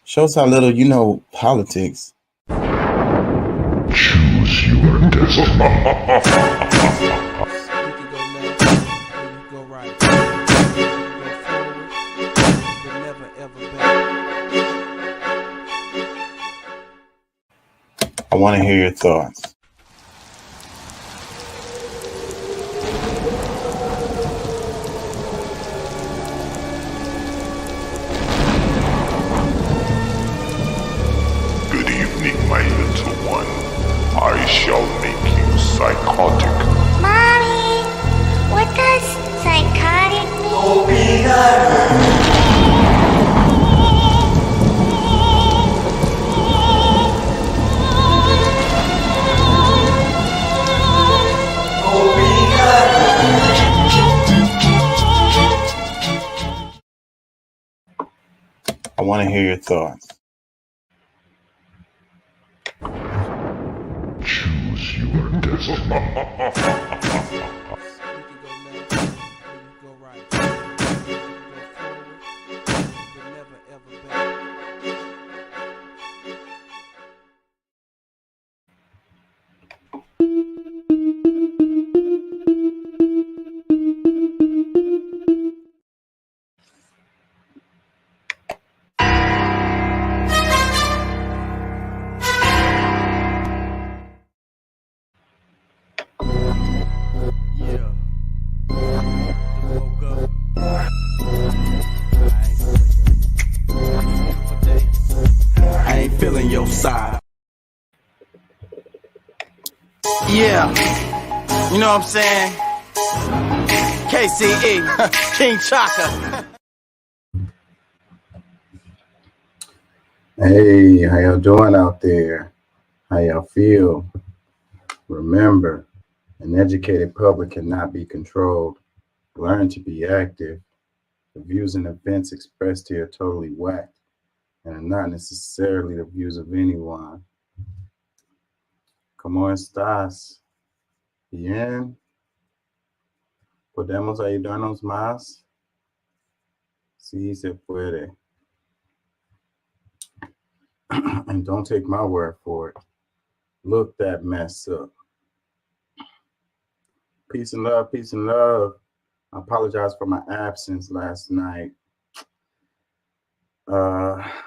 Shows how little you know politics. Choose your destiny. I want to hear your thoughts. Good evening, my little one. I shall make you psychotic. Mommy, what does psychotic I want to hear your thoughts. Choose your destiny. I ain't feeling your side. Yeah, you know what I'm saying? KCE, King Chaka. Hey, how y'all doing out there? How y'all feel? Remember, an educated public cannot be controlled. Learn to be active. The views and events expressed here are totally whacked and are not necessarily the views of anyone. ¿Cómo estás? Bien. ¿Podemos ayudarnos más? Sí se puede. And don't take my word for it. Look that mess up. Peace and love, peace and love. I apologize for my absence last night.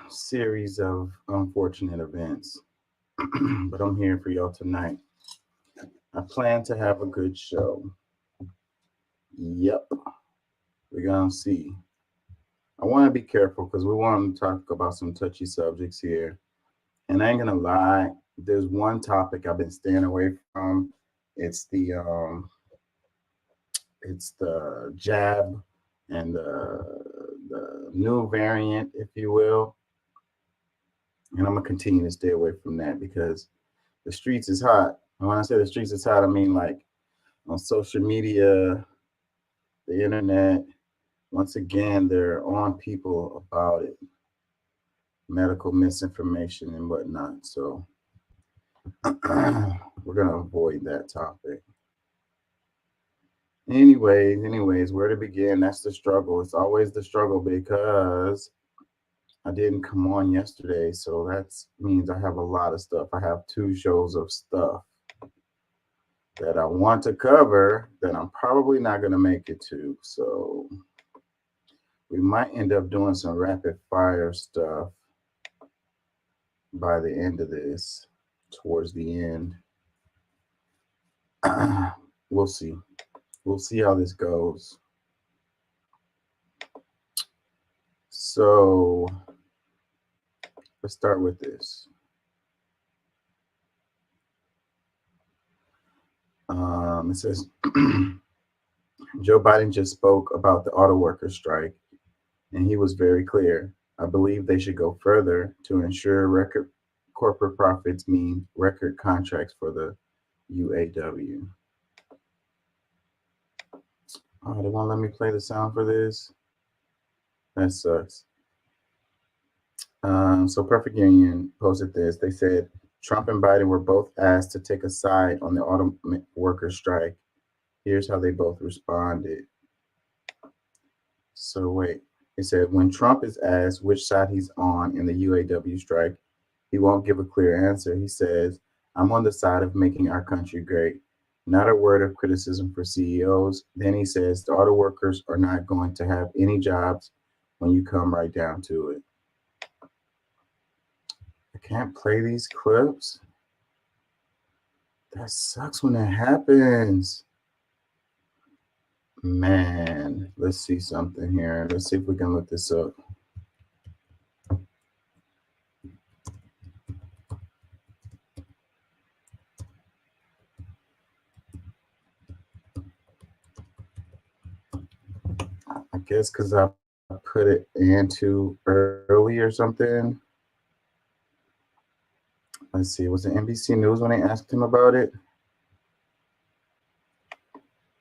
Series of unfortunate events. But I'm here for y'all tonight. I plan to have a good show. Yep. We're gonna see. I want to be careful because we want to talk about some touchy subjects here. And I ain't gonna lie, there's one topic I've been staying away from. It's the jab and the new variant, if you will. And I'm gonna continue to stay away from that because the streets is hot. And when I say the streets is hot, I mean like on social media, the internet. Once again, they're on people about it, medical misinformation and whatnot. So we're gonna avoid that topic. Anyways, where to begin? That's the struggle. It's always the struggle because I didn't come on yesterday, so that means I have a lot of stuff. I have 2 shows of stuff that I want to cover that I'm probably not going to make it to. So we might end up doing some rapid fire stuff by the end of this, towards the end. We'll see. We'll see how this goes. So let's start with this. It says Joe Biden just spoke about the auto worker strike, and he was very clear. I believe they should go further to ensure record corporate profits mean record contracts for the UAW. Oh, they won't let me play the sound for this. That sucks. So Perfect Union posted this. They said Trump and Biden were both asked to take a side on the auto worker strike. Here's how they both responded. So wait, he said when Trump is asked which side he's on in the UAW strike, he won't give a clear answer. He says, I'm on the side of making our country great. Not a word of criticism for CEOs. Then he says the auto workers are not going to have any jobs when you come right down to it. I can't play these clips. That sucks when that happens. Man, let's see something here. Let's see if we can look this up. I guess because I put it in too early or something. Let's see. Was it NBC News when they asked him about it?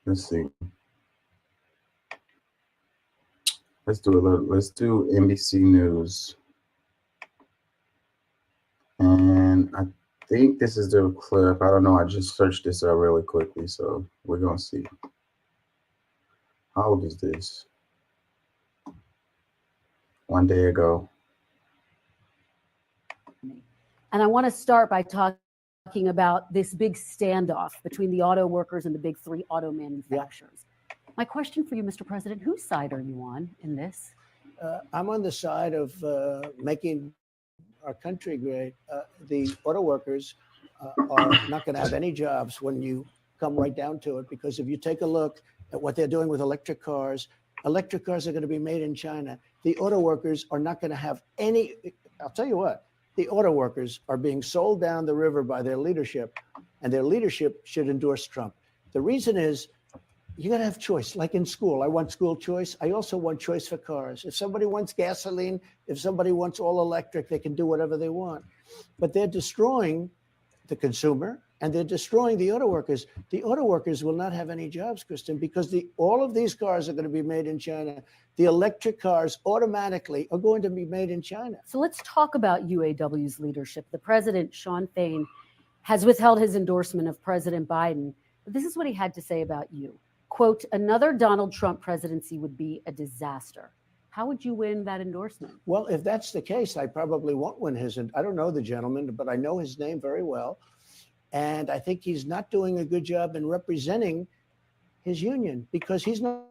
Let's see. Let's do NBC News. And I think this is the clip. I don't know. I just searched this up really quickly, so we're going to see. How old is this? One day ago. And I want to start by talking about this big standoff between the auto workers and the big three auto manufacturers. My question for you, Mr. President, whose side are you on in this? I'm on the side of making our country great. The auto workers are not going to have any jobs when you come right down to it, because if you take a look at what they're doing with electric cars are going to be made in China. The auto workers are not going to have any. I'll tell you what, the auto workers are being sold down the river by their leadership, and their leadership should endorse Trump. The reason is you got to have choice. Like in school, I want school choice. I also want choice for cars. If somebody wants gasoline, if somebody wants all electric, they can do whatever they want. But they're destroying the consumer, and they're destroying the auto workers. The auto workers will not have any jobs, Kristen, because all of these cars are going to be made in China. The electric cars automatically are going to be made in China. So let's talk about UAW's leadership. The president, Sean Fain, has withheld his endorsement of President Biden. But this is what he had to say about you. Quote, another Donald Trump presidency would be a disaster. How would you win that endorsement? Well, if that's the case, I probably won't win his. I don't know the gentleman, but I know his name very well. And I think he's not doing a good job in representing his union, because he's not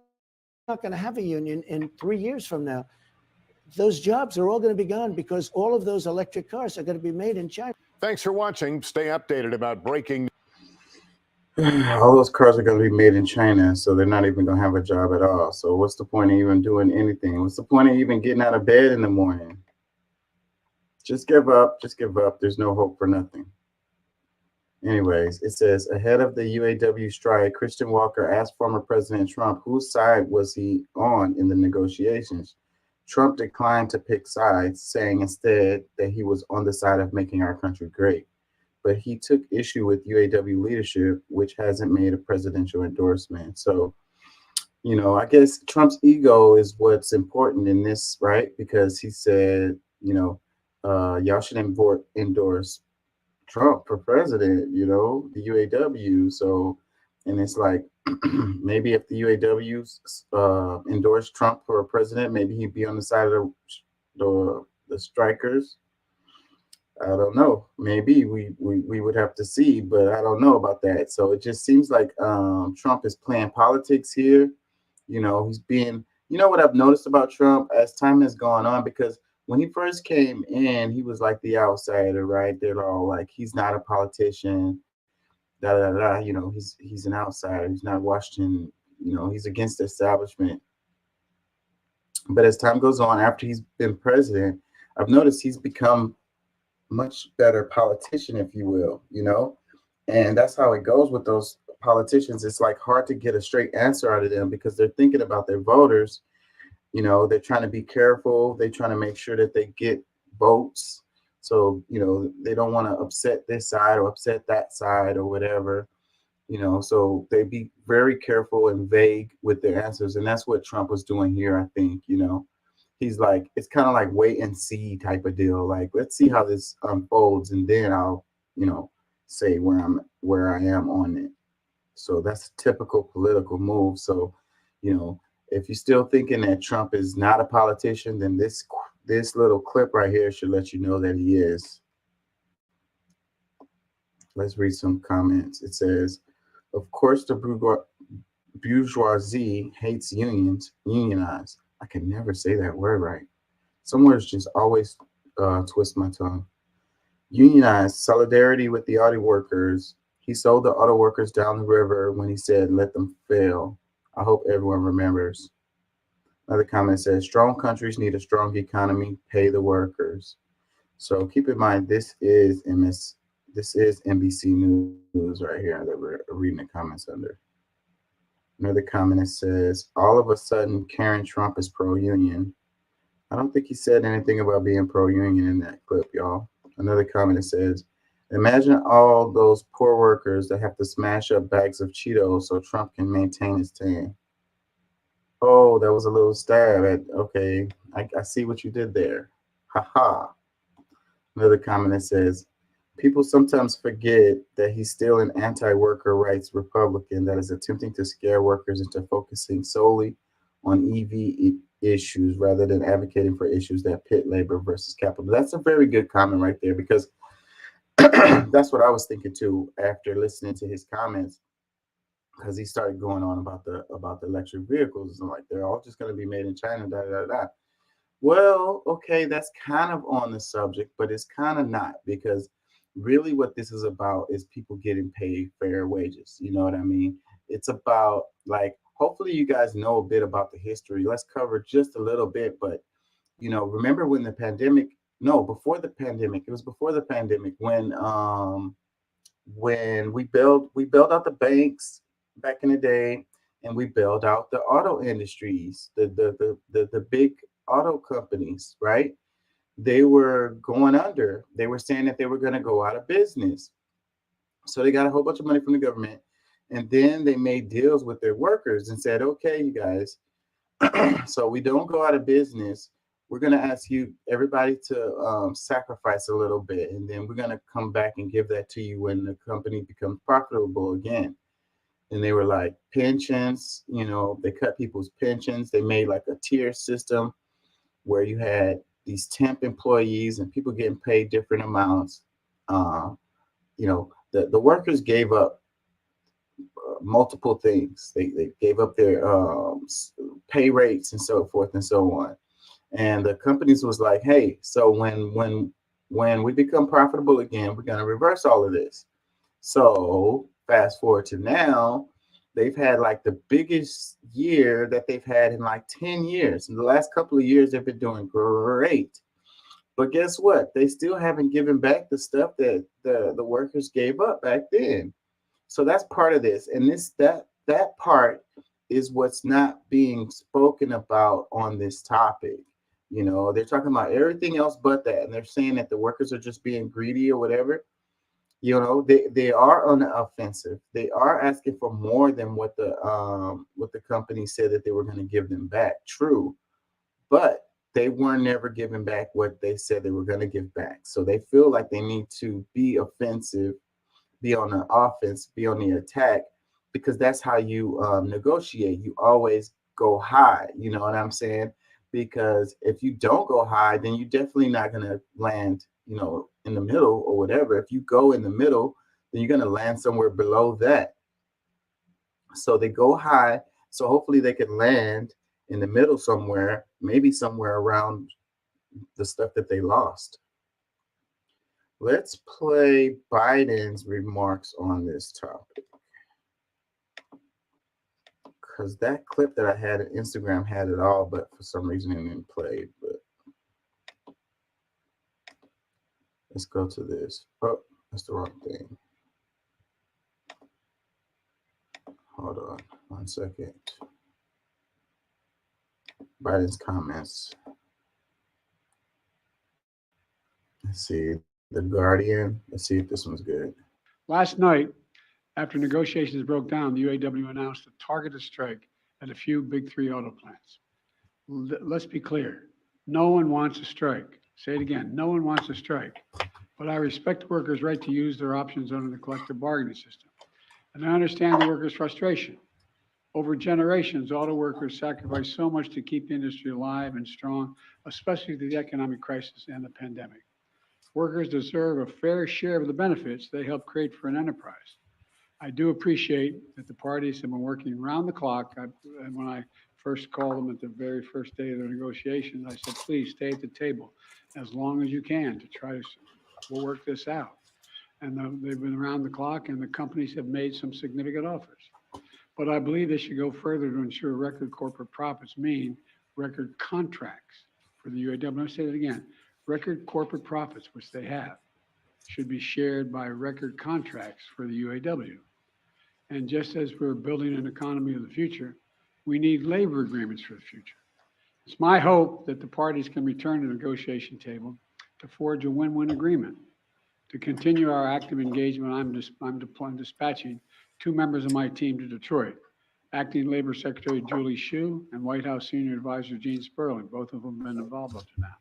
going to have a union in 3 years from now. Those jobs are all going to be gone because all of those electric cars are going to be made in China. Thanks for watching. Stay updated about breaking. All those cars are going to be made in China, so they're not even going to have a job at all. So what's the point of even doing anything? What's the point of even getting out of bed in the morning? Just give up. Just give up. There's no hope for nothing. Anyways, it says, ahead of the UAW strike, Christian Walker asked former President Trump whose side was he on in the negotiations. Trump declined to pick sides, saying instead that he was on the side of making our country great. But he took issue with UAW leadership, which hasn't made a presidential endorsement. So, you know, I guess Trump's ego is what's important in this, right? Because he said, you know, y'all should endorse Trump for president, you know, the UAW. So, and it's like, maybe if the UAWs endorsed Trump for president, maybe he'd be on the side of the strikers. I don't know. Maybe we would have to see, but I don't know about that. So it just seems like Trump is playing politics here. You know, he's being, you know what I've noticed about Trump as time has gone on, because when he first came in, he was like the outsider, right? They're all like, he's not a politician, you know, he's an outsider. He's not Washington, you know, he's against the establishment. But as time goes on, after he's been president, I've noticed he's become much better politician, if you will, you know, and that's how it goes with those politicians. It's like hard to get a straight answer out of them because they're thinking about their voters. You know, they're trying to be careful. They're trying to make sure that they get votes. So, you know, they don't want to upset this side or upset that side or whatever, you know, so they be very careful and vague with their answers. And that's what Trump was doing here, I think, you know. He's like, it's kind of like wait and see type of deal. Like, let's see how this unfolds, and then I'll, you know, say where I am on it. So that's a typical political move. So, you know, if you're still thinking that Trump is not a politician, then this little clip right here should let you know that he is. Let's read some comments. It says, of course, the bourgeoisie hates unionize. I can never say that word right. Some words just always twist my tongue. Unionize, solidarity with the auto workers. He sold the auto workers down the river when he said, let them fail. I hope everyone remembers. Another comment says, strong countries need a strong economy, pay the workers. So keep in mind, this is NBC News right here that we're reading the comments under. Another comment that says, all of a sudden, Karen Trump is pro-union. I don't think he said anything about being pro-union in that clip, y'all. Another comment that says, imagine all those poor workers that have to smash up bags of Cheetos so Trump can maintain his tan. Oh, that was a little stab at, okay, I see what you did there. Ha ha. Another comment that says, people sometimes forget that he's still an anti-worker rights Republican that is attempting to scare workers into focusing solely on EV issues rather than advocating for issues that pit labor versus capital. That's a very good comment right there, because that's what I was thinking too after listening to his comments, because he started going on about the electric vehicles and like they're all just going to be made in China, da da da. Well, okay, that's kind of on the subject, but it's kind of not, because really what this is about is people getting paid fair wages. You know what I mean? It's about, like, hopefully you guys know a bit about the history. Let's cover just a little bit, but you know, remember when the pandemic, no, before the pandemic, it was before the pandemic when we bailed out the banks back in the day, and we bailed out the auto industries, the big auto companies, right? They were going under. They were saying that they were going to go out of business. So they got a whole bunch of money from the government. And then they made deals with their workers and said, okay, you guys, so we don't go out of business. We're going to ask you, everybody, to sacrifice a little bit. And then we're going to come back and give that to you when the company becomes profitable again. And they were like, pensions, you know, they cut people's pensions. They made like a tier system where you had these temp employees and people getting paid different amounts. You know, the workers gave up multiple things. They gave up their pay rates and so forth and so on. And the companies was like, hey, so when we become profitable again, we're going to reverse all of this. So fast forward to now, they've had like the biggest year that they've had in like 10 years. In the last couple of years, they've been doing great. But guess what? They still haven't given back the stuff that the workers gave up back then. So that's part of this. And that part is what's not being spoken about on this topic. You know, they're talking about everything else but that. And they're saying that the workers are just being greedy or whatever. You know, they are on the offensive. They are asking for more than what the company said that they were going to give them back. True, but they were never giving back what they said they were going to give back. So they feel like they need to be offensive, be on the offense, be on the attack, because that's how you negotiate. You always go high. You know what I'm saying? Because if you don't go high, then you're definitely not going to land, you know, in the middle or whatever. If you go in the middle, then you're going to land somewhere below that. So they go high. So hopefully they can land in the middle somewhere, maybe somewhere around the stuff that they lost. Let's play Biden's remarks on this topic, because that clip that I had on Instagram had it all, but for some reason it didn't play. But let's go to this. Oh, that's the wrong thing. Hold on 1 second. Biden's comments. Let's see. The Guardian. Let's see if this one's good. Last night, after negotiations broke down, the UAW announced a targeted strike at a few big three auto plants. Let's be clear. No one wants a strike. Say it again. No one wants a strike. But I respect workers' right to use their options under the collective bargaining system. And I understand the workers' frustration. Over generations, auto workers sacrificed so much to keep the industry alive and strong, especially through the economic crisis and the pandemic. Workers deserve a fair share of the benefits they helped create for an enterprise. I do appreciate that the parties have been working round the clock. And when I first called them at the very first day of the negotiations, I said, please stay at the table as long as you can to try to, we'll work this out. And they've been around the clock, and the companies have made some significant offers. But I believe they should go further to ensure record corporate profits mean record contracts for the UAW. I'll say that again. Record corporate profits, which they have, should be shared by record contracts for the UAW. And just as we're building an economy of the future, we need labor agreements for the future. It's my hope that the parties can return to the negotiation table to forge a win-win agreement. To continue our active engagement, I'm dispatching 2 members of my team to Detroit, Acting Labor Secretary Julie Hsu and White House Senior Advisor Gene Sperling, both of them have been involved up to now,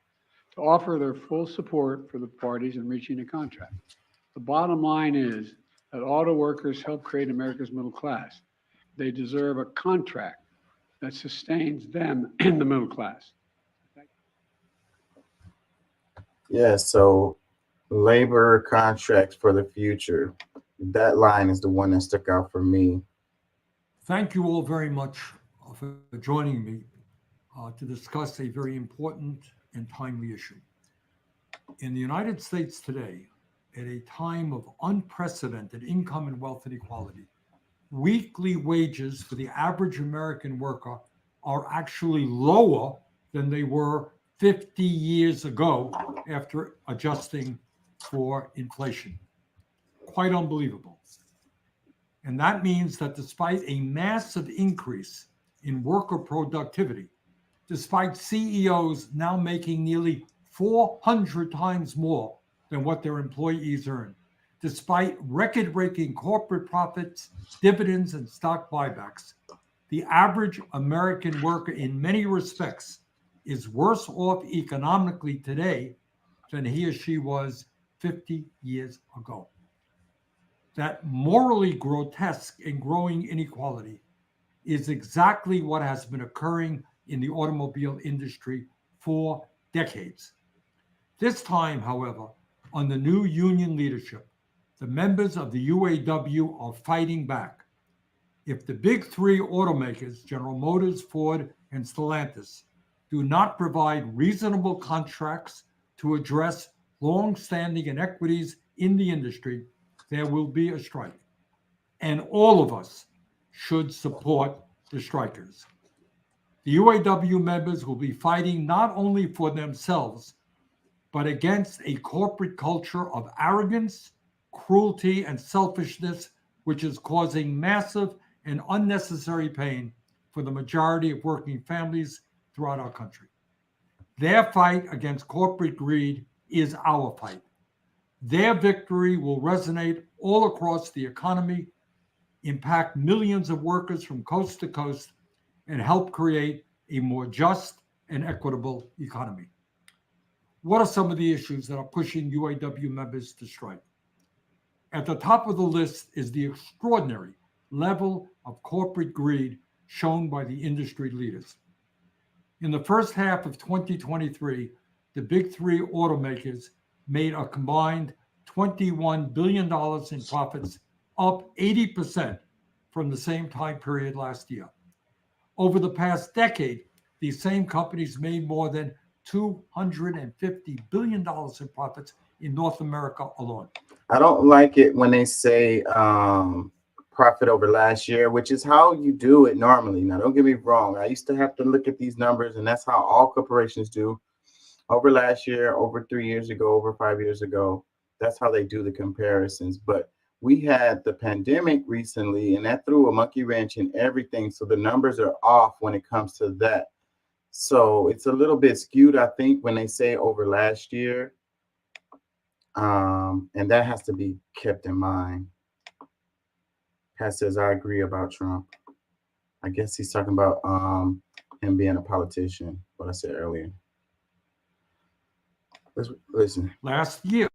to offer their full support for the parties in reaching a contract. The bottom line is that auto workers help create America's middle class. They deserve a contract that sustains them in the middle class. Yeah, so labor contracts for the future. That line is the one that stuck out for me. Thank you all very much for joining me to discuss a very important and timely issue. In the United States today, at a time of unprecedented income and wealth inequality, weekly wages for the average American worker are actually lower than they were 50 years ago after adjusting for inflation. Quite unbelievable. And that means that despite a massive increase in worker productivity, despite CEOs now making nearly 400 times more than what their employees earn, despite record-breaking corporate profits, dividends, and stock buybacks, the average American worker in many respects is worse off economically today than he or she was 50 years ago. That morally grotesque and growing inequality is exactly what has been occurring in the automobile industry for decades. This time, however, under new union leadership, the members of the UAW are fighting back. If the big 3 automakers, General Motors, Ford, and Stellantis, do not provide reasonable contracts to address long-standing inequities in the industry, there will be a strike. And all of us should support the strikers. The UAW members will be fighting not only for themselves, but against a corporate culture of arrogance, cruelty, and selfishness, which is causing massive and unnecessary pain for the majority of working families throughout our country. Their fight against corporate greed is our fight. Their victory will resonate all across the economy, impact millions of workers from coast to coast, and help create a more just and equitable economy. What are some of the issues that are pushing UAW members to strike? At the top of the list is the extraordinary level of corporate greed shown by the industry leaders. In the first half of 2023, the big 3 automakers made a combined $21 billion in profits, up 80% from the same time period last year. Over the past decade, these same companies made more than $250 billion in profits in North America alone. I don't like it when they say profit over last year, which is how you do it normally. Now, don't get me wrong. I used to have to look at these numbers, and that's how all corporations do. Over last year, over 3 years ago, over 5 years ago, that's how they do the comparisons. But we had the pandemic recently, and that threw a monkey wrench in everything. So the numbers are off when it comes to that. So it's a little bit skewed, I think, when they say over last year. And that has to be kept in mind. Pat says, I agree about Trump. I guess he's talking about him being a politician, what I said earlier. Listen. Last year,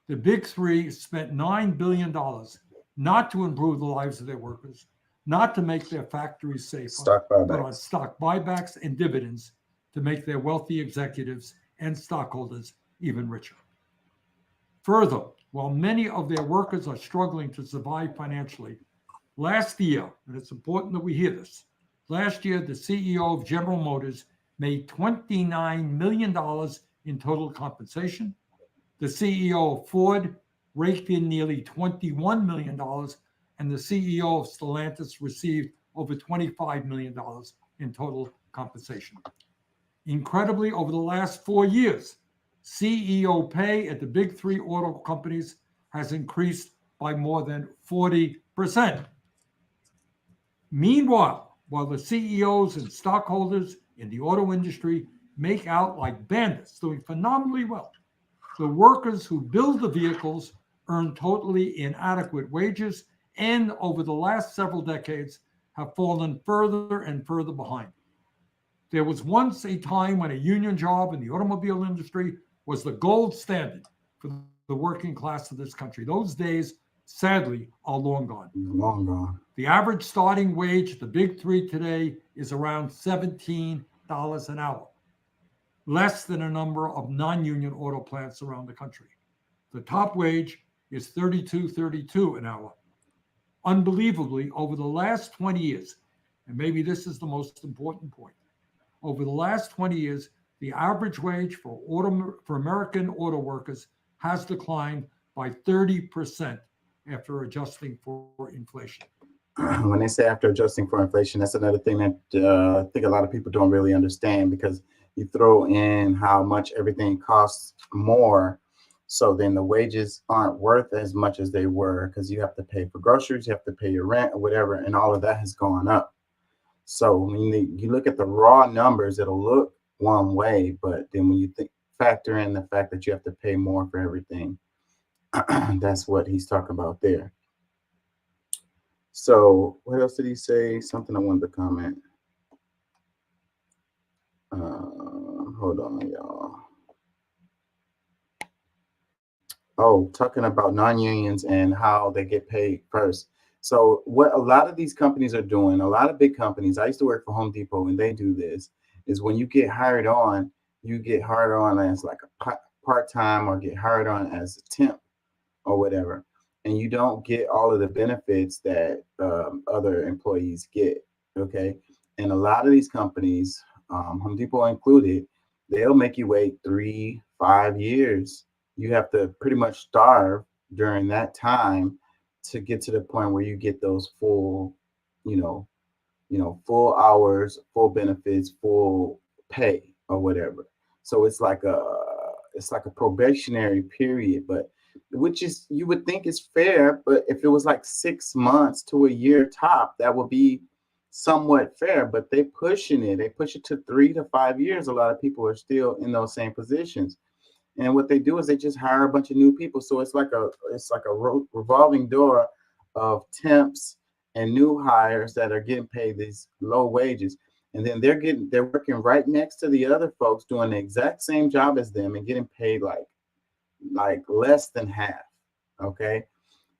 the big 3 spent $9 billion not to improve the lives of their workers, not to make their factories safer, Stock but on buybacks. stock buybacks and dividends to make their wealthy executives and stockholders even richer. Further, while many of their workers are struggling to survive financially, last year, and it's important that we hear this, last year the CEO of General Motors made $29 million in total compensation. The CEO of Ford raked in nearly $21 million, and the CEO of Stellantis received over $25 million in total compensation. Incredibly, over the last 4 years, CEO pay at the big three auto companies has increased by more than 40%. Meanwhile, while the CEOs and stockholders in the auto industry make out like bandits, doing phenomenally well, the workers who build the vehicles earn totally inadequate wages and over the last several decades have fallen further and further behind. There was once a time when a union job in the automobile industry was the gold standard for the working class of this country. Those days, sadly, are long gone. Long gone. The average starting wage at the big three today is around $17 an hour, less than a number of non-union auto plants around the country. The top wage is $32 an hour. Unbelievably, over the last 20 years, and maybe this is the most important point, over the last 20 years, the average wage for American auto workers has declined by 30% after adjusting for inflation. When they say after adjusting for inflation, that's another thing that I think a lot of people don't really understand, because you throw in how much everything costs more. So then the wages aren't worth as much as they were, because you have to pay for groceries, you have to pay your rent or whatever, and all of that has gone up. So when you look at the raw numbers, it'll look one way, but then when you factor in the fact that you have to pay more for everything, that's what he's talking about there. So what else did he say? Something I wanted to comment. Hold on, y'all. Oh, talking about non-unions and how they get paid first. So what a lot of these companies are doing, a lot of big companies, I used to work for Home Depot, and they do this, is when you get hired on, you get hired on as like a part-time or get hired on as a temp or whatever. And you don't get all of the benefits that other employees get, okay? And a lot of these companies, Home Depot included, they'll make you wait 3-5 years. You have to pretty much starve during that time to get to the point where you get those full, full hours, full benefits, full pay or whatever. So it's like a probationary period, but which is, you would think is fair, but if it was like 6 months to a year top, that would be somewhat fair, but they push it to 3 to 5 years. A lot of people are still in those same positions. And what they do is they just hire a bunch of new people. So it's like a revolving door of temps and new hires that are getting paid these low wages. And then they're working right next to the other folks doing the exact same job as them and getting paid like less than half. Okay.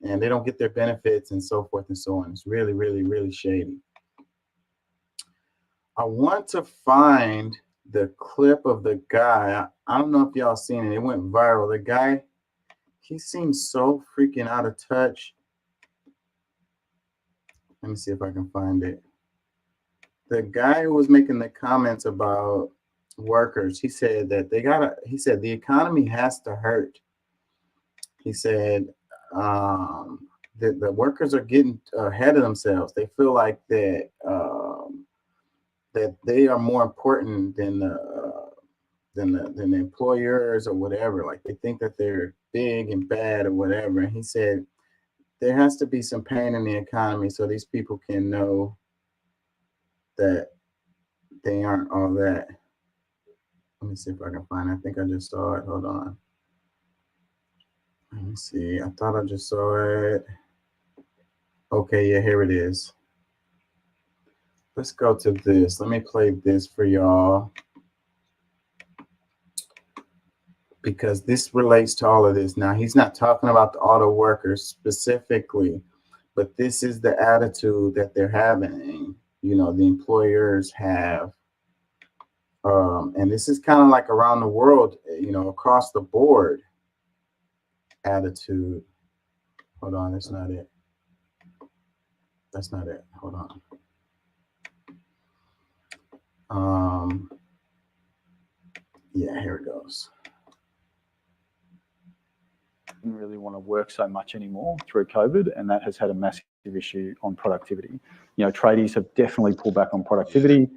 And they don't get their benefits and so forth and so on. It's really, really, really shady. I want to find the clip of the guy. I don't know if y'all seen it. It went viral. The guy, he seems so freaking out of touch. Let me see if I can find it. The guy who was making the comments about workers, he said that the economy has to hurt. He said that the workers are getting ahead of themselves. They feel like that they are more important than the employers or whatever. Like they think that they're big and bad or whatever. And he said there has to be some pain in the economy so these people can know that they aren't all that. Let me see if I can find it. I think I just saw it. Hold on. Let me see. I thought I just saw it. Okay, yeah, here it is. Let's go to this. Let me play this for y'all, because this relates to all of this. Now, he's not talking about the auto workers specifically, but this is the attitude that they're having. You know, the employers have, and this is kind of like around the world, you know, across the board attitude. Hold on, that's not it. That's not it. Hold on. Yeah, here it goes. Didn't really want to work so much anymore through COVID, and that has had a massive issue on productivity. You know, tradies have definitely pulled back on productivity.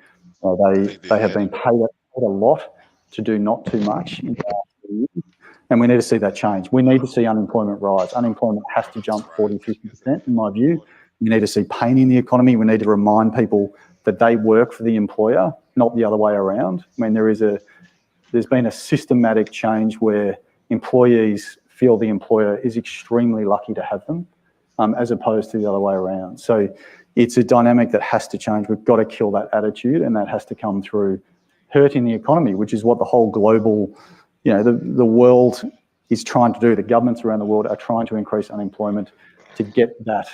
They have been paid a lot to do not too much in the last few years, and we need to see that change. We need to see unemployment rise. Unemployment has to jump 40-50% in my view. We need to see pain in the economy. We need to remind people that they work for the employer, not the other way around. I mean, there's been a systematic change where employees feel the employer is extremely lucky to have them, as opposed to the other way around. So it's a dynamic that has to change. We've got to kill that attitude, and that has to come through hurting the economy, which is what the whole global, you know, the world is trying to do. The governments around the world are trying to increase unemployment to get that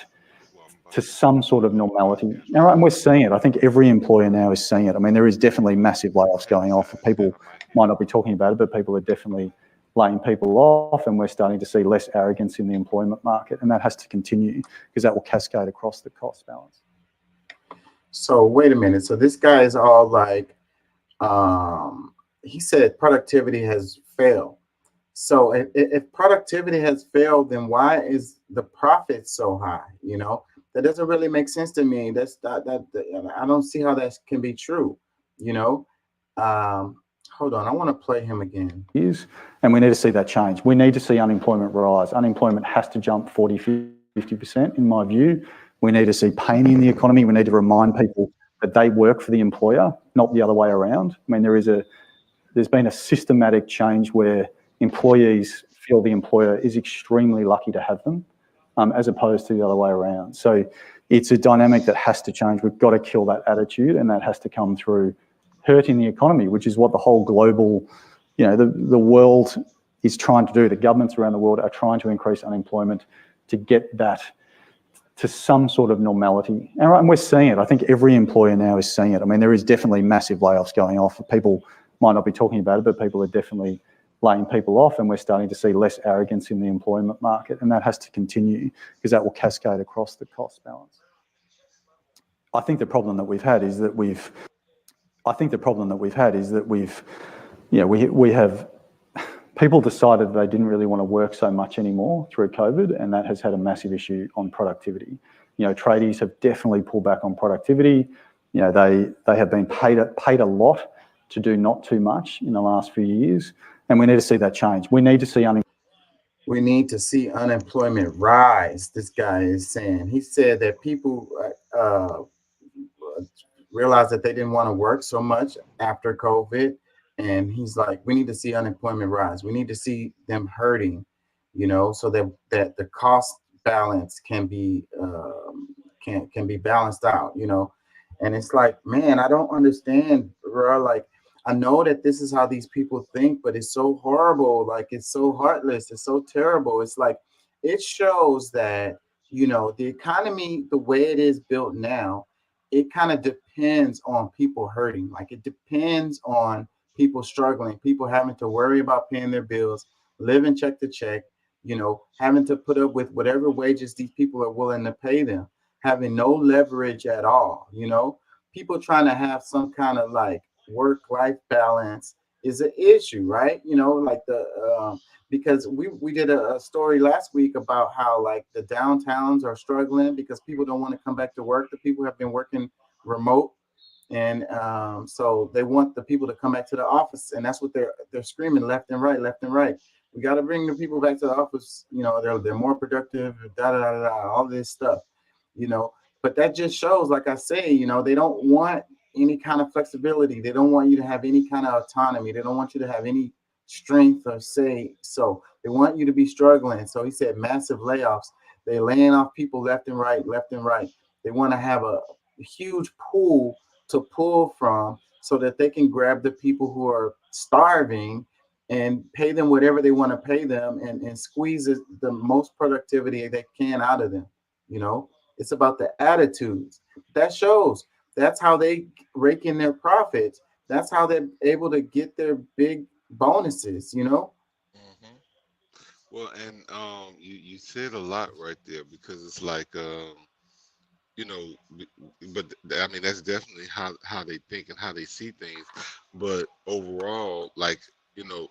to some sort of normality. And we're seeing it. I think every employer now is seeing it. I mean, there is definitely massive layoffs going off. People might not be talking about it, but people are definitely laying people off, and we're starting to see less arrogance in the employment market, and that has to continue because that will cascade across the cost balance. So wait a minute. So this guy is all like, he said productivity has failed. So if productivity has failed, then why is the profit so high? You know, that doesn't really make sense to me. That's that I don't see how that can be true. You know, hold on, I want to play him again. And we need to see that change. We need to see unemployment rise. Unemployment has to jump 40-50% in my view. We need to see pain in the economy. We need to remind people that they work for the employer, not the other way around. I mean, there's been a systematic change where employees feel the employer is extremely lucky to have them, as opposed to the other way around. So it's a dynamic that has to change. We've got to kill that attitude, and that has to come through hurting the economy, which is what the whole global, you know, the world is trying to do. The governments around the world are trying to increase unemployment to get that to some sort of normality. And we're seeing it. I think every employer now is seeing it. I mean, there is definitely massive layoffs going off. People might not be talking about it, but people are definitely laying people off, and we're starting to see less arrogance in the employment market, and that has to continue because that will cascade across the cost balance. I think the problem that we've had is that we have people decided they didn't really want to work so much anymore through COVID, and that has had a massive issue on productivity. You know, tradies have definitely pulled back on productivity. You know, they have been paid a lot to do not too much in the last few years, and we need to see that change. We need to see unemployment rise. This guy is saying. He said that people realized that they didn't want to work so much after COVID. And he's like, we need to see unemployment rise. We need to see them hurting, you know, so that the cost balance can be balanced out, you know. And it's like, man, I don't understand, bro. Like, I know that this is how these people think, but it's so horrible. Like, it's so heartless. It's so terrible. It's like, it shows that, you know, the economy, the way it is built now, it kind of depends on people hurting. Like, it depends on people struggling, people having to worry about paying their bills, living check to check, you know, having to put up with whatever wages these people are willing to pay them, having no leverage at all. You know, people trying to have some kind of like work-life balance is an issue, right? You know, like because we did a story last week about how like the downtowns are struggling because people don't want to come back to work. The people have been working remote. And so they want the people to come back to the office, and that's what they're screaming left and right. We got to bring the people back to the office. You know, they're more productive. All this stuff. You know, but that just shows, like I say, you know, they don't want any kind of flexibility. They don't want you to have any kind of autonomy. They don't want you to have any strength or say. So they want you to be struggling. So he said massive layoffs. They're laying off people left and right. They want to have a huge pool to pull from so that they can grab the people who are starving and pay them whatever they want to pay them and squeeze the most productivity they can out of them, you know. It's about the attitudes. That shows. That's how they rake in their profits. That's how they're able to get their big bonuses, you know? Hmm. Well, and you said a lot right there because it's like you know, but I mean that's definitely how they think and how they see things. But overall, like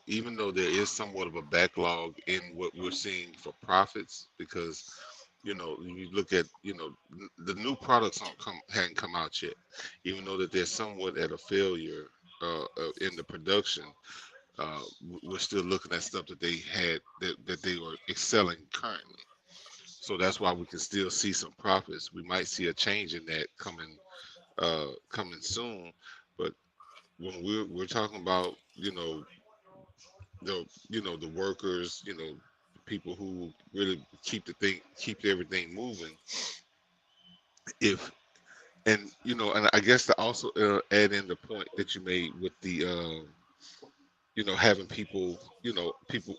even though there is somewhat of a backlog in what we're seeing for profits, because you look at the new products hadn't come out yet, even though that they're somewhat at a failure in the production. We're still looking at stuff that they had that they were excelling currently. So that's why we can still see some profits. We might see a change in that coming soon. But when we're talking about the workers, people who really keep everything moving. If and I guess to also add in the point that you made with the having people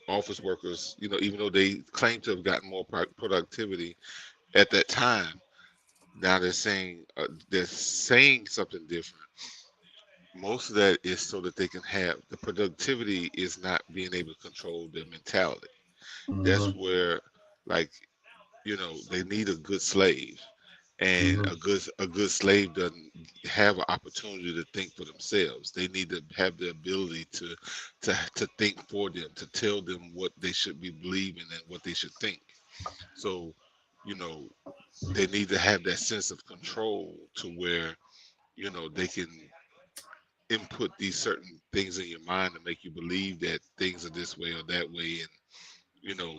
office workers, even though they claim to have gotten more productivity at that time, now they're saying something different. Most of that is so that they can have the productivity is not being able to control their mentality. That's Hmm. where, like, they need a good slave, and Hmm. a good slave doesn't have an opportunity to think for themselves. They need to have the ability to think for them, to tell them what they should be believing and what they should think. So, you know, they need to have that sense of control to where they can input these certain things in your mind to make you believe that things are this way or that way. And you know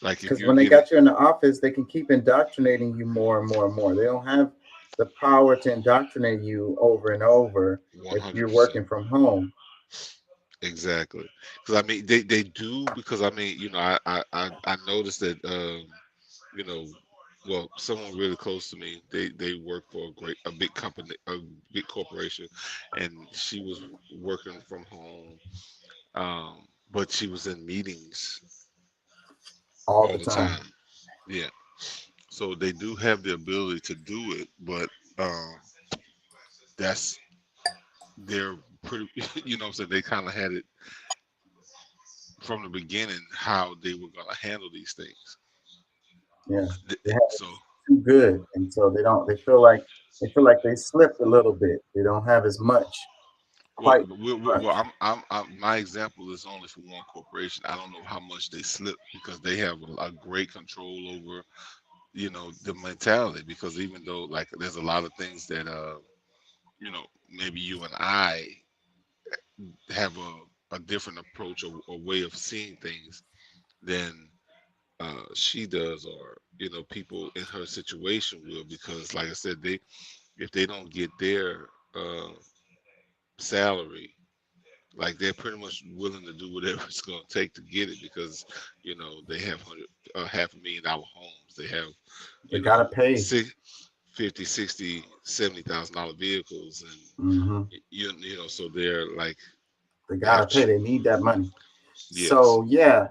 like if Because you're when they getting got you in the office, they can keep indoctrinating you more and more and more. They don't have the power to indoctrinate you over and over if you're 100%. working from home. Exactly, because I mean they do, because I mean I noticed that you know well, someone really close to me, they work for a big company, a big corporation, and she was working from home, but she was in meetings All all the the time. time. Yeah, so they do have the ability to do it, but that's they're pretty what I'm saying, they kind of had it from the beginning how they were going to handle these things. Yeah, they have So, too good, and so they don't. They feel like they slipped a little bit. They don't have as much, well, quite well, much. my example is only for one corporation. I don't know how much they slip because they have a great control over, the mentality. Because even though, like, there's a lot of things that, maybe you and I have a different approach or way of seeing things than she does, or people in her situation will, because like I said, if they don't get their uh, salary, like they're pretty much willing to do whatever it's going to take to get it, because they have $500,000 homes, they have They you gotta know pay. six, 50, 60, $70,000 vehicles, and Hmm. so they're like They have gotta pay. They need that money. yes. So yeah.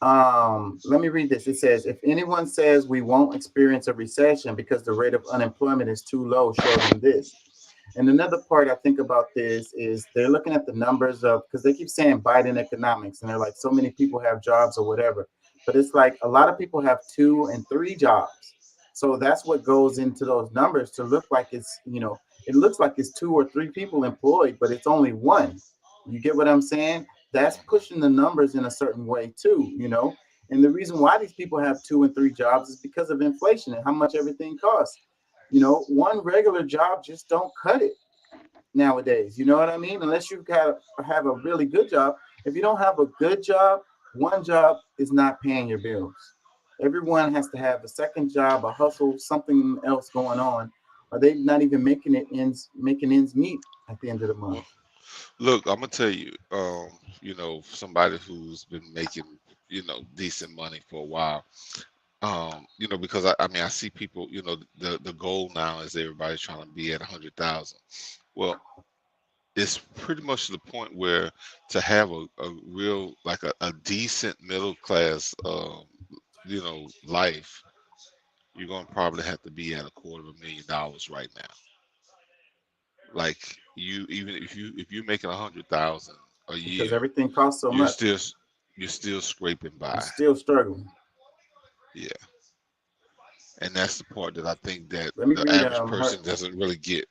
Let me read this. It says, if anyone says we won't experience a recession because the rate of unemployment is too low, show them this. And another part I think about this is they're looking at the numbers of, because they keep saying Biden economics, and they're like, so many people have jobs or whatever. But it's like a lot of people have 2 and 3 jobs. So that's what goes into those numbers to look like it looks like it's 2 or 3 people employed, but it's only one. You get what I'm saying? That's pushing the numbers in a certain way too. And the reason why these people have 2 and 3 jobs is because of inflation and how much everything costs. One regular job just don't cut it nowadays. You know what I mean? Unless you have a really good job. If you don't have a good job, one job is not paying your bills. Everyone has to have a second job, a hustle, something else going on, or they not even making ends meet at the end of the month. Well, look, I'm gonna tell you, somebody who's been making decent money for a while, because I mean I see people, the goal now is everybody's trying to be at 100,000. Well, it's pretty much to the point where to have a real, like, a decent middle class life, you're gonna probably have to be at $250,000 right now. Like even if you're making 100,000 a because year, everything costs so you're much. still you're still scraping You're by. still struggling. Yeah, and that's the part that I think that Let me the read average her person doesn't really get.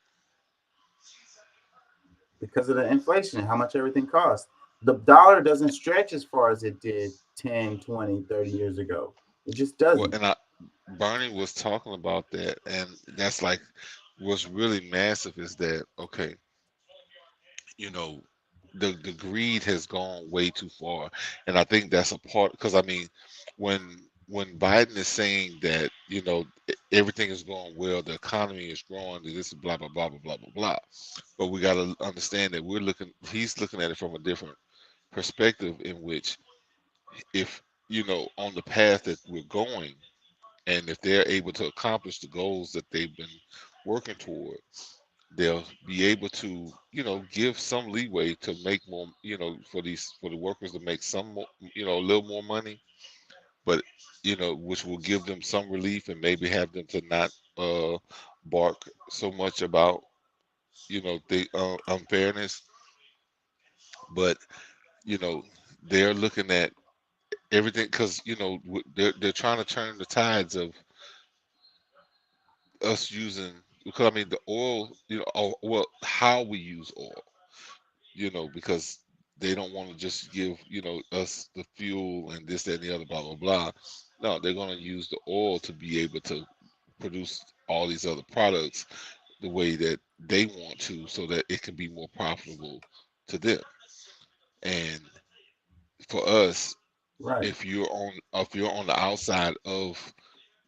because of the inflation, how much everything costs. The dollar doesn't stretch as far as it did 10, 20, 30 years ago. It just Well, doesn't. and Bernie was talking about that, and that's like what's really massive is that okay, you know, the greed has gone way too far, and I think that's a part because I mean, when Biden is saying that everything is going well, the economy is growing, this is blah blah blah blah blah blah blah, but we got to understand that he's looking at it from a different perspective in which if on the path that we're going and if they're able to accomplish the goals that they've been working toward, they'll be able to give some leeway to make more, for the workers to make some more, a little more money, but which will give them some relief and maybe have them to not bark so much about the unfairness. But they're looking at everything because they're trying to turn the tides of us using, because I mean the oil, well, how we use oil, because they don't want to just give us the fuel and this, that, and the other, blah blah blah. No, they're going to use the oil to be able to produce all these other products the way that they want to, so that it can be more profitable to them. And for us, Right. if you're on the outside of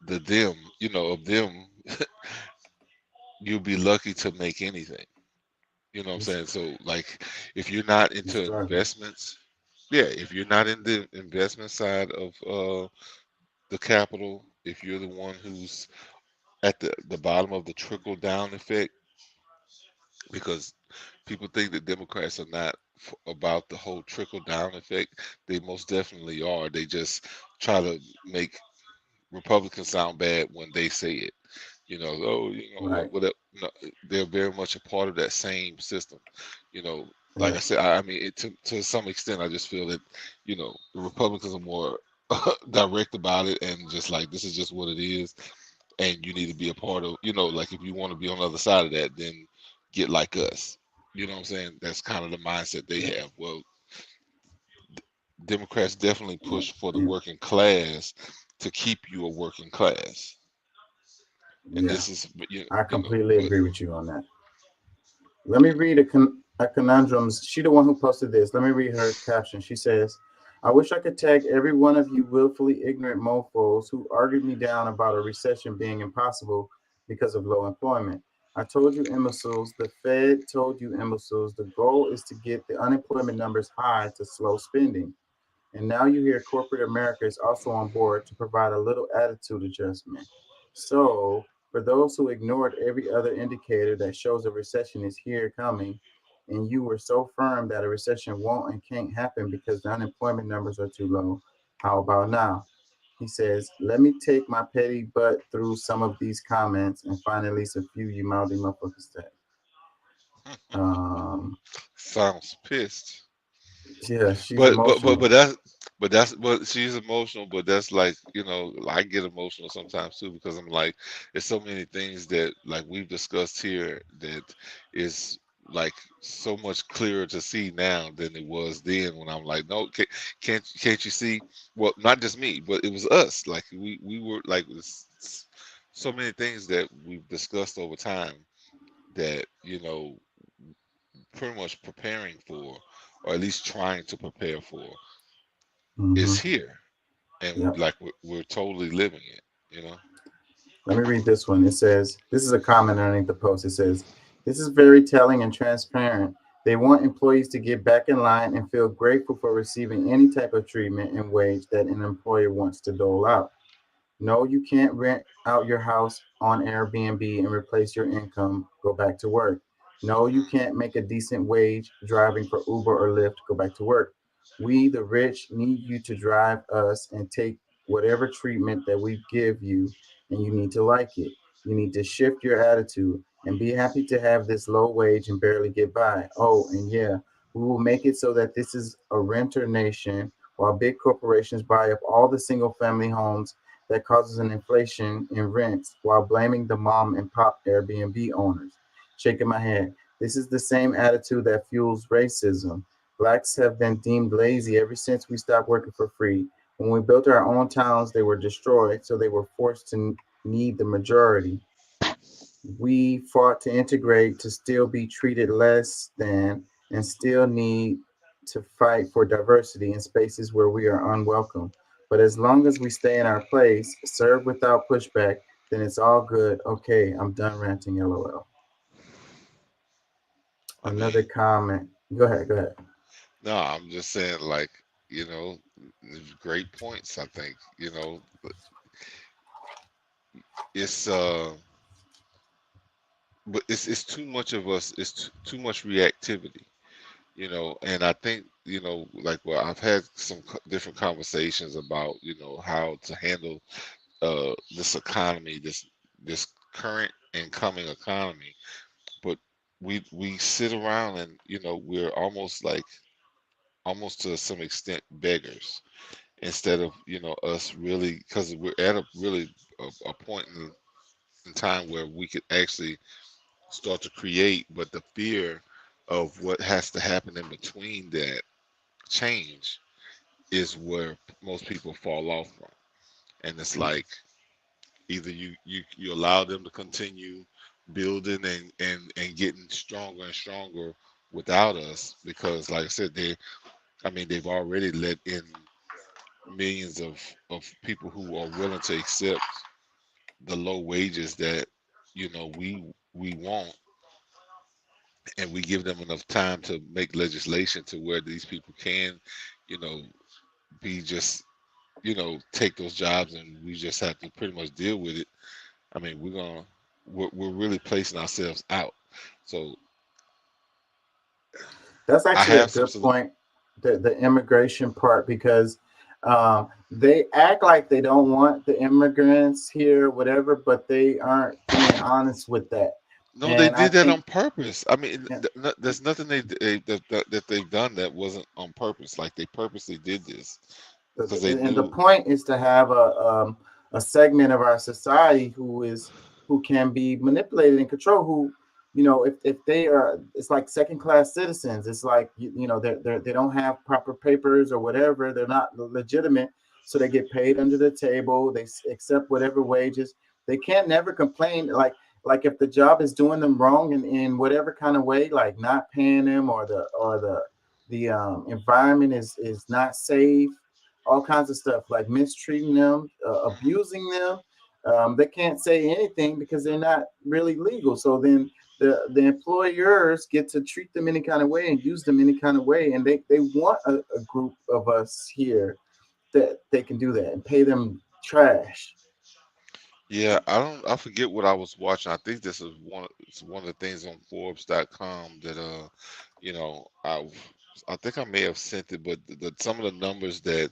of them, you'll be lucky to make anything. You know what I'm saying? So like if you're not into investments, yeah, if you're not in the investment side of the capital, if you're the one who's at the bottom of the trickle down effect, because people think that Democrats are not about the whole trickle down effect. They most definitely are. They just try to make Republicans sound bad when they say it. Right. No, they're very much a part of that same system. Like I Right. said, I mean, to some extent, I just feel that, the Republicans are more direct about it and just like, this is just what it is. And you need to be a part of, like if you want to be on the other side of that, then get like us. You know what I'm saying? That's kind of the mindset they have. Well, Democrats definitely push for the working class to keep you a working class. And Yeah, this is, I completely agree with you on that. Let me read a conundrums. She the one who posted this. Let me read her caption. She says, I wish I could tag every one of you willfully ignorant mofos who argued me down about a recession being impossible because of low employment. I told you imbeciles, the Fed told you imbeciles, the goal is to get the unemployment numbers high to slow spending. And now you hear corporate America is also on board to provide a little attitude adjustment. So, for those who ignored every other indicator that shows a recession is here coming, and you were so firm that a recession won't and can't happen because the unemployment numbers are too low, how about now? He says, let me take my petty butt through some of these comments and find at least a few you mouthy motherfuckers say. Sounds pissed. Yeah, she's emotional. but she's emotional, but that's like, I get emotional sometimes too, because I'm like, there's so many things that like we've discussed here that is like so much clearer to see now than it was then, when I'm like, no, can't you see? Well, not just me, but it was us. Like we were like, so many things that we've discussed over time that pretty much preparing for, or at least trying to prepare for, is here, and Yep. like we're totally living it. Let me read this one. It says, this is a comment underneath the post. It says, this is very telling and transparent. They want employees to get back in line and feel grateful for receiving any type of treatment and wage that an employer wants to dole out. No, you can't rent out your house on Airbnb and replace your income, go back to work. No, you can't make a decent wage driving for Uber or Lyft, go back to work. We, the rich, need you to drive us and take whatever treatment that we give you and you need to like it. You need to shift your attitude and be happy to have this low wage and barely get by. Oh, and yeah, we will make it so that this is a renter nation while big corporations buy up all the single family homes that causes an inflation in rents while blaming the mom and pop Airbnb owners. Shaking my head. This is the same attitude that fuels racism. Blacks have been deemed lazy ever since we stopped working for free. When we built our own towns, they were destroyed, so they were forced to need the majority. We fought to integrate, to still be treated less than, and still need to fight for diversity in spaces where we are unwelcome. But as long as we stay in our place, serve without pushback, then it's all good. Okay, I'm done ranting, LOL. I Another mean, comment. Go ahead, go ahead. no, I'm just saying, like, you know, great points. I think, but it's it's too much of us. It's too much reactivity, and I think, like, well, I've had some different conversations about, how to handle this economy, this current and coming economy. But we sit around and, we're almost to some extent beggars, instead of, us really, because we're at a really a point in time where we could actually start to create. But the fear of what has to happen in between that change is where most people fall off from. And it's like, either you allow them to continue building and getting stronger and stronger without us, because, like I said, they've already let in millions of people who are willing to accept the low wages that, we want, and we give them enough time to make legislation to where these people can, you know, be just, take those jobs, and we just have to pretty much deal with it. I mean, we're really placing ourselves out. So That's I actually a have some good solution. point, the immigration part, because they act like they don't want the immigrants here, whatever, but they aren't being honest with that. No, they And I did that think, on purpose. I mean, yeah, there's nothing that they've done that wasn't on purpose. Like, they purposely did this because they and the knew. point is to have a segment of our society who can be manipulated and controlled, who, if they are, it's like second class citizens. It's like, they don't have proper papers or whatever, they're not legitimate, so they get paid under the table, they accept whatever wages. They can't never complain, like if the job is doing them wrong in whatever kind of way, like not paying them, or the environment is not safe, all kinds of stuff, like mistreating them, abusing them. They can't say anything because they're not really legal. So then the employers get to treat them any kind of way and use them any kind of way. And they want a group of us here that they can do that and pay them trash. Yeah, I forget what I was watching. I think this is it's one of the things on Forbes.com that you know, I think I may have sent it, but some of the numbers that,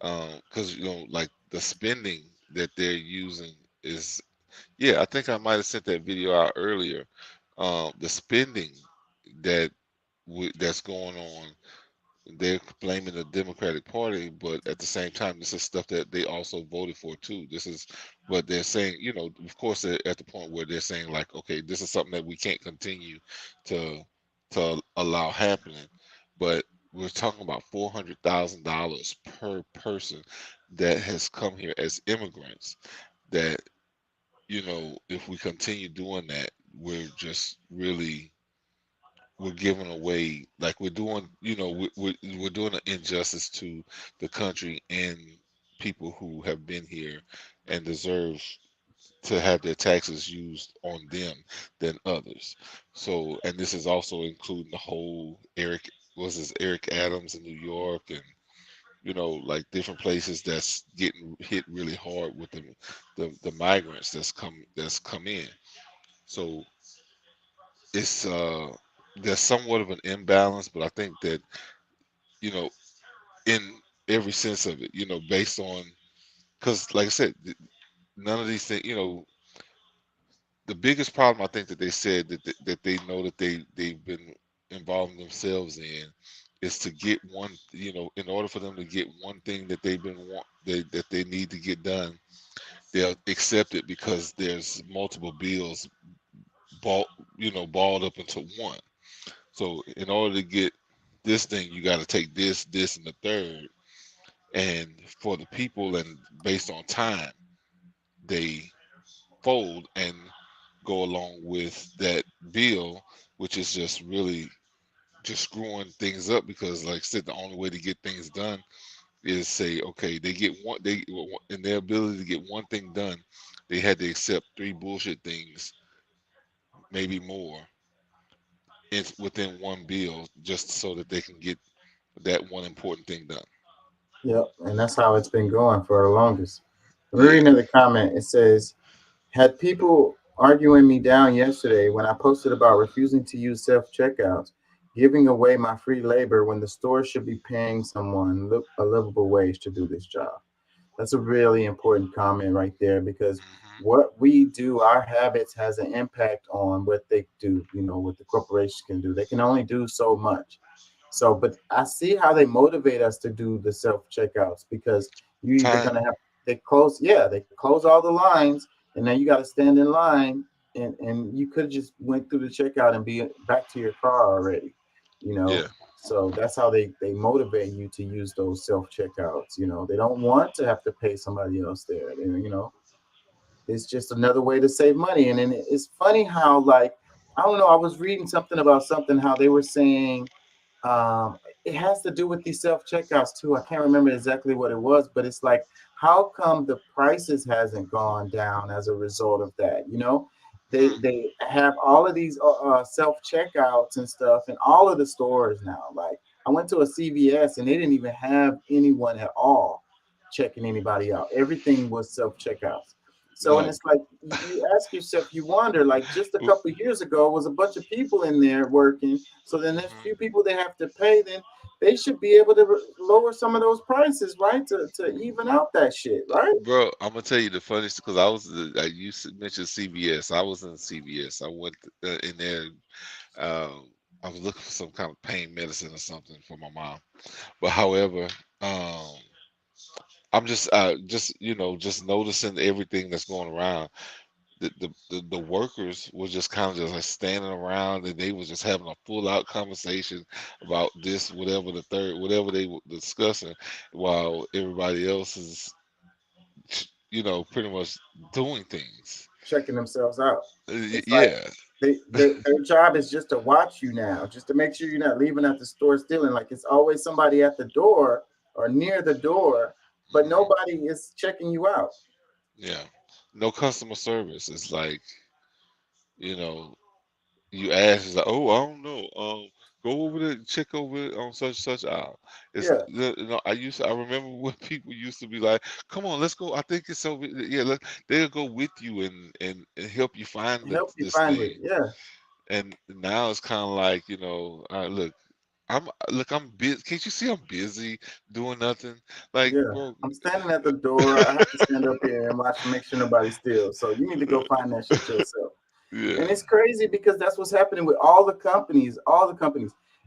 because, like, the spending that they're using is, yeah, I think I might have sent that video out earlier. The spending that that's going on, they're blaming the Democratic Party, but at the same time, this is stuff that they also voted for too. This is what they're saying. Of course, they're at the point where they're saying, like, okay, this is something that we can't continue to allow happening. But we're talking about $400,000 per person that has come here as immigrants. That, if we continue doing that, we're just really, we're giving away, like, we're doing, we're doing an injustice to the country and people who have been here and deserve to have their taxes used on them than others. So, and this is also including the whole Eric Adams in New York, and, like, different places that's getting hit really hard with the migrants that's come in. So it's there's somewhat of an imbalance, but I think that, you know in every sense of it, based on, because, like I said, none of these things, the biggest problem I think that they said that they know that they've been involving themselves in is to get one, in order for them to get one thing that that they need to get done, they'll accept it because there's multiple bills balled up into one. So in order to get this thing, you got to take this, and the third. And for the people, and based on time, they fold and go along with that bill, which is just really just screwing things up because, like I said, the only way to get things done is say, okay, they get one, in their ability to get one thing done, they had to accept 3 bullshit things, maybe more, within one bill, just so that they can get that one important thing done. Yep, and that's how it's been going for the longest. I'm Yeah. reading the comment. It says, had people arguing me down yesterday when I posted about refusing to use self-checkouts, giving away my free labor when the store should be paying someone a livable wage to do this job. That's a really important comment right there, because what we do, our habits has an impact on what they do, what the corporations can do. They can only do so much. So, but I see how they motivate us to do the self checkouts, because you either Time. gonna have they close all the lines, and then you got to stand in line, and you could just went through the checkout and be back to your car already, you know. Yeah. So that's how they motivate you to use those self checkouts. They don't want to have to pay somebody else there. It's just another way to save money. And then it's funny how, like, I don't know, I was reading something about something how they were saying it has to do with these self checkouts too. I can't remember exactly what it was, but it's like, how come the prices hasn't gone down as a result of that? They have all of these self checkouts and stuff in all of the stores now. Like, I went to a CVS and they didn't even have anyone at all checking anybody out. Everything was self checkouts. So, and No. it's like, you ask yourself, you wonder, like, just a couple of years ago was a bunch of people in there working. So then there's few people they have to pay. Then they should be able to lower some of those prices, right? To even out that shit, right? Bro, I'm gonna tell you the funniest, because you mentioned CVS. I was in CVS. I went in there. I was looking for some kind of pain medicine or something for my mom. But however, I'm just just noticing everything that's going around. The workers were just kind of just like standing around, and they was just having a full out conversation about this, whatever the third, whatever they were discussing, while everybody else is, pretty much doing things. Checking themselves out. It's like Yeah. their job is just to watch you now, just to make sure you're not leaving at the store stealing. Like, it's always somebody at the door or near the door, but nobody is checking you out. Yeah. No customer service. It's like, you ask, it's like, oh, I don't know. Go over there, check over it on such aisle. It's Yeah. I remember when people used to be like, come on, let's go. I think it's over. Yeah, they'll go with you and help you find Help you this find it. thing. Yeah. And now it's kind of like, I'm busy. Can't you see I'm busy doing nothing? Like, Yeah. bro, I'm standing at the door. I have to stand up here and watch to make sure nobody steals. So you need to go find that shit yourself. yeah. And it's crazy because that's what's happening with all the companies.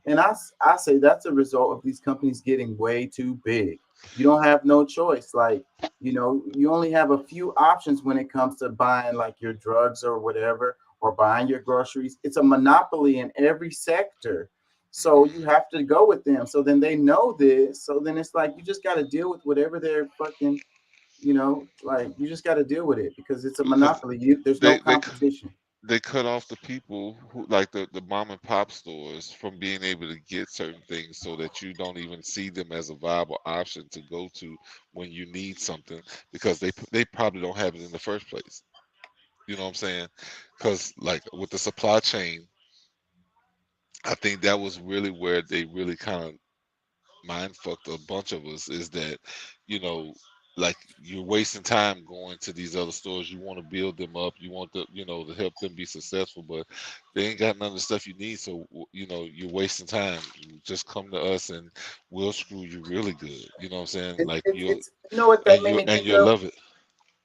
And I say that's a result of these companies getting way too big. You don't have no choice. Like, you only have a few options when it comes to buying like your drugs or whatever, or buying your groceries. It's a monopoly in every sector. So you have to go with them. So then they know this. So then it's like, you just got to deal with whatever they're fucking, like, you just got to deal with it because it's a Because monopoly. There's no competition. they cut off the people who, like the mom and pop stores, from being able to get certain things, so that you don't even see them as a viable option to go to when you need something, because they probably don't have it in the first place. You know what I'm saying? Because, like, with the supply chain, I think that was really where they really kind of mind fucked a bunch of us, is that, you know, like, you're wasting time going to these other stores. You want to build them up. You want to help them be successful, but they ain't got none of the stuff you need. So, you're wasting time. Just come to us and we'll screw you really good. You know what I'm saying? Like, You know what that made me and think you'll of? love it.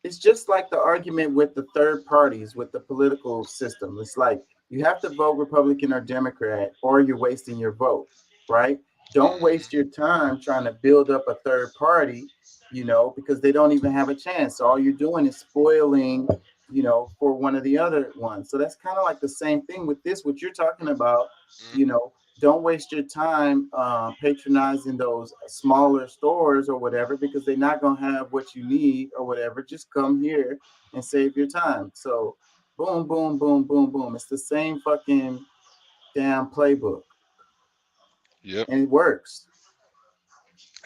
it's just like the argument with the third parties with the political system. It's like you have to vote Republican or Democrat, or you're wasting your vote, right? Don't waste your time trying to build up a third party, because they don't even have a chance. So all you're doing is spoiling, for one of the other ones. So that's kind of like the same thing with this, what you're talking about, don't waste your time patronizing those smaller stores or whatever, because they're not going to have what you need or whatever. Just come here and save your time. So boom, boom, boom, boom, boom. It's the same fucking damn playbook. Yep. And it works.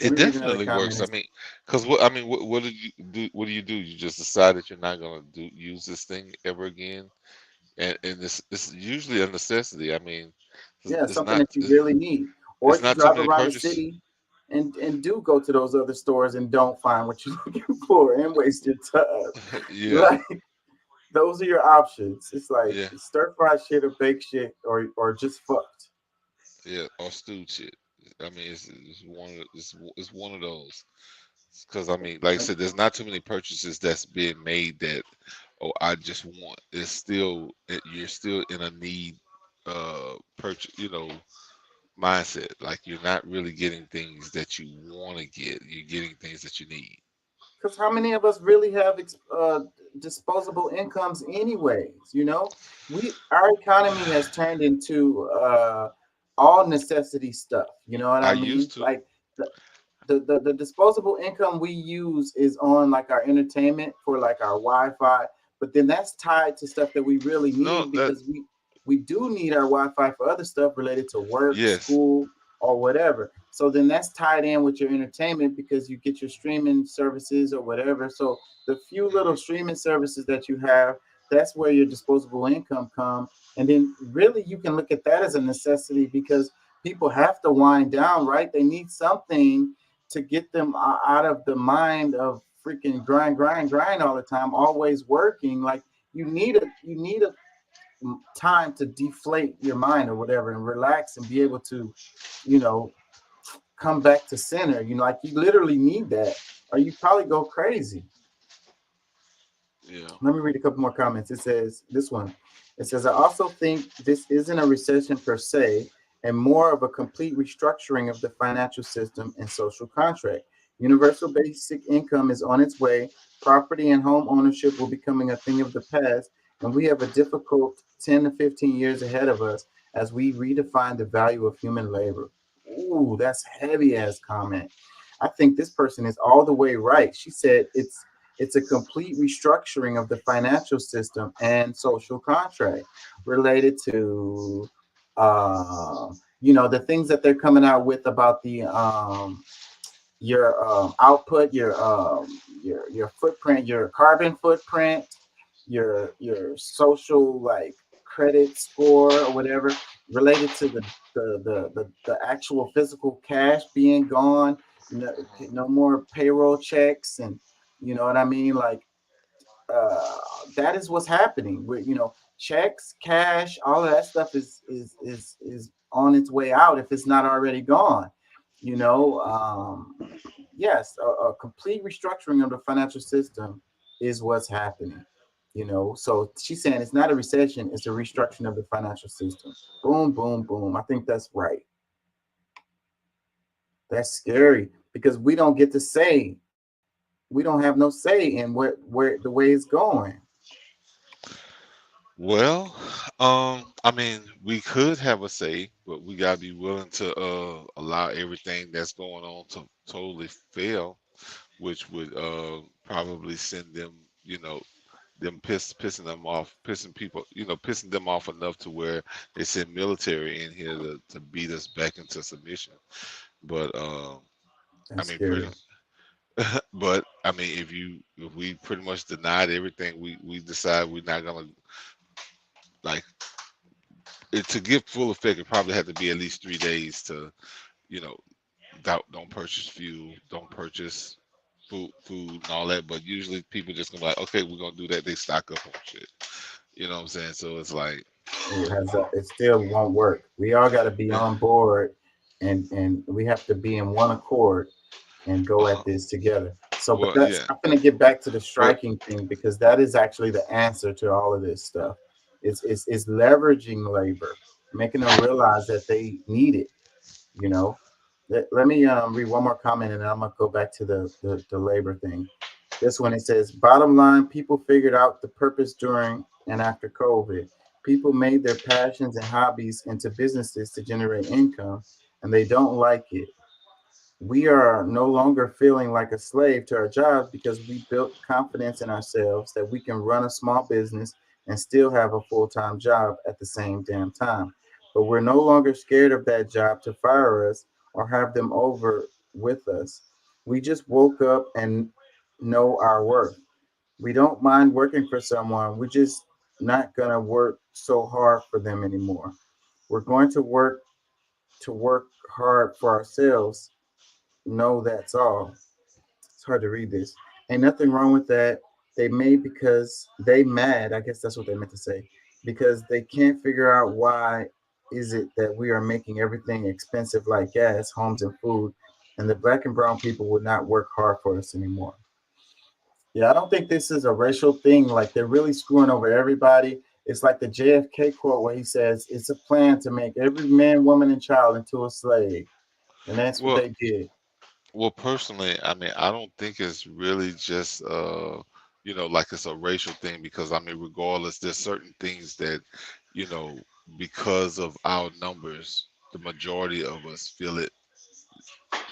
It definitely works. I mean, because what do you do? What do? You just decide that you're not going to use this thing ever again, and this is usually a necessity. I mean, yeah, something that you really need, or you drive around the city and do go to those other stores and don't find what you're looking for and waste your time. Yeah, like, those are your options. It's like stir fried shit or baked shit or just fucked. Yeah, or stewed shit. I mean, it's one of those. Because I mean, like I said, there's not too many purchases that's being made that, oh, I just want. It's still you're still in a need purchase, mindset. Like you're not really getting things that you want to get. You're getting things that you need. Because how many of us really have disposable incomes, anyways? Our economy has turned into all necessity stuff. You know what I mean? Used to. Like the disposable income we use is on like our entertainment for like our Wi-Fi, but then that's tied to stuff that we really need because we do need our Wi-Fi for other stuff related to work, school, or whatever. So then that's tied in with your entertainment because you get your streaming services or whatever. So the few little streaming services that you have, that's where your disposable income comes. And then really you can look at that as a necessity because people have to wind down, right? They need something to get them out of the mind of freaking grind all the time, always working. Like you need a time to deflate your mind or whatever and relax and be able to, come back to center. Like you literally need that or you probably go crazy. Yeah. Let me read a couple more comments. It says this one. It says, I also think this isn't a recession per se, and more of a complete restructuring of the financial system and social contract. Universal basic income is on its way. Property and home ownership will be becoming a thing of the past, and we have a difficult 10 to 15 years ahead of us as we redefine the value of human labor. Ooh, that's heavy ass comment. I think this person is all the way right. She said it's a complete restructuring of the financial system and social contract related to the things that they're coming out with about the your output, your footprint, your carbon footprint, your social like credit score or whatever related to the actual physical cash being gone. No more payroll checks, and you know what I mean? Like that is what's happening with checks, cash, all of that stuff is on its way out if it's not already gone. Yes, a complete restructuring of the financial system is what's happening. So she's saying it's not a recession, it's a restructuring of the financial system. Boom, boom, boom. I think that's right. That's scary because we don't get to say, we don't have no say in where the way it's going. Well, I mean, we could have a say, but we gotta be willing to allow everything that's going on to totally fail, which would probably send them, them pissing them off, pissing them off enough to where they send military in here to beat us back into submission. But but I mean, if we pretty much denied everything, we decide we're not gonna to give full effect. It probably had to be at least 3 days to, don't purchase fuel, don't purchase food and all that. But usually people just gonna be like, okay, we're gonna do that. They stock up on shit. You know what I'm saying? So it's like it still won't work. We all got to be on board, and we have to be in one accord and go at this together. So, but Well, that's, yeah, I'm going to get back to the but striking thing because that is actually the answer to all of this stuff. It's leveraging labor, making them realize that they need it. You know, let me read one more comment and then I'm gonna go back to the labor thing. This one, it says, bottom line, people figured out the purpose during and after COVID. People made their passions and hobbies into businesses to generate income, and they don't like it. We are no longer feeling like a slave to our jobs because we built confidence in ourselves that we can run a small business and still have a full-time job at the same damn time. But we're no longer scared of that job to fire us or have them over with us. We just woke up and know our worth. We don't mind working for someone. We're just not going to work so hard for them anymore. We're going to work hard for ourselves. No, that's all. It's hard to read this. Ain't nothing wrong with that. They made because they mad. I guess that's what they meant to say. Because they can't figure out why is it that we are making everything expensive like gas, homes, and food, and the black and brown people would not work hard for us anymore. Yeah, I don't think this is a racial thing. Like they're really screwing over everybody. It's like the JFK quote where he says, "It's a plan to make every man, woman, and child into a slave," and that's what well, they did. personally, I mean, I don't think it's really just like it's a racial thing because I mean, regardless, there's certain things that, you know, because of our numbers, the majority of us feel it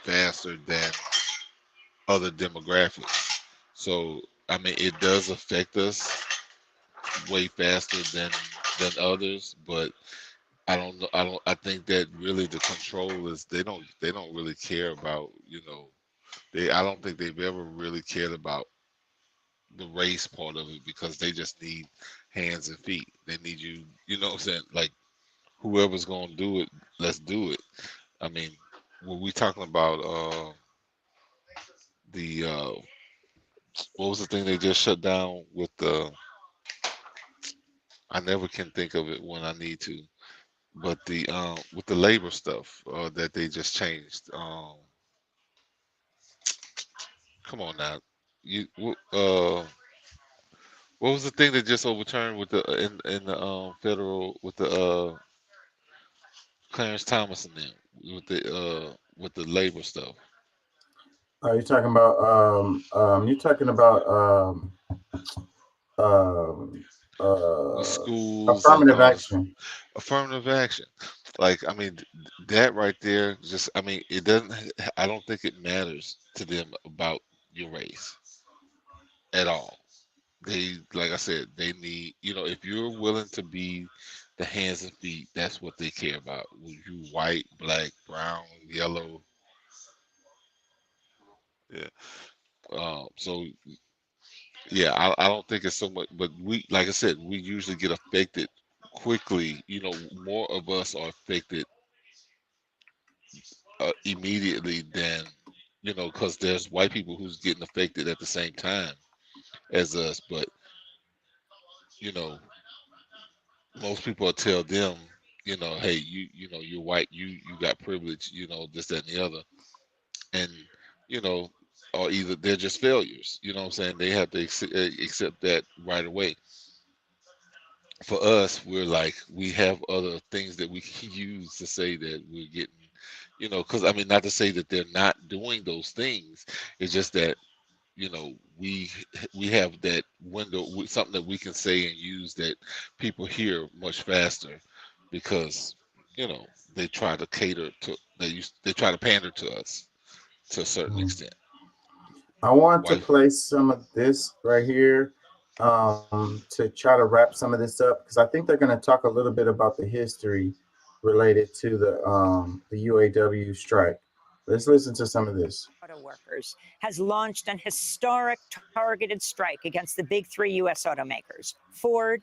faster than other demographics. So, I mean, it does affect us way faster than others, but I don't know. I think that really the control is they don't really care about, I don't think they've ever really cared about the race part of it because they just need hands and feet. They need you, you know what I'm saying? Like whoever's gonna do it, let's do it. I mean, when we talking about the what was the thing they just shut down with the I never can think of it when I need to, but the with the labor stuff that they just changed. Come on now, what was the thing that just overturned with the in the federal with the Clarence Thomas and them with the labor stuff? You're talking about you're talking about um With uh schools and affirmative all this action. affirmative action. Like I mean, that right there, just I mean, it doesn't. I don't think it matters to them about your race at all. They, like I said, they need, if you're willing to be the hands and feet, that's what they care about. You white, black, brown, yellow, yeah. So yeah, I don't think it's so much, but like I said, we usually get affected quickly. More of us are affected immediately than, because there's white people who's getting affected at the same time as us. But you know, most people will tell them, hey, you're white, you got privilege, this, that, and the other, and you know, or either they're just failures. You know what I'm saying? They have to accept that right away. For us, we're like we have other things that we can use to say that we're getting, because I mean, not to say that they're not doing those things. It's just that we have that window, something that we can say and use that people hear much faster because they try to cater to they try to pander to us to a certain Mhm. extent. I want to Why? play some of this right here to try to wrap some of this up because I think they're going to talk a little bit about the history related to the UAW strike. Let's listen to some of this. Auto workers has launched an historic targeted strike against the big three U.S. automakers, Ford,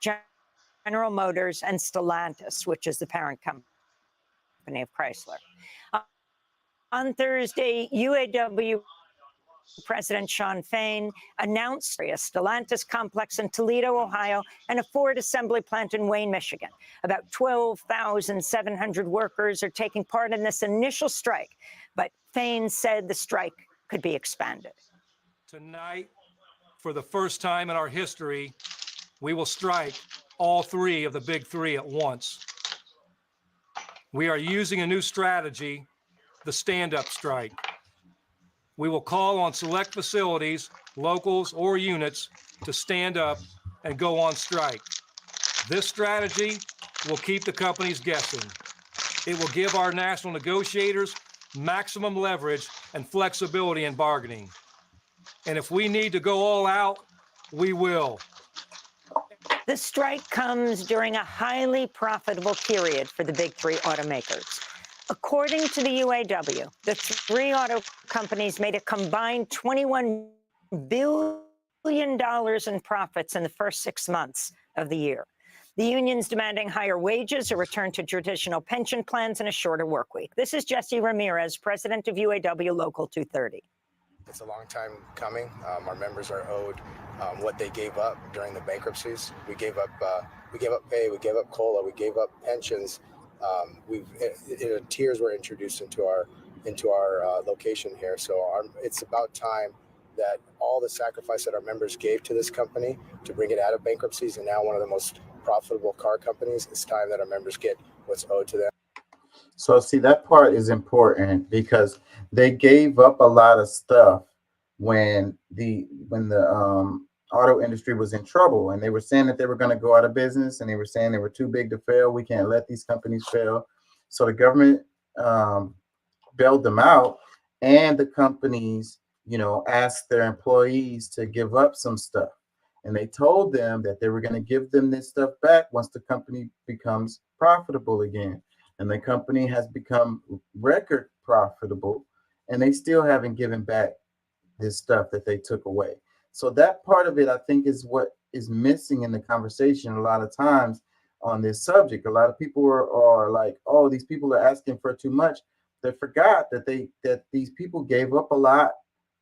General Motors, and Stellantis, which is the parent company of Chrysler. On Thursday, UAW President Shawn Fain announced a Stellantis complex in Toledo, Ohio, and a Ford assembly plant in Wayne, Michigan. About 12,700 workers are taking part in this initial strike, but Fain said the strike could be expanded. Tonight, for the first time in our history, we will strike all three of the big three at once. We are using a new strategy, the stand-up strike. We will call on select facilities, locals, or units to stand up and go on strike. This strategy will keep the companies guessing. It will give our national negotiators maximum leverage and flexibility in bargaining. And if we need to go all out, we will. The strike comes during a highly profitable period for the big three automakers. According to the UAW, the three auto companies made a combined $21 billion in profits in the first 6 months of the year. The union's demanding higher wages, a return to traditional pension plans, and a shorter work week. This is Jesse Ramirez, president of UAW Local 230. It's a long time coming. Our members are owed what they gave up during the bankruptcies. We gave up pay, we gave up COLA, we gave up pensions. Tiers were introduced into our location here. So it's about time that all the sacrifice that our members gave to this company to bring it out of bankruptcies and now one of the most profitable car companies, it's time that our members get what's owed to them. So see, that part is important because they gave up a lot of stuff when the auto industry was in trouble, and they were saying that they were going to go out of business, and they were saying they were too big to fail. We can't let these companies fail. So the government bailed them out, and the companies, asked their employees to give up some stuff, and they told them that they were going to give them this stuff back once the company becomes profitable again. And the company has become record profitable, and they still haven't given back this stuff that they took away. So that part of it, I think, is what is missing in the conversation a lot of times on this subject. A lot of people are like, oh, these people are asking for too much. They forgot that these people gave up a lot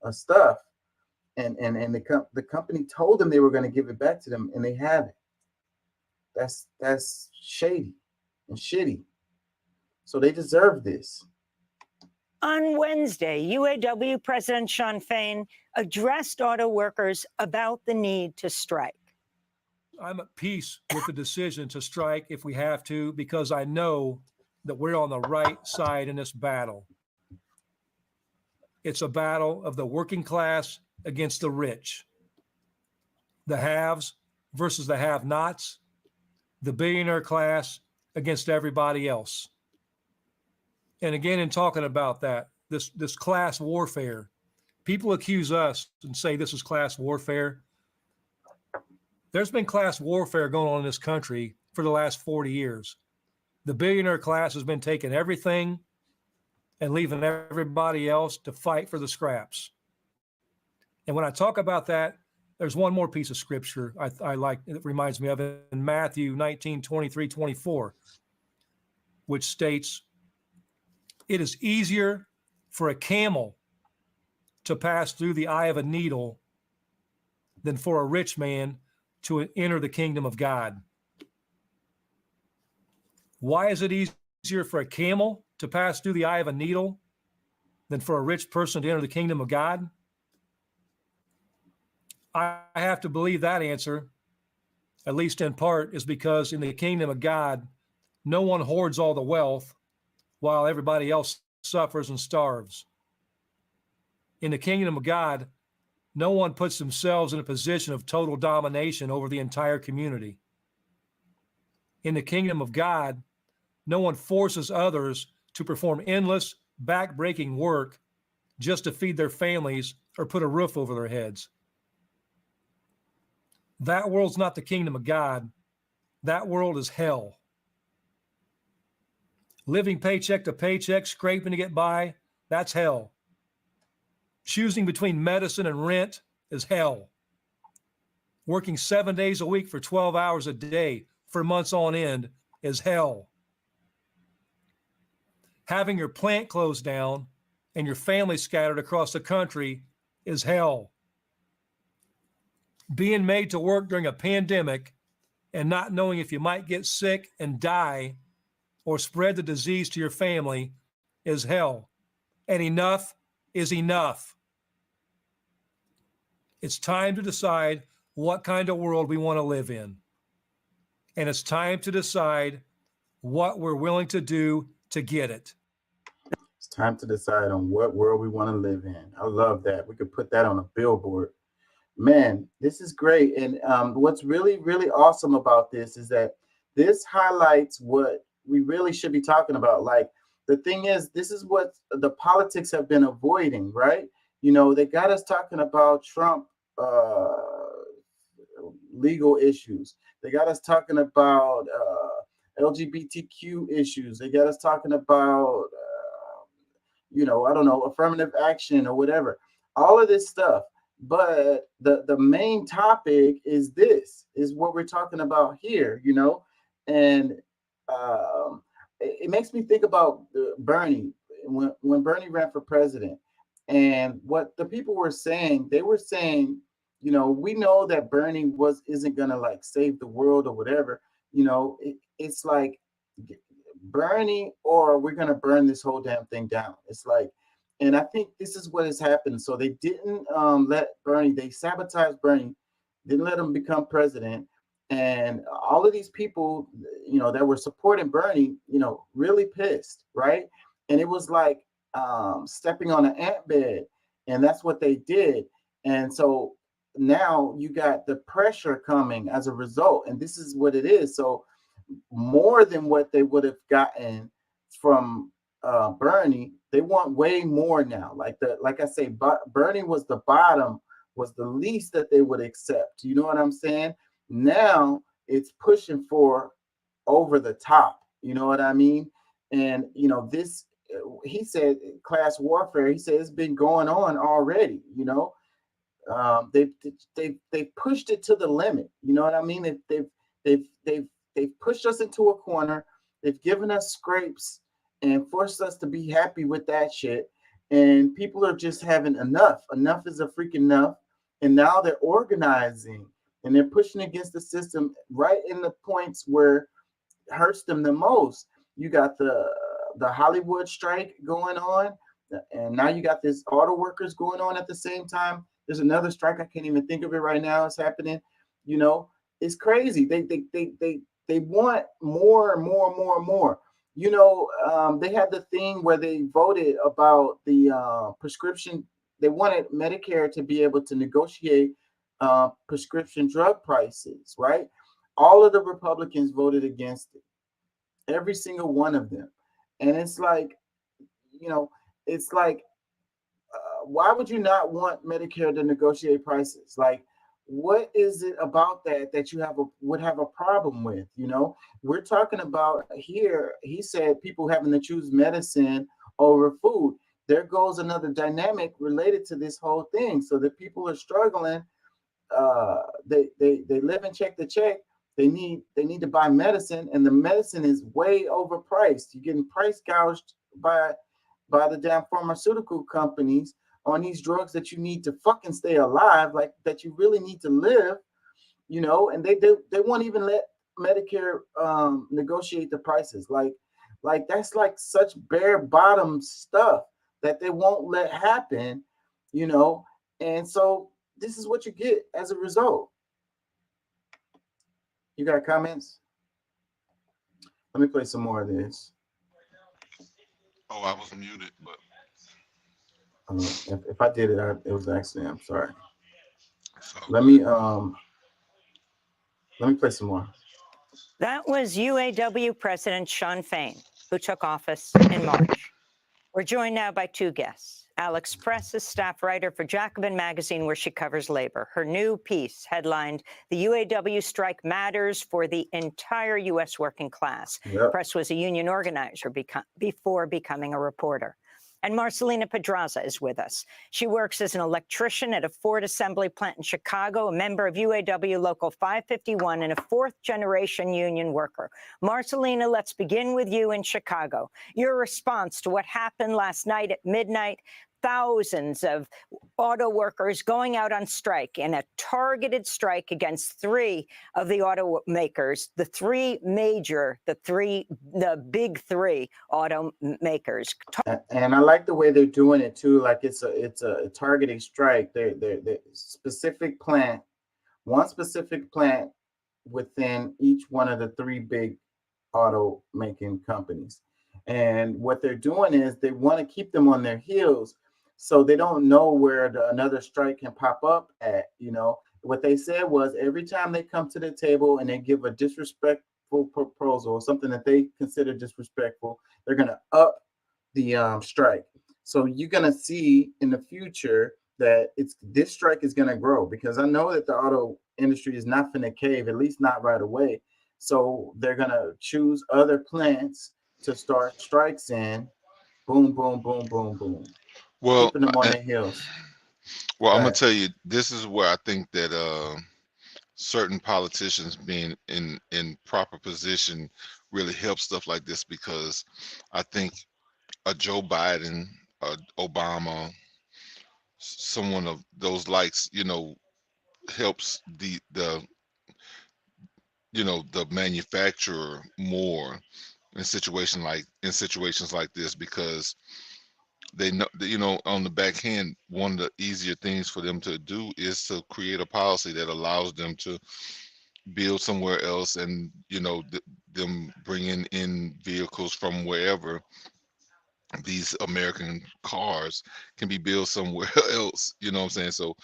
of stuff, and the company told them they were going to give it back to them, and they haven't. That's shady and shitty. So they deserve this. On Wednesday, UAW President Shawn Fain addressed auto workers about the need to strike. I'm at peace with the decision to strike if we have to, because I know that we're on the right side in this battle. It's a battle of the working class against the rich, the haves versus the have-nots, the billionaire class against everybody else. And again, in talking about that, this class warfare, people accuse us and say this is class warfare. There's been class warfare going on in this country for the last 40 years. The billionaire class has been taking everything and leaving everybody else to fight for the scraps. And when I talk about that, there's one more piece of scripture I like, it reminds me of it in Matthew 19:23-24, which states, "It is easier for a camel to pass through the eye of a needle than for a rich man to enter the kingdom of God." Why is it easier for a camel to pass through the eye of a needle than for a rich person to enter the kingdom of God? I have to believe that answer, at least in part, is because in the kingdom of God, no one hoards all the wealth while everybody else suffers and starves. In the kingdom of God, no one puts themselves in a position of total domination over the entire community. In the kingdom of God, no one forces others to perform endless, back-breaking work just to feed their families or put a roof over their heads. That world's not the kingdom of God. That world is hell. Living paycheck to paycheck, scraping to get by, that's hell. Choosing between medicine and rent is hell. Working 7 days a week for 12 hours a day for months on end is hell. Having your plant closed down and your family scattered across the country is hell. Being made to work during a pandemic and not knowing if you might get sick and die or spread the disease to your family is hell. And enough is enough. It's time to decide what kind of world we want to live in. And it's time to decide what we're willing to do to get it. It's time to decide on what world we want to live in. I love that. We could put that on a billboard. Man, this is great. And what's really, really awesome about this is that this highlights what we really should be talking about. Like, the thing is, this is what the politics have been avoiding, right? You know, they got us talking about Trump legal issues. They got us talking about LGBTQ issues. They got us talking about, you know, I don't know, affirmative action or whatever. All of this stuff. But the main topic is what we're talking about here, you know, and it makes me think about Bernie when Bernie ran for president, and what the people were saying. They were saying, you know, we know that Bernie isn't gonna like save the world or whatever, you know. It's like Bernie or we're gonna burn this whole damn thing down. It's like. And I think this is what has happened. So they didn't let Bernie, they sabotaged Bernie, didn't let him become president. And all of these people, you know, that were supporting Bernie, you know, really pissed, right? And it was like stepping on an ant bed. And that's what they did. And so now you got the pressure coming as a result. And this is what it is. So more than what they would have gotten from Bernie, they want way more now. Like I say, Bernie was the bottom, was the least that they would accept. You know what I'm saying? Now it's pushing for over the top. You know what I mean? And you know, this, he said, class warfare. He said it's been going on already. You know, they pushed it to the limit. You know what I mean? They've pushed us into a corner. They've given us scrapes and forced us to be happy with that shit. And people are just having enough. Enough is a freaking enough. And now they're organizing and they're pushing against the system right in the points where it hurts them the most. You got the Hollywood strike going on, and now you got this auto workers going on at the same time. There's another strike. I can't even think of it right now. It's happening. You know, it's crazy. They want more and more and more and more. You know, they had the thing where they voted about the prescription. They wanted Medicare to be able to negotiate prescription drug prices, right? All of the Republicans voted against it. Every single one of them. And it's like, you know, it's like, why would you not want Medicare to negotiate prices? Like, what is it about that you would have a problem with? You know, we're talking about here, he said people having to choose medicine over food. There goes another dynamic related to this whole thing. So the people are struggling. They live and check to check. They need to buy medicine, and the medicine is way overpriced. You're getting price gouged by the damn pharmaceutical companies on these drugs that you need to fucking stay alive, like that you really need to live, you know. And they won't even let Medicare negotiate the prices. Like that's like such bare bottom stuff that they won't let happen, you know. And so this is what you get as a result. You got comments? Let me play some more of this. Oh, I was muted, but if I did it, it was an accident. I'm sorry. Let me play some more. That was UAW President Shawn Fain, who took office in March. We're joined now by two guests. Alex Press is staff writer for Jacobin Magazine, where she covers labor. Her new piece headlined, "The UAW Strike Matters for the Entire U.S. Working Class." Yep. Press was a union organizer before becoming a reporter. And Marcelina Pedraza is with us. She works as an electrician at a Ford assembly plant in Chicago, a member of UAW Local 551, and a fourth-generation union worker. Marcelina, let's begin with you in Chicago. Your response to what happened last night at midnight, thousands of auto workers going out on strike in a targeted strike against three of the automakers, the big three automakers. And I like the way they're doing it too. Like it's a targeting strike. They're specific plant, one specific plant within each one of the three big auto making companies. And what they're doing is they want to keep them on their heels so they don't know where another strike can pop up at. You know, what they said was every time they come to the table and they give a disrespectful proposal or something that they consider disrespectful, they're going to up the strike. So you're going to see in the future that this strike is going to grow, because I know that the auto industry is not going to cave, at least not right away. So they're going to choose other plants to start strikes in. Boom, boom, boom, boom, boom. Well, keeping them on their heels. Well, I'm Right. gonna tell you, this is where I think that certain politicians being in proper position really help stuff like this, because I think a Joe Biden, Obama, someone of those likes, helps the the manufacturer more in situations like this, because they know that, on the back end, one of the easier things for them to do is to create a policy that allows them to build somewhere else, and them bringing in vehicles from wherever. These American cars can be built somewhere else, you know what I'm saying? So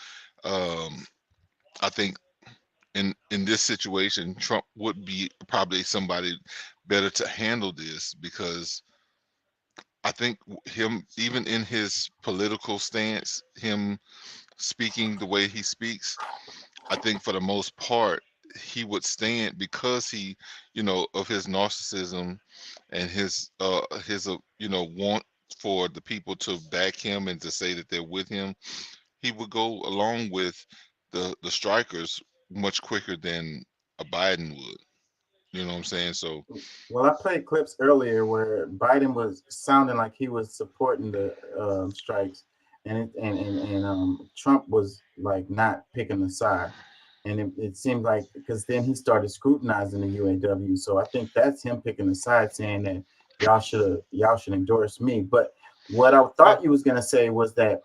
I think in this situation, Trump would be probably somebody better to handle this, because I think him, even in his political stance, him speaking the way he speaks, I think for the most part he would stand, because he, of his narcissism and his want for the people to back him and to say that they're with him. He would go along with the strikers much quicker than a Biden would. You know what I'm saying? So Well, I played clips earlier where Biden was sounding like he was supporting the strikes, and Trump was like not picking a side, and it seemed like, because then he started scrutinizing the UAW. So I think that's him picking a side, saying that y'all should endorse me. But what I thought you was gonna say was that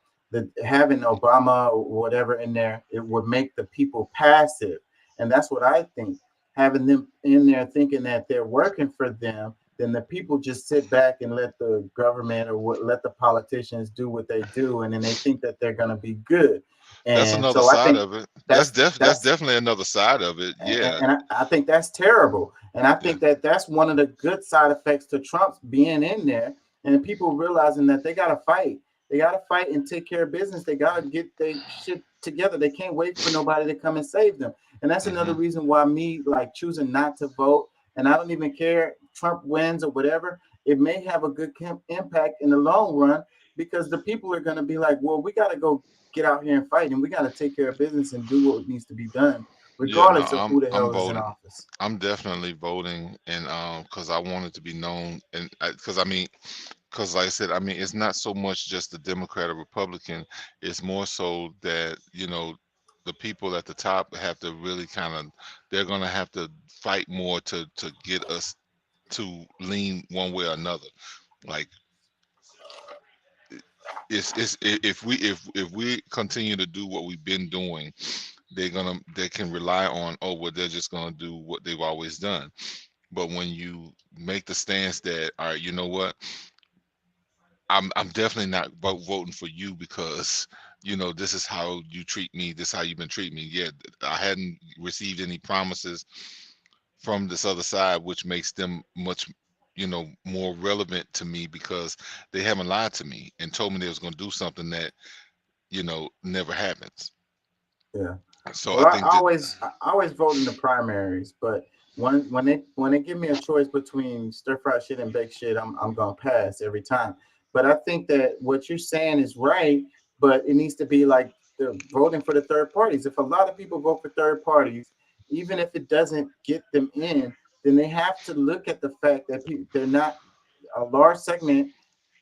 having Obama or whatever in there, it would make the people passive, and that's what I think. Having them in there thinking that they're working for them, then the people just sit back and let the government let the politicians do what they do, and then they think that they're going to be good. And that's another so I side think of it. That's definitely another side of it. Yeah. and I think that's terrible. And I think that that's one of the good side effects to Trump's being in there, and people realizing that they got to fight. They got to fight and take care of business. They got to get their shit together. They can't wait for nobody to come and save them. And that's another reason why me like choosing not to vote, and I don't even care Trump wins or whatever. It may have a good impact in the long run, because the people are going to be like, well, we got to go get out here and fight, and we got to take care of business and do what needs to be done, regardless of who the hell is in office. I'm definitely voting, and because I want it to be known, and because like I said, it's not so much just the Democrat or Republican. It's more so that the people at the top have to really they're going to have to fight more to get us to lean one way or another. Like it's if we continue to do what we've been doing, they can rely on, they're just gonna do what they've always done. But when you make the stance that, all right, you know what, I'm definitely not voting for you, because this is how you treat me, this is how you've been treating me. Yeah, I hadn't received any promises from this other side, which makes them much more relevant to me, because they haven't lied to me and told me they was going to do something that never happens. Yeah. So well, I think I always vote in the primaries, but when they give me a choice between stir fried shit and baked shit, I'm gonna pass every time. But I think that what you're saying is right, but it needs to be like the voting for the third parties. If a lot of people vote for third parties, even if it doesn't get them in, then they have to look at the fact that they're not, a large segment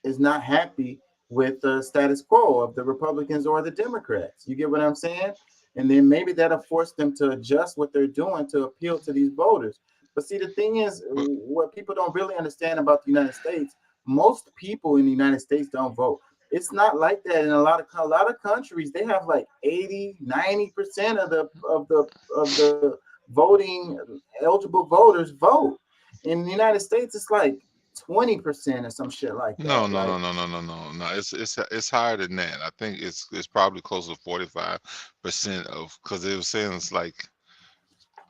is not happy with the status quo of the Republicans or the Democrats. You get what I'm saying? And then maybe that'll force them to adjust what they're doing to appeal to these voters. But see, the thing is, what people don't really understand about the United States, most people in the United States don't vote. It's not like that in a lot of countries. They have like 80-90% of the voting eligible voters vote. In the United States, it's like 20% or some shit like that. No. It's higher than that. I think it's probably close to 45% of, because it was saying it's like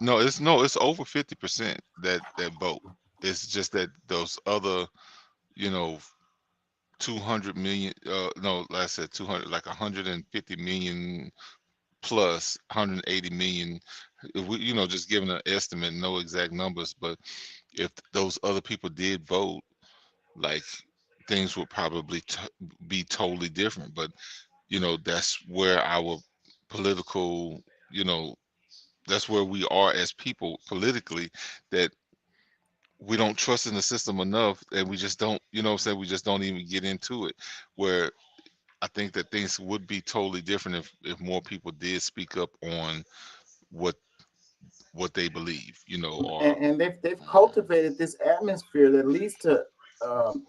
it's over 50% that vote. It's just that those other, 200 million, like I said, 200, like 150 million plus 180 million, just giving an estimate, no exact numbers, but if those other people did vote, like, things would probably be totally different. But that's where our political, that's where we are as people politically, that we don't trust in the system enough, and we just don't, we just don't even get into it, where I think that things would be totally different if more people did speak up on what they believe, or and they've cultivated this atmosphere that leads to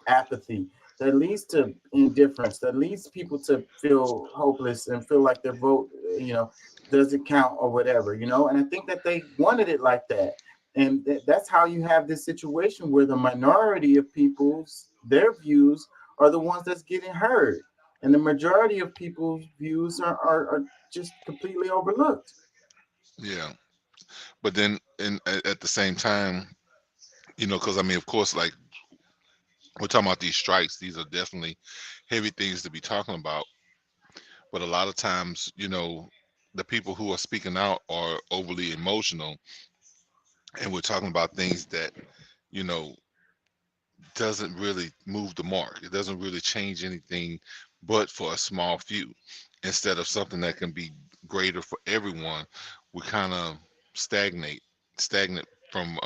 apathy, that leads to indifference, that leads people to feel hopeless and feel like their vote, doesn't count or whatever, and I think that they wanted it like that. And that's how you have this situation where the minority of their views are the ones that's getting heard, and the majority of people's views are just completely overlooked. Yeah. But then, at the same time, because of course, like, we're talking about these strikes. These are definitely heavy things to be talking about. But a lot of times, the people who are speaking out are overly emotional, and we're talking about things that, doesn't really move the mark. It doesn't really change anything, but for a small few, instead of something that can be greater for everyone. We kind of stagnant from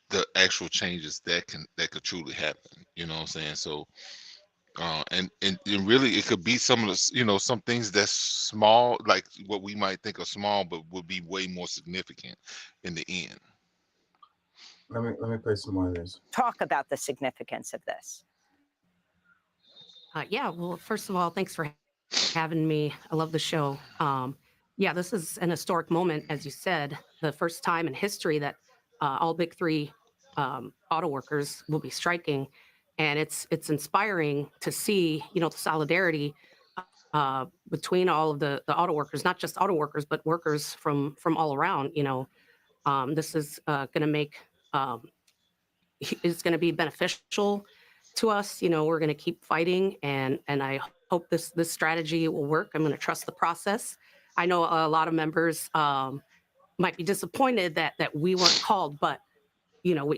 the actual changes that could truly happen. You know what I'm saying? So and really, it could be some of the, some things that's small, like what we might think are small, but would be way more significant in the end. Let me play some more of this. Talk about the significance of this. Yeah, well, first of all, thanks for having me. I love the show. Yeah, this is an historic moment, as you said, the first time in history that all big three auto workers will be striking. And it's inspiring to see, the solidarity between all of the auto workers, not just auto workers, but workers from all around. This is going to make it's going to be beneficial to us. We're going to keep fighting, and I hope this strategy will work. I'm going to trust the process. I know a lot of members might be disappointed that we weren't called, but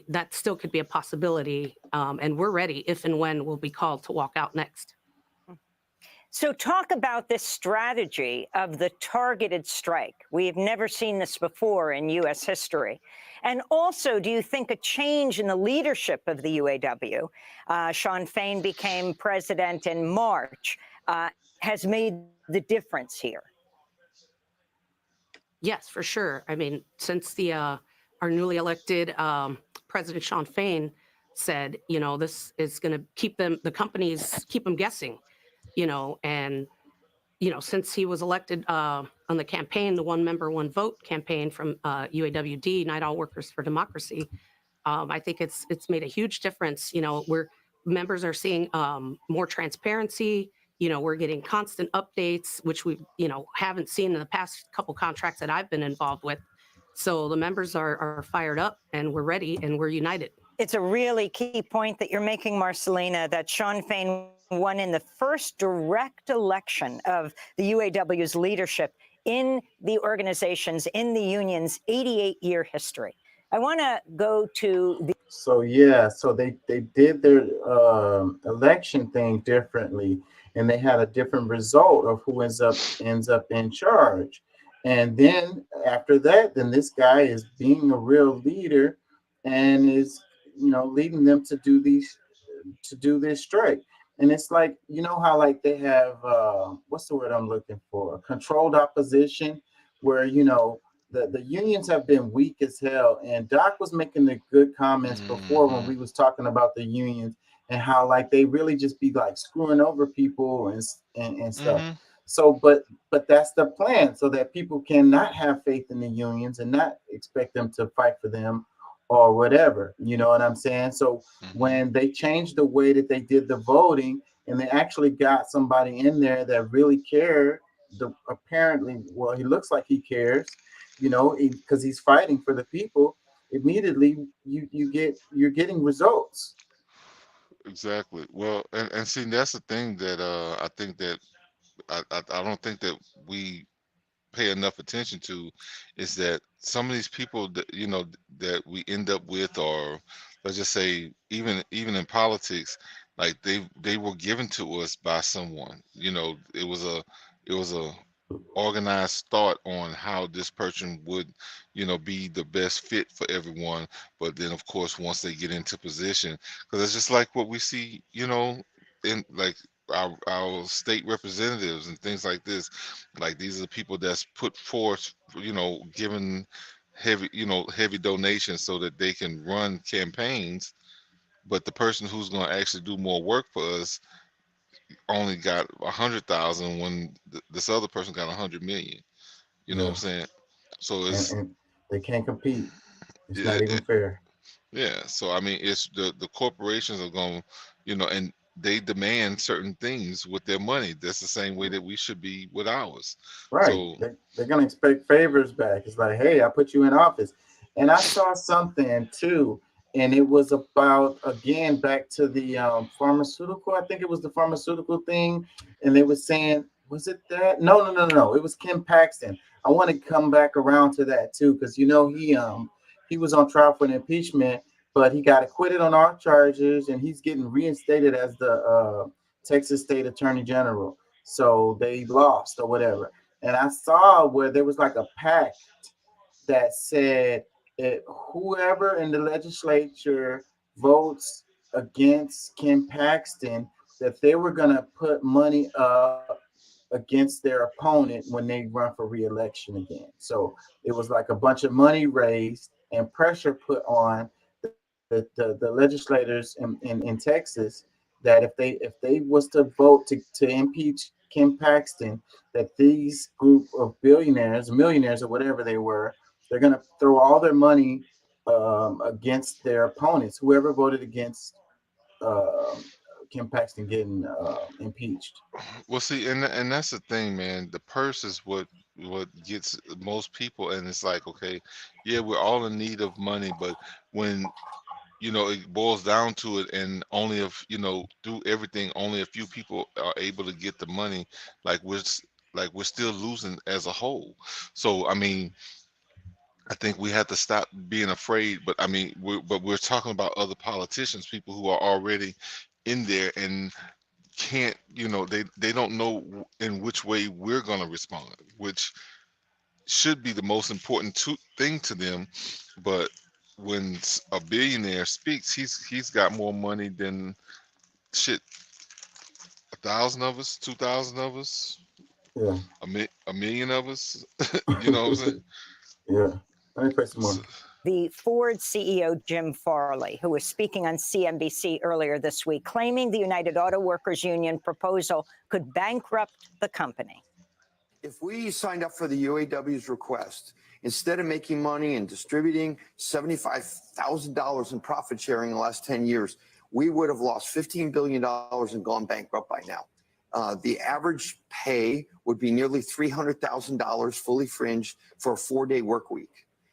that still could be a possibility, and we're ready if and when we'll be called to walk out next. So talk about this strategy of the targeted strike. We've never seen this before in U.S. history. And also, do you think a change in the leadership of the UAW, Shawn Fain became president in March, has made the difference here? Yes, for sure. I mean, since our newly elected President Shawn Fain said, this is going to keep the companies keep them guessing, and, since he was elected on the campaign, the One Member, One Vote campaign from UAWD, United Auto Workers for Democracy, I think it's made a huge difference. Where members are seeing more transparency. We're getting constant updates, which we, haven't seen in the past couple contracts that I've been involved with. So the members are fired up, and we're ready, and we're united. It's a really key point that you're making, Marcelina, that Shawn Fain won in the first direct election of the UAW's leadership in the organization's, in the union's 88-year history. I want to go to the... So they did their election thing differently, and they had a different result of who ends up in charge. And then after that, then this guy is being a real leader and is, leading them to do these to do this strike. And it's like, you know how like they have what's the word I'm looking for? Controlled opposition, where you know the unions have been weak as hell. And Doc was making the good comments before when we was talking about the unions and how like they really just be like screwing over people and stuff. So, but that's the plan, so that people cannot have faith in the unions and not expect them to fight for them or whatever. You know what I'm saying? So when they changed the way that they did the voting, and they actually got somebody in there that really cared, apparently, well, he looks like he cares, you know, because he's fighting for the people. Immediately, you're getting results. Exactly. Well, and see, that's the thing that I think that I don't think that we pay enough attention to, is that some of these people that, you know, that we end up with, or let's just say even in politics, like they were given to us by someone. You know, it was a organized thought on how this person would, you know, be the best fit for everyone. But then of course once they get into position, because it's just like what we see, you know, in like our state representatives and things like this. Like these are the people that's put forth, you know, given heavy donations so that they can run campaigns. But the person who's going to actually do more work for us only got 100,000 when this other person got 100 million. You know what I'm saying? So it's And they can't compete. It's not even fair. Yeah, so I mean, it's the corporations are going, you know, and they demand certain things with their money. That's the same way that we should be with ours. Right. So They're gonna expect favors back. It's like, hey, I put you in office. And I saw something too, and it was about, again, back to the pharmaceutical. I think it was the pharmaceutical thing, and they were saying, was it that? No. It was Ken Paxton. I want to come back around to that too, because you know he was on trial for an impeachment, but he got acquitted on all charges, and he's getting reinstated as the Texas State Attorney General. So they lost or whatever. And I saw where there was like a pact that said whoever in the legislature votes against Ken Paxton, that they were going to put money up against their opponent when they run for re-election again. So it was like a bunch of money raised and pressure put on the legislators in Texas, that if they was to vote to impeach Ken Paxton, that these group of billionaires, millionaires, or whatever they were, they're going to throw all their money against their opponents, whoever voted against Ken Paxton getting impeached. well, see, and that's the thing, man. The purse is what gets most people, and it's like, okay, yeah, we're all in need of money, but when you know it boils down to it, and only if you know do everything, only a few people are able to get the money. Like we're still losing as a whole. So I mean, I think we have to stop being afraid. But I mean, we're talking about other politicians, people who are already in there and can't, you know, they don't know in which way we're going to respond, which should be the most important thing to them. But when a billionaire speaks, he's got more money than shit, 1,000 of us, 2,000 of us, Yeah. a million of us. You know what I'm saying? Yeah. Let me play some more. The Ford CEO, Jim Farley, who was speaking on CNBC earlier this week, claiming the United Auto Workers Union proposal could bankrupt the company. If we signed up for the UAW's request, instead of making money and distributing $75,000 in profit sharing in the last 10 years, we would have lost $15 billion and gone bankrupt by now. The average pay would be nearly $300,000 fully fringed for a 4-day work week.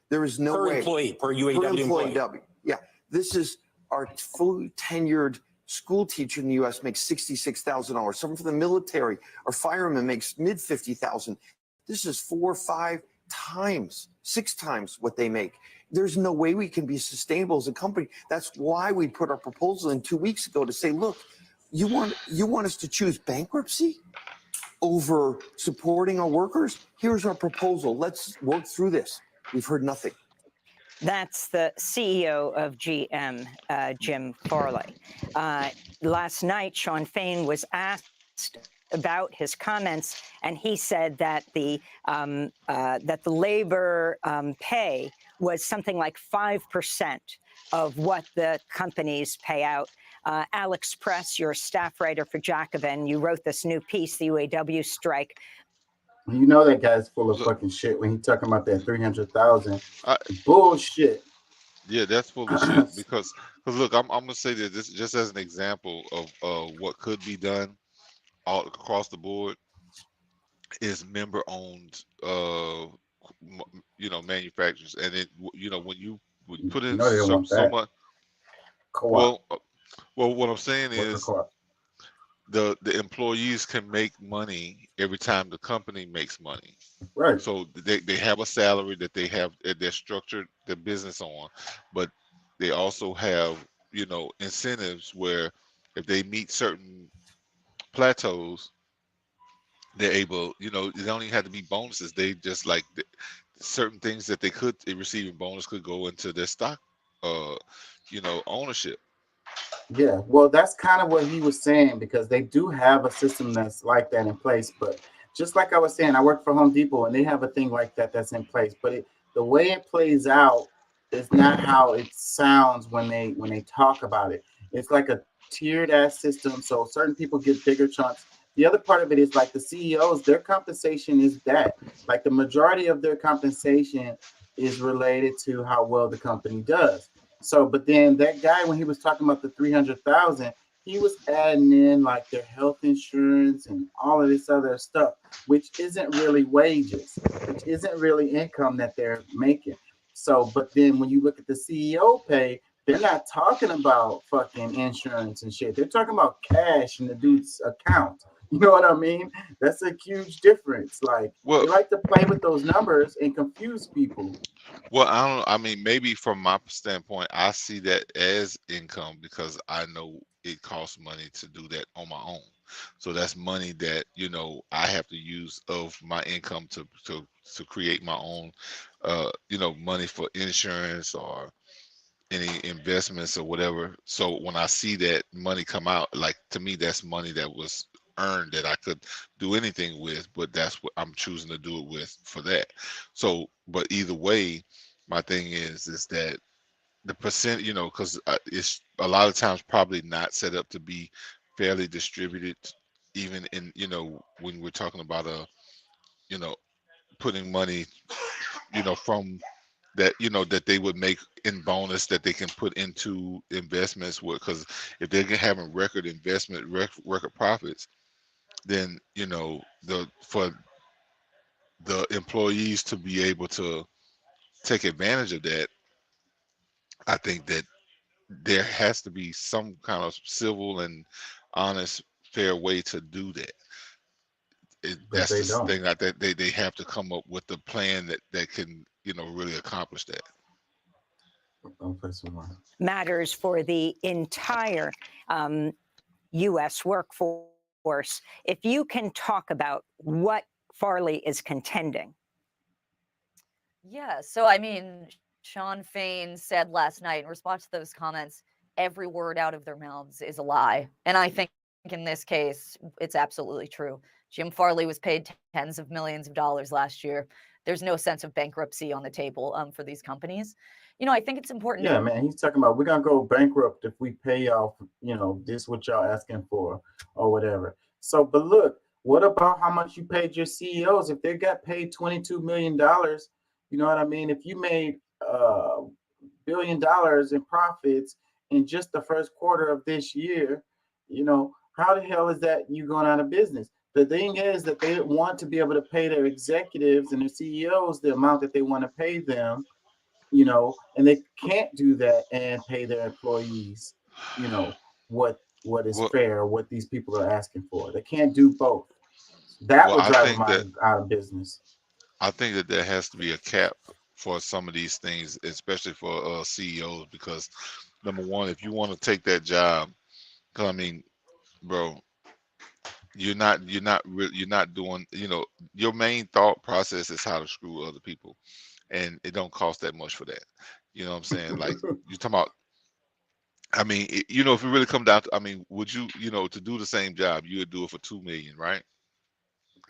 There is no way. Per UAW employee. Yeah. This is our fully tenured school teacher in the U.S. makes $66,000. Someone from the military or fireman makes mid $50,000. This is 4 or 5 times, 6 times what they make. There's no way we can be sustainable as a company. That's why we put our proposal in 2 weeks ago to say, look, you want us to choose bankruptcy over supporting our workers? Here's our proposal. Let's work through this. We've heard nothing. That's the CEO of GM, Jim Farley. Last night, Sean Fain was asked about his comments, and he said that the labor pay was something like 5% of what the companies pay out. Alex Press, your staff writer for Jacobin, you wrote this new piece, the UAW strike. You know that guy's full of fucking shit when he talking about that 300,000 bullshit. Yeah, that's full of shit. Because look, I'm gonna say that this just as an example of what could be done all across the board is member-owned, manufacturers, and it, when you put in No, they don't want so that. much. Co-op. Well, what I'm saying Worker is co-op. the employees can make money every time the company makes money. Right. So they have a salary that they're structured their business on, but they also have, incentives where if they meet certain plateaus, they're able, they don't even have to be bonuses. They just like certain things that they could receive in bonus could go into their stock, ownership. Yeah, well, that's kind of what he was saying, because they do have a system that's like that in place. But just like I was saying, I work for Home Depot, and they have a thing like that that's in place. But the way it plays out is not how it sounds when they talk about it. It's like a tiered ass system, so certain people get bigger chunks. The other part of it is like the CEOs, their compensation is that. Like the majority of their compensation is related to how well the company does. So, but then that guy, when he was talking about the 300,000, he was adding in like their health insurance and all of this other stuff, which isn't really wages, which isn't really income that they're making. So, but then when you look at the CEO pay, they're not talking about fucking insurance and shit. They're talking about cash in the dude's account. You know what I mean? That's a huge difference. Like, they like to play with those numbers and confuse people. Well, I don't. I mean, maybe from my standpoint, I see that as income because I know it costs money to do that on my own. So that's money that I have to use of my income to create my own, money for insurance or any investments or whatever. So when I see that money come out, like to me, that's money that was earned that I could do anything with, but that's what I'm choosing to do it with for that. So, but either way, my thing is that the percent, because it's a lot of times probably not set up to be fairly distributed, even in, when we're talking about putting money, from that, that they would make in bonus that they can put into investments with, because if they're having record investment, record profits, then for the employees to be able to take advantage of that, I think that there has to be some kind of civil and honest, fair way to do that. That's the thing that they have to come up with a plan that can really accomplish that. Matters for the entire U.S. workforce. If you can talk about what Farley is contending. Yeah, so I mean, Sean Fain said last night in response to those comments, every word out of their mouths is a lie. And I think in this case, it's absolutely true. Jim Farley was paid tens of millions of dollars last year. There's no sense of bankruptcy on the table for these companies. I think it's important. Yeah, man, he's talking about we're going to go bankrupt if we pay off, this what y'all asking for or whatever. So, but look, what about how much you paid your CEOs? If they got paid $22 million, you know what I mean? If you made $1 billion in profits in just the first quarter of this year, how the hell is that you going out of business? The thing is that they want to be able to pay their executives and their CEOs the amount that they want to pay them, and they can't do that and pay their employees, what is fair, what these people are asking for. They can't do both. That would drive them out of business. I think that there has to be a cap for some of these things, especially for CEOs, because number one, if you want to take that job, because I mean, bro, you're not doing, your main thought process is how to screw other people, and it don't cost that much for that. You know what I'm saying? Like you're talking about. I mean, you know, if it really come down to, I mean, would you, you know, to do the same job, you would do it for 2 million, right?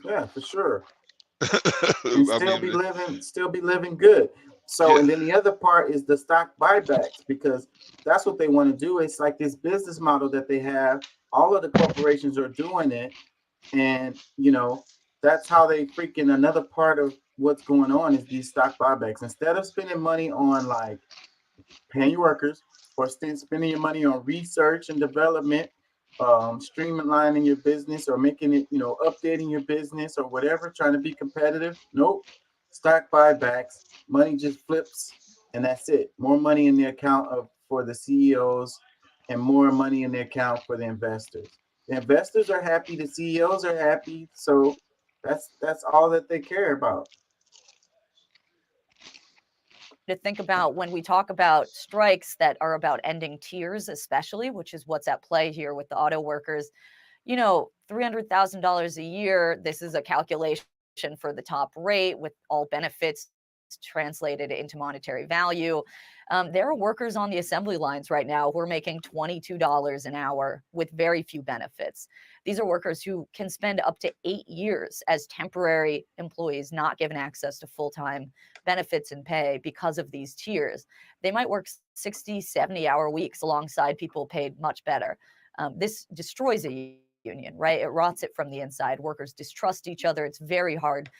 Yeah, for sure. And I still be living good. So, yeah, and then the other part is the stock buybacks, because that's what they want to do. It's like this business model that they have. All of the corporations are doing it, and you know that's how they freaking. Another part of what's going on is these stock buybacks. Instead of spending money on like paying your workers, or spending your money on research and development, streamlining your business, or making it, you know, updating your business or whatever, trying to be competitive. Nope. Stock buybacks, money just flips, and that's it. More money in the account for the CEOs, and more money in the account for the investors. The investors are happy, the CEOs are happy, so that's all that they care about. To think about when we talk about strikes that are about ending tiers, especially, which is what's at play here with the auto workers. You know, $300,000 a year. This is a calculation for the top rate with all benefits translated into monetary value. There are workers on the assembly lines right now who are making $22 an hour with very few benefits. These are workers who can spend up to 8 years as temporary employees, not given access to full-time benefits and pay because of these tiers. They might work 60, 70-hour weeks alongside people paid much better. This destroys a union, right? It rots it from the inside. Workers distrust each other. It's very hard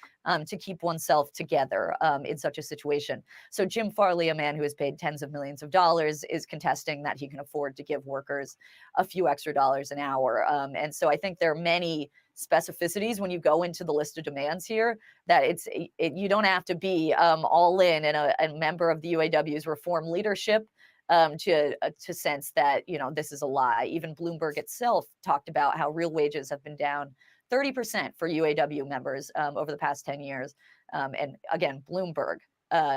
to keep oneself together in such a situation. So Jim Farley, a man who has paid tens of millions of dollars, is contesting that he can afford to give workers a few extra dollars an hour. And so I think there are many specificities when you go into the list of demands here that you don't have to be all in and a member of the UAW's reform leadership to sense that, you know, this is a lie. Even Bloomberg itself talked about how real wages have been down 30% for UAW members over the past 10 years. And again, Bloomberg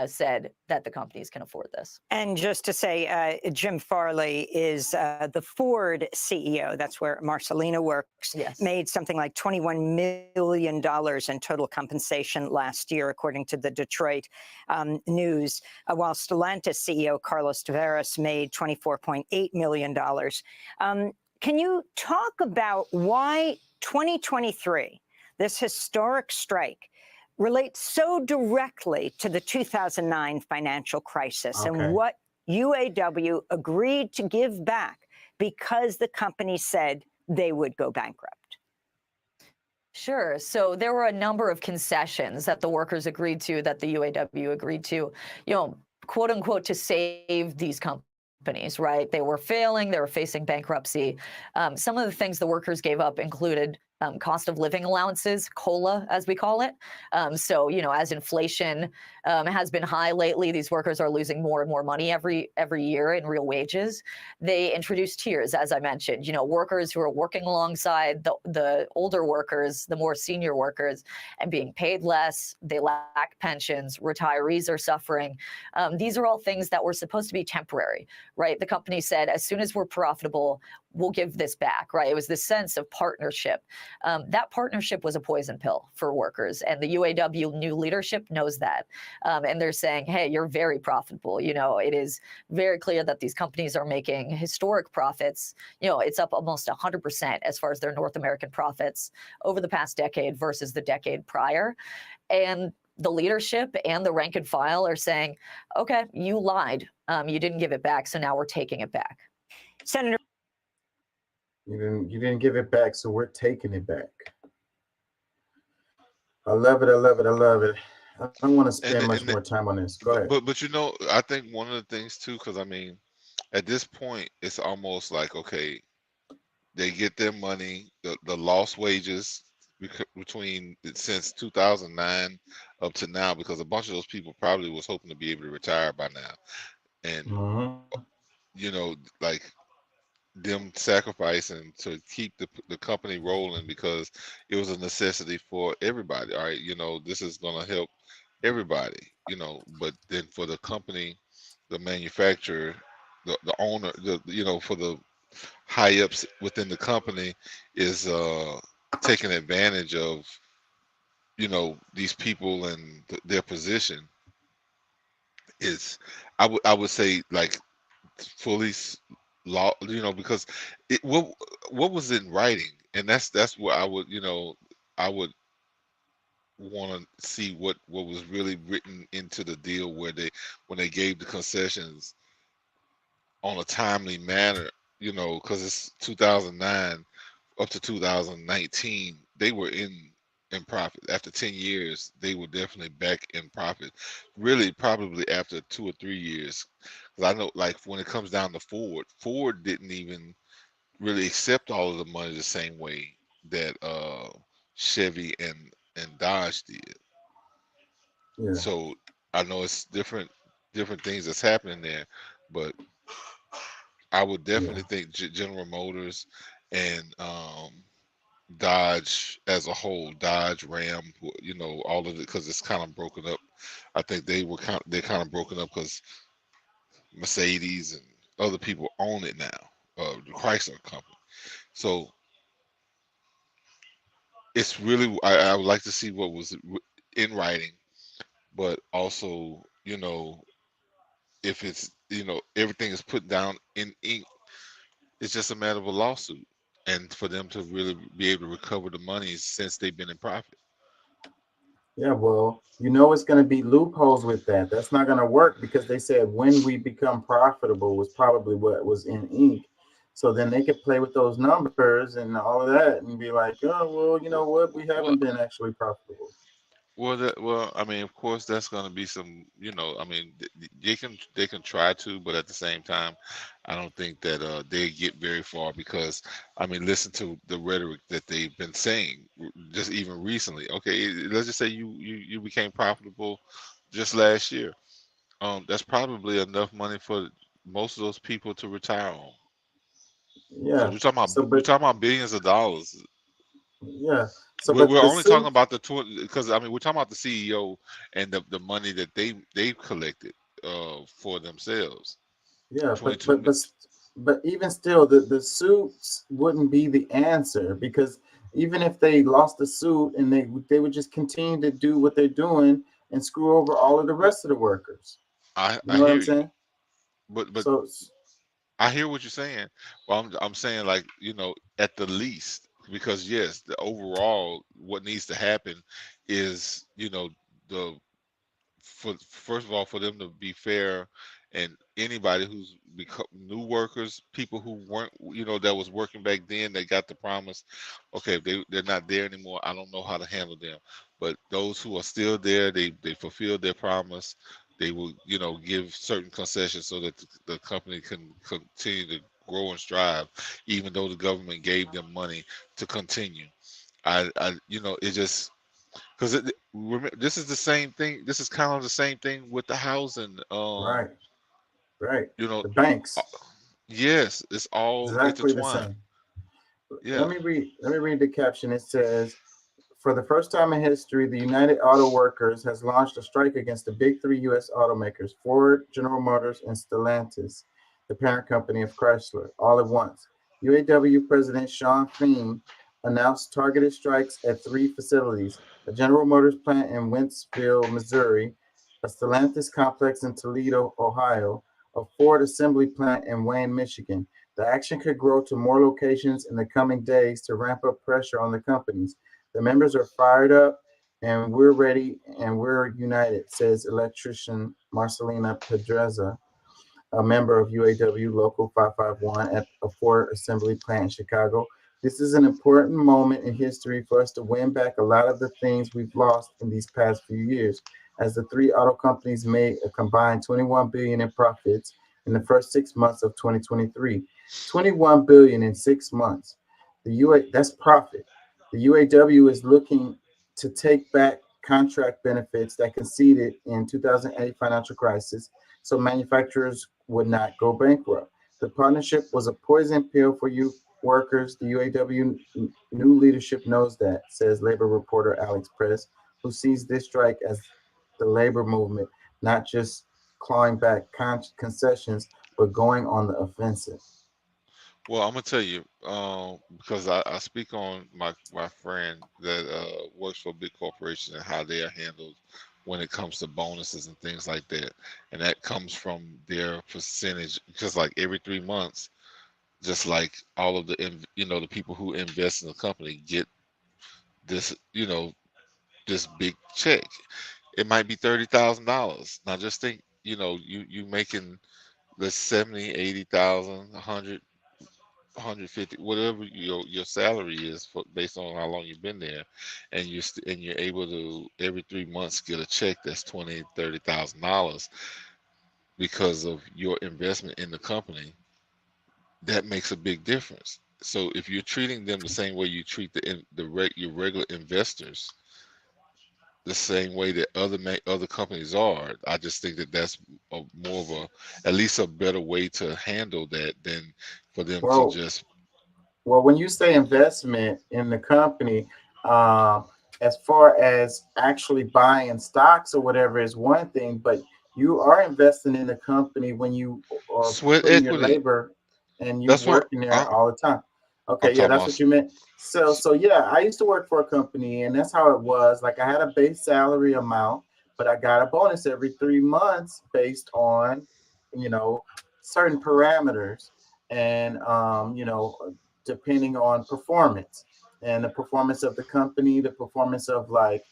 said that the companies can afford this. And just to say, Jim Farley is the Ford CEO. That's where Marcelino works. Yes. Made something like $21 million in total compensation last year, according to the Detroit News, while Stellantis CEO Carlos Tavares made $24.8 million. Can you talk about why 2023, this historic strike, relates so directly to the 2009 financial crisis and what UAW agreed to give back because the company said they would go bankrupt? Sure. So there were a number of concessions that the workers agreed to, that the UAW agreed to, you know, quote unquote, to save these companies, right? They were failing, they were facing bankruptcy. Some of the things the workers gave up included cost of living allowances, COLA, as we call it. So, you know, as inflation has been high lately, these workers are losing more and more money every year in real wages. They introduced tiers, as I mentioned, you know, workers who are working alongside the older workers, the more senior workers, and being paid less. They lack pensions. Retirees are suffering. These are all things that were supposed to be temporary, right? The company said, as soon as we're profitable, we'll give this back, right? It was this sense of partnership. That partnership was a poison pill for workers, and the UAW new leadership knows that. And they're saying, hey, you're very profitable. You know, it is very clear that these companies are making historic profits. You know, it's up almost 100% as far as their North American profits over the past decade versus the decade prior. And the leadership and the rank and file are saying, okay, you lied. You didn't give it back, so now we're taking it back. Senator, You didn't give it back, so we're taking it back. I love it. I love it. I love it. I don't want to spend much more time on this. Go ahead. But you know, I think one of the things too, because I mean, at this point, it's almost like, okay, they get their money, the lost wages between since 2009 up to now, because a bunch of those people probably was hoping to be able to retire by now, and you know, like them sacrificing to keep the company rolling because it was a necessity for everybody. All right, you know, this is going to help everybody, you know, but then for the company, the manufacturer, the owner, you know, for the high ups within the company is taking advantage of, you know, these people and their position. is, I would say, like, fully law, because what was in writing, and that's what I would want to see what was really written into the deal, where when they gave the concessions on a timely manner, because it's 2009 up to 2019, they were in profit. After 10 years, they were definitely back in profit. Really, probably after 2 or 3 years, because I know, like, when it comes down to Ford didn't even really accept all of the money the same way that Chevy and Dodge did. Yeah. So I know it's different things that's happening there, but I would definitely think General Motors and Dodge as a whole, Dodge, Ram, all of it, because it's kind of broken up. I think they're kind of broken up because Mercedes and other people own it now, the Chrysler company. So it's really, I would like to see what was in writing, but also, if it's, everything is put down in ink, it's just a matter of a lawsuit, and for them to really be able to recover the money since they've been in profit. Yeah, well, it's going to be loopholes with that. That's not going to work because they said when we become profitable was probably what was in ink. So then they could play with those numbers and all of that and be like, oh, well, you know what? We haven't been actually profitable. Well, I mean, of course, that's going to be some, I mean, they can try to, but at the same time, I don't think that they get very far, because, I mean, listen to the rhetoric that they've been saying just even recently. Okay, let's just say you became profitable just last year. That's probably enough money for most of those people to retire on. Yeah. So we're talking about billions of dollars. Yeah. So, We're but the only talking suit, about the 20, because, I mean, we're talking about the CEO and the money that they've collected for themselves. yeah, 22 but even still, the suits wouldn't be the answer, because even if they lost the suit and they would just continue to do what they're doing and screw over all of the rest of the workers. I You know what hear I'm you, saying? but So I hear what you're saying. Well, I'm saying, like, at the least, because yes, the overall what needs to happen is, the for first of all, for them to be fair, and anybody who's become new workers, people who weren't, that was working back then, they got the promise. Okay, if they're not there anymore, I don't know how to handle them. But those who are still there, they fulfilled their promise. They will, give certain concessions so that the company can continue to grow and strive, even though the government gave them money to continue. It just, because this is the same thing. This is kind of the same thing with the housing. right, The banks, yes, it's all exactly the intertwined. same. Yeah. Let me read the caption. It says, for the first time in history, the United Auto Workers has launched a strike against the big three U.S. automakers, Ford, General Motors, and Stellantis, the parent company of Chrysler, all at once. UAW President Sean Fein announced targeted strikes at 3 facilities: a General Motors plant in Wentzville, Missouri, a Stellantis complex in Toledo, Ohio, a Ford assembly plant in Wayne, Michigan. The action could grow to more locations in the coming days to ramp up pressure on the companies. The members are fired up and we're ready and we're united, says electrician Marcelina Pedreza, a member of UAW Local 551 at a Ford assembly plant in Chicago. This is an important moment in history for us to win back a lot of the things we've lost in these past few years, as the 3 auto companies made a combined $21 billion in profits in the first 6 months of 2023. $21 billion in 6 months. That's profit. The UAW is looking to take back contract benefits that conceded in 2008 financial crisis, so manufacturers would not go bankrupt. The partnership was a poison pill for you workers. The UAW new leadership knows that, says labor reporter Alex Press, who sees this strike as the labor movement, not just clawing back concessions, but going on the offensive. Well, I'm gonna tell you, because I speak on my friend that works for big corporations and how they are handled when it comes to bonuses and things like that, and that comes from their percentage. Just like every 3 months, just like all of the the people who invest in the company get this this big check. It might be $30,000. Now just think, you making the 70, 80,000, 100, 150, whatever your salary is based on how long you've been there, and you're able to every 3 months get a check that's $20,000, $30,000 because of your investment in the company. That makes a big difference. So if you're treating them the same way you treat your regular investors, the same way that other companies are, I just think that that's more of at least a better way to handle that than for them to just. Well, when you say investment in the company, as far as actually buying stocks or whatever is one thing, but you are investing in the company when you are Sweat putting your equity. labor and you That's what working there all the time. Okay, I'm yeah, talking that's about. what you meant. So yeah, I used to work for a company, and that's how it was. Like, I had a base salary amount, but I got a bonus every 3 months based on, certain parameters, and depending on performance and the performance of the company, the performance of like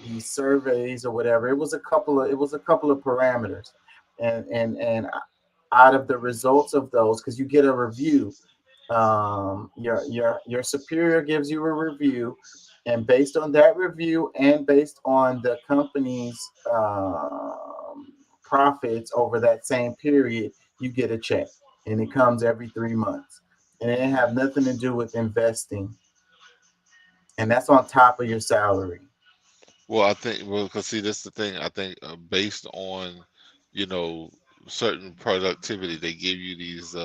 these surveys or whatever. It was a couple of parameters, and out of the results of those, because you get a review, your superior gives you a review, and based on that review and based on the company's profits over that same period, you get a check, and it comes every 3 months, and it didn't have nothing to do with investing, and that's on top of your salary. Well, I think, because see, that's the thing. I think based on, certain productivity, they give you these,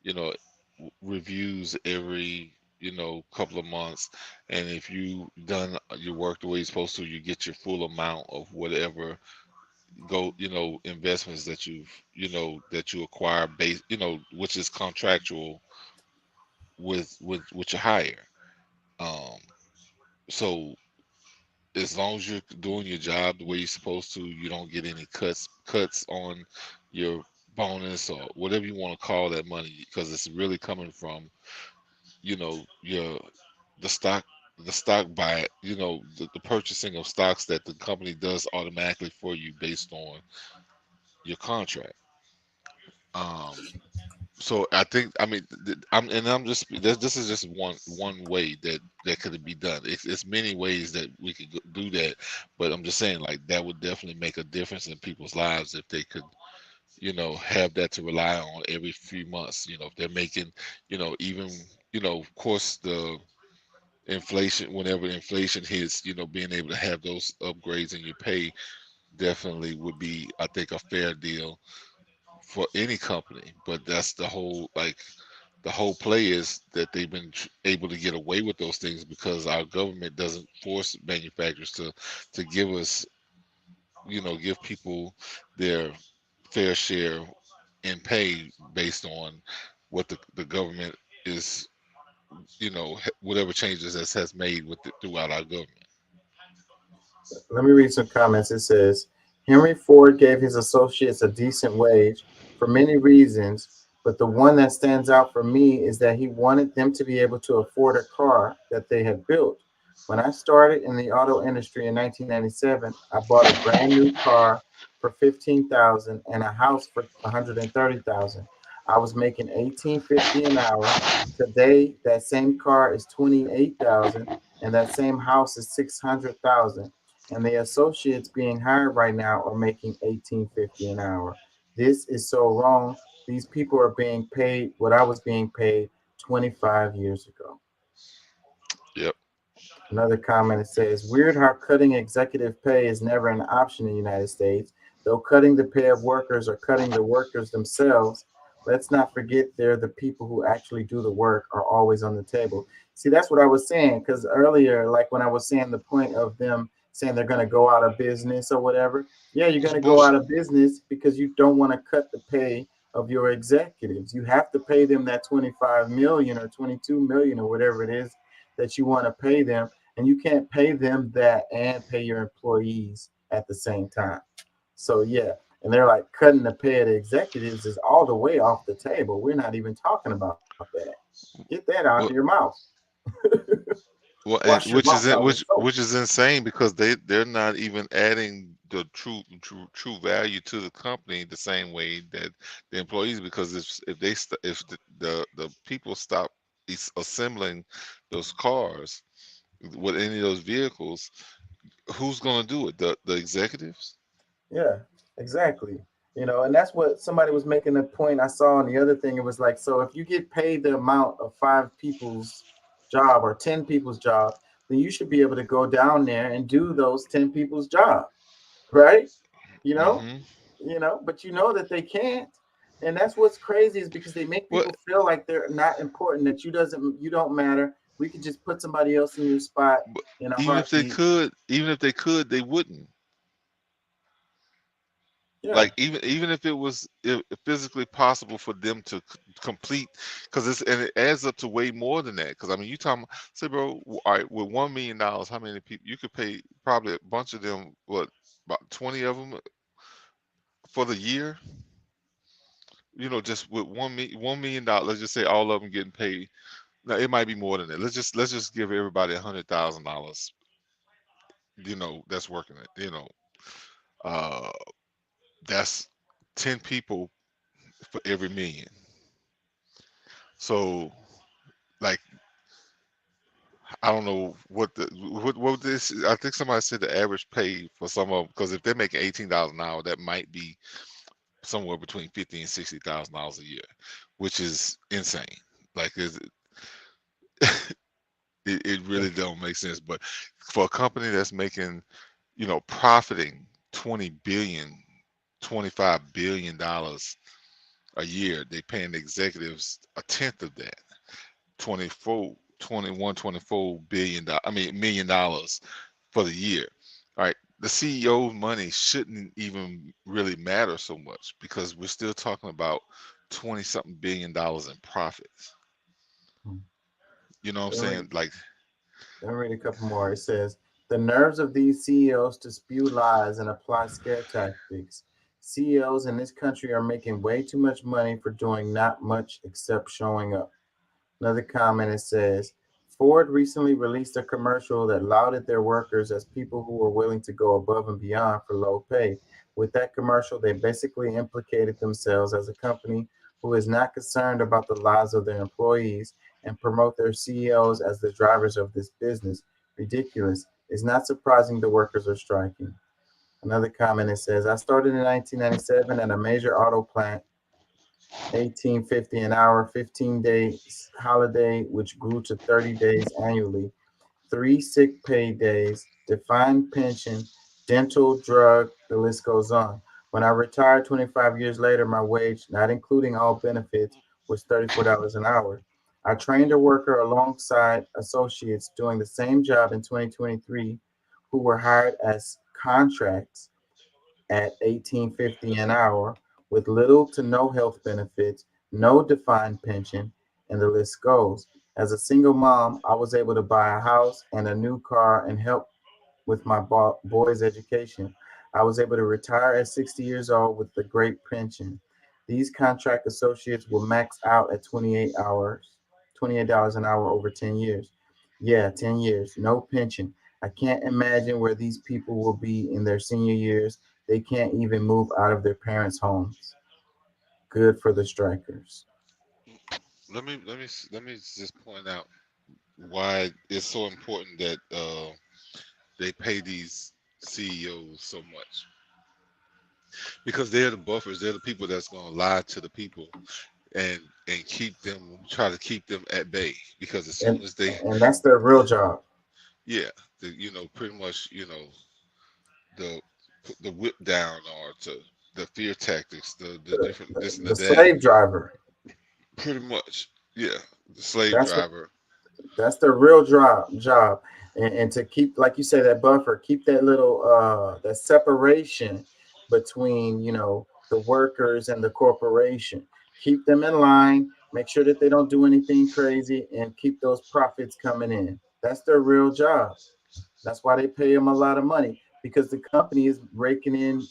you know, reviews every, couple of months. And if you done your work the way you're supposed to, you get your full amount of whatever investments that that you acquire based, which is contractual with your hire. Um, so as long as you're doing your job the way you're supposed to, you don't get any cuts on your bonus or whatever you want to call that money, because it's really coming from your the stock buy, the purchasing of stocks that the company does automatically for you based on your contract. So I think, I mean, I'm just this is just one way that could be done. It's many ways that we could do that, but I'm just saying, like, that would definitely make a difference in people's lives if they could, have that to rely on every few months. If they're making, even, of course, the inflation, whenever inflation hits, being able to have those upgrades in your pay definitely would be, I think, a fair deal for any company. But that's the whole play is that they've been able to get away with those things because our government doesn't force manufacturers to give us, give people their fair share in pay based on what the government is, whatever changes that has made throughout our government. Let me read some comments. It says, Henry Ford gave his associates a decent wage for many reasons, but the one that stands out for me is that he wanted them to be able to afford a car that they had built. When I started in the auto industry in 1997, I bought a brand new car for $15,000 and a house for $130,000. I was making $18.50 an hour. Today, that same car is $28,000, and that same house is $600,000. And the associates being hired right now are making $18.50 an hour. This is so wrong. These people are being paid what I was being paid 25 years ago. Yep. Another comment, it says, weird how cutting executive pay is never an option in the United States, though cutting the pay of workers or cutting the workers themselves. Let's not forget they're the people who actually do the work are always on the table. See, that's what I was saying, because earlier, like when I was saying the point of them saying they're going to go out of business or whatever. Yeah, you're going to go out of business because you don't want to cut the pay of your executives. You have to pay them that 25 million or 22 million or whatever it is that you want to pay them. and you can't pay them that and pay your employees at the same time. So yeah, and they're like cutting the pay of the executives is all the way off the table. We're not even talking about that. Get that out of your mouth. Well, and Wash your mouth out with soap. which is insane because they're not even adding the true value to the company the same way that the employees, because if the people stop assembling those cars with any of those vehicles, who's going to do it? The executives? Yeah, exactly. You know, and that's what somebody was making a point I saw on the other thing. It was like, so if you get paid the amount of 5 people's job or 10 people's job, then you should be able to go down there and do those 10 people's job, right? You know, but you know that they can't. And that's what's crazy, is because they make people feel like they're not important, that you don't matter. We could just put somebody else in your spot in a Even if they could, they wouldn't. Yeah. Like even if it was physically possible for them to complete, because it adds up to way more than that. Because I mean, you talking, say, bro, all right, with $1 million, how many people you could pay? Probably a bunch of them. What, about 20 of them for the year? You know, just with $1 million. Let's just say all of them getting paid. Now it might be more than that. Let's just give everybody $100,000. You know, that's working it. You know, that's 10 people for every million. So, like, I don't know what this. I think somebody said the average pay for some of them, because if they're making $18 an hour, that might be somewhere between $50,000 and $60,000 a year, which is insane. Like, it really don't make sense. But for a company that's making, you know, profiting $20 billion, $25 billion a year, they paying the executives a tenth of that, $24 billion. I mean, $1 million for the year. All right, the CEO's money shouldn't even really matter so much, because we're still talking about 20-something billion dollars in profits. You know what I'm saying? Like, let me read a couple more. It says, the nerves of these CEOs to spew lies and apply scare tactics. CEOs in this country are making way too much money for doing not much except showing up. Another comment, it says, Ford recently released a commercial that lauded their workers as people who were willing to go above and beyond for low pay. With that commercial, they basically implicated themselves as a company who is not concerned about the lives of their employees and promote their CEOs as the drivers of this business. Ridiculous. It's not surprising the workers are striking. Another comment, it says, I started in 1997 at a major auto plant, $18.50 an hour, 15 days holiday, which grew to 30 days annually, 3 sick pay days, defined pension, dental, drug, the list goes on. When I retired 25 years later, my wage, not including all benefits, was $34 an hour. I trained a worker alongside associates doing the same job in 2023 who were hired as contracts at $18.50 an hour with little to no health benefits, no defined pension, and the list goes. As a single mom, I was able to buy a house and a new car and help with my boys' education. I was able to retire at 60 years old with a great pension. These contract associates will max out at $28 an hour over 10 years. Yeah, 10 years, no pension. I can't imagine where these people will be in their senior years. They can't even move out of their parents' homes. Good for the strikers. let me just point out why it's so important that they pay these CEOs so much, because they're the buffers. They're the people that's going to lie to the people and try to keep them at bay, because as soon as they, and that's their real job. Yeah, pretty much, the whip down, or to the fear tactics, the different this and the that. slave driver. Pretty much, yeah, the slave That's driver. That's their real job. And to keep, like you say, that buffer, keep that little that separation between, the workers and the corporation. Keep them in line, make sure that they don't do anything crazy, and keep those profits coming in. That's their real job. That's why they pay them a lot of money, because the company is raking in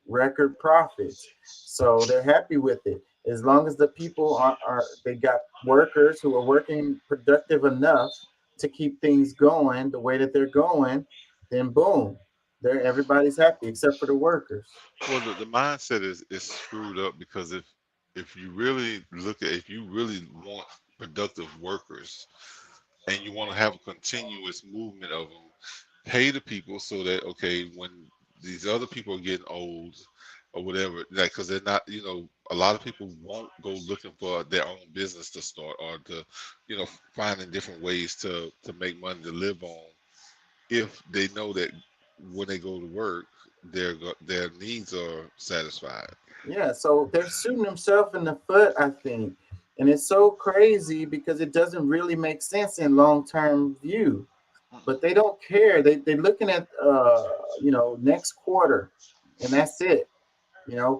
record profits. So they're happy with it. As long as the people are they got workers who are working productive enough to keep things going the way that they're going, then boom, everybody's happy except for the workers. Well, the mindset is screwed up because if you really if you really want productive workers and you want to have a continuous movement of them, pay the people so that, okay, when these other people are getting old or whatever, like, because they're not, a lot of people won't go looking for their own business to start or to, finding different ways to make money to live on, if they know that when they go to work, their needs are satisfied. Yeah, so they're shooting themselves in the foot, I think. And it's so crazy because it doesn't really make sense in long-term view. But they don't care. They're looking at next quarter, and that's it.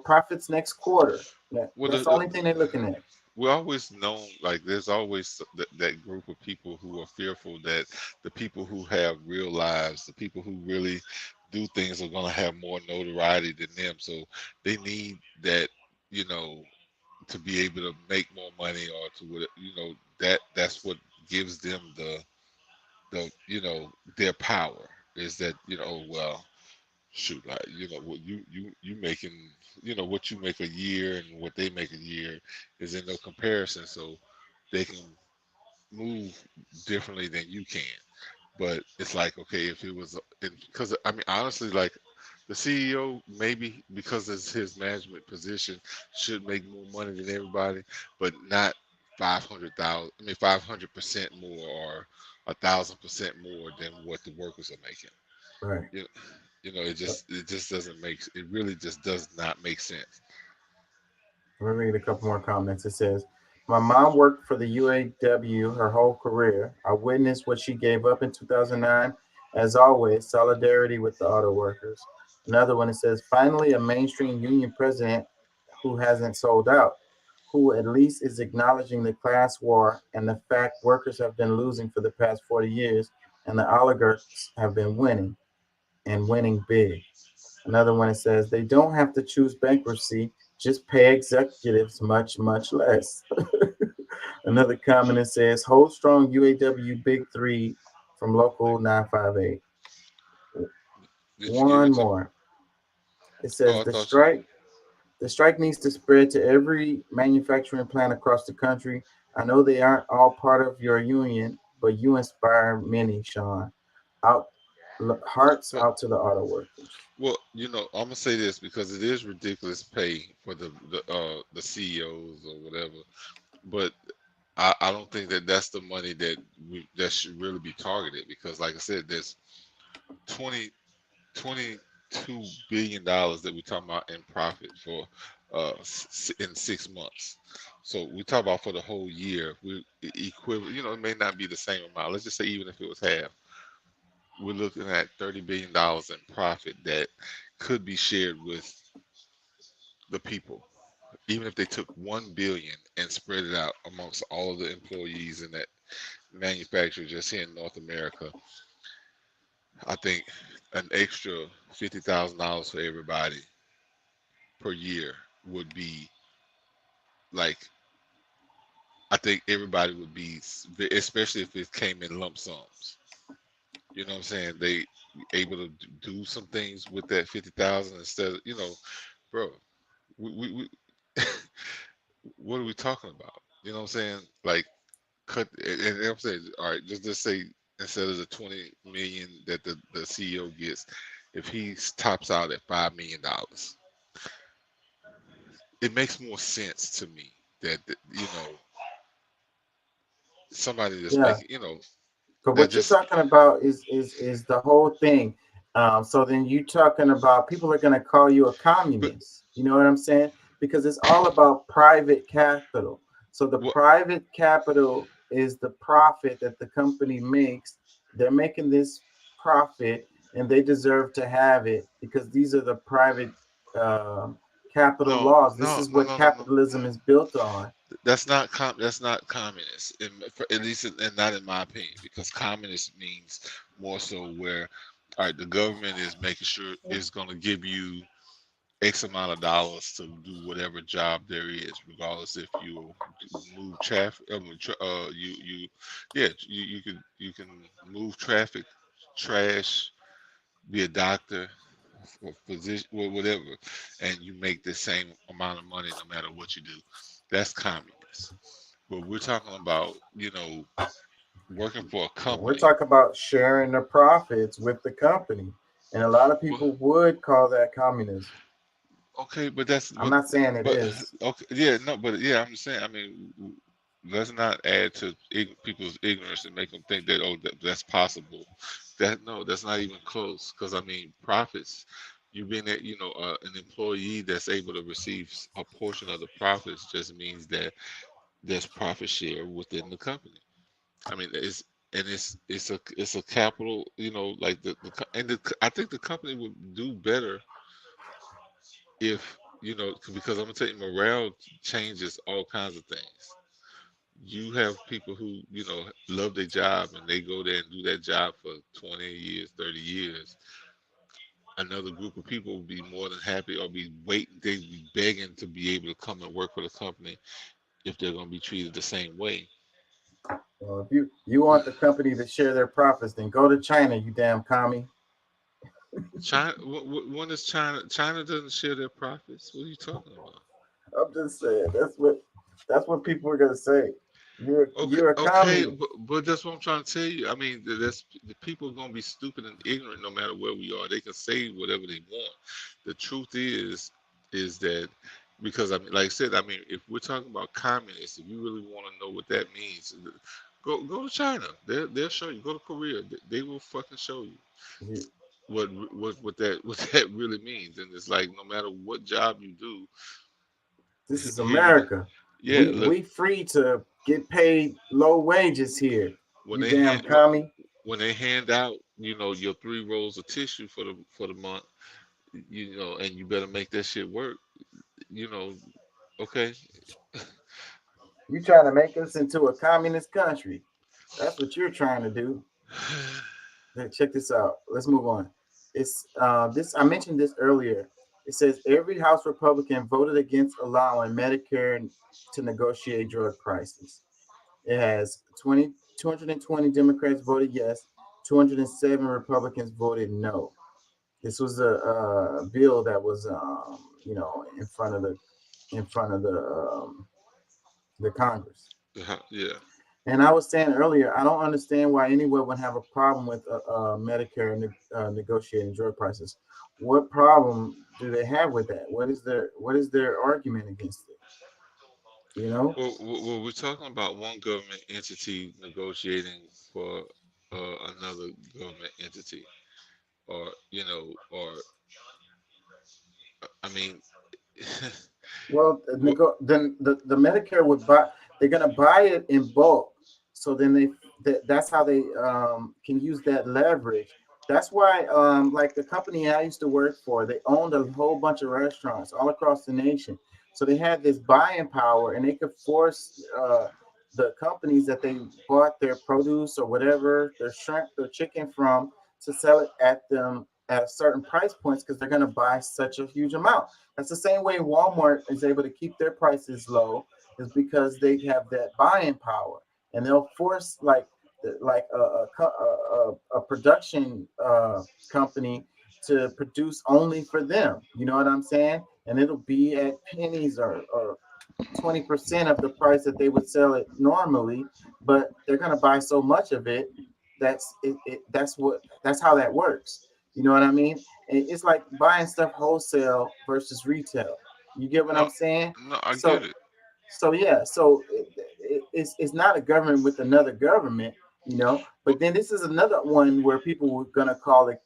Profits next quarter. That's the only thing they're looking at. We always know, like, there's always that group of people who are fearful that the people who have real lives, the people who really do things, are going to have more notoriety than them. So they need that, to be able to make more money, or to, that's what gives them the their power, is that, well, shoot, like, what you making, what you make a year and what they make a year is in no comparison, so they can move differently than you can. But it's like, okay, if it was, because I mean, honestly, like, the CEO, maybe because it's his management position, should make more money than everybody, but not 500% more or 1,000% more than what the workers are making. Right. It just doesn't make, it really just does not make sense. Let me read a couple more comments. It says, my mom worked for the UAW her whole career. I witnessed what she gave up in 2009. As always, solidarity with the auto workers. Another one, it says, finally a mainstream union president who hasn't sold out, who at least is acknowledging the class war and the fact workers have been losing for the past 40 years and the oligarchs have been winning, and winning big. Another one, it says, they don't have to choose bankruptcy, just pay executives much, much less. Another comment, it says, hold strong UAW Big Three from Local 958. One more. It says, the strike needs to spread to every manufacturing plant across the country. I know they aren't all part of your union, but you inspire many, Sean. Hearts out to the auto workers. Well, I'm gonna say this because it is ridiculous pay for the CEOs or whatever, but I don't think that's the money that should really be targeted, because, like I said, there's $22 billion that we're talking about in profit for in 6 months. So we talk about for the whole year, we equivalent. It may not be the same amount. Let's just say even if it was half, we're looking at $30 billion in profit that could be shared with the people. Even if they took 1 billion and spread it out amongst all of the employees in that manufacturer just here in North America, I think an extra $50,000 for everybody per year would be, like, I think everybody would be, especially if it came in lump sums. You know what I'm saying? They able to do some things with that 50,000 instead of, bro, we what are we talking about? You know what I'm saying? Like, cut, and I'm saying, all right, just say instead of the 20 million that the CEO gets, if he tops out at $5 million, it makes more sense to me that somebody that's making, But what you're talking about is the whole thing. So then you talking about people are going to call you a communist. You know what I'm saying? Because it's all about private capital. So the private capital is the profit that the company makes. They're making this profit and they deserve to have it because these are the private capital No, laws. This no, is no, what no, no, no. capitalism is built on. That's not communist, at least, and not in my opinion, because communist means more so where, all right, the government is making sure it's going to give you X amount of dollars to do whatever job there is, regardless if you move traffic. You can move traffic, trash, be a doctor, or physician, whatever, and you make the same amount of money no matter what you do. That's communist. But we're talking about, working for a We're company. talking about sharing the profits with the company, and a lot of people would call that communism. Okay, but that's. I'm not saying it but, is. Okay, yeah, no, but yeah, I'm just saying. I mean, let's not add to people's ignorance and make them think that that's possible. That's not even close. Because I mean, profits. You being an employee that's able to receive a portion of the profits just means that there's profit share within the company. I mean, it's a capital. Like I think the company would do better if because I'm gonna tell you, morale changes all kinds of things. You have people who love their job and they go there and do that job for 20 years, 30 years. Another group of people will be more than happy, or they'd be begging to be able to come and work for the company if they're going to be treated the same way. Well, if you want the company to share their profits, then go to China, you damn commie. China, when is China? China doesn't share their profits. What are you talking about? I'm just saying that's what people are gonna say. You're a Okay, commie. but that's what I'm trying to tell you. I mean, the people are gonna be stupid and ignorant no matter where we are. They can say whatever they want. The truth is that, because I mean, like I said, I mean, if we're talking about communists, if you really want to know what that means, go to China. They'll show you. Go to Korea. They will fucking show you what that really means. And it's like, no matter what job you do, This is here you go. America. Yeah, look, we free to get paid low wages here. when You they damn commie. when they hand out, your 3 rolls of tissue for the month, and you better make that shit work. Okay. You trying to make us into a communist country. That's what you're trying to do. Hey, check this out. Let's move on. It's this. I mentioned this earlier. It says every House Republican voted against allowing Medicare to negotiate drug prices. It has 220 Democrats voted yes, 207 Republicans voted no. This was a bill that was in front of the Congress. Yeah. And I was saying earlier, I don't understand why anyone would have a problem with Medicare negotiating drug prices. What problem do they have with that? What is their argument against it? Well, we're talking about one government entity negotiating for another government entity, or I mean. Well, then the Medicare would buy. They're gonna buy it in bulk, so then that's how they can use that leverage. That's why, like the company I used to work for, they owned a whole bunch of restaurants all across the nation. So they had this buying power, and they could force the companies that they bought their produce or whatever, their shrimp, their chicken from, to sell it at a certain price points because they're going to buy such a huge amount. That's the same way Walmart is able to keep their prices low, is because they have that buying power, and they'll force like a production company to produce only for them. You know what I'm saying? And it'll be at pennies or 20% of the price that they would sell it normally, but they're going to buy so much of it. That's how that works. You know what I mean? It's like buying stuff wholesale versus retail. You get what I'm saying? No, I get it. So yeah, it's not a government with another government, But then this is another one where people were gonna call it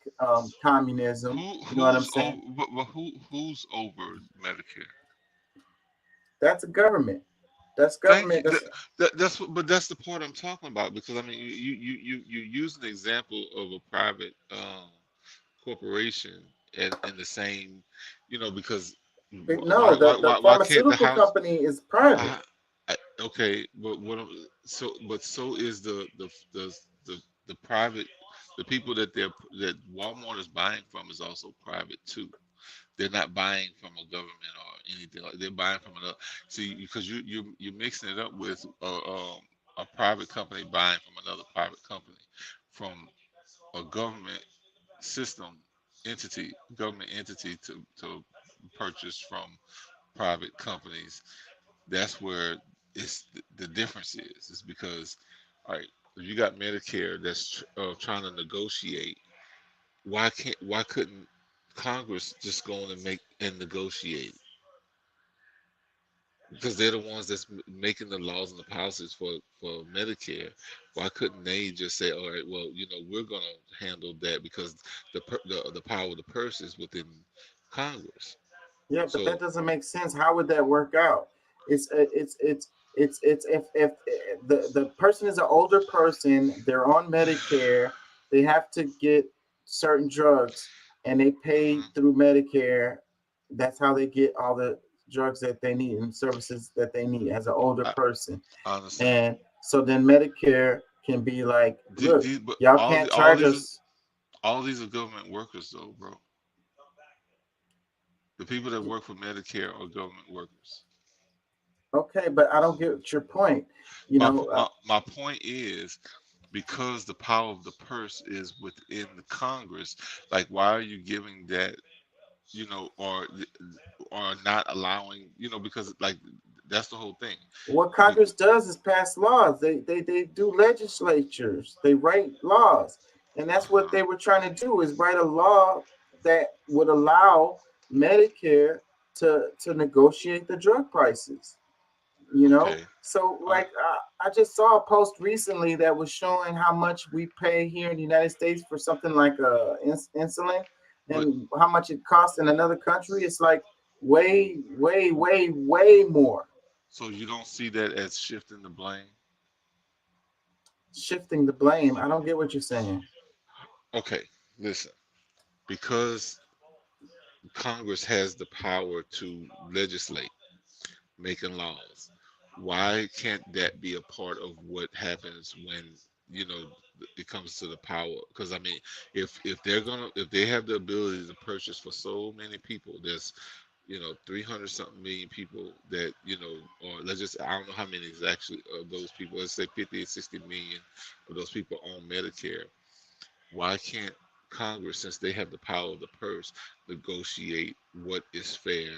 communism. You know what I'm saying? But who's over Medicare? That's a government. That's government. That's the part I'm talking about, because I mean you use an example of a private corporation and the same, because No, the pharmaceutical company is private. Okay, but so is the private, the people that Walmart is buying from is also private too. They're not buying from a government or anything like. They're buying from another. See, because you're mixing it up with a private company buying from another private company, from a government government entity to purchase from private companies. That's where the difference is because, all right, if you got Medicare that's trying to negotiate, why couldn't Congress just go in and negotiate? Because they're the ones that's making the laws and the policies for Medicare. Why couldn't they just say, all right, well, we're going to handle that because the power of the purse is within Congress. Yeah, but that doesn't make sense. How would that work out? It's if the person is an older person, they're on Medicare, they have to get certain drugs and they pay through Medicare. That's how they get all the drugs that they need and services that they need as an older person. And so then Medicare can be like, look, y'all can't charge us. All these are government workers though, bro. The people that work for Medicare are government workers. Okay, but I don't get your point. My point is, because the power of the purse is within the Congress, like why are you giving that, or not allowing, because like that's the whole thing. What Congress does is pass laws. They do legislatures. They write laws, and that's what they were trying to do, is write a law that would allow Medicare to negotiate the drug prices. So like I just saw a post recently that was showing how much we pay here in the United States for something like insulin, and how much it costs in another country. It's like way more. So you don't see that as shifting the blame? Shifting the blame? I don't get what you're saying. Okay, listen. Because Congress has the power to legislate, making laws. Why can't that be a part of what happens when it comes to the power? Because I mean, if they have the ability to purchase for so many people, there's 300 something million people that or let's just, I don't know how many is actually of those people. Let's say 50 or 60 million of those people own Medicare. Why can't Congress, since they have the power of the purse, negotiate what is fair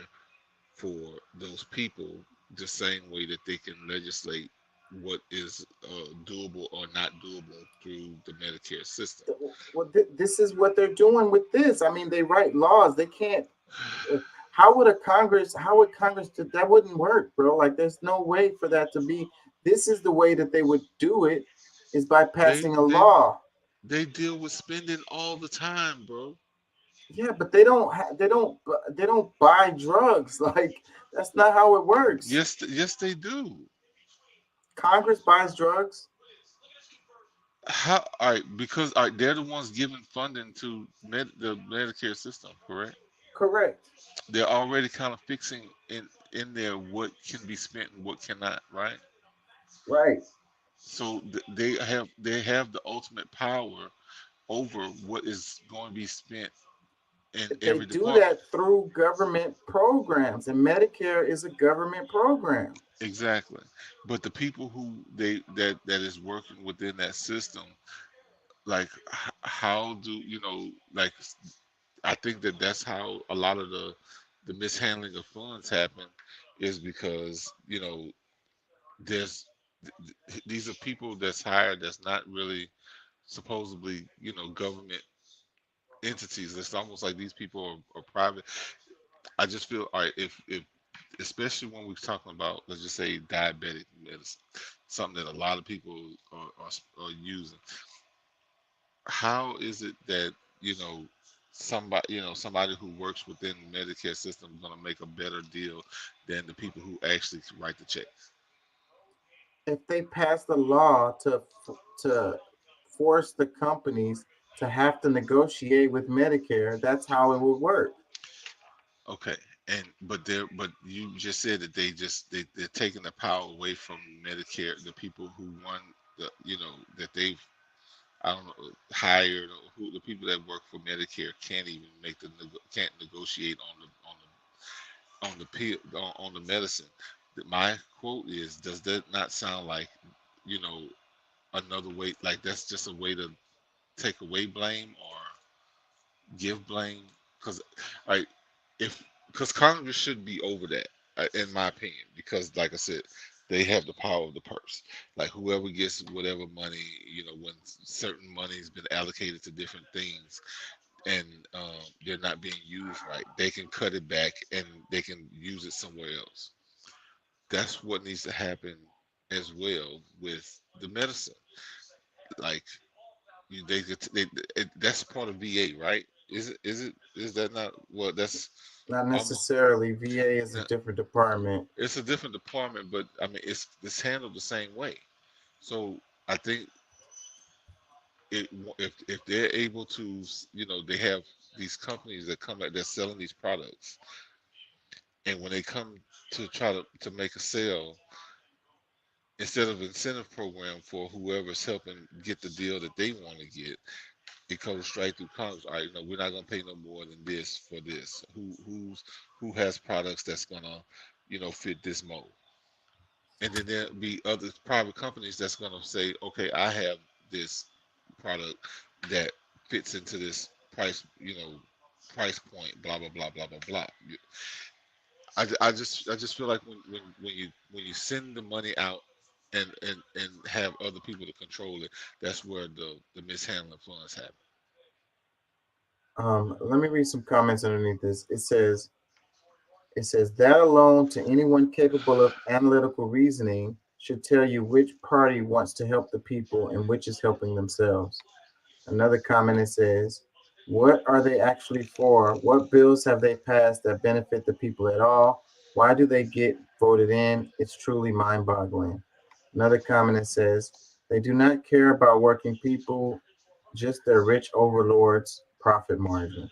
for those people the same way that they can legislate what is doable or not doable through the Medicare system? Well, this is what they're doing with this. I mean, they write laws. They can't. How would Congress do that? Wouldn't work, bro. Like, there's no way for that to be. This is the way that they would do it, is by passing a law. They deal with spending all the time, bro. Yeah, but they don't buy drugs. Like, that's not how it works. Yes, they do. Congress buys drugs. How? All right, because they're the ones giving funding to the Medicare system, correct? Correct. They're already kind of fixing in there what can be spent and what cannot, right? Right. So they have the ultimate power over what is going to be spent in every department. They do that through government programs, and Medicare is a government program. Exactly. But the people who that is working within that system, like how do like, I think that's how a lot of the mishandling of funds happen, is because these are people that's hired that's not really supposedly government entities. It's almost like these people are private. I just feel, all right, if especially when we're talking about, let's just say, diabetic medicine, something that a lot of people are using. How is it that somebody who works within the Medicare system is going to make a better deal than the people who actually write the checks? If they pass the law to force the companies to have to negotiate with Medicare, that's how it would work. Okay, but you just said that they're taking the power away from Medicare, the people who run that they've I don't know hired, or who the people that work for Medicare can't even can't negotiate on the pill on the medicine. My quote is, does that not sound like another way, like that's just a way to take away blame or give blame? Because like because Congress should be over that, in my opinion, because like I said, they have the power of the purse. Like whoever gets whatever money, when certain money has been allocated to different things and they're not being used right, they can cut it back and they can use it somewhere else. That's what needs to happen as well with the medicine. Like that's part of VA, right? Is that not? Well, that's Not almost. necessarily. VA is a different department. It's a different department, but I mean, it's handled the same way. So I think if they're able to, they have these companies that come out, they're selling these products, and when they come to try to make a sale, instead of incentive program for whoever's helping get the deal that they want to get, it goes straight through Congress. All right, we're not gonna pay no more than this for this. Who has products that's gonna, fit this mold? And then there'll be other private companies that's gonna say, okay, I have this product that fits into this price, price point, blah blah blah blah blah blah. I just feel like when you send the money out and have other people to control it, that's where the mishandling funds happen. Let me read some comments underneath this. It says that alone, to anyone capable of analytical reasoning, should tell you which party wants to help the people and which is helping themselves. Another comment, it says, what are they actually for? What bills have they passed that benefit the people at all? Why do they get voted in? It's truly mind-boggling. Another comment, it says, they do not care about working people, just their rich overlords' profit margin.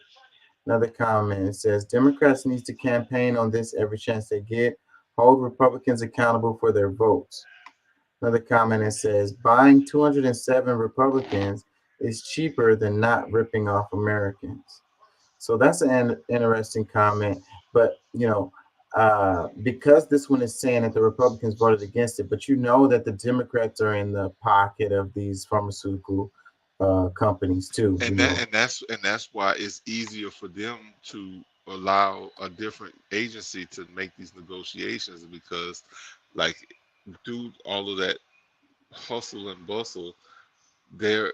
Another comment, it says, Democrats need to campaign on this every chance they get, hold Republicans accountable for their votes. Another comment, it says, buying 207 Republicans is cheaper than not ripping off Americans. So that's an interesting comment. But, because this one is saying that the Republicans voted against it, but that the Democrats are in the pocket of these pharmaceutical companies too. And that's why it's easier for them to allow a different agency to make these negotiations, because like through all of that hustle and bustle, they're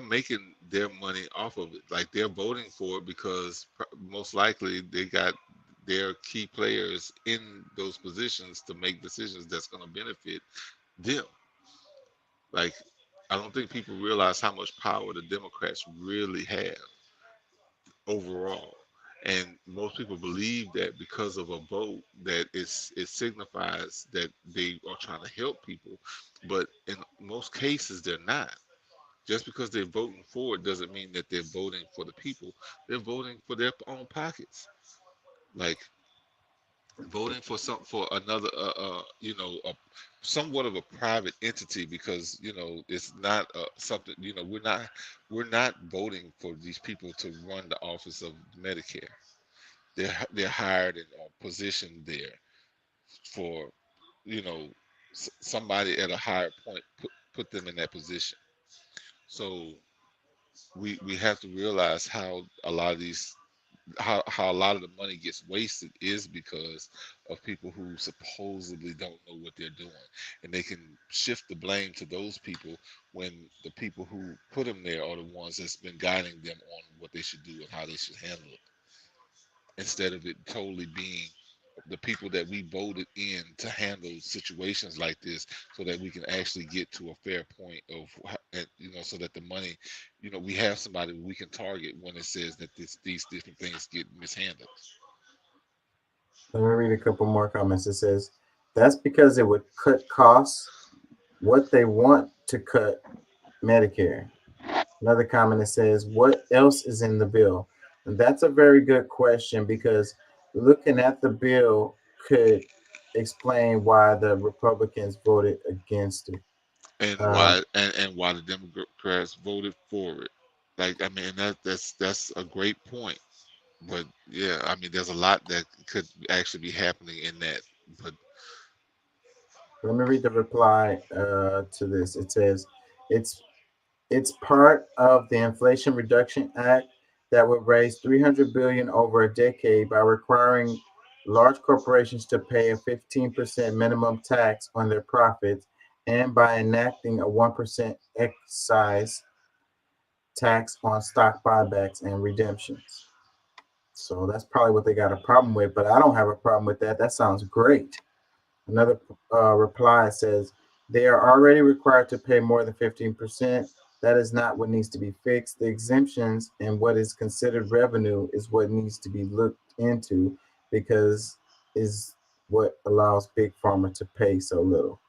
making their money off of it. Like they're voting for it because most likely they got their key players in those positions to make decisions that's going to benefit them. Like I don't think people realize how much power the Democrats really have overall. And most people believe that because of a vote that it signifies that they are trying to help people, but in most cases they're not. Just because they're voting for it doesn't mean that they're voting for the people. They're voting for their own pockets. Like voting for another somewhat of a private entity, because it's not something, we're not voting for these people to run the office of Medicare. They're hired and positioned there for somebody at a higher point put them in that position. So we have to realize how a lot of these how a lot of the money gets wasted is because of people who supposedly don't know what they're doing, and they can shift the blame to those people when the people who put them there are the ones that's been guiding them on what they should do and how they should handle it, instead of it totally being the people that we voted in to handle situations like this, so that we can actually get to a fair point of, so that the money, we have somebody we can target when it says that these different things get mishandled. Let me read a couple more comments. It says, that's because it would cut costs. What they want to cut Medicare. Another comment that says, what else is in the bill? And that's a very good question, because looking at the bill could explain why the Republicans voted against it. And why the Democrats voted for it. Like, I mean, that's a great point. But yeah, I mean, there's a lot that could actually be happening in that. But Let me read the reply to this. It says, it's part of the Inflation Reduction Act that would raise $300 billion over a decade by requiring large corporations to pay a 15% minimum tax on their profits and by enacting a 1% excise tax on stock buybacks and redemptions. So that's probably what they got a problem with, but I don't have a problem with that. That sounds great. Another reply says, they are already required to pay more than 15%. That is not what needs to be fixed. The exemptions and what is considered revenue is what needs to be looked into, because is what allows Big Pharma to pay so little.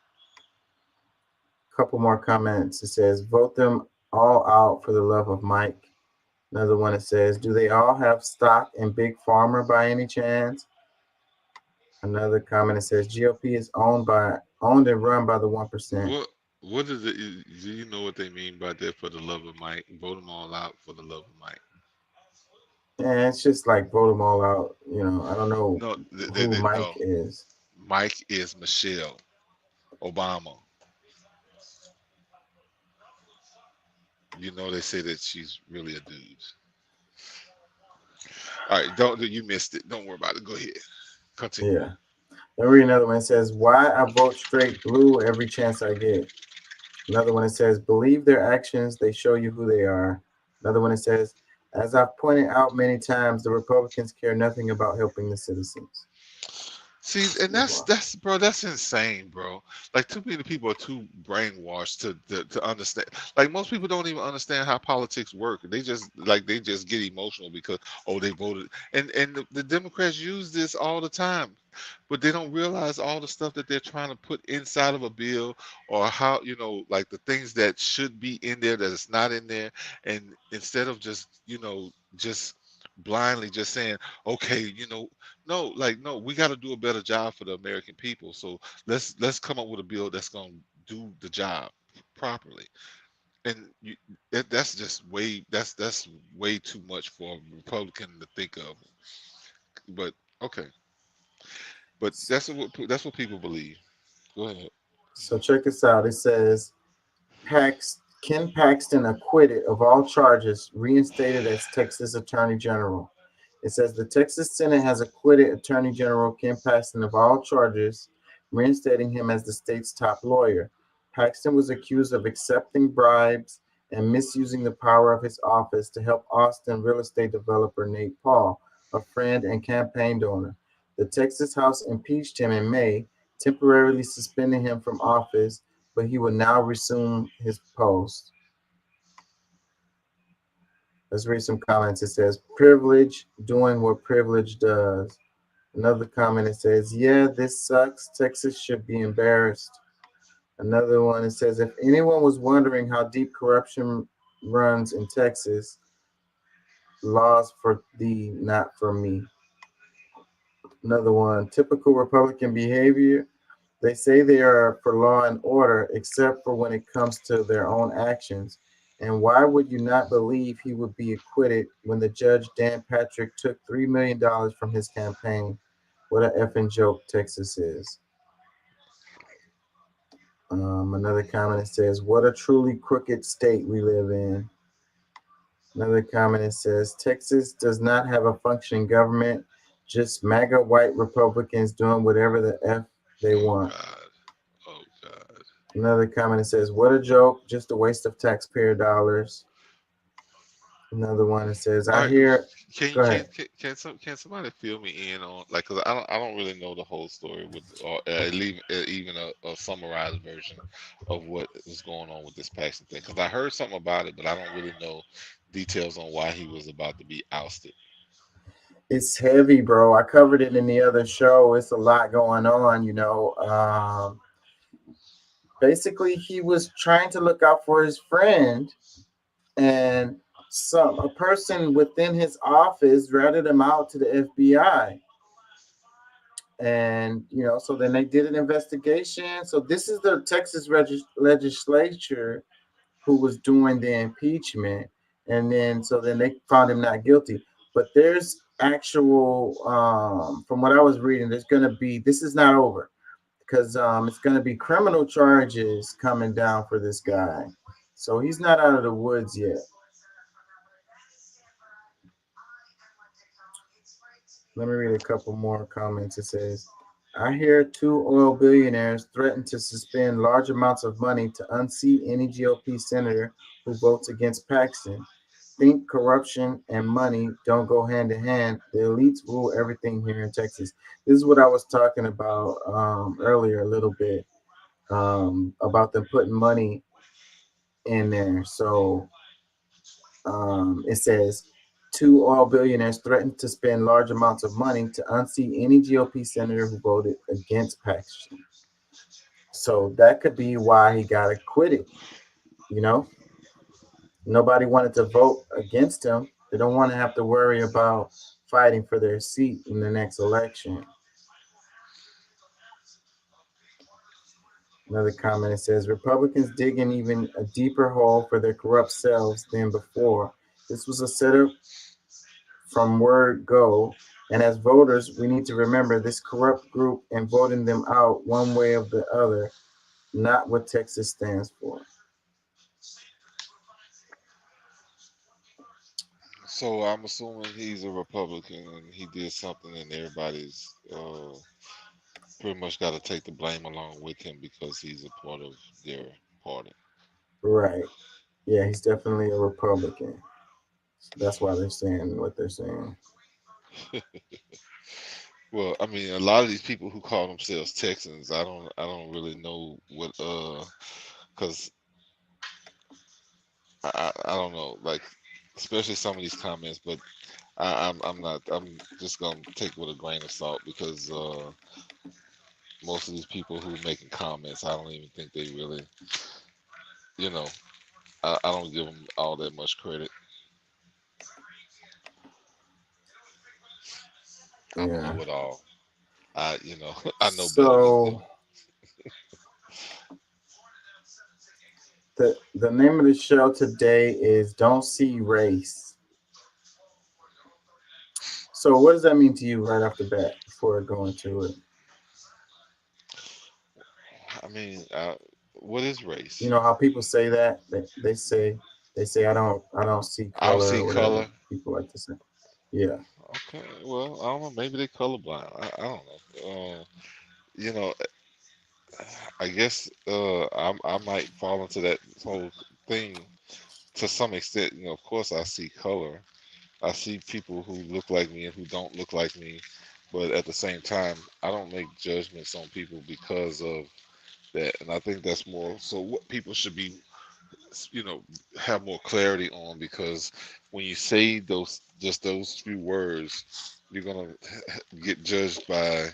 Couple more comments. It says, vote them all out for the love of Mike. Another one, it says, do they all have stock in Big Pharma by any chance? Another comment, it says, GOP is owned and run by the 1%. what is it? Do you know what they mean by that? For the love of Mike, vote them all out for the love of Mike. Yeah, it's just like vote them all out. You know, I don't know who Mike is. Mike is Michelle Obama. You know, they say that she's really a dude. All right, you missed it. Don't worry about it. Go ahead. Continue. Yeah. Let me read another one. It says, why I vote straight blue every chance I get. Another one, it says, believe their actions, they show you who they are. Another one, it says, as I've pointed out many times, the Republicans care nothing about helping the citizens. See, and that's bro, that's insane, bro. Like, too many people are too brainwashed to understand. Like, most people don't even understand how politics work. They just get emotional because they voted. And the Democrats use this all the time, but they don't realize all the stuff that they're trying to put inside of a bill, or how, like the things that should be in there that is not in there. And instead of just blindly just saying, okay, no, we got to do a better job for the American people. So let's come up with a bill that's going to do the job properly. And that's way too much for a Republican to think of. But okay, but that's what people believe. Go ahead. So check this out. It says, Ken Paxton acquitted of all charges, reinstated as Texas Attorney General. It says the Texas Senate has acquitted Attorney General Ken Paxton of all charges, reinstating him as the state's top lawyer. Paxton was accused of accepting bribes and misusing the power of his office to help Austin real estate developer Nate Paul, a friend and campaign donor. The Texas House impeached him in May, temporarily suspending him from office, but he will now resume his post. Let's read some comments. It says, privilege doing what privilege does. Another comment, it says, yeah, this sucks. Texas should be embarrassed. Another one, it says, if anyone was wondering how deep corruption runs in Texas, laws for thee, not for me. Another one, typical Republican behavior. They say they are for law and order, except for when it comes to their own actions. And why would you not believe he would be acquitted when the judge, Dan Patrick, took $3 million from his campaign? What an effing joke Texas is. Another comment, it says, what a truly crooked state we live in. Another comment, it says, Texas does not have a functioning government, just MAGA white Republicans doing whatever the F they want. Oh, God. Another comment, it says, what a joke, just a waste of taxpayer dollars. Another one, it says, I hear. Go ahead. Can somebody fill me in on, like, because I don't really know the whole story or even a summarized version of what is going on with this Paxton thing, because I heard something about it, but I don't really know details on why he was about to be ousted. It's heavy, bro. I covered it in the other show. It's a lot going on, basically, he was trying to look out for his friend, and a person within his office ratted him out to the FBI. And so then they did an investigation. So this is the Texas legislature who was doing the impeachment, and then they found him not guilty. But there's actual, from what I was reading, this is not over, because it's going to be criminal charges coming down for this guy. So he's not out of the woods yet. Let me read a couple more comments. It says, I hear 2 oil billionaires threaten to suspend large amounts of money to unseat any GOP senator who votes against Paxton. Think corruption and money don't go hand in hand. The elites rule everything here in Texas. This is what I was talking about earlier a little bit, about them putting money in there. So it says, 2 oil billionaires threatened to spend large amounts of money to unseat any GOP senator who voted against Paxton. So that could be why he got acquitted. Nobody wanted to vote against him. They don't want to have to worry about fighting for their seat in the next election. Another comment, it says, Republicans digging even a deeper hole for their corrupt selves than before. This was a setup from word go, and as voters, we need to remember this corrupt group and voting them out one way or the other, not what Texas stands for. So I'm assuming he's a Republican and he did something, and everybody's pretty much got to take the blame along with him because he's a part of their party. Right. Yeah, he's definitely a Republican. That's why they're saying what they're saying. Well, I mean, a lot of these people who call themselves Texans, I don't really know what, because I don't know, like, especially some of these comments, but I'm just gonna take it with a grain of salt, because most of these people who are making comments, I don't even think they really, I don't give them all that much credit. I'm a know-it-all. I know better than them. The name of the show today is Don't See Race. So what does that mean to you right off the bat before I go into it? I mean, what is race? You know how people say that? They say I don't see color. I don't see color. People like to say. Yeah. Okay. Well, I don't know. Maybe they colorblind. I don't know. I guess I might fall into that whole thing to some extent. Of course, I see color. I see people who look like me and who don't look like me, but at the same time, I don't make judgments on people because of that. And I think that's more so what people should be, have more clarity on, because when you say those few words, you're gonna get judged by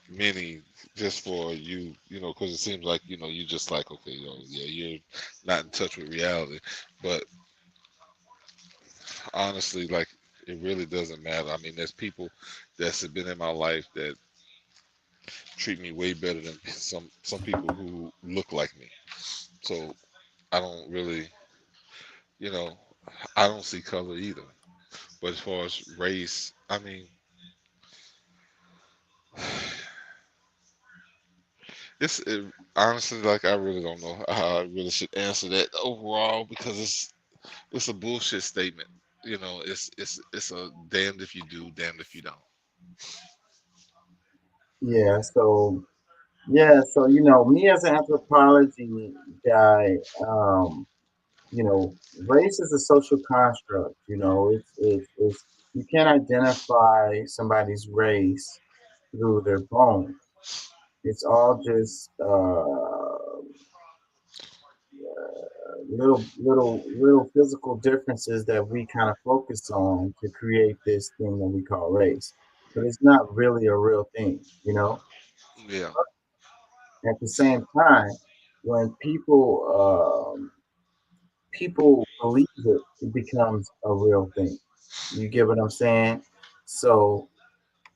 many just for because it seems like you just like, okay, yeah, you're not in touch with reality. But honestly, like, it really doesn't matter. I mean, there's people that's been in my life that treat me way better than some people who look like me. So I don't really, I don't see color either. But as far as race, I mean, honestly, like, I really don't know how I really should answer that overall, because it's a bullshit statement. It's a damned if you do, damned if you don't. Yeah. So me as an anthropology guy, race is a social construct. It's you can't identify somebody's race through their bones. It's all just little physical differences that we kind of focus on to create this thing that we call race. But it's not really a real thing. Yeah. At the same time, when people believe it becomes a real thing. You get what I'm saying? So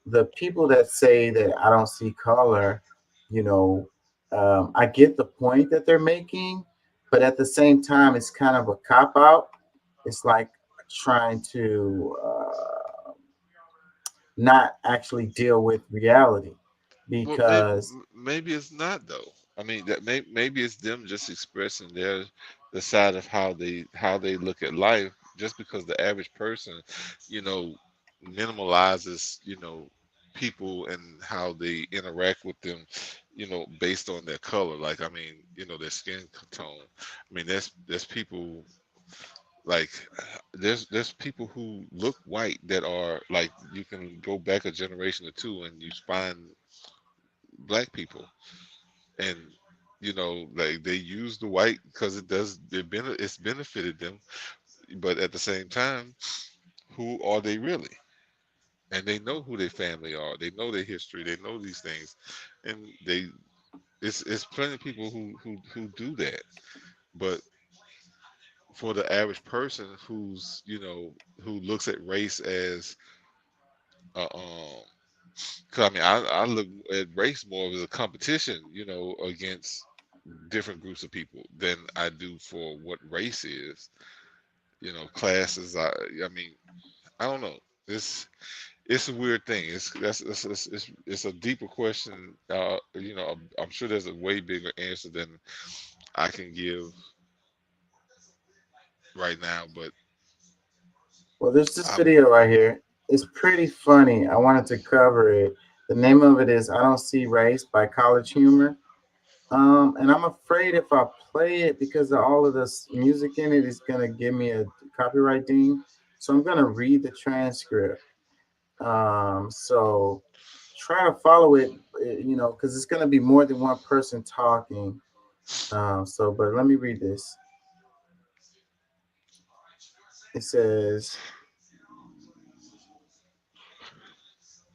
the people that say that I don't see color, you know, I get the point that they're making, but at the same time, it's kind of a cop out. It's like trying to not actually deal with reality Well, maybe because maybe it's not though. I mean, that maybe it's them just expressing the side of how they look at life. Just because the average person, you know, minimalizes, you know, people and how they interact with them, you know, based on their color. Like, I mean, you know, their skin tone. I mean, there's people like there's people who look white that are like you can go back a generation or two and you find black people, and you know, like they use the white because it's benefited them, but at the same time, who are they really? And they know who their family are, they know their history, they know these things, and it's plenty of people who do that. But for the average person who's, you know, who looks at race as cause I mean, I look at race more as a competition, you know, against different groups of people than I do for what race is. You know, classes. I mean, I don't know. It's a weird thing. It's a deeper question. You know, I'm sure there's a way bigger answer than I can give right now. But well, there's this I'm video right here. It's pretty funny. I wanted to cover it. The name of it is "I Don't See Race" by College Humor. And I'm afraid if I play it because of all of this music in it, it's gonna give me a copyright ding. So I'm gonna read the transcript. So try to follow it, you know, because it's gonna be more than one person talking. But let me read this. It says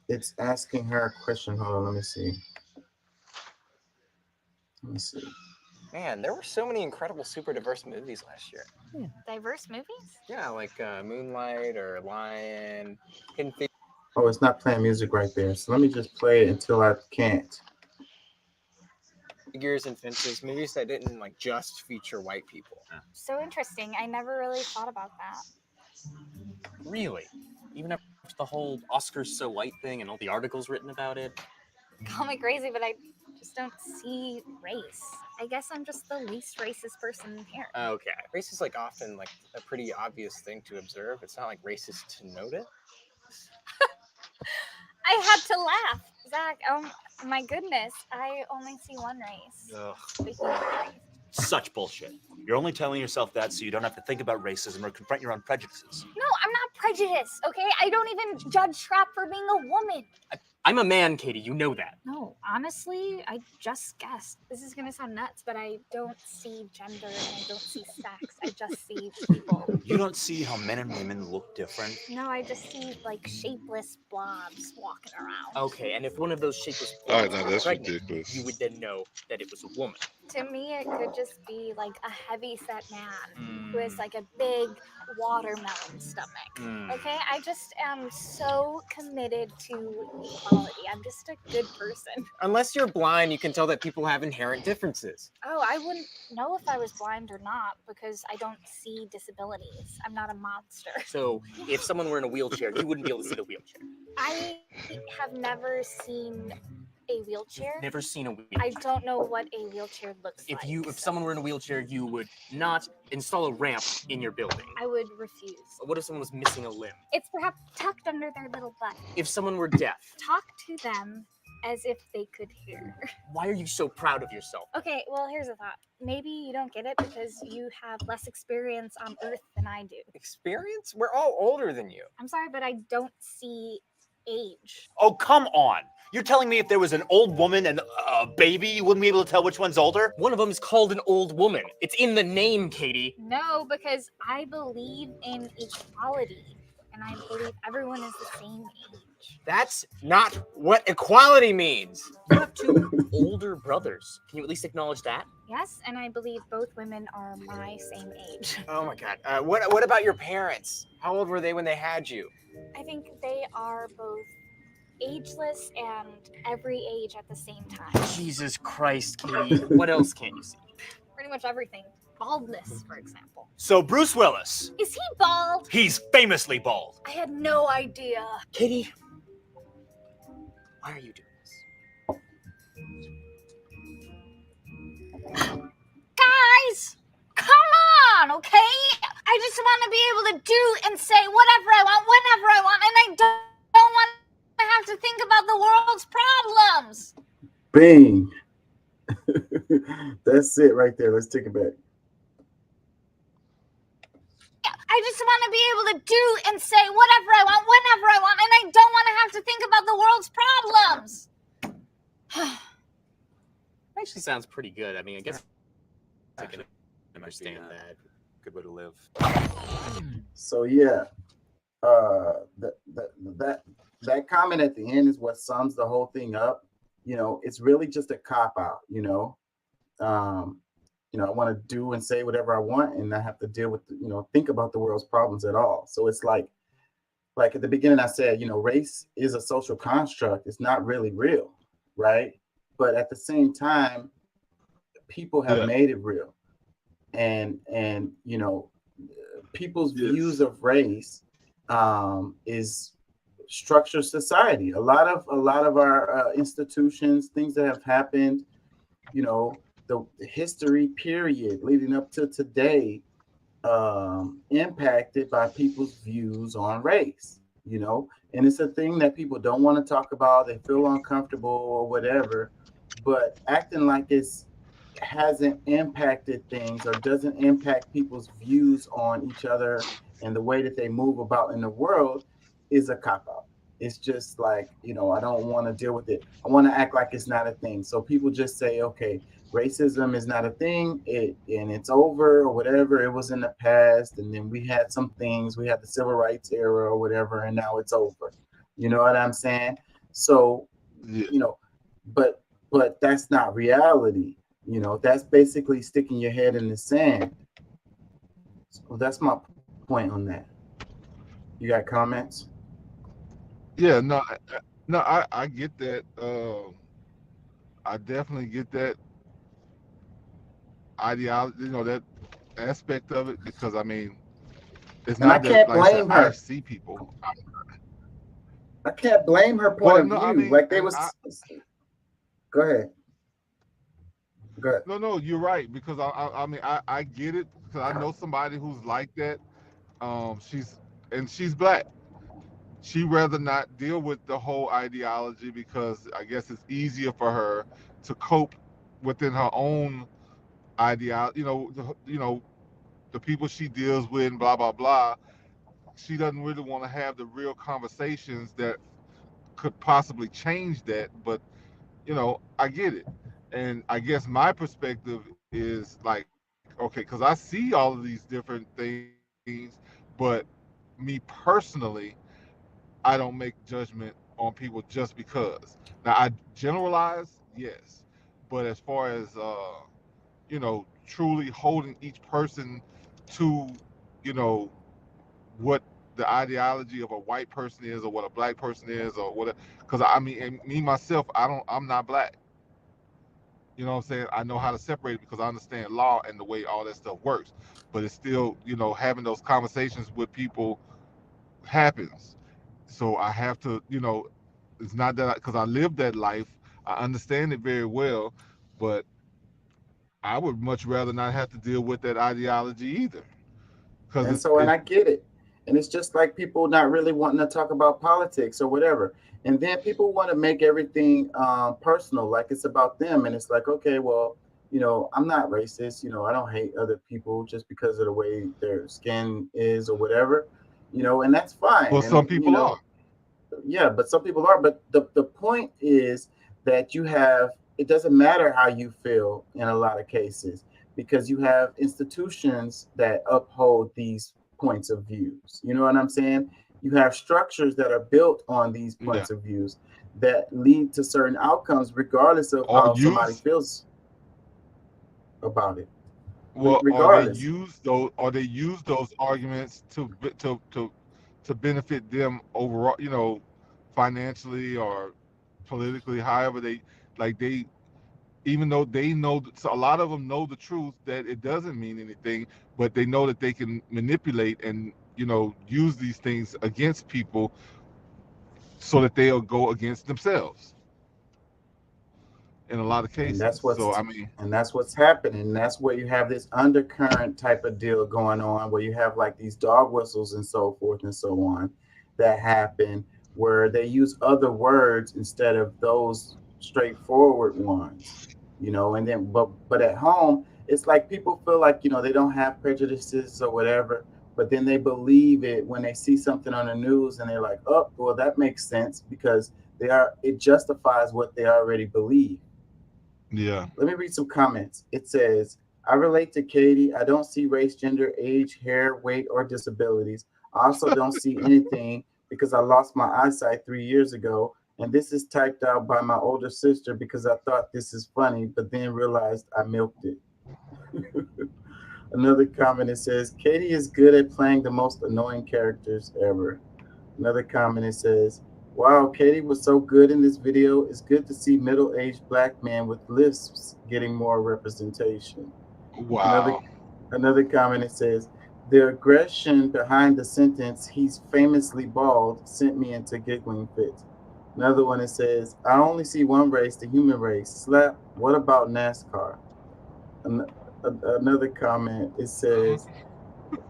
it's asking her a question. Hold on, let me see. Let me see. Man, there were so many incredible, super diverse movies last year. Diverse movies? Yeah, like Moonlight or Lion, Hidden Oh, it's not playing music right there. So let me just play it until I can't. Figures and Fences, movies that didn't like just feature white people. So interesting. I never really thought about that. Really? Even after the whole Oscars so white thing and all the articles written about it? Call me crazy, but I just don't see race. I guess I'm just the least racist person here. Okay, race is like often like a pretty obvious thing to observe. It's not like racist to note it. I had to laugh. Zach, oh my goodness. I only see one race. Ugh. The human race. Such bullshit. You're only telling yourself that so you don't have to think about racism or confront your own prejudices. No, I'm not prejudiced, okay? I don't even judge Shrap for being a woman. I'm a man, Katie. You know that. No, honestly, I just guessed. This is gonna sound nuts, but I don't see gender and I don't see sex. I just see people. You don't see how men and women look different? No, I just see like shapeless blobs walking around. Okay, and if one of those shapeless all right, blobs now were that's pregnant, ridiculous. you would then know that it was a woman. To me, it could just be like a heavy-set man who has like a big watermelon stomach. Okay, I just am so committed to equality. I'm just a good person. Unless you're blind, you can tell that people have inherent differences. Oh, I wouldn't know if I was blind or not because I don't see disabilities. I'm not a monster. So if someone were in a wheelchair, you wouldn't be able to see the wheelchair. I have never seen a wheelchair. Never seen a wheelchair. I don't know what a wheelchair looks like. If someone were in a wheelchair, you would not install a ramp in your building. I would refuse. What if someone was missing a limb? It's perhaps tucked under their little butt. If someone were deaf, Talk to them as if they could hear. why are you so proud of yourself? Okay, well, here's a thought. Maybe you don't get it because you have less experience on Earth than I do. Experience? We're all older than you. I'm sorry, but I don't see age. Oh, come on. You're telling me if there was an old woman and a baby, you wouldn't be able to tell which one's older? One of them is called an old woman. It's in the name, Katie. No, because I believe in equality, and I believe everyone is the same age. That's not what equality means. You have two older brothers. Can you at least acknowledge that? Yes, and I believe both women are my same age. Oh my God. What about your parents? How old were they when they had you? I think they are both ageless and every age at the same time. Jesus Christ, Katie. What else can't you see? Pretty much everything. Baldness, for example. So Bruce Willis, Is he bald? he's famously bald. I had no idea. Katie, why are you doing this? Guys, come on, okay? I just want to be able to do and say whatever I want, whenever I want, and I don't want to have to think about the world's problems. Bing. That's it right there. Let's take it back. I just want to be able to do and say whatever I want, whenever I want, and I don't want to have to think about the world's problems. Actually sounds pretty good. I mean, I guess I can understand that. Good way to live. So yeah, that comment at the end is what sums the whole thing up. You know, it's really just a cop out. I want to do and say whatever I want and not have to deal with, think about the world's problems at all. So it's like at the beginning I said, race is a social construct. It's not really real, right? But at the same time, people have made it real. And people's views of race is structured society. A lot of our institutions, things that have happened, the history period leading up to today, impacted by people's views on race, and it's a thing that people don't want to talk about. They feel uncomfortable or whatever, but acting like it's hasn't impacted things or doesn't impact people's views on each other and the way that they move about in the world is a cop-out. It's just like, I don't want to deal with it. I want to act like it's not a thing. So people just say, okay, racism is not a thing, and it's over or whatever. It was in the past, and then we had some things. We had the civil rights era or whatever, and now it's over. You know what I'm saying? So, but that's not reality. That's basically sticking your head in the sand. So that's my point on that. You got comments? Yeah, no, I get that. I definitely get that ideology, that aspect of it, because I mean, it's and not I can't that, like blame I her. see people. I can't blame her point of view. Like they was. Go ahead. Go ahead. No, you're right, because I mean, I get it, because I know somebody who's like that. She's black. She rather not deal with the whole ideology because I guess it's easier for her to cope within her own ideology. The people she deals with, and blah blah blah. She doesn't really want to have the real conversations that could possibly change that. But I get it, and I guess my perspective is like, okay, because I see all of these different things, but me personally, I don't make judgment on people just because. Now I generalize, yes, but as far as truly holding each person to, what the ideology of a white person is, or what a black person is, or whatever. Because I mean, and me myself, I'm not black. You know what I'm saying? I know how to separate it because I understand law and the way all that stuff works. But it's still, having those conversations with people happens. So I have to, it's not that because I lived that life, I understand it very well, but I would much rather not have to deal with that ideology either. And I get it. And it's just like people not really wanting to talk about politics or whatever. And then people want to make everything personal, like it's about them. And it's like, okay, well, I'm not racist. I don't hate other people just because of the way their skin is or whatever, and that's fine. Well, some people are. Yeah, but some people are. But the point is that it doesn't matter how you feel in a lot of cases, because you have institutions that uphold these points of views. You know what I'm saying? You have structures that are built on these points of views that lead to certain outcomes, regardless of how somebody feels about it. Well, regardless. Or they use those arguments to benefit them overall, financially or politically, however they even though they know, so a lot of them know the truth that it doesn't mean anything, but they know that they can manipulate and use these things against people so that they'll go against themselves in a lot of And cases. So I mean, that's what's happening. That's where you have this undercurrent type of deal going on, where you have like these dog whistles and so forth and so on that happen, where they use other words instead of those straightforward ones, and then but at home it's like people feel like they don't have prejudices or whatever, but then they believe it when they see something on the news and they're like, oh, well, that makes sense because it justifies what they already believe. yeah. Let me read some comments. It says, I relate to Katie. I don't see race, gender, age, hair, weight, or disabilities. I also don't see anything because I lost my eyesight 3 years ago. And this is typed out by my older sister because I thought this is funny, but then realized I milked it. Another comment, it says, Katie is good at playing the most annoying characters ever. Another comment, it says, wow, Katie was so good in this video. It's good to see middle-aged black men with lisps getting more representation. Wow. Another comment, it says, the aggression behind the sentence, he's famously bald, sent me into giggling fits. Another one, it says, I only see one race, the human race. Slap, what about NASCAR? Another comment, it says,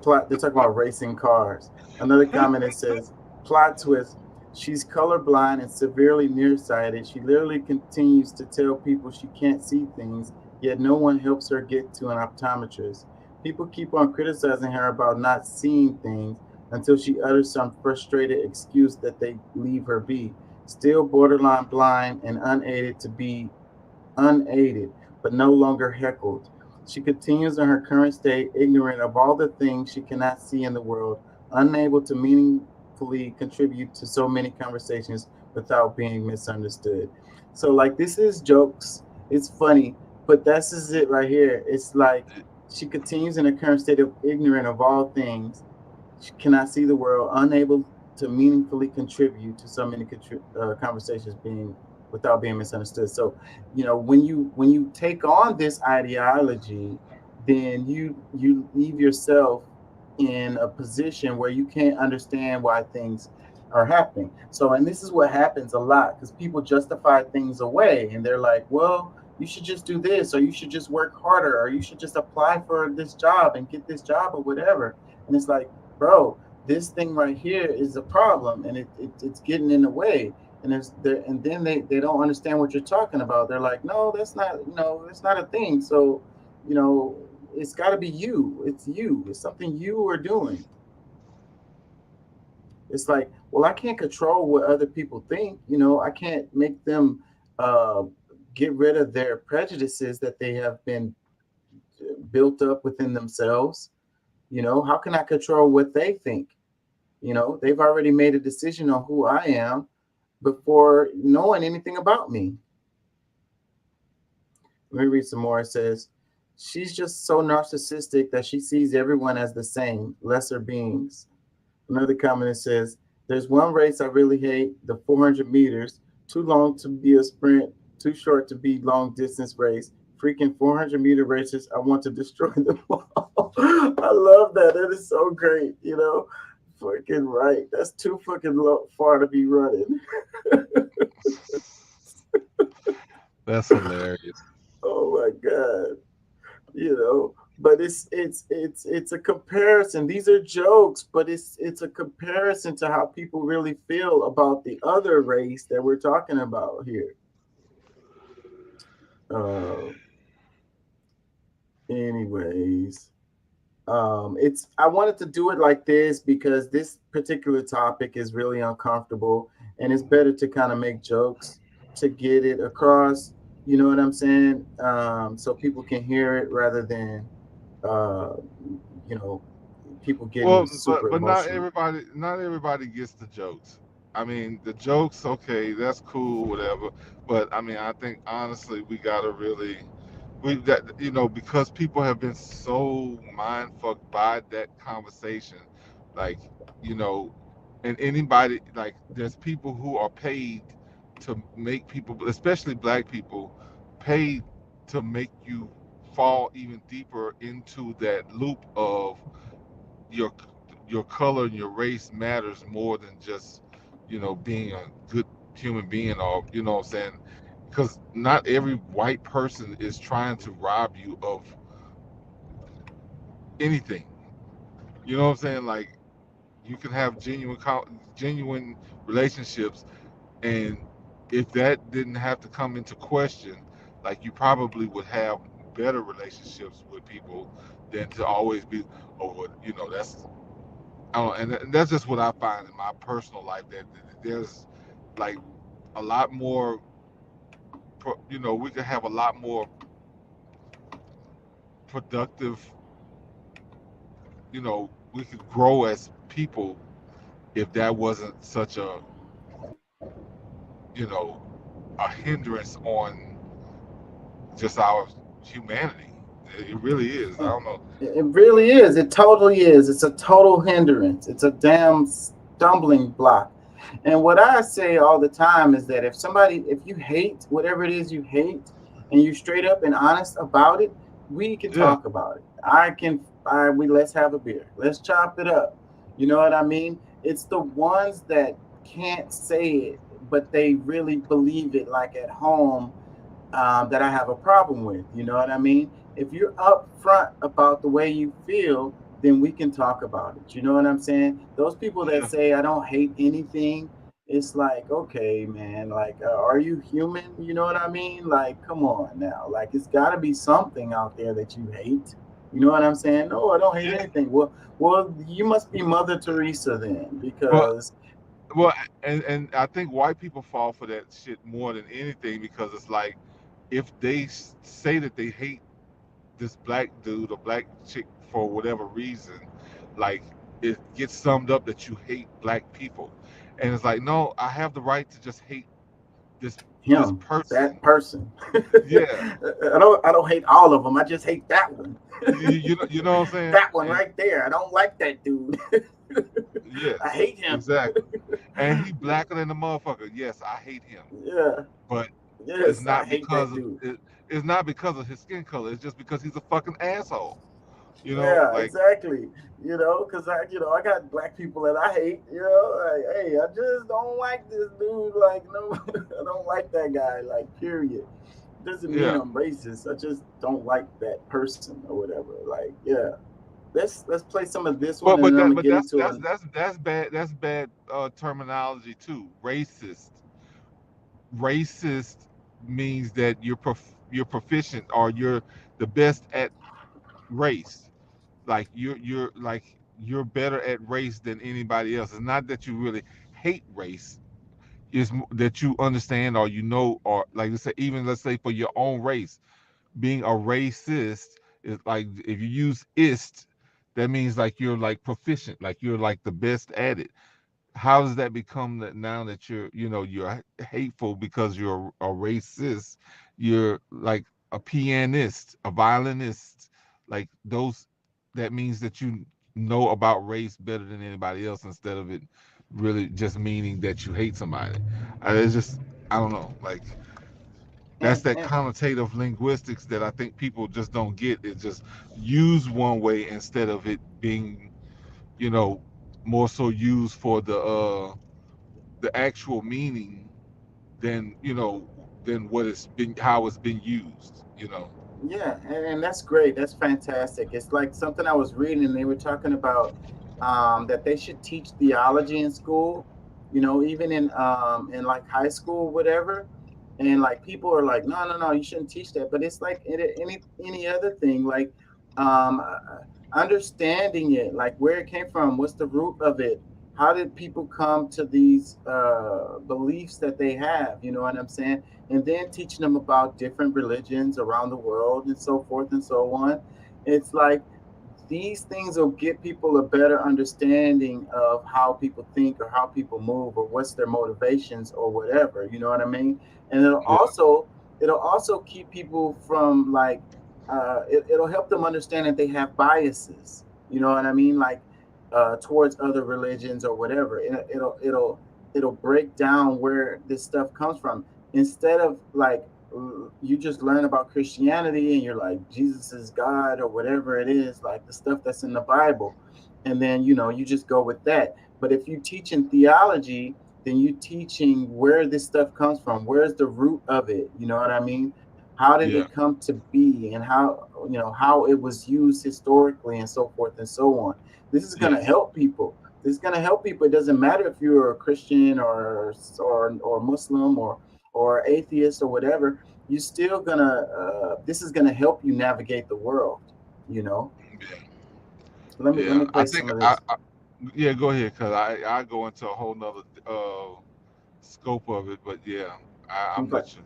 they're talking about racing cars. Another comment, it says, plot twist, she's colorblind and severely nearsighted. She literally continues to tell people she can't see things, yet no one helps her get to an optometrist. People keep on criticizing her about not seeing things until she utters some frustrated excuse that they leave her be. Still borderline blind and unaided to be unaided, but no longer heckled. She continues in her current state, ignorant of all the things she cannot see in the world, unable to meaningfully contribute to so many conversations without being misunderstood. So, like, this is jokes. It's funny, but this is it right here. It's like she continues in her current state of ignorant of all things. She cannot see the world, unable to meaningfully contribute to so many conversations without being misunderstood. So, when you take on this ideology, then you leave yourself in a position where you can't understand why things are happening. So, and this is what happens a lot because people justify things away and they're like, well, you should just do this, or you should just work harder, or you should just apply for this job and get this job or whatever. And it's like, bro, this thing right here is a problem and it's getting in the way. And then they don't understand what you're talking about. They're like, no, that's not, it's not a thing. So, it's got to be you. It's you. It's something you are doing. It's like, well, I can't control what other people think. I can't make them get rid of their prejudices that they have been built up within themselves. How can I control what they think? They've already made a decision on who I am before knowing anything about me. Let me read some more. It says, she's just so narcissistic that she sees everyone as the same, lesser beings. Another comment, it says, there's one race I really hate, the 400 meters, too long to be a sprint, too short to be long distance race. Freaking 400-meter races, I want to destroy them all. I love that. That is so great, Fucking right. That's too fucking far to be running. That's hilarious. Oh my God. But it's a comparison. These are jokes, but it's a comparison to how people really feel about the other race that we're talking about here. Anyways, I wanted to do it like this because this particular topic is really uncomfortable, and it's better to kind of make jokes to get it across. You know what I'm saying? So people can hear it rather than, people getting super but emotional. not everybody gets the jokes. I mean, the jokes, okay, that's cool, whatever. But I mean, I think honestly, we gotta really, because people have been so mind fucked by that conversation, like, and anybody, like, there's people who are paid to make people, especially black people, paid to make you fall even deeper into that loop of your your color and your race matters more than just, being a good human being, or, what I'm saying, because not every white person is trying to rob you of anything. You know what I'm saying? Like, you can have genuine relationships, and if that didn't have to come into question, like, you probably would have better relationships with people than to always be over. That's, I don't, and that's just what I find in my personal life, that there's like a lot more. We could have a lot more productive. We could grow as people if that wasn't such a hindrance on just our humanity. It really is. I don't know. It really is. It totally is. It's a total hindrance. It's a damn stumbling block. And what I say all the time is that if you hate whatever it is you hate, and you're straight up and honest about it, we can talk about it. Let's have a beer. Let's chop it up. You know what I mean? It's the ones that can't say it, but they really believe it, like at home, that I have a problem with. You know what I mean? If you're upfront about the way you feel, then we can talk about it. You know what I'm saying? Those people that say I don't hate anything, it's like, okay, man, like, are you human? You know what I mean? Like, come on now. Like, it's got to be something out there that you hate. You know what I'm saying? No, I don't hate anything. Well, you must be Mother Teresa then, because. Well, and I think white people fall for that shit more than anything, because it's like, if they say that they hate this black dude or black chick for whatever reason, like, it gets summed up that you hate black people, and it's like, no, I have the right to just hate this person. That person. Yeah. I don't hate all of them. I just hate that one. you know what I'm saying? That one right there. I don't like that dude. Yeah. I hate him. Exactly. And he blacker than the motherfucker. Yes, I hate him. Yeah. But yes, it's not because it's not because of his skin color. It's just because he's a fucking asshole. Yeah, like, exactly. Because I got black people that I hate. Like, hey, I just don't like this dude. Like, no, I don't like that guy. Like, period. Doesn't mean I'm racist. I just don't like that person or whatever. Like, yeah. Let's play some of this one. That's bad. That's bad terminology too. Racist. Racist means that you're proficient, or you're the best at race. Like, you're better at race than anybody else. It's not that you really hate race. It's that you understand, or or like, let's say for your own race, being a racist is like, if you use ist, that means like you're like proficient, like you're like the best at it. How does that become that now that you're hateful because you're a racist? You're like a pianist, a violinist, like those. That means that you know about race better than anybody else, instead of it really just meaning that you hate somebody. It's just, I don't know, like, that's that connotative linguistics that I think people just don't get. It just used one way instead of it being, more so used for the actual meaning than what it's been, how it's been used. Yeah, and that's great. That's fantastic. It's like something I was reading, and they were talking about that they should teach theology in school. Even in like high school, whatever. And like, people are like, no, you shouldn't teach that. But it's like any other thing, like understanding it, like where it came from, what's the root of it, how did people come to these beliefs that they have, you know what I'm saying? And then teaching them about different religions around the world and so forth and so on. It's like, these things will get people a better understanding of how people think, or how people move, or what's their motivations, or whatever, you know what I mean? And it'll also keep people from like, it'll help them understand that they have biases, you know what I mean? Like, towards other religions or whatever. It'll break down where this stuff comes from, instead of like you just learn about Christianity and you're like Jesus is God or whatever it is, like the stuff that's in the Bible, and then you just go with that. But if you teach in theology, then you teaching where this stuff comes from, where's the root of it, you know what I mean? How did Yeah. it come to be, and how it was used historically, and so forth and so on. This is going to Yes. help people. This is going to help people. It doesn't matter if you're a Christian or Muslim or atheist or whatever. You still gonna. This is going to help you navigate the world. Let me Yeah, play I some think of this. yeah, go ahead, cause I go into a whole nother scope of it, but yeah, I'm with you.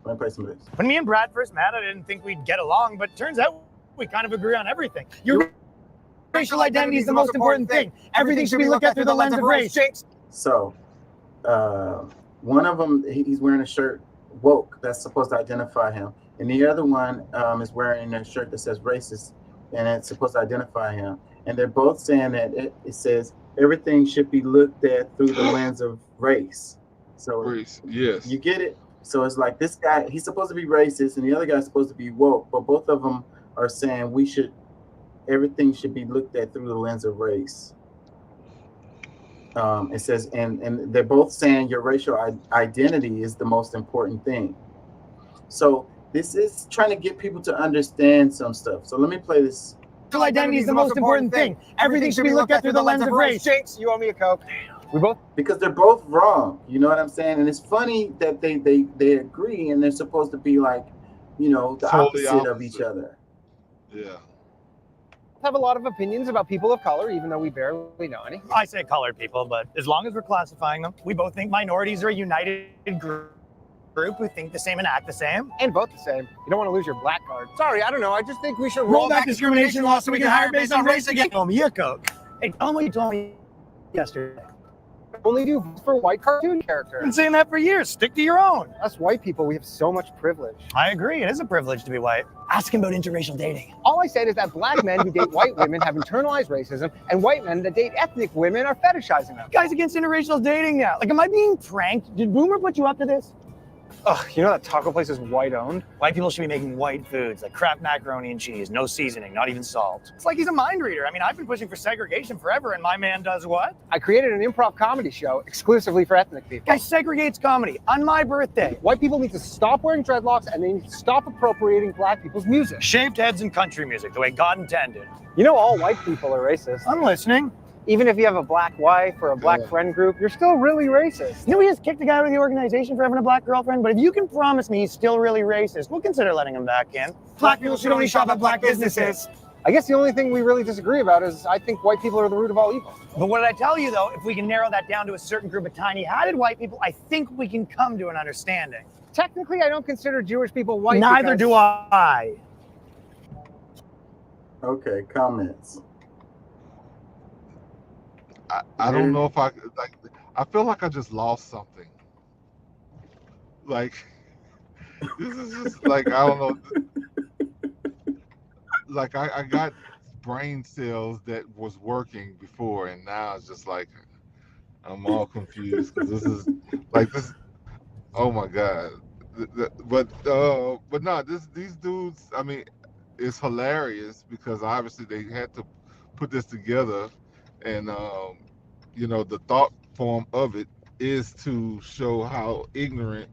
Let me play some of this. When me and Brad first met, I didn't think we'd get along, but turns out we kind of agree on everything. Your racial identity is the most important thing. Everything should be looked at through the lens of race. So, one of them, he's wearing a shirt, woke, that's supposed to identify him. And the other one is wearing a shirt that says racist, and it's supposed to identify him. And they're both saying that it says everything should be looked at through the lens of race. So, Race, yes. you get it? So it's like this guy, he's supposed to be racist, and the other guy's supposed to be woke, but both of them are saying everything should be looked at through the lens of race. It says, and they're both saying your racial identity is the most important thing. So this is trying to get people to understand some stuff. So let me play this. Racial identity is the most important thing. Everything should be looked at through the lens of race. Jinx, you owe me a Coke. We both. Because they're both wrong. You know what I'm saying? And it's funny that they agree, and they're supposed to be like, the Totally opposite of each other. Yeah. Have a lot of opinions about people of color, even though we barely know any. I say colored people, but as long as we're classifying them, we both think minorities are a united group who think the same and act the same. And vote the same. You don't want to lose your black card. Sorry, I don't know. I just think we should Roll back discrimination laws so we can hire based on race again. Oh, me a Coke. Hey, tell me what you told me yesterday. Only do for white cartoon characters. I've been saying that for years. Stick to your own. Us white people, we have so much privilege. I agree. It is a privilege to be white. Ask him about interracial dating. All I said is that black men who date white women have internalized racism, and white men that date ethnic women are fetishizing them. Guys against interracial dating now. Like, am I being pranked? Did Boomer put you up to this? Ugh, you know that taco place is white owned? White people should be making white foods like Kraft macaroni and cheese, no seasoning, not even salt. It's like he's a mind reader. I mean, I've been pushing for segregation forever, and my man does what? I created an improv comedy show exclusively for ethnic people. Guy segregates comedy on my birthday. White people need to stop wearing dreadlocks, and they need to stop appropriating black people's music. Shaved heads and country music, the way God intended. You know all white people are racist. I'm listening. Even if you have a black wife or a black friend group, you're still really racist. You know, we just kicked the guy out of the organization for having a black girlfriend, but if you can promise me he's still really racist, we'll consider letting him back in. Black people should only shop at black businesses. I guess the only thing we really disagree about is I think white people are the root of all evil. But what did I tell you, though? If we can narrow that down to a certain group of tiny-hatted white people, I think we can come to an understanding. Technically, I don't consider Jewish people white. Neither do I. Okay, comments. I don't know if I feel like I just lost something. Like, this is just like, I don't know. Like, I got brain cells that was working before, and now it's just like, I'm all confused because this is like this. Oh my God. But no, these dudes, I mean, it's hilarious because obviously they had to put this together. And the thought form of it is to show how ignorant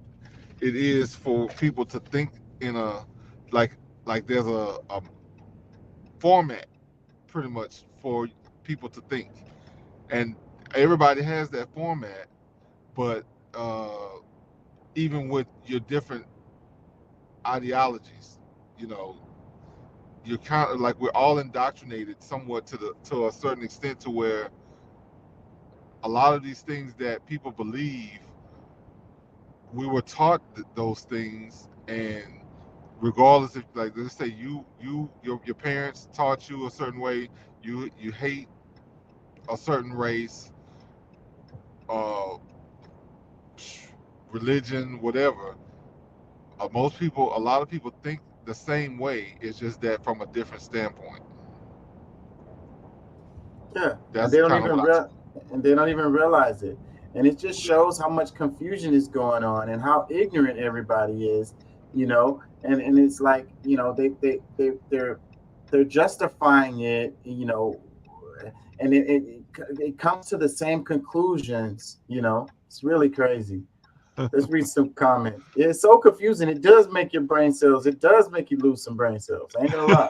it is for people to think in a like there's a format pretty much for people to think, and everybody has that format, but even with your different ideologies, you're kind of like we're all indoctrinated somewhat to a certain extent to where a lot of these things that people believe, we were taught those things, and regardless if, like, let's say your parents taught you a certain way, you hate a certain race, religion, whatever. A lot of people think the same way. It's just that from a different standpoint. Yeah, That's and they don't kind of even what and they don't even realize it. And it just shows how much confusion is going on and how ignorant everybody is, you know. And it's like, you know, they're justifying it, you know, and it comes to the same conclusions, you know. It's really crazy. Let's read some comments. It's so confusing. It does make your brain cells. It does make you lose some brain cells. I ain't gonna lie.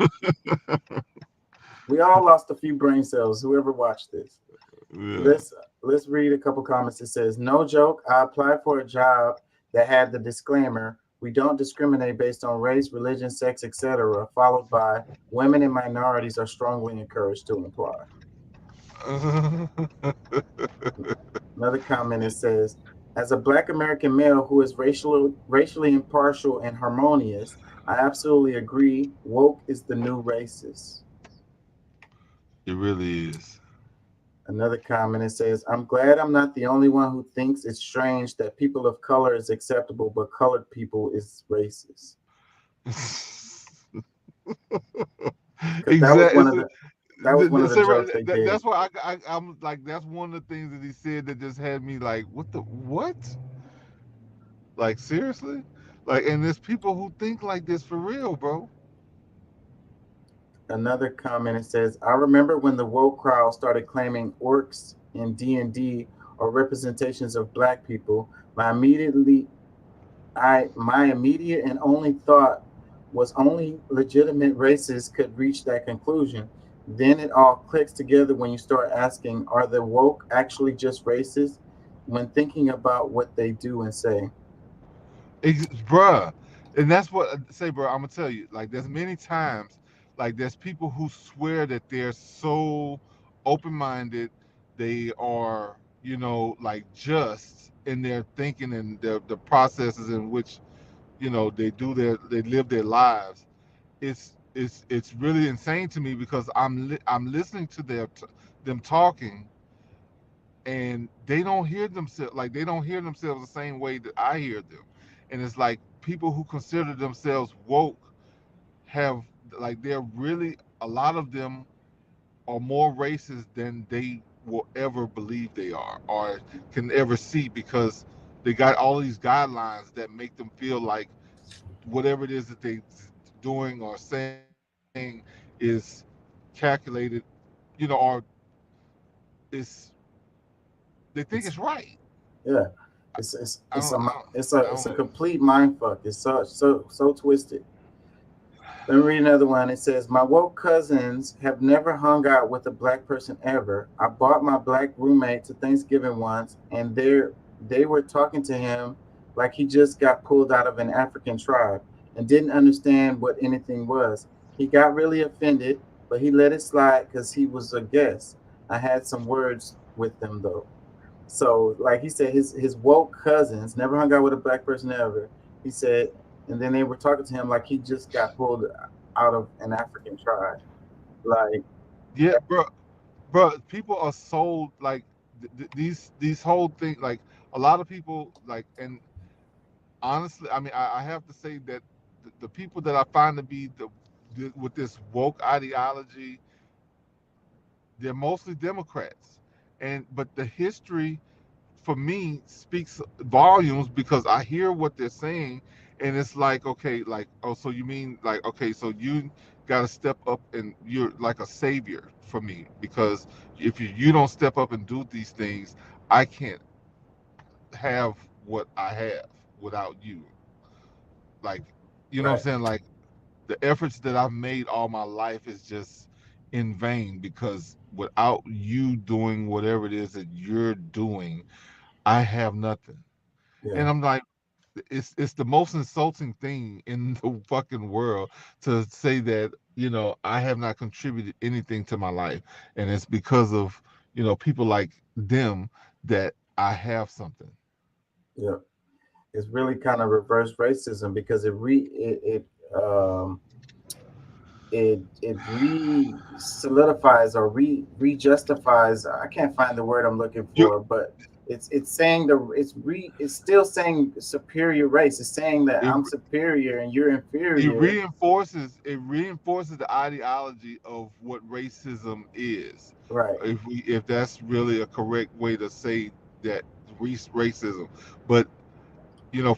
We all lost a few brain cells. Whoever watched this. Yeah. Let's read a couple comments. It says, "No joke. I applied for a job that had the disclaimer: we don't discriminate based on race, religion, sex, etc." Followed by, "Women and minorities are strongly encouraged to apply." Another comment, it says, "As a Black American male who is racially impartial and harmonious, I absolutely agree. Woke is the new racist." It really is. Another comment, it says, "I'm glad I'm not the only one who thinks it's strange that people of color is acceptable, but colored people is racist." Exactly. That was one of the jokes they did. That's why I'm like, that's one of the things that he said that just had me like, what? Like, seriously? Like, and there's people who think like this for real, bro. Another comment, it says, "I remember when the woke crowd started claiming orcs in D&D or representations of Black people. My immediate and only thought was only legitimate racists could reach that conclusion. Then it all clicks together when you start asking, are the woke actually just racist when thinking about what they do and say?" Bruh. And that's what I say, bro. I'm gonna tell you, like, there's many times, like, there's people who swear that they're so open-minded, they are, you know, like, just in their thinking and the processes in which, you know, they live their lives. It's really insane to me because I'm listening to them talking, and they don't hear themselves the same way that I hear them. And it's like people who consider themselves woke have, like, they're really, a lot of them are more racist than they will ever believe they are or can ever see, because they got all these guidelines that make them feel like whatever it is that they doing or saying is calculated, you know, or is, they think it's right. Yeah, it's a complete mind fuck. It's so twisted. Let me read another one. It says, "My woke cousins have never hung out with a Black person ever. I brought my Black roommate to Thanksgiving once, and they were talking to him like he just got pulled out of an African tribe and didn't understand what anything was. He got really offended, but he let it slide because he was a guest. I had some words with them though." So, like he said, his woke cousins never hung out with a Black person ever. He said, and then they were talking to him like he just got pulled out of an African tribe. Like, Yeah, bro, people are sold, like, these whole thing, like, a lot of people, like, and honestly, I mean, I have to say that the people that I find to be with this woke ideology, they're mostly Democrats, but the history for me speaks volumes because I hear what they're saying, and it's like, okay, like, oh, so you mean, like, okay, so you got to step up and you're like a savior for me, because if you don't step up and do these things, I can't have what I have without you. Like, you know what I'm saying? Like, the efforts that I've made all my life is just in vain, because without you doing whatever it is that you're doing, I have nothing. And I'm like, it's the most insulting thing in the fucking world to say that, you know, I have not contributed anything to my life, and it's because of, you know, people like them that I have something. yeah, it's really kind of reverse racism because it re-solidifies or re-justifies. I can't find the word I'm looking for, but it's saying it's still saying superior race. It's saying that I'm superior and you're inferior. It reinforces the ideology of what racism is. Right. If that's really a correct way to say that racism, but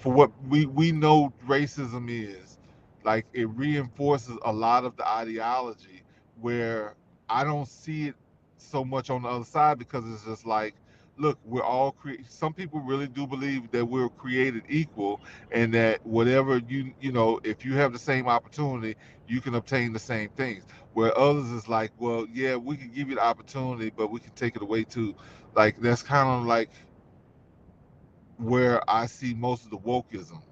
for what we know racism is, like, it reinforces a lot of the ideology, where I don't see it so much on the other side, because it's just like, look, we're all some people really do believe that we're created equal, and that whatever if you have the same opportunity, you can obtain the same things. Where others is like, well, yeah, we can give you the opportunity, but we can take it away too. Like, that's kind of like where I see most of the wokeism,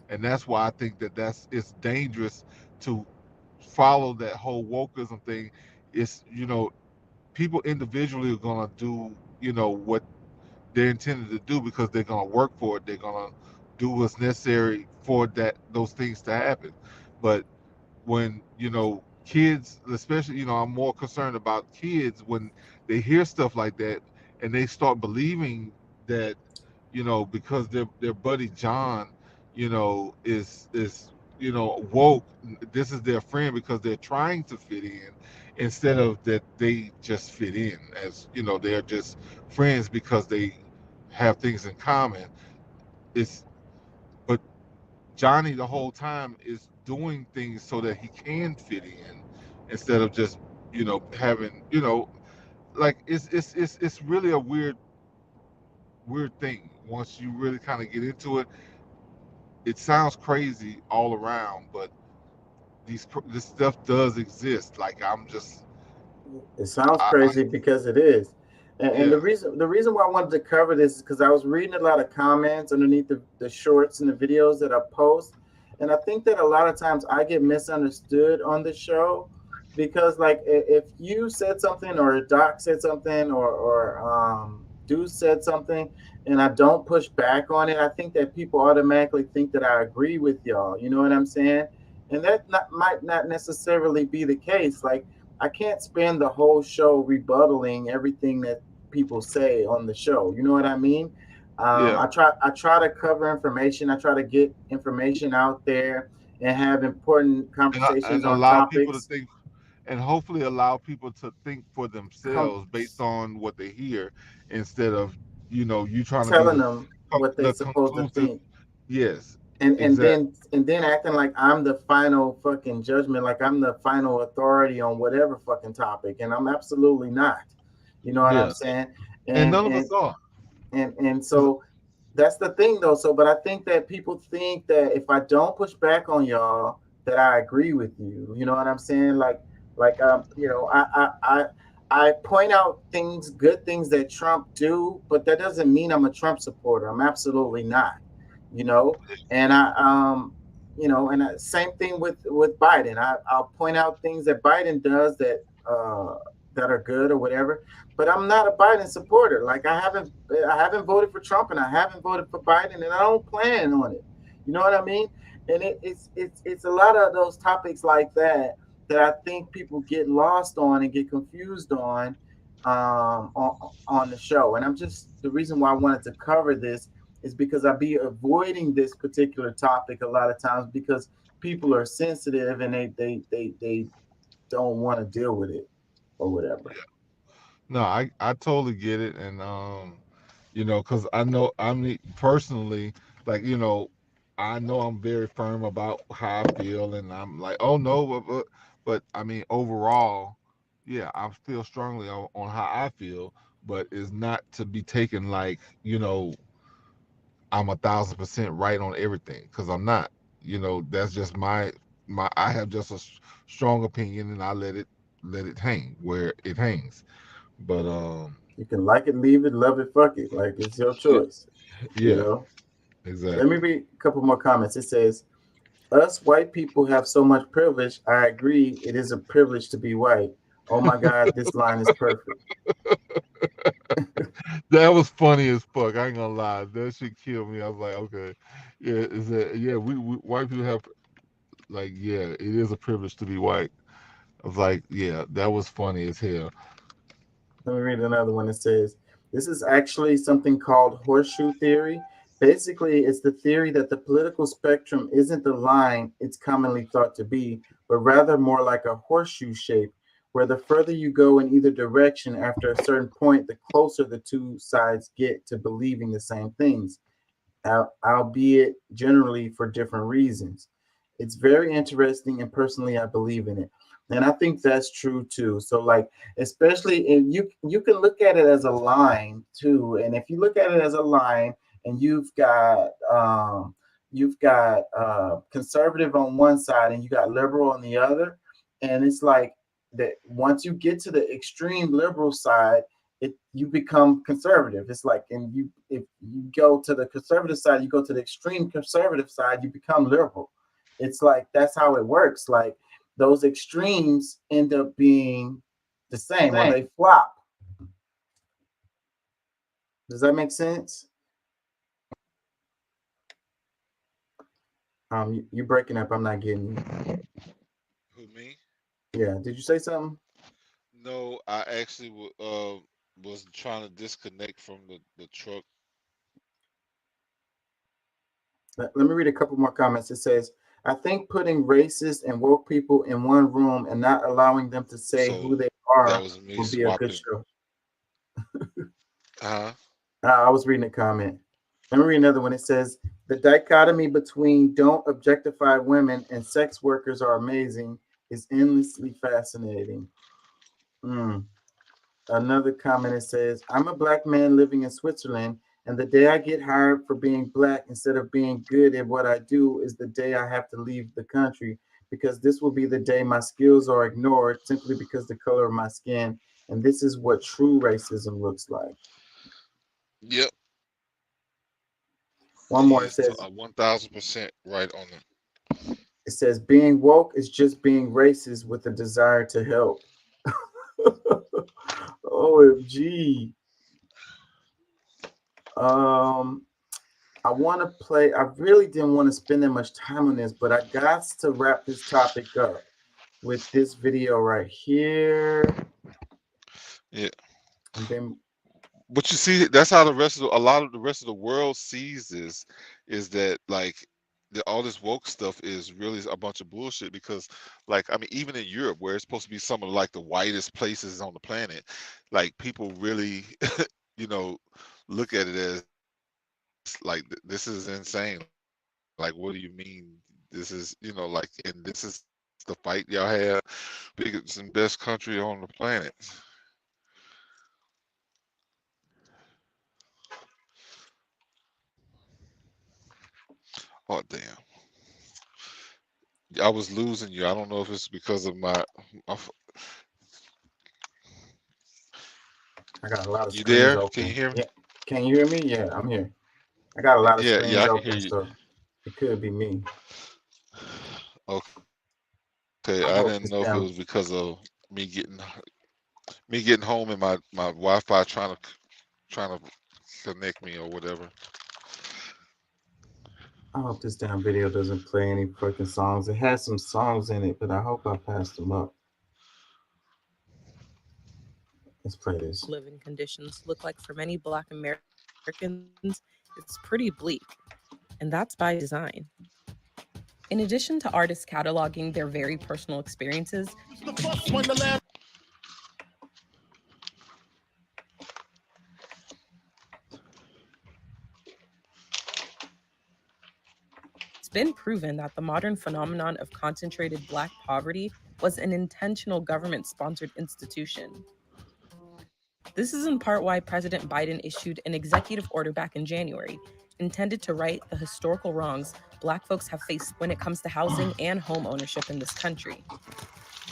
and that's why I think that it's dangerous to follow that whole wokeism thing. It's people individually are gonna do what they're intended to do, because they're gonna work for it. They're gonna do what's necessary for those things to happen. But when kids, especially, I'm more concerned about kids when they hear stuff like that, and they start believing that because their buddy John is woke, this is their friend because they're trying to fit in, instead of that they just fit in, as they're just friends because they have things in common. But Johnny the whole time is doing things so that he can fit in, instead of just having like, it's really a weird thing. Once you really kind of get into it, it sounds crazy all around, but this stuff does exist. Like, It sounds crazy because it is. And Yeah. the reason why I wanted to cover this is because I was reading a lot of comments underneath the shorts and the videos that I post. And I think that a lot of times I get misunderstood on the show, because, like, if you said something, or Doc said something, or Deuce said something, and I don't push back on it, I think that people automatically think that I agree with y'all. You know what I'm saying? And that might not necessarily be the case. Like, I can't spend the whole show rebuttaling everything that people say on the show. You know what I mean? Yeah. I try to cover information. I try to get information out there and have important conversations and on allow people to topics. think, and hopefully allow people to think for themselves based on what they hear, instead of you trying to be Telling them what they're the supposed to conclusive. think. Yes, And exactly. then acting like I'm the final fucking judgment, like I'm the final authority on whatever fucking topic, and I'm absolutely not. You know what I'm Yeah, saying? and And none of and us are. and so that's the thing, though. So, but I think that people think that if I don't push back on y'all, that I agree with you. You know what I'm saying? I point out good things that Trump do, but that doesn't mean I'm a Trump supporter. I'm absolutely not. You know, and same thing with Biden. I'll point out things that Biden does that are good or whatever, but I'm not a Biden supporter. Like, I haven't voted for Trump, and I haven't voted for Biden, and I don't plan on it. You know what I mean? And it's a lot of those topics like that I think people get lost on and get confused on the show. And the reason why I wanted to cover this is because I be avoiding this particular topic a lot of times, because people are sensitive and they don't want to deal with it or whatever. No, I totally get it, and because I mean, personally, like, I know I'm very firm about how I feel, and I'm like, oh no, but I mean, overall, yeah, I feel strongly on how I feel, but it's not to be taken like, I'm 1,000% right on everything, because I'm not. That's just my I have just a strong opinion, and I let it hang where it hangs. But You can like it, leave it, love it, fuck it. Like, it's your choice. You yeah, know. exactly. Let me read a couple more comments. It says, "Us white people have so much privilege. I agree. It is a privilege to be white. Oh my God, this line is perfect." That was funny as fuck. I ain't gonna lie. That shit killed me. I was like, okay, yeah, is that yeah? We white people have, like, yeah, it is a privilege to be white. I was like, yeah, that was funny as hell. Let me read another one. It says, This is actually something called horseshoe theory. Basically, it's the theory that the political spectrum isn't the line it's commonly thought to be, but rather more like a horseshoe shape, where the further you go in either direction after a certain point, the closer the two sides get to believing the same things, albeit generally for different reasons. It's very interesting, and personally, I believe in it. And I think that's true too. So, like, especially if you can look at it as a line too. And if you look at it as a line, and you've got conservative on one side and you got liberal on the other, and it's like that once you get to the extreme liberal side, you become conservative. It's like, and if you go to the conservative side, you go to the extreme conservative side, you become liberal. It's like that's how it works. Like those extremes end up being the same when they flop. Does that make sense? You're breaking up. I'm not getting you. Who, me? Yeah. Did you say something? No, I actually was trying to disconnect from the truck. Let me read a couple more comments. It says, I think putting racist and woke people in one room and not allowing them to say who they are will be a good show. I was reading a comment. Let me read another one. It says, the dichotomy between don't objectify women and sex workers are amazing is endlessly fascinating. Another comment, it says, I'm a black man living in Switzerland, and the day I get hired for being black instead of being good at what I do is the day I have to leave the country, because this will be the day my skills are ignored simply because the color of my skin. And this is what true racism looks like. Yep. One more, it says 1000% right on it. It says being woke is just being racist with a desire to help. OMG. I want to play. I really didn't want to spend that much time on this, but I got to wrap this topic up with this video right here. Yeah. And then, but you see, that's how a lot of the rest of the world sees this, is that like all this woke stuff is really a bunch of bullshit. Because like, I mean, even in Europe, where it's supposed to be some of like the whitest places on the planet, like people really, look at it as like, this is insane. Like, what do you mean? This is, like, and this is the fight y'all have, biggest and best country on the planet. Oh, damn. I was losing you. I don't know if it's because of my I got a lot of you screens there? open. Can you hear me? Yeah. Can you hear me? Yeah, I'm here. I got a lot of screens I can open, hear you. so it could be me. Okay, I didn't know if it was because of me getting home and my Wi-Fi trying to connect me or whatever. I hope this damn video doesn't play any fucking songs. It has some songs in it, but I hope I passed them up. Let's play this. Living conditions look like for many Black Americans, it's pretty bleak, and that's by design. In addition to artists cataloging their very personal experiences, it's been proven that the modern phenomenon of concentrated Black poverty was an intentional government-sponsored institution. This is in part why President Biden issued an executive order back in January, intended to right the historical wrongs Black folks have faced when it comes to housing and home ownership in this country.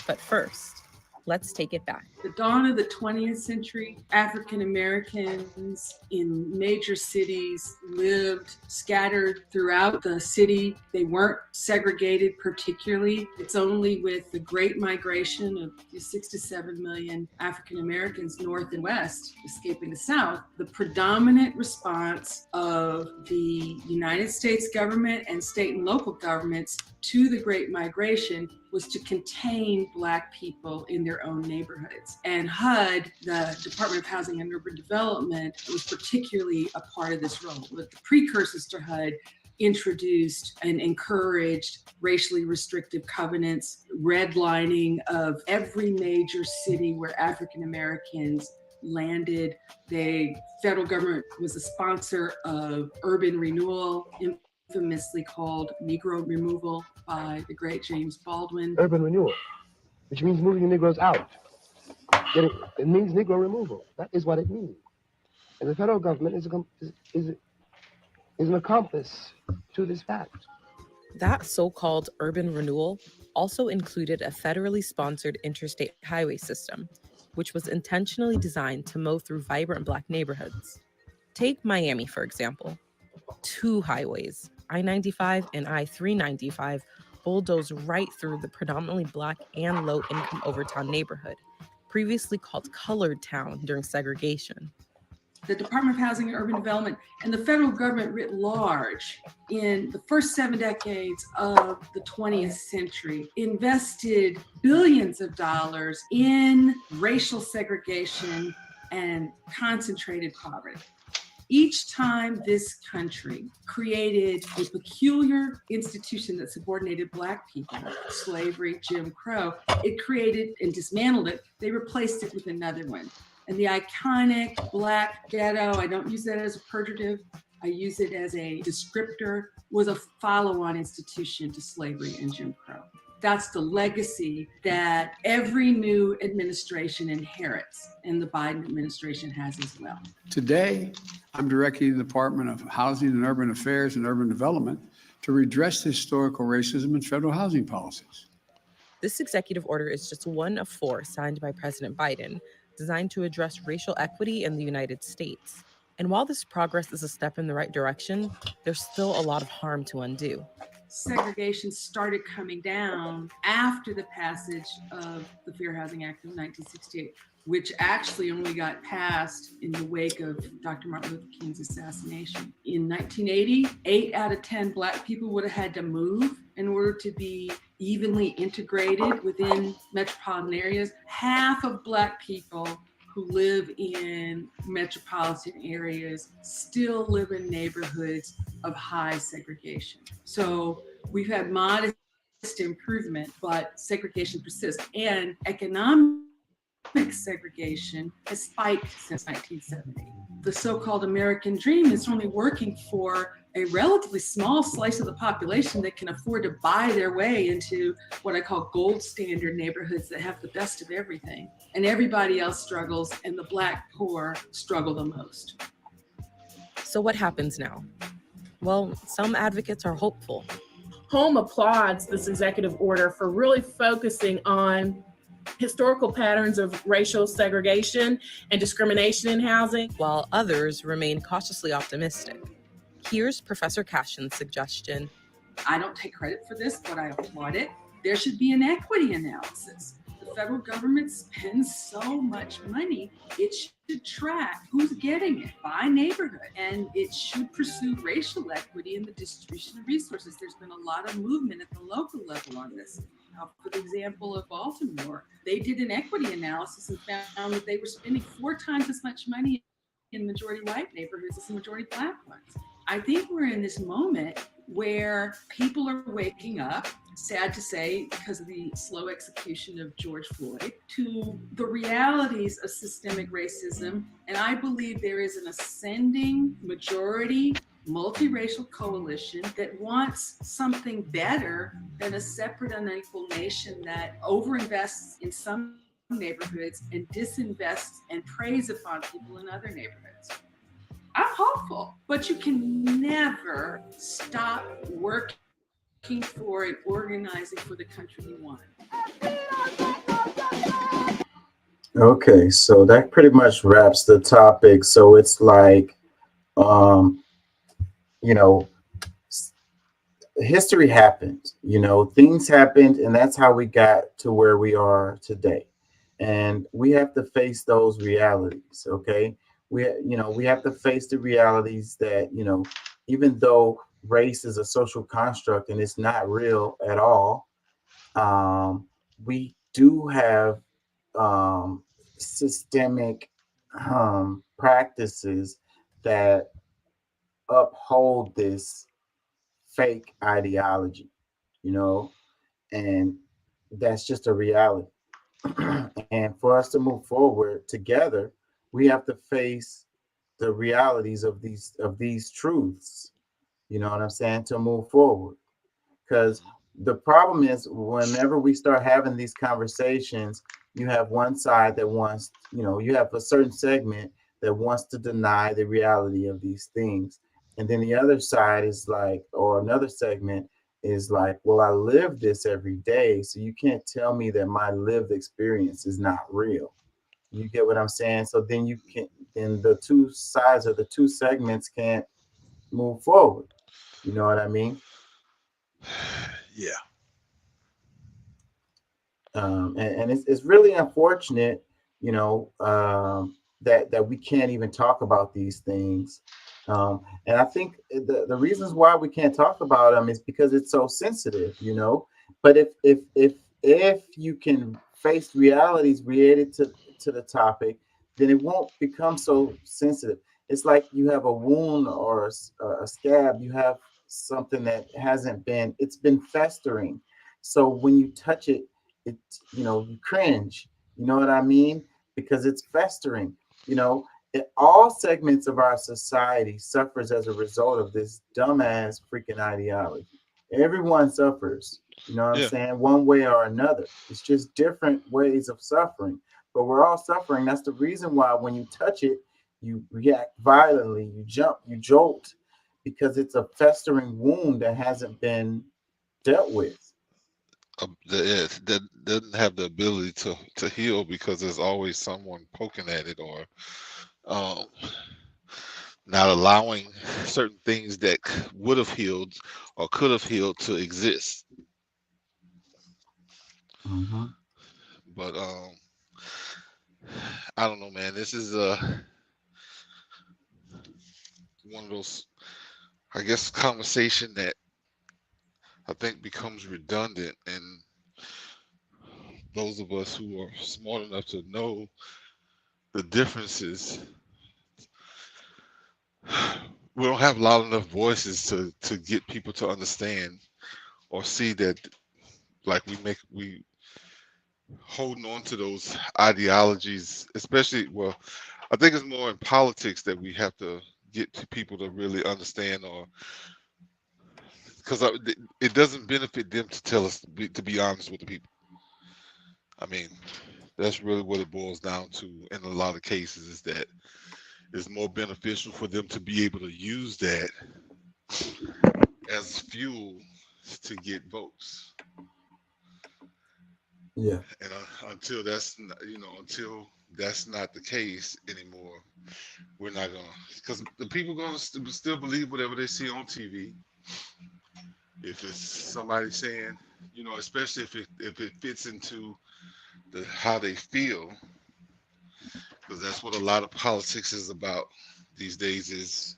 But first, let's take it back. The dawn of the 20th century, African Americans in major cities lived scattered throughout the city. They weren't segregated particularly. It's only with the Great Migration of 6 to 7 million African Americans north and west escaping the South, the predominant response of the United States government and state and local governments to the Great Migration was to contain Black people in their own neighborhoods. And HUD, the Department of Housing and Urban Development, was particularly a part of this role. But the precursors to HUD introduced and encouraged racially restrictive covenants, redlining of every major city where African Americans landed. The federal government was a sponsor of urban renewal, infamously called Negro removal by the great James Baldwin. Urban renewal, which means moving the Negroes out. It means Negro removal. That is what it means. And the federal government is an accomplice to this fact. That so-called urban renewal also included a federally sponsored interstate highway system, which was intentionally designed to mow through vibrant Black neighborhoods. Take Miami, for example. 2 highways, I-95 and I-395, bulldoze right through the predominantly Black and low-income Overtown neighborhood, previously called Colored Town during segregation. The Department of Housing and Urban Development and the federal government writ large in the first 7 decades of the 20th century invested billions of dollars in racial segregation and concentrated poverty. Each time this country created a peculiar institution that subordinated Black people, slavery, Jim Crow, it created and dismantled it. They replaced it with another one. And the iconic Black ghetto, I don't use that as a pejorative, I use it as a descriptor, was a follow-on institution to slavery and Jim Crow. That's the legacy that every new administration inherits, and the Biden administration has as well. Today, I'm directing the Department of Housing and Urban Affairs and Urban Development to redress historical racism in federal housing policies. This executive order is just one of 4 signed by President Biden, designed to address racial equity in the United States. And while this progress is a step in the right direction, there's still a lot of harm to undo. Segregation started coming down after the passage of the Fair Housing Act of 1968, which actually only got passed in the wake of Dr. Martin Luther King's assassination. In 1980, 8 out of 10 Black people would have had to move in order to be evenly integrated within metropolitan areas. Half of Black people who live in metropolitan areas still live in neighborhoods of high segregation. So we've had modest improvement, but segregation persists. And economic segregation has spiked since 1970. The so-called American dream is only working for a relatively small slice of the population that can afford to buy their way into what I call gold standard neighborhoods that have the best of everything. And everybody else struggles, and the Black poor struggle the most. So what happens now? Well, some advocates are hopeful. HOME applauds this executive order for really focusing on historical patterns of racial segregation and discrimination in housing, while others remain cautiously optimistic. Here's Professor Cashin's suggestion. I don't take credit for this, but I applaud it. There should be an equity analysis. The federal government spends so much money, it should track who's getting it by neighborhood, and it should pursue racial equity in the distribution of resources. There's been a lot of movement at the local level on this. For the example of Baltimore, they did an equity analysis and found that they were spending 4 times as much money in majority white neighborhoods as the majority Black ones. I think we're in this moment where people are waking up, sad to say, because of the slow execution of George Floyd, to the realities of systemic racism. And I believe there is an ascending majority multiracial coalition that wants something better than a separate, unequal nation that overinvests in some neighborhoods and disinvests and preys upon people in other neighborhoods. I'm hopeful, but you can never stop working for and organizing for the country you want. Okay, so that pretty much wraps the topic. So it's like, you know, history happened, you know, things happened, and that's how we got to where we are today. And we have to face those realities, okay? We have to face the realities that, you know, even though race is a social construct and it's not real at all. We do have systemic practices that uphold this fake ideology, you know, and that's just a reality. And for us to move forward together, we have to face the realities of these truths. You know what I'm saying? To move forward, because the problem is whenever we start having these conversations, you have one side that wants, you have a certain segment that wants to deny the reality of these things, and then the other side is like, or another segment is like, well, I live this every day, so you can't tell me that my lived experience is not real. You get what I'm saying? So then then the two sides of the two segments can't move forward. You know what I mean? Yeah. And it's really unfortunate, that we can't even talk about these things. And I think the reasons why we can't talk about them is because it's so sensitive, But if you can face realities related to the topic, then it won't become so sensitive. It's like you have a wound or a scab. You have something that it's been festering. So when you touch it, you cringe. You know what I mean? Because it's festering. All segments of our society suffers as a result of this dumbass freaking ideology. Everyone suffers. You know what I'm saying? One way or another. It's just different ways of suffering, but we're all suffering. That's the reason why when you touch it, you react violently, you jump, you jolt, because it's a festering wound that hasn't been dealt with. That doesn't have the ability to heal because there's always someone poking at it or not allowing certain things that would have healed or could have healed to exist. Mm-hmm. But I don't know, man. This is one of those, I guess, conversation that I think becomes redundant, and those of us who are smart enough to know the differences, we don't have loud enough voices to get people to understand or see that, like, we holding on to those ideologies, especially, well, I think it's more in politics that we have to get to people to really understand, or because it doesn't benefit them to tell us to be honest with the people. I mean, that's really what it boils down to in a lot of cases, is that it's more beneficial for them to be able to use that as fuel to get votes. Yeah. And until that's not the case anymore, we're not gonna, because the people gonna still believe whatever they see on TV. If it's somebody saying, especially if it fits into how they feel, because that's what a lot of politics is about these days, is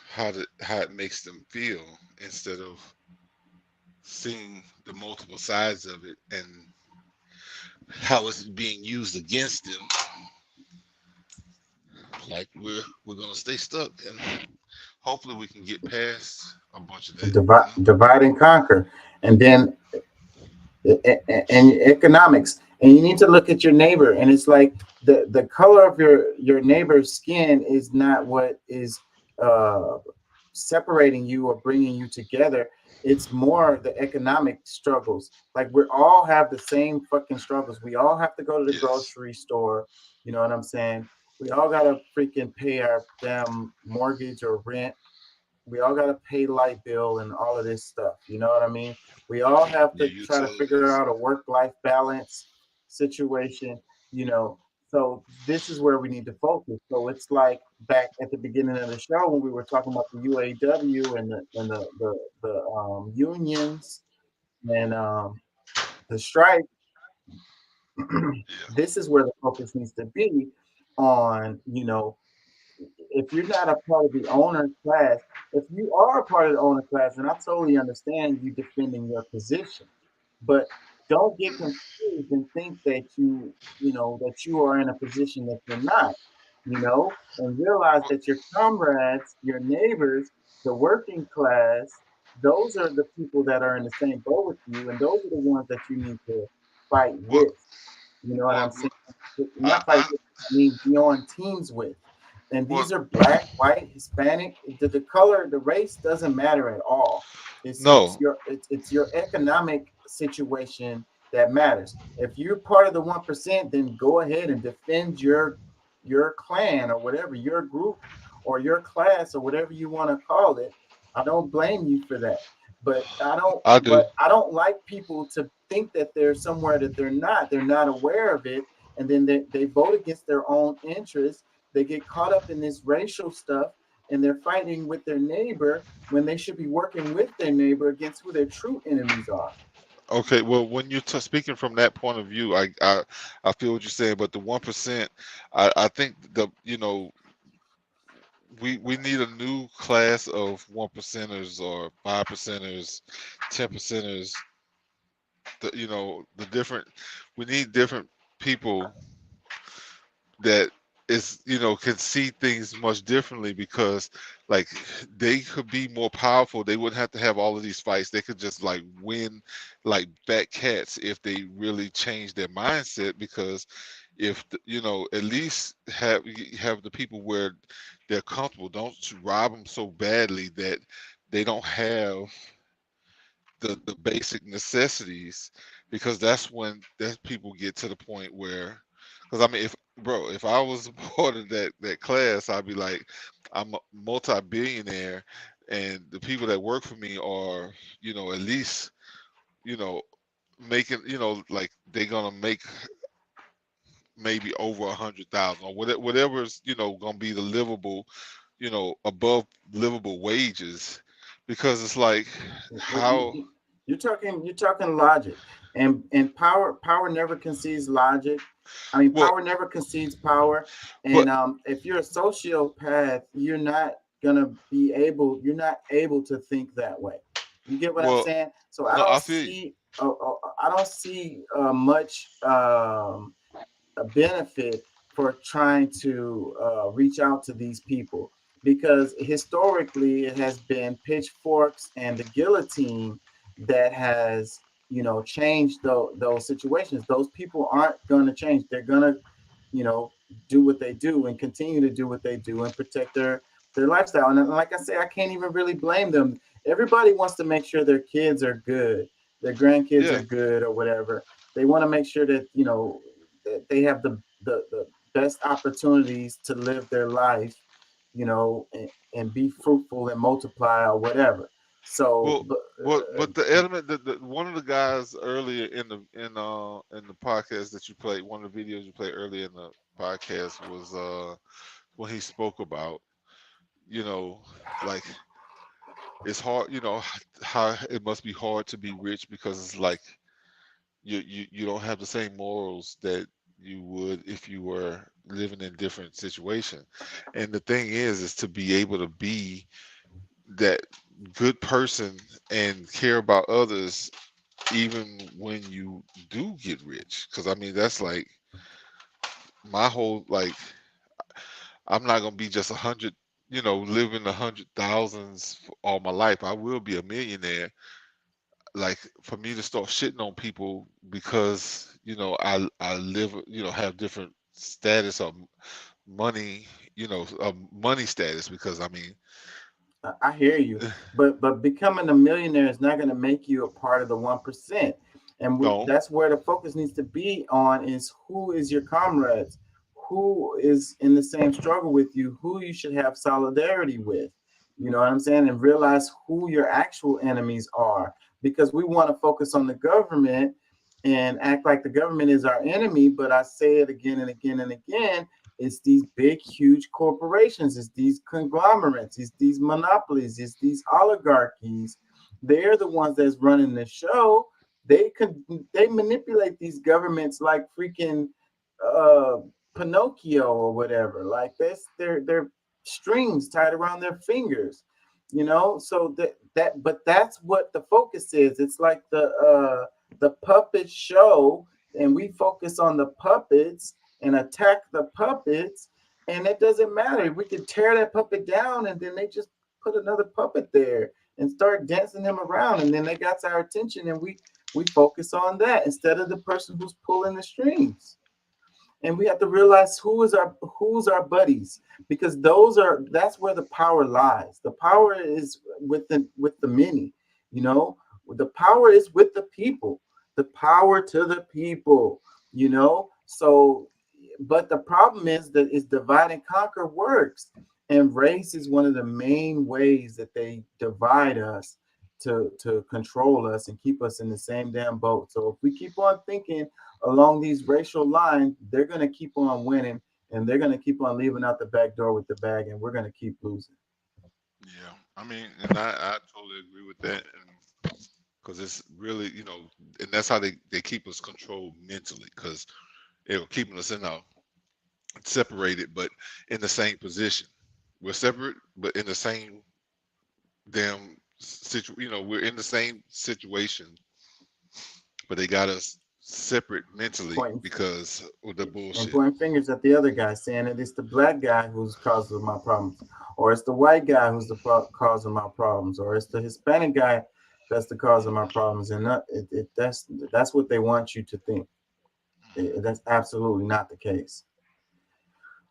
how it makes them feel, instead of seeing the multiple sides of it and how it's being used against them. Like we're gonna stay stuck, and hopefully we can get past a bunch of that. Divide and conquer, and then and economics. And you need to look at your neighbor, and it's like the color of your neighbor's skin is not what is separating you or bringing you together. It's more the economic struggles. Like, we all have the same fucking struggles. We all have to go to the grocery store. You know what I'm saying? We all gotta freaking pay our damn mortgage or rent. We all gotta pay light bill and all of this stuff. You know what I mean? We all have to try to figure out a work-life balance situation. So this is where we need to focus. So it's like back at the beginning of the show when we were talking about the UAW and the unions and the strike. This is where the focus needs to be on, if you're not a part of the owner class, if you are a part of the owner class, then I totally understand you defending your position. But don't get confused and think that that you are in a position that you're not, and realize that your comrades, your neighbors, the working class, those are the people that are in the same boat with you, and those are the ones that you need to fight with. You know what I'm saying? Not fight with, I mean be on teams with. And these are black, white, Hispanic. The color, the race doesn't matter at all. It's your economic situation that matters. If you're part of the 1%, then go ahead and defend your clan or whatever, your group or your class or whatever you want to call it. I don't blame you for that. But I don't like people to think that they're somewhere that they're not. They're not aware of it, and then they vote against their own interests. They get caught up in this racial stuff, and they're fighting with their neighbor when they should be working with their neighbor against who their true enemies are. Okay, well, when you're speaking from that point of view, I feel what you're saying, but the 1%, I think we need a new class of 1%ers or 5%ers, 10%ers. The different, we need different people that can see things much differently, because like they could be more powerful. They wouldn't have to have all of these fights. They could just like win like fat cats if they really change their mindset, because if at least have the people where they're comfortable. Don't rob them so badly that they don't have the basic necessities, because that's when people get to the point where, because I mean, if I was a part of that class, I'd be like, I'm a multi-billionaire, and the people that work for me are at least making like they're gonna make maybe over 100,000 or whatever's gonna be the livable, above livable wages, because it's like how you're talking logic, and power never concedes logic. I mean, power never concedes power, and if you're a sociopath, you're not able to think that way. You get what I'm saying? So I don't see much a benefit for trying to reach out to these people, because historically it has been pitchforks and the guillotine that has changed those situations. Those people aren't going to change. They're going to do what they do and continue to do what they do and protect their lifestyle. And like I say, I can't even really blame them. Everybody wants to make sure their kids are good, their grandkids are good, or whatever. They want to make sure that that they have the best opportunities to live their life, and be fruitful and multiply or whatever. So, but the element that one of the guys earlier in the podcast that you played, one of the videos you played earlier in the podcast was when he spoke about, like it's hard, how it must be hard to be rich, because it's like you don't have the same morals that you would if you were living in different situation. And the thing is to be able to be that good person and care about others even when you do get rich. Because I mean, that's like my whole, like, I'm not gonna be just 100, living 100,000s all my life. I will be a millionaire. Like, for me to start shitting on people because I live, have different status of money, money status, because I mean, I hear you, but becoming a millionaire is not going to make you a part of the 1%. And that's where the focus needs to be on, is who is your comrades, who is in the same struggle with you, who you should have solidarity with. You know what I'm saying? And realize who your actual enemies are, because we want to focus on the government and act like the government is our enemy. But I say it again and again and again. It's these big, huge corporations. It's these conglomerates. It's these monopolies. It's these oligarchies. They're the ones that's running the show. They manipulate these governments like freaking Pinocchio or whatever. Like this, they're strings tied around their fingers, you know. So but that's what the focus is. It's like the puppet show, and we focus on the puppets and attack the puppets, and it doesn't matter. We can tear that puppet down, and then they just put another puppet there and start dancing him around, and then they got our attention, and we focus on that instead of the person who's pulling the strings. And we have to realize who's our buddies, because that's where the power lies. The power is with the many, you know. The power is with the people. The power to the people, you know. So, but the problem is that divide and conquer works, and race is one of the main ways that they divide us to control us and keep us in the same damn boat. So if we keep on thinking along these racial lines, they're going to keep on winning, and they're going to keep on leaving out the back door with the bag, and we're going to keep losing. Yeah, I mean, and I totally agree with that, because it's really, you know, and that's how they keep us controlled mentally, because they're keeping us separated, but in the same position. We're separate, but in the same damn situation. You know, we're in the same situation, but they got us separate mentally because of the bullshit. And pointing fingers at the other guy, saying that it's the black guy who's causing my problems, or it's the white guy who's the cause of my problems, or it's the Hispanic guy that's the cause of my problems. And that's what they want you to think. That's absolutely not the case.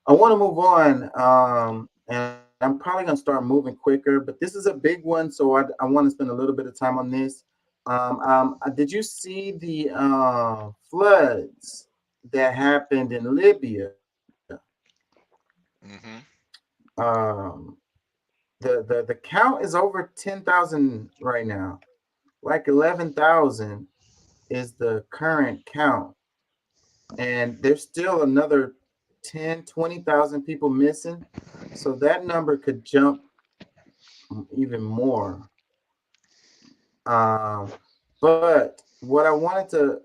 I want to move on, and I'm probably going to start moving quicker, but this is a big one, so I want to spend a little bit of time on this. Did you see the floods that happened in Libya? The count is over 10,000 right now. Like 11,000 is the current count, and there's still another 10, 20,000 people missing. So that number could jump even more. But what I wanted to,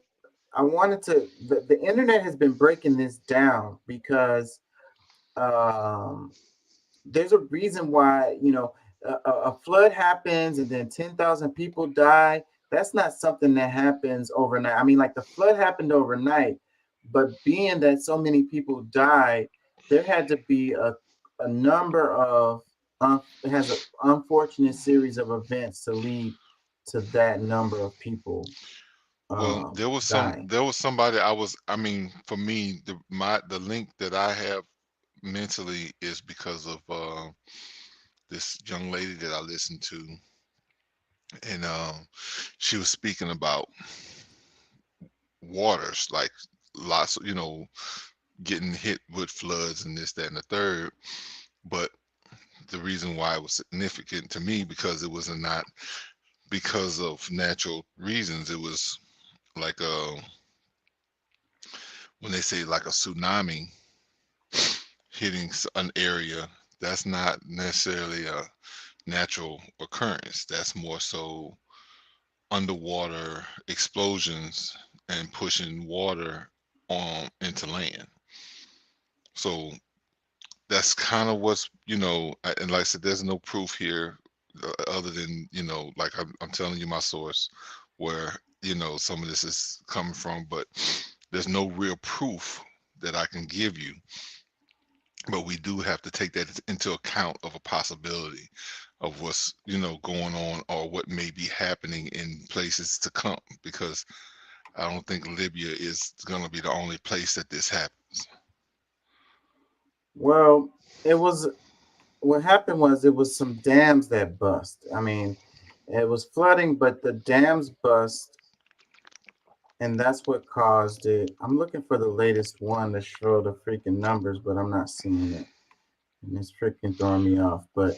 the internet has been breaking this down because there's a reason why, you know, a flood happens and then 10,000 people die. That's not something that happens overnight. I mean, like the flood happened overnight, but being that so many people died, there had to be a number of it has an unfortunate series of events to lead to that number of people. Well, there was somebody I mean, for me, the link that I have mentally is because of this young lady that I listened to, and she was speaking about waters, like lots of, you know, getting hit with floods and this, that, and the third. But the reason why it was significant to me, because it was not because of natural reasons. It was like when they say like a tsunami hitting an area, that's not necessarily a natural occurrence. That's more so underwater explosions and pushing water into land. So that's kind of what's, you know, and like I said, there's no proof here other than, you know, like I'm telling you my source where, you know, some of this is coming from, but there's no real proof that I can give you. But we do have to take that into account of a possibility of what's, you know, going on or what may be happening in places to come, because I don't think Libya is going to be the only place that this happens. Well, what happened was it was some dams that bust. I mean, it was flooding, but the dams bust, and that's what caused it. I'm looking for the latest one to show the freaking numbers, but I'm not seeing it. And it's freaking throwing me off. But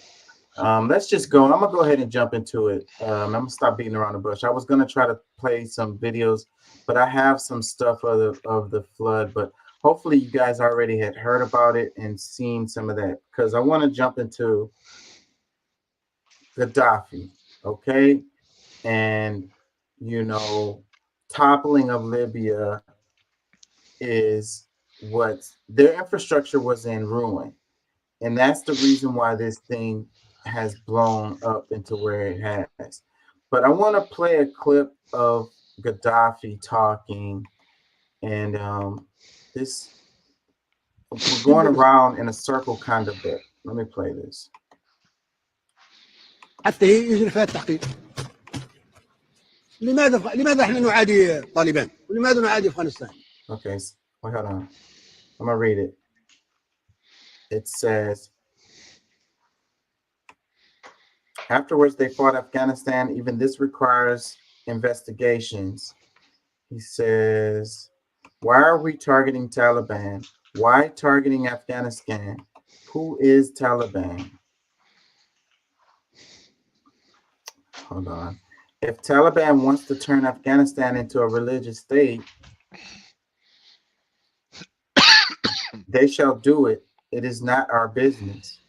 let's just go. I'm going to go ahead and jump into it. I'm going to stop beating around the bush. I was going to try to play some videos, but I have some stuff of the flood. But hopefully you guys already had heard about it and seen some of that, because I want to jump into Gaddafi, okay? And, you know, toppling of Libya is what their infrastructure was in ruin. And that's the reason why this thing has blown up into where it has. But I want to play a clip of Gaddafi talking, and this we're going around in a circle kind of bit. Let me play this. حتى هي يجري فيها التحقيق. لماذا احنا نعادي طالبان؟ ولماذا نعادي افغانستان؟ Okay, hold on. I'm gonna read it. It says, afterwards they fought Afghanistan. Even this requires investigations. He says, why are we targeting Taliban? Why targeting Afghanistan? Who is Taliban? Hold on. If Taliban wants to turn Afghanistan into a religious state, they shall do it. It is not our business.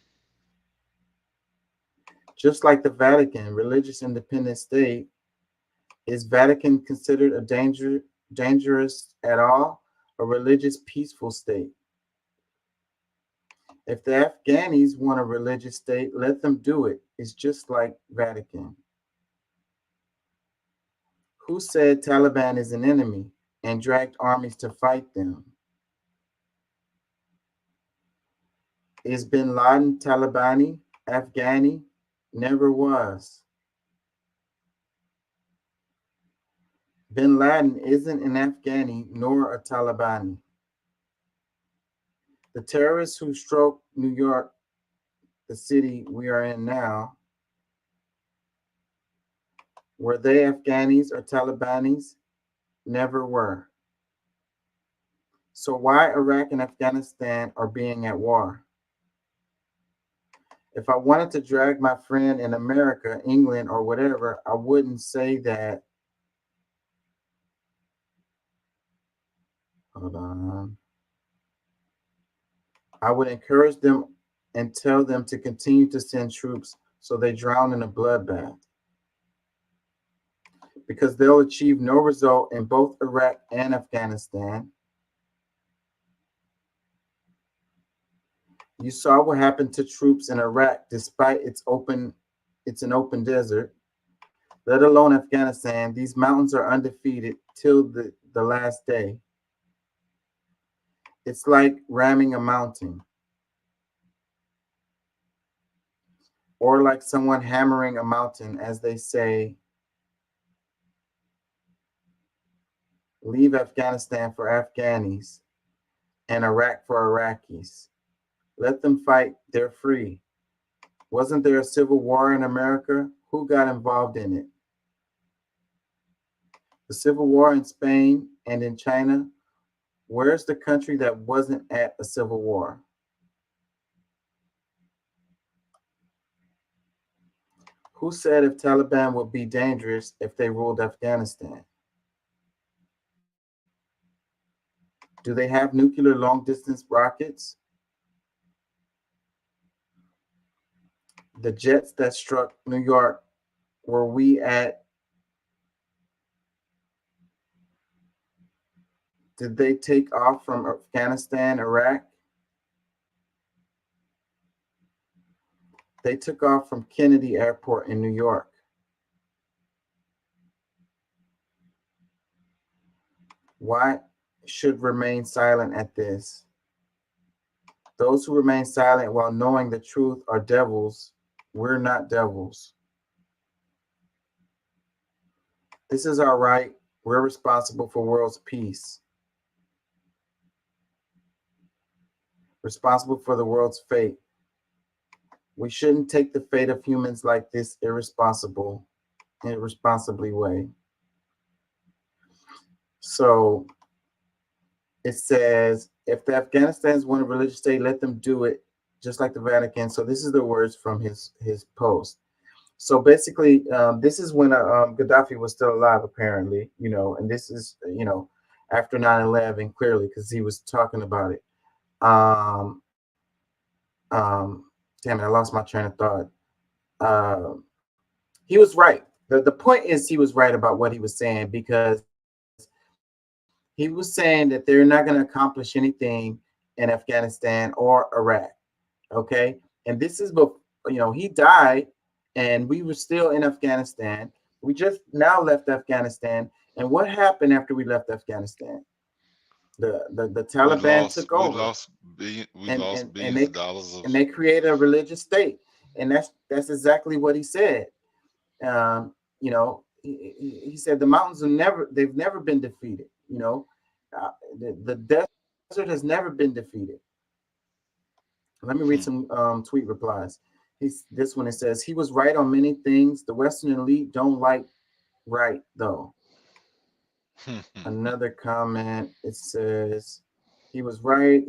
Just like the Vatican, religious independent state, is Vatican considered a dangerous at all? A religious peaceful state? If the Afghanis want a religious state, let them do it. It's just like Vatican. Who said Taliban is an enemy and dragged armies to fight them? Is bin Laden Talibani, Afghani? Never was. Bin Laden isn't an Afghani nor a Talibani. The terrorists who struck New York, the city we are in now, were they Afghanis or Talibanis? Never were. So why Iraq and Afghanistan are being at war? If I wanted to drag my friend in America, England, or whatever, I wouldn't say that. Hold on. I would encourage them and tell them to continue to send troops so they drown in a bloodbath. Because they'll achieve no result in both Iraq and Afghanistan. You saw what happened to troops in Iraq despite it's an open desert. Let alone Afghanistan, these mountains are undefeated till the last day. It's like ramming a mountain. Or like someone hammering a mountain, as they say, leave Afghanistan for Afghanis and Iraq for Iraqis. Let them fight, they're free. Wasn't there a civil war in America? Who got involved in it? The civil war in Spain and in China? Where's the country that wasn't at a civil war? Who said if Taliban would be dangerous if they ruled Afghanistan? Do they have nuclear long-distance rockets? The jets that struck New York, were we at? Did they take off from Afghanistan, Iraq? They took off from Kennedy Airport in New York. Why should remain silent at this? Those who remain silent while knowing the truth are devils. We're not devils. This is our right. We're responsible for world's peace. Responsible for the world's fate. We shouldn't take the fate of humans like this irresponsibly way. So it says, if the Afghanistans want a religious state, let them do it, just like the Vatican. So this is the words from his post. So basically, this is when Gaddafi was still alive, apparently, and this is, after 9/11, clearly, because he was talking about it. Damn it, I lost my train of thought. He was right. The point is he was right about what he was saying, because he was saying that they're not going to accomplish anything in Afghanistan or Iraq. Okay, and this is before, he died, and we were still in Afghanistan. We just now left Afghanistan, and what happened after we left Afghanistan? The Taliban took over. We lost billions and of dollars of. And they created a religious state, and that's exactly what he said. He said the mountains they've never been defeated. The desert has never been defeated. Let me read some tweet replies. This one, it says, he was right on many things. The Western elite don't like right, though. Another comment, it says, he was right,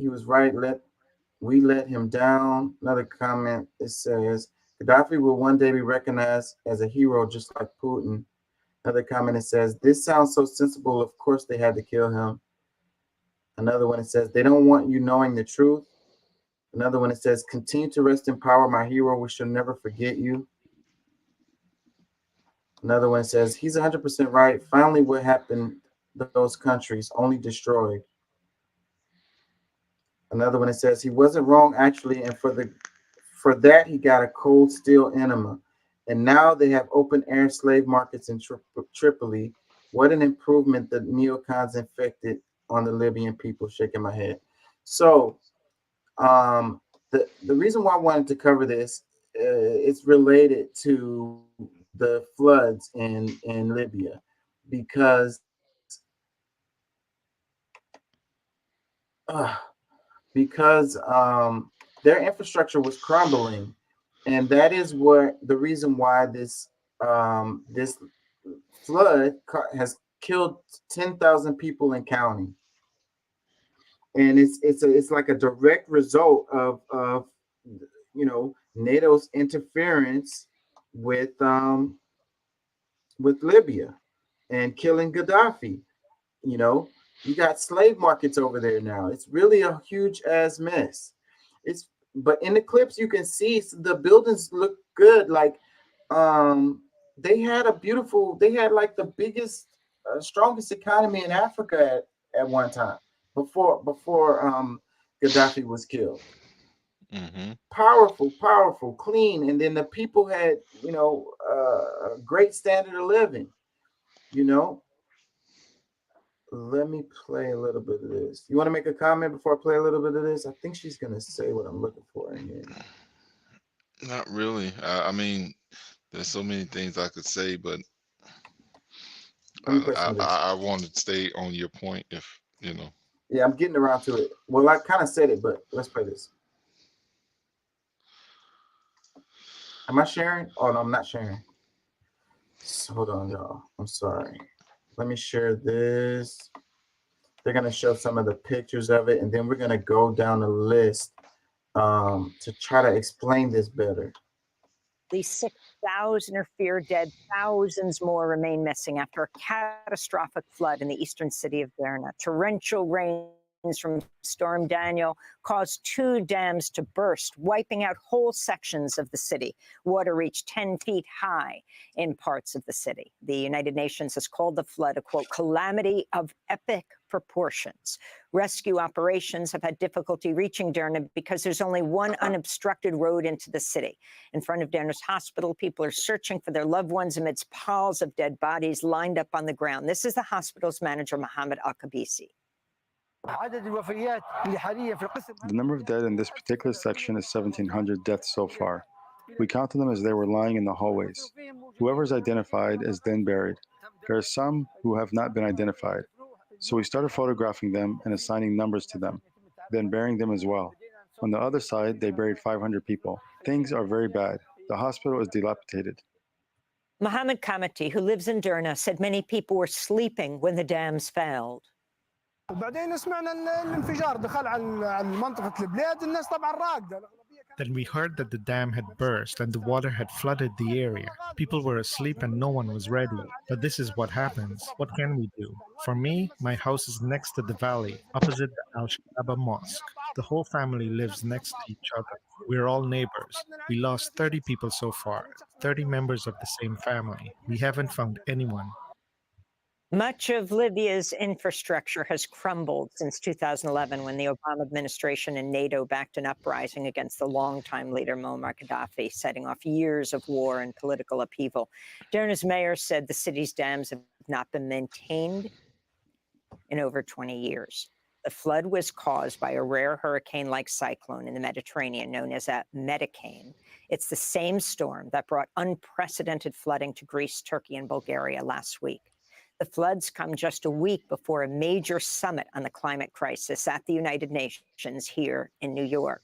we let him down. Another comment, it says, Gaddafi will one day be recognized as a hero just like Putin. Another comment, it says, this sounds so sensible, of course they had to kill him. Another one, it says, they don't want you knowing the truth. Another one, it says, continue to rest in power, my hero. We shall never forget you. Another one says, he's 100% right. Finally, what happened to those countries? Only destroyed. Another one, it says, he wasn't wrong, actually, and for that, he got a cold steel enema. And now they have open air slave markets in Tripoli. What an improvement the neocons infected on the Libyan people. Shaking my head. So, the reason why I wanted to cover this, it's related to the floods in Libya, because their infrastructure was crumbling, and that is the reason why this flood has killed 10,000 people and counting. And it's like a direct result of NATO's interference with Libya and killing Gaddafi. You got slave markets over there now. It's really a huge ass mess. But in the clips you can see the buildings look good. Like they had like the biggest, strongest economy in Africa at one time. Before Gaddafi was killed. Mm-hmm. Powerful, clean, and then the people had a great standard of living. Let me play a little bit of this. You want to make a comment before I play a little bit of this? I think she's gonna say what I'm looking for in here. Not really. I mean, there's so many things I could say, but I want to stay on your point. If Yeah, I'm getting around to it. Well, I kind of said it, but let's play this. Am I sharing? Oh, no, I'm not sharing. Hold on, y'all. I'm sorry. Let me share this. They're going to show some of the pictures of it, and then we're going to go down the list to try to explain this better. At least 6,000 are feared dead. Thousands more remain missing after a catastrophic flood in the eastern city of Derna. Torrential rains from Storm Daniel caused 2 dams to burst, wiping out whole sections of the city. Water reached 10 feet high in parts of the city. The United Nations has called the flood a, quote, calamity of epic proportions. Rescue operations have had difficulty reaching Derna because there's only one unobstructed road into the city. In front of Derna's hospital, people are searching for their loved ones amidst piles of dead bodies lined up on the ground. This is the hospital's manager, Mohammed Al-Kabisi. The number of dead in this particular section is 1,700 deaths so far. We counted them as they were lying in the hallways. Whoever is identified is then buried. There are some who have not been identified. So we started photographing them and assigning numbers to them, then burying them as well. On the other side, they buried 500 people. Things are very bad. The hospital is dilapidated. Mohammed Kamati, who lives in Derna, said many people were sleeping when the dams failed. Then we heard that the dam had burst and the water had flooded the area. People were asleep and no one was ready. But this is what happens. What can we do? For me, my house is next to the valley, opposite the Al-Shaba Mosque. The whole family lives next to each other. We're all neighbors. We lost 30 people so far, 30 members of the same family. We haven't found anyone. Much of Libya's infrastructure has crumbled since 2011 when the Obama administration and NATO backed an uprising against the longtime leader Muammar Gaddafi, setting off years of war and political upheaval. Derna's mayor said the city's dams have not been maintained in over 20 years. The flood was caused by a rare hurricane-like cyclone in the Mediterranean known as a Medicane. It's the same storm that brought unprecedented flooding to Greece, Turkey, and Bulgaria last week. The floods come just a week before a major summit on the climate crisis at the United Nations here in New York.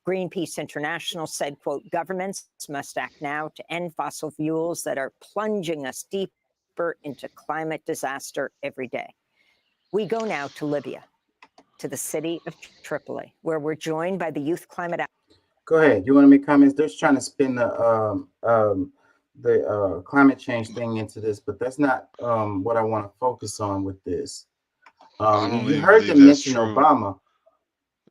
Greenpeace International said, quote, governments must act now to end fossil fuels that are plunging us deeper into climate disaster every day. We go now to Libya, to the city of Tripoli, where we're joined by the youth climate. Go ahead. You want to make comments? They're trying to spin the climate change thing into this, but that's not what I want to focus on with this. You heard them mention Obama.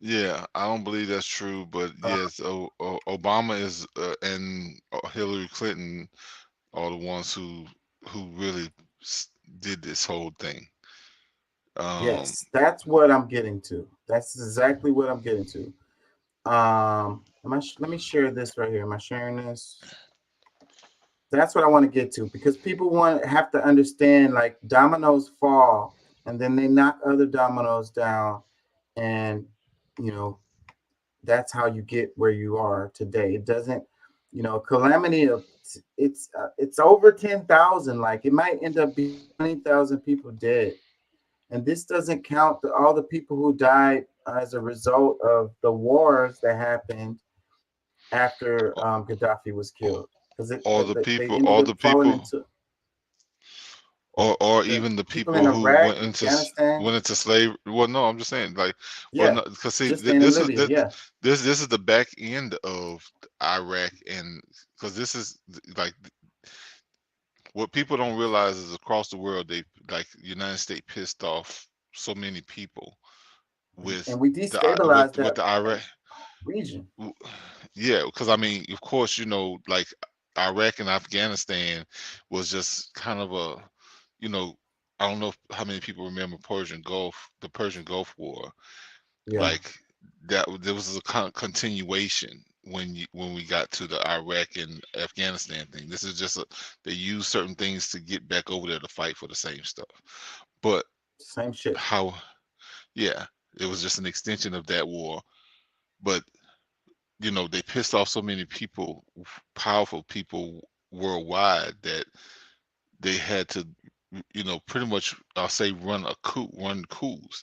Yeah, I don't believe that's true, but yes, Obama is and Hillary Clinton are the ones who really did this whole thing. Yes, that's what I'm getting to. That's exactly what I'm getting to. Let me share this right here. Am I sharing this? That's what I want to get to, because people have to understand, like, dominoes fall and then they knock other dominoes down, and that's how you get where you are today. It doesn't, calamity of it's over 10,000. Like, it might end up being 20,000 people dead, and this doesn't count all the people who died as a result of the wars that happened after Gaddafi was killed. Or even the people who Iraq, went into slavery. Well, no, I'm just saying, like, because see, Libya, this is the back end of Iraq, and because this is like what people don't realize is across the world, they the United States pissed off so many people with and we destabilized with the Iraq region. Yeah, because I mean, of course, like Iraq and Afghanistan was just kind of a, I don't know how many people remember the Persian Gulf War. Yeah. Like that, there was a continuation when we got to the Iraq and Afghanistan thing. This is just they use certain things to get back over there to fight for the same stuff, but same shit. Yeah, it was just an extension of that war, but they pissed off so many people, powerful people worldwide, that they had to, pretty much, I'll say, run coups.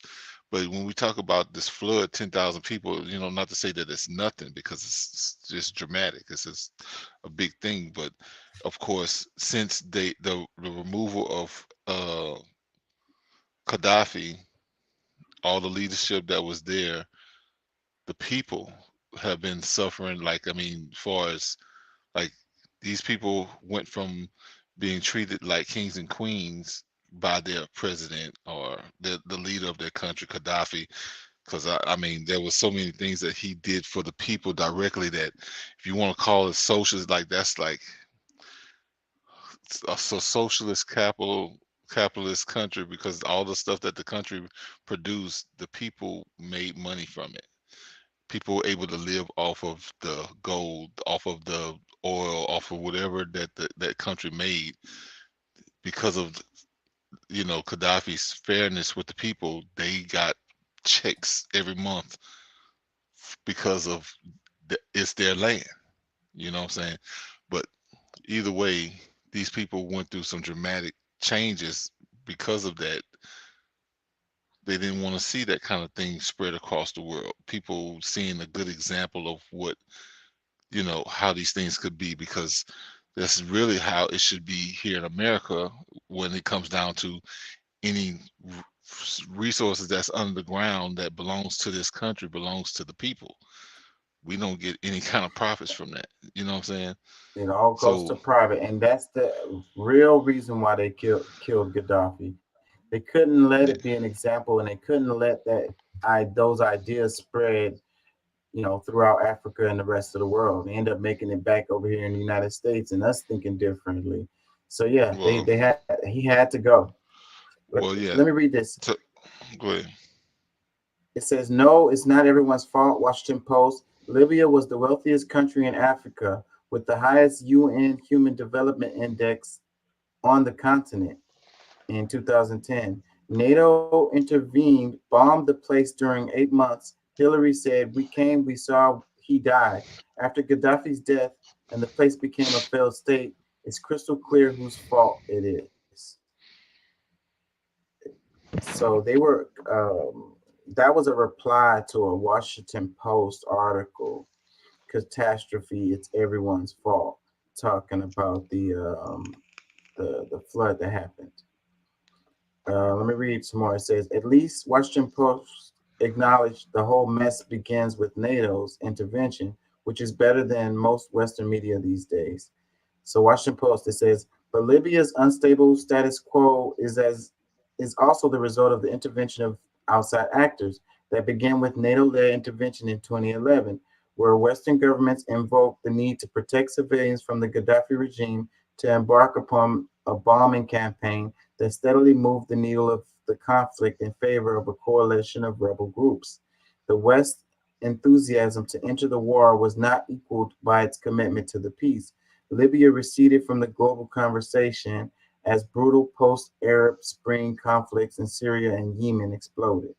But when we talk about this flood, 10,000 people, not to say that it's nothing, because it's just dramatic. It's just a big thing. But of course, since the removal of Gaddafi, all the leadership that was there, the people have been suffering. Like, I mean, as far as, like, these people went from being treated like kings and queens by their president or the leader of their country, Gaddafi, because I mean, there was so many things that he did for the people directly that, if you want to call it socialist, like, that's like a socialist capitalist country, because all the stuff that the country produced, the people made money from it. People were able to live off of the gold, off of the oil, off of whatever that country made, because of Gaddafi's fairness with the people. They got checks every month because of it's their land. You know what I'm saying? But either way, these people went through some dramatic changes because of that. They didn't want to see that kind of thing spread across the world. People seeing a good example of what, how these things could be, because that's really how it should be here in America when it comes down to any resources that's under the ground that belongs to this country, belongs to the people. We don't get any kind of profits from that. You know what I'm saying? It all goes to private, and that's the real reason why they killed Gaddafi. They couldn't let it be an example, and they couldn't let those ideas spread, throughout Africa and the rest of the world. They end up making it back over here in the United States, and us thinking differently. So yeah, he had to go. Well, yeah. Let me read this. Go ahead. It says, no, it's not everyone's fault. Washington Post. Libya was the wealthiest country in Africa with the highest UN Human Development Index on the continent in 2010. NATO intervened, bombed the place during 8 months. Hillary said, we came, we saw, he died. After Gaddafi's death and the place became a failed state, it's crystal clear whose fault it is. So they were, that was a reply to a Washington Post article, catastrophe, it's everyone's fault, talking about the flood that happened. Let me read some more. It says, at least Washington Post acknowledged the whole mess begins with NATO's intervention, which is better than most Western media these days. So Washington Post, it says, but Libya's unstable status quo is also the result of the intervention of outside actors that began with NATO-led intervention in 2011, where Western governments invoked the need to protect civilians from the Gaddafi regime to embark upon a bombing campaign that steadily moved the needle of the conflict in favor of a coalition of rebel groups. The West's enthusiasm to enter the war was not equaled by its commitment to the peace. Libya receded from the global conversation as brutal post-Arab Spring conflicts in Syria and Yemen exploded.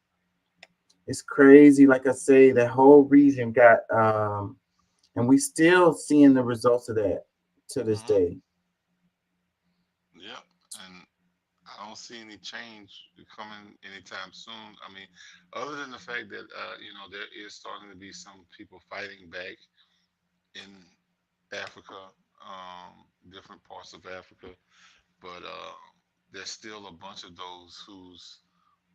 It's crazy. Like I say, that whole region got, and we still seeing the results of that to this day. Yep, and I don't see any change coming anytime soon. I mean, other than the fact that there is starting to be some people fighting back in Africa, different parts of Africa, but there's still a bunch of those who's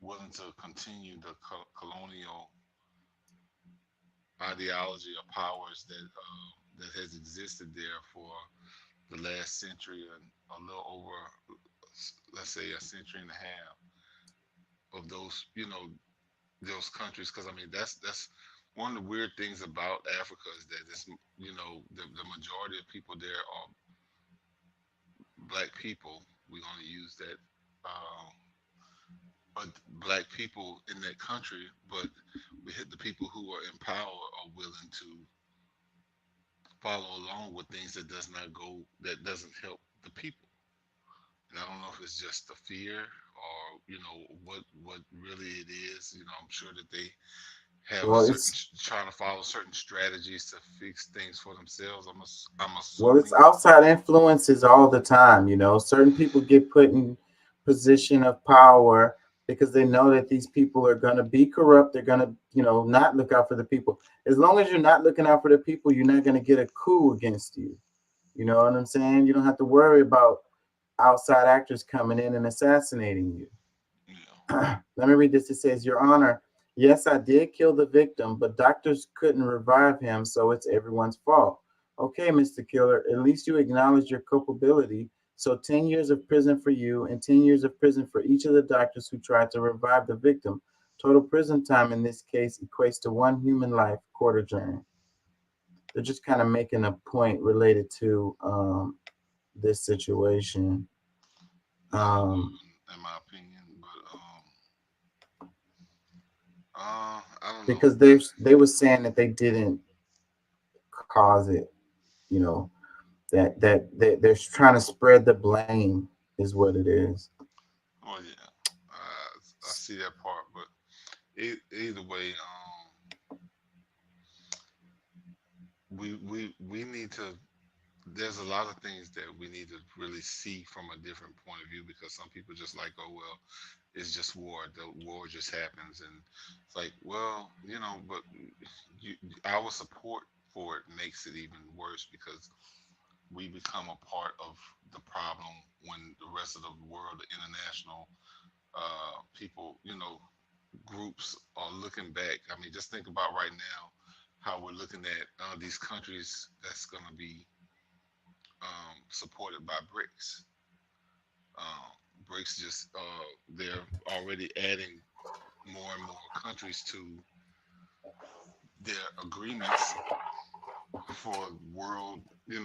willing to continue the colonial ideology of powers that has existed there for the last century and a little over, let's say, a century and a half of those, those countries. Because I mean, that's one of the weird things about Africa is that this, the majority of people there are black people. We're going to use that, but black people in that country. But we hit the people who are in power are willing to follow along with things that doesn't help the people. And I don't know if it's just the fear or what really it is. I'm sure that they have trying to follow certain strategies to fix things for themselves. I'm assuming. Well, it's outside influences all the time. Certain people get put in position of power because they know that these people are going to be corrupt. They're going to, not look out for the people. As long as you're not looking out for the people, you're not going to get a coup against you. You know what I'm saying? You don't have to worry about outside actors coming in and assassinating you. Let me read this. It says, Your Honor, yes, I did kill the victim, but doctors couldn't revive him, so it's everyone's fault. Okay, Mr. Killer, at least you acknowledge your culpability. So 10 years of prison for you and 10 years of prison for each of the doctors who tried to revive the victim. Total prison time in this case equates to 1 human life, court adjourned. They're just kind of making a point related to this situation. In my opinion, but I don't know. Because they were saying that they didn't cause it, that they're trying to spread the blame is what it is. Oh yeah, I see that part, but either way, we need to. There's a lot of things that we need to really see from a different point of view, because some people just like, oh well, it's just war. The war just happens, and it's like, well, but our support for it makes it even worse, because we become a part of the problem when the rest of the world, the international people, groups are looking back. I mean, just think about right now how we're looking at these countries that's going to be supported by BRICS. BRICS just they're already adding more and more countries to their agreements for world, the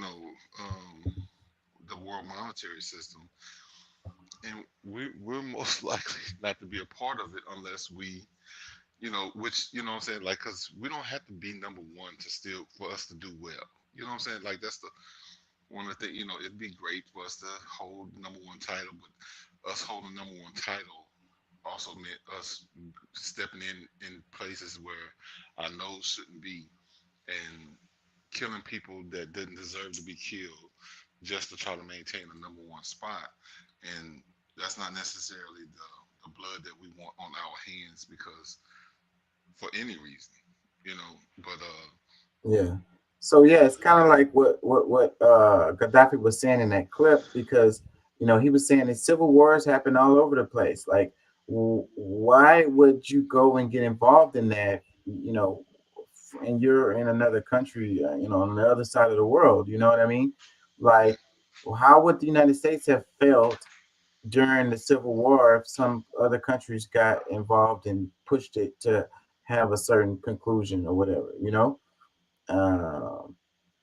world monetary system. and we're most likely not to be a part of it unless we, which, what I'm saying, like, because we don't have to be number one for us to do well. You know what I'm saying? Like, that's one of the things, it'd be great for us to hold number one title, but us holding number one title also meant us stepping in places where our nose shouldn't be and killing people that didn't deserve to be killed just to try to maintain a number one spot. And that's not necessarily the blood that we want on our hands, because for any reason, but Yeah. So yeah, it's kind of like what Gaddafi was saying in that clip, because he was saying that civil wars happen all over the place. Like, why would you go and get involved in that? And you're in another country, on the other side of the world. You know what I mean? Like, how would the United States have felt during the Civil War if some other countries got involved and pushed it to have a certain conclusion or whatever?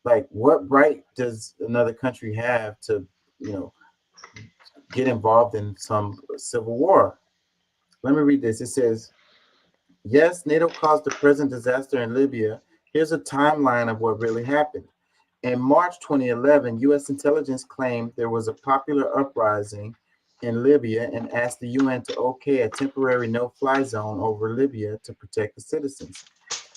Like, what right does another country have to, get involved in some civil war? Let me read this. It says, yes, NATO caused the present disaster in Libya. Here's a timeline of what really happened. In March 2011, U.S. intelligence claimed there was a popular uprising in Libya and asked the UN to okay a temporary no-fly zone over Libya to protect the citizens.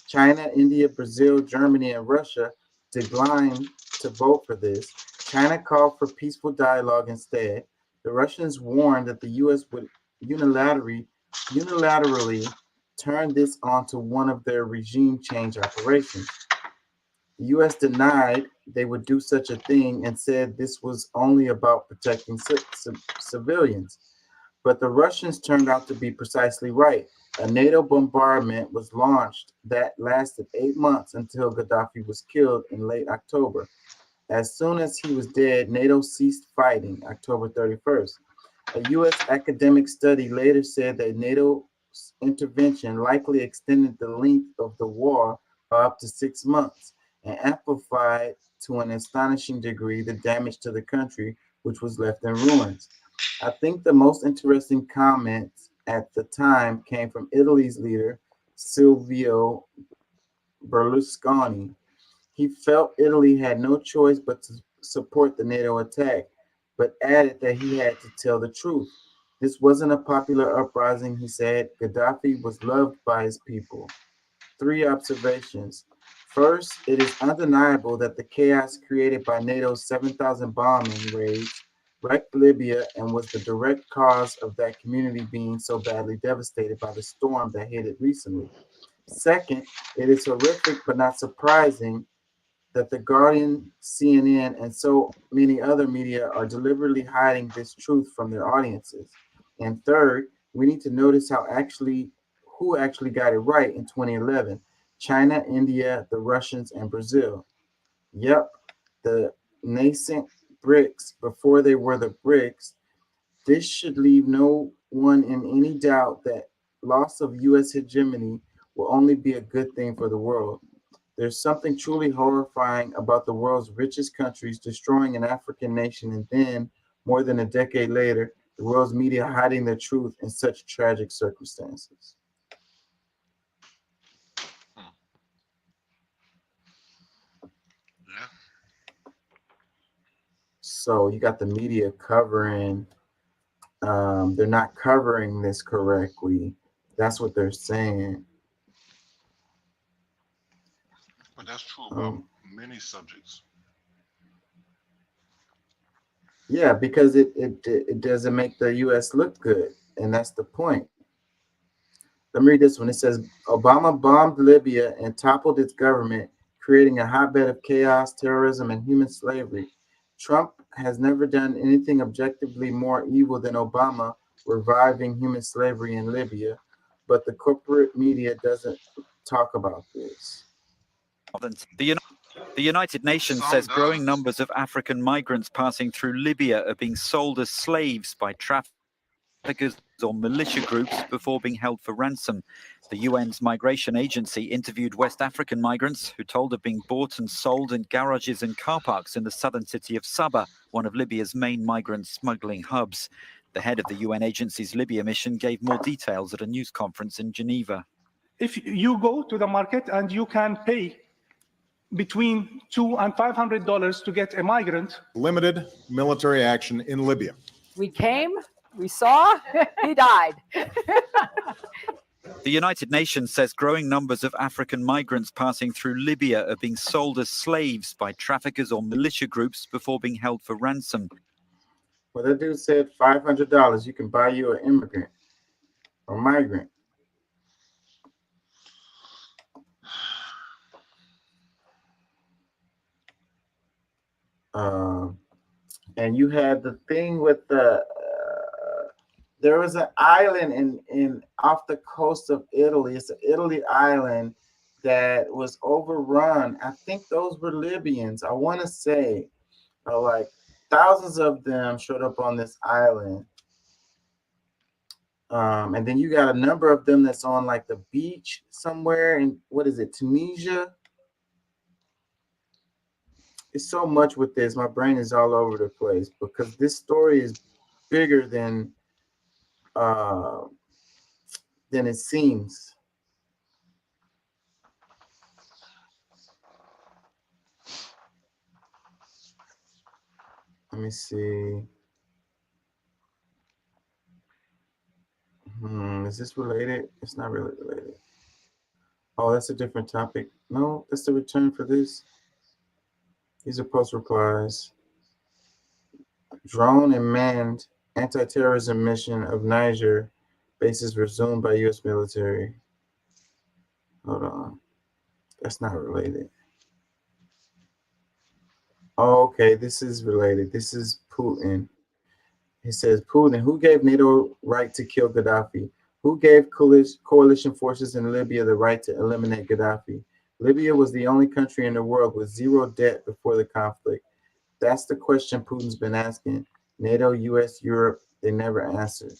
China, India, Brazil, Germany, and Russia declined to vote for this. China called for peaceful dialogue instead. The Russians warned that the U.S. would unilaterally turn this onto one of their regime change operations. The U.S. denied they would do such a thing and said this was only about protecting civilians. But the Russians turned out to be precisely right. A NATO bombardment was launched that lasted 8 months until Gaddafi was killed in late October. As soon as he was dead, NATO ceased fighting, October 31st. A U.S. academic study later said that NATO's intervention likely extended the length of the war by up to 6 months and amplified to an astonishing degree the damage to the country, which was left in ruins. I think the most interesting comments at the time came from Italy's leader, Silvio Berlusconi. He felt Italy had no choice but to support the NATO attack, but added that he had to tell the truth. This wasn't a popular uprising, he said. Gaddafi was loved by his people. 3 observations. First, it is undeniable that the chaos created by NATO's 7,000 bombing raids wrecked Libya and was the direct cause of that community being so badly devastated by the storm that hit it recently. Second, it is horrific but not surprising that The Guardian, CNN, and so many other media are deliberately hiding this truth from their audiences. And third, we need to notice who actually got it right in 2011. China, India, the Russians, and Brazil. Yep, the nascent BRICS before they were the BRICS. This should leave no one in any doubt that loss of U.S. hegemony will only be a good thing for the world. There's something truly horrifying about the world's richest countries destroying an African nation, and then, more than a decade later, the world's media hiding the truth in such tragic circumstances. So you got the media covering, they're not covering this correctly. That's what they're saying. But that's true about many subjects. Yeah, because it doesn't make the U.S. look good, and that's the point. Let me read this one. It says, Obama bombed Libya and toppled its government, creating a hotbed of chaos, terrorism, and human slavery. Trump has never done anything objectively more evil than Obama reviving human slavery in Libya, but the corporate media doesn't talk about this. The United Nations says growing numbers of African migrants passing through Libya are being sold as slaves by traffickers or militia groups before being held for ransom. The UN's migration agency interviewed West African migrants who told of being bought and sold in garages and car parks in the southern city of Sabah, one of Libya's main migrant smuggling hubs. The head of the UN agency's Libya mission gave more details at a news conference in Geneva. If you go to the market and you can pay between $200 and $500 to get a migrant. Limited military action in Libya. We came, we saw, he died. The United Nations says growing numbers of African migrants passing through Libya are being sold as slaves by traffickers or militia groups before being held for ransom. Well, that dude said $500, you can buy you an immigrant or migrant. And you had the thing with the there was an island in off the coast of Italy. It's an Italy island that was overrun. I think those were Libyans. I want to say like thousands of them showed up on this island. And then you got a number of them that's on like the beach somewhere in, what is it, Tunisia? It's so much with this. My brain is all over the place because this story is bigger than it seems. Let me see. Is this related? It's not really related. Oh, that's a different topic. No, that's the return for this. These are post replies. Drone and manned anti-terrorism mission of Niger bases resumed by U.S. military. Hold on. That's not related. Oh, okay, this is related. This is Putin. He says, Putin, who gave NATO right to kill Gaddafi? Who gave coalition forces in Libya the right to eliminate Gaddafi? Libya was the only country in the world with zero debt before the conflict. That's the question Putin's been asking. NATO, US, Europe, they never answered.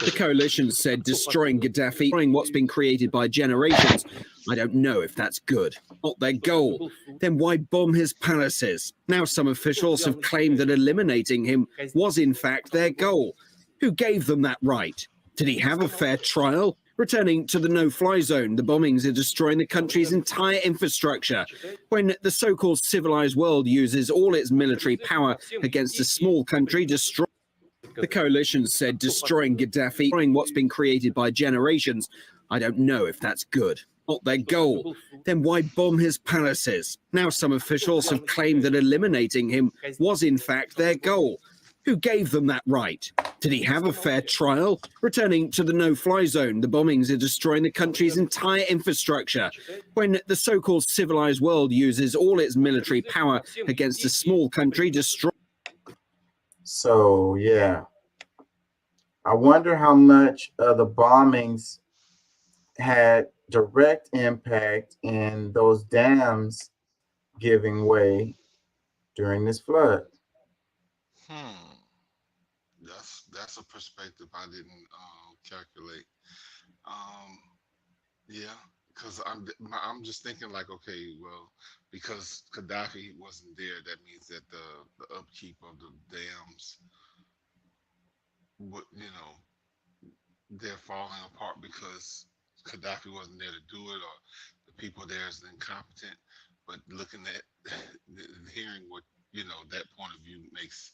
The coalition said destroying Gaddafi, destroying what's been created by generations. I don't know if that's good. Not their goal. Then why bomb his palaces? Now some officials have claimed that eliminating him was in fact their goal. Who gave them that right? Did he have a fair trial? Returning to the no-fly zone, the bombings are destroying the country's entire infrastructure. When the so-called civilized world uses all its military power against a small country, the coalition said destroying Gaddafi, destroying what's been created by generations. I don't know if that's good. Not their goal. Then why bomb his palaces? Now some officials have claimed that eliminating him was in fact their goal. Who gave them that right? Did he have a fair trial? Returning to the no-fly zone, the bombings are destroying the country's entire infrastructure. When the so-called civilized world uses all its military power against a small country, So, yeah. I wonder how much the bombings had direct impact in those dams giving way during this flood. That's a perspective I didn't calculate. Yeah, because I'm just thinking like, okay, well, because Gaddafi wasn't there, that means that the upkeep of the dams, would, you know, they're falling apart because Gaddafi wasn't there to do it, or the people there is incompetent. But looking at, hearing what, you know, that point of view makes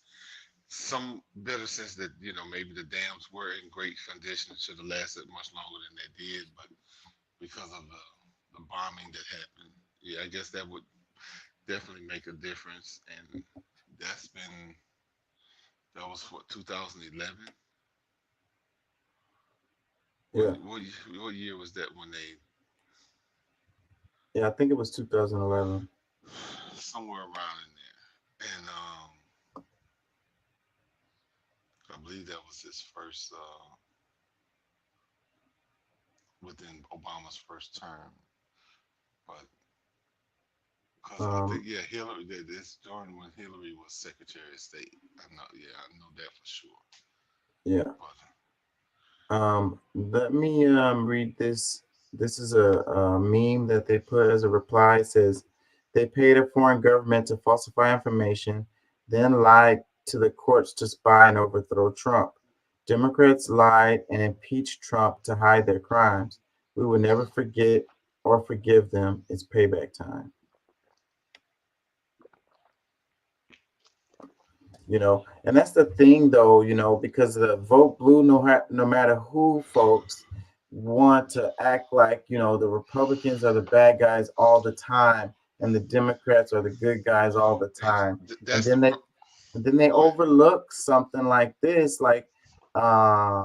some better sense that, you know, maybe the dams were in great condition, should have lasted much longer than they did, but because of the bombing that happened, yeah, I guess that would definitely make a difference. And that was what, 2011? Yeah. What year was that when they? Yeah, I think it was 2011. Somewhere around in there. And I believe that was his first, within Obama's first term. But, because I think, yeah, Hillary, this during when Hillary was Secretary of State. I know that for sure. Yeah. Let me read this. This is a meme that they put as a reply. It says, they paid a foreign government to falsify information, then lied to the courts to spy and overthrow Trump. Democrats lied and impeached Trump to hide their crimes. We will never forget or forgive them. It's payback time. You know, and that's the thing, though, you know, because the vote blue, no matter who, folks, want to act like, you know, the Republicans are the bad guys all the time and the Democrats are the good guys all the time. And then they overlook something like this, like Obama,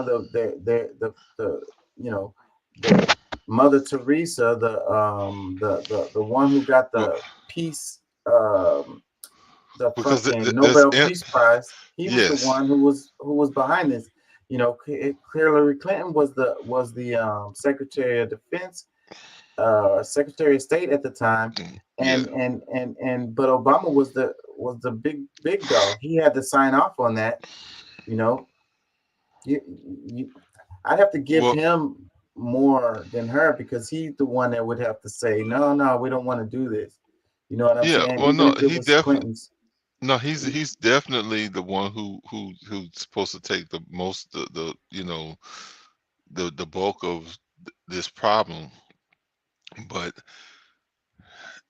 the you know, the Mother Teresa, the one who got the peace, the fucking Nobel Peace Prize. He was the one who was behind this. You know, Hillary Clinton was the Secretary of Defense, Secretary of State at the time, and but Obama was the big dog. He had to sign off on that. You know, I'd have to give him more than her because he's the one that would have to say, no, we don't want to do this. You know what I'm saying? Well, no, he definitely. Clinton's. No, he's definitely the one who's supposed to take the most the you know the bulk of this problem. But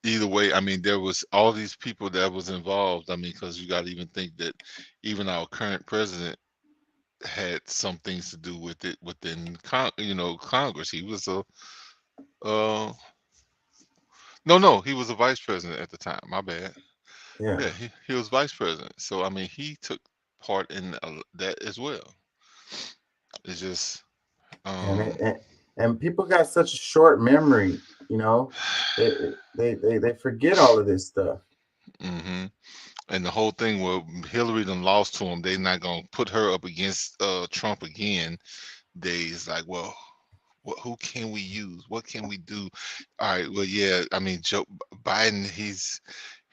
either way, I mean, there was all these people that was involved. I mean, because you got to even think that even our current president had some things to do with it within Congress. He was a no, he was a vice president at the time. My bad. Yeah, he was vice president. So I mean, he took part in that as well. It's just and people got such a short memory, you know. They forget all of this stuff. Mm-hmm. And the whole thing where Hillary done lost to him, they're not gonna put her up against Trump again. It's like, well, who can we use? What can we do? All right, well, yeah, I mean, Joe Biden,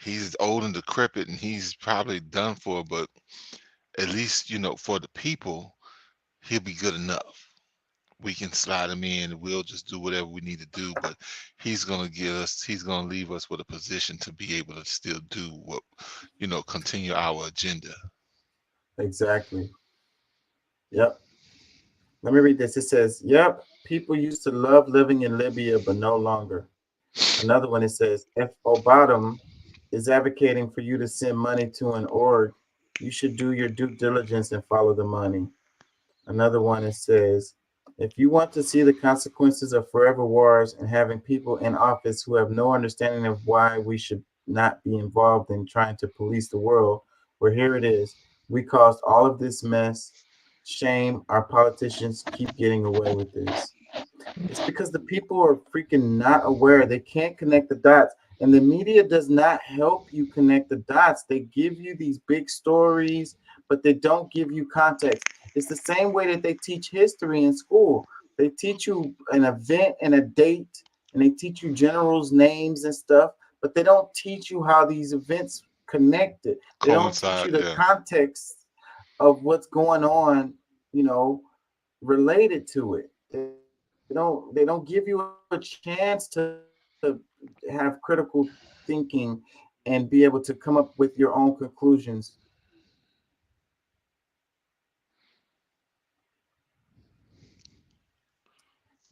he's old and decrepit and he's probably done for, but at least, you know, for the people, he'll be good enough. We can slide him in. We'll just do whatever we need to do, but he's going to leave us with a position to be able to still do what, you know, continue our agenda. Exactly. Yep. Let me read this. It says, yep, people used to love living in Libya, but no longer. Another one, it says, if Obama is advocating for you to send money to an org, you should do your due diligence and follow the money. Another one, it says, if you want to see the consequences of forever wars and having people in office who have no understanding of why we should not be involved in trying to police the world, well, here it is. We caused all of this mess. Shame, our politicians keep getting away with this. It's because the people are freaking not aware. They can't connect the dots. And the media does not help you connect the dots. They give you these big stories, but they don't give you context. It's the same way that they teach history in school. They teach you an event and a date, and they teach you generals' names and stuff, but they don't teach you how these events connected. They don't teach you the context of what's going on, you know, related to it. They don't give you a chance to have critical thinking and be able to come up with your own conclusions.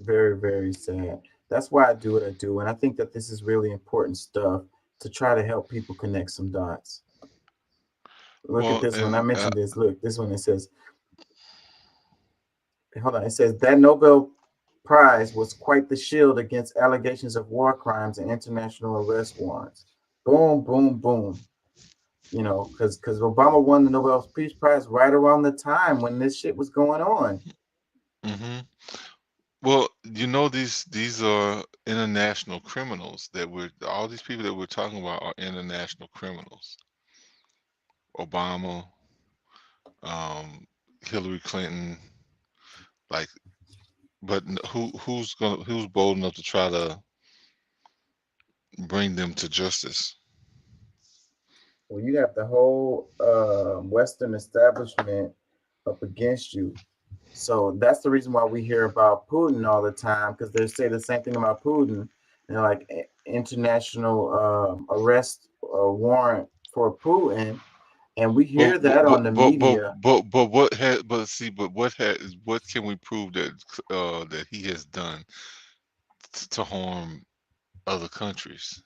Very, very sad. That's why I do what I do. And I think that this is really important stuff to try to help people connect some dots. Look at this one. I mentioned this. Look, this one, it says, hold on. It says that Nobel Prize was quite the shield against allegations of war crimes and international arrest warrants. Boom, boom, boom. You know, because Obama won the Nobel Peace Prize right around the time when this shit was going on. Mm-hmm. Well, you know, these are international criminals all these people that we're talking about are international criminals. Obama, Hillary Clinton, like, but who's bold enough to try to bring them to justice? Well, you have the whole Western establishment up against you. So that's the reason why we hear about Putin all the time, because they say the same thing about Putin. They're like international arrest warrant for Putin, and we hear that on the media. What can we prove that that he has done to harm other countries?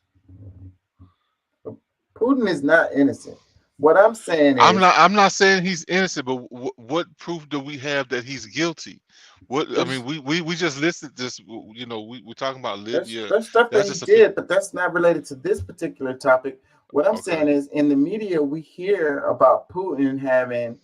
Putin is not innocent. What I'm saying is, I'm not saying he's innocent, but what proof do we have that he's guilty? I mean, we just listed this. You know, we're talking about Libya. There's stuff that he did, but that's not related to this particular topic. What I'm saying is, in the media, we hear about Putin having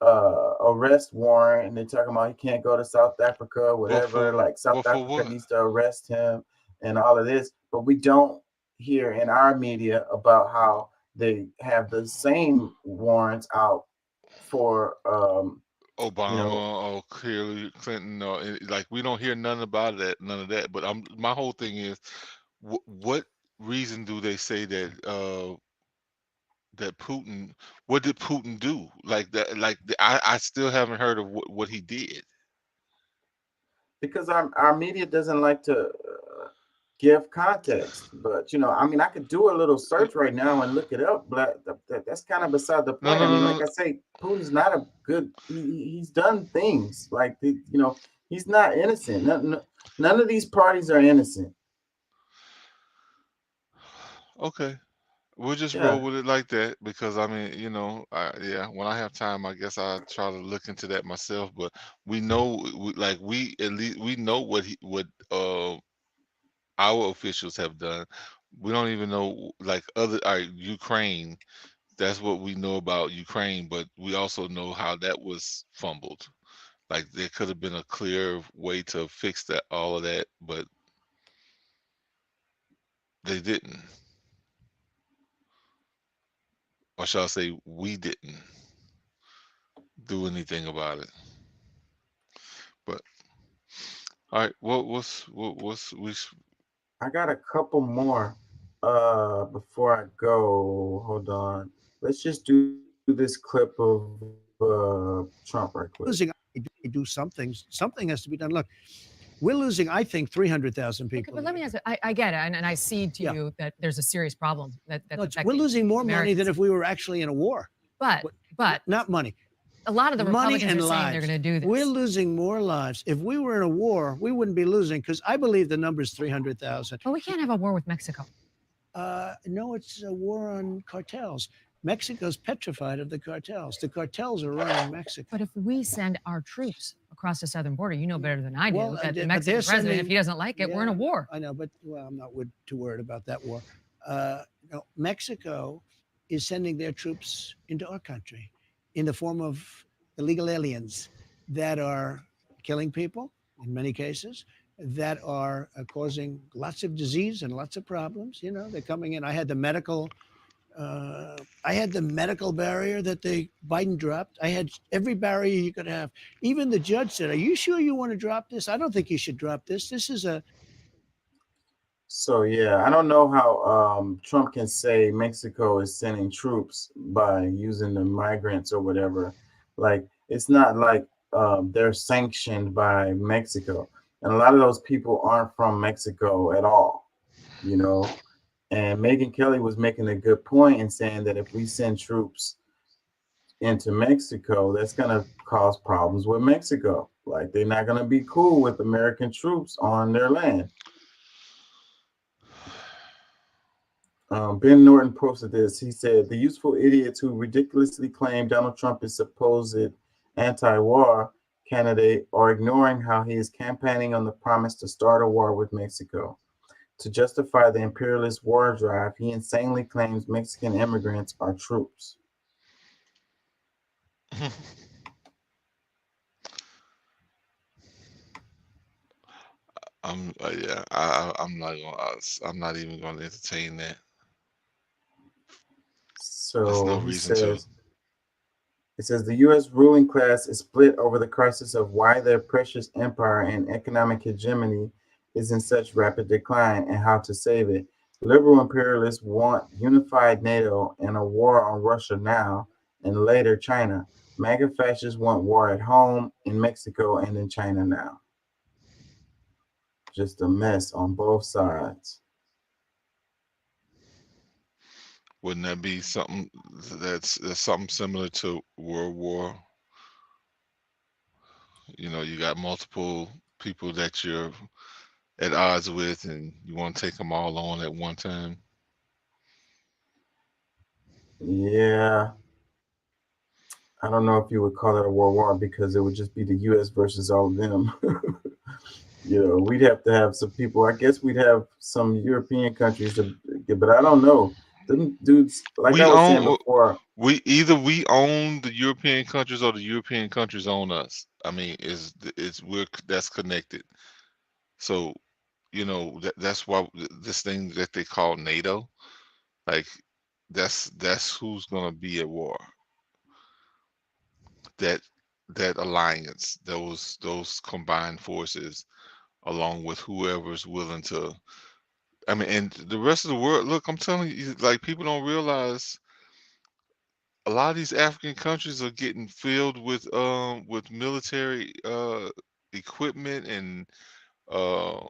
arrest warrant, and they're talking about he can't go to South Africa, whatever. Like South Africa needs to arrest him, and all of this. But we don't hear in our media about how they have the same warrants out for Obama or Hillary Clinton, or like we don't hear none about that, none of that. But my whole thing is, what reason do they say that that Putin? What did Putin do? Like that? Like I still haven't heard of what he did. Because our media doesn't like to give context. But I mean, I could do a little search right now and look it up, but that's kind of beside the point. I mean, like I say, Putin's not a good. He's done things like he's not innocent. None of these parties are innocent. Okay, we'll just roll with it like that, because I mean, when I have time, I guess I'll try to look into that myself. But we know, we at least we know what our officials have done. We don't even know Ukraine. That's what we know about Ukraine, but we also know how that was fumbled. Like there could have been a clear way to fix all of that, but they didn't. Or shall I say, we didn't do anything about it. But all right, I got a couple more before I go. Hold on. Let's just do this clip of Trump right quick. Losing, do something. Something has to be done. Look, we're losing, I think, 300,000 people. But let me ask you, I get it, and I see to you that there's a serious problem that's we're losing more money Americans. than if we were actually in a war. But not money. A lot of the Money Republicans and are saying lives. they're going to do this. We're losing more lives. If we were in a war, we wouldn't be losing, because I believe the number is 300,000. But we can't have a war with Mexico. No, it's a war on cartels. Mexico's petrified of the cartels. The cartels are running Mexico. But if we send our troops across the southern border, you know better than I do that the but Mexican they're president, sending- if he doesn't like it, we're in a war. I know, but I'm not too worried about that war. No, Mexico is sending their troops into our country in the form of illegal aliens that are killing people in many cases, that are causing lots of disease and lots of problems. They're coming in. I had the medical barrier that Biden dropped. I had every barrier you could have. Even the judge said, "Are you sure you want to drop this? I don't think you should drop this. This is a..." So yeah, I don't know how Trump can say Mexico is sending troops by using the migrants or whatever. Like, it's not like they're sanctioned by Mexico, and a lot of those people aren't from Mexico at all. And Megyn Kelly was making a good point in saying that if we send troops into Mexico, that's going to cause problems with Mexico. Like, they're not going to be cool with American troops on their land. Ben Norton posted this. He said, the useful idiots who ridiculously claim Donald Trump is supposed anti-war candidate are ignoring how he is campaigning on the promise to start a war with Mexico. To justify the imperialist war drive, he insanely claims Mexican immigrants are troops. I'm not even going to entertain that. So There's no he reason says, it says the U.S. ruling class is split over the crisis of why their precious empire and economic hegemony is in such rapid decline and how to save it. Liberal imperialists want unified NATO and a war on Russia now and later China. MAGA fascists want war at home, in Mexico, and in China now. Just a mess on both sides. Wouldn't that be something that's something similar to World War? You know, you got multiple people that you're at odds with, and you want to take them all on at one time. Yeah, I don't know if you would call it a world war because it would just be the U.S. versus all of them. You know, we'd have to have some people. I guess we'd have some European countries, but I don't know. Them dudes, like We I was saying own before, we own the European countries or the European countries own us. I mean, it's we're that's connected. So, you know, that's why this thing that they call NATO, like that's who's gonna be at war. That that alliance, those combined forces, along with whoever's willing to. I mean, and the rest of the world. Look, I'm telling you, like people don't realize a lot of these African countries are getting filled with military equipment and uh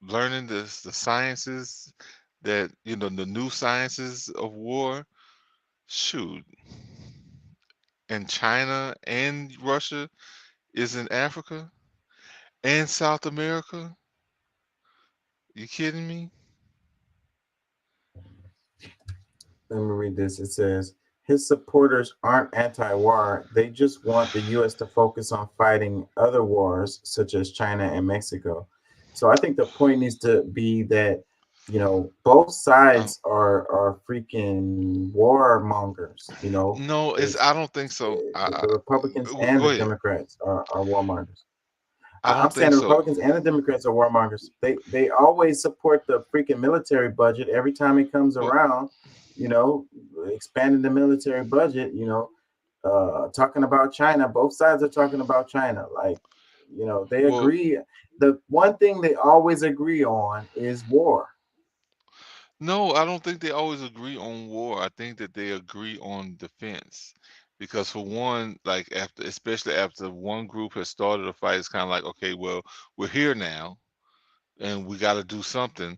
learning the sciences that you know the new sciences of war. Shoot, and China and Russia is in Africa and South America. You kidding me? let me read this. It says his supporters aren't anti-war. They just want the U.S. to focus on fighting other wars, such as China and Mexico. So I think the point needs to be that you know both sides are freaking warmongers. You know, No, it's it's I don't think so. the Republicans and Go the ahead. Democrats are warmongers. I I'm don't saying think the so. Republicans and the Democrats are warmongers. They always support the freaking military budget every time it comes around. You know, expanding the military budget. You know, talking about China. Both sides are talking about China. Like, you know, they Well, agree. The one thing they always agree on is war. no, I don't think they always agree on war. I think that they agree on defense. Because for one, like after, especially after one group has started a fight, it's kind of like, okay, well, we're here now, and we got to do something.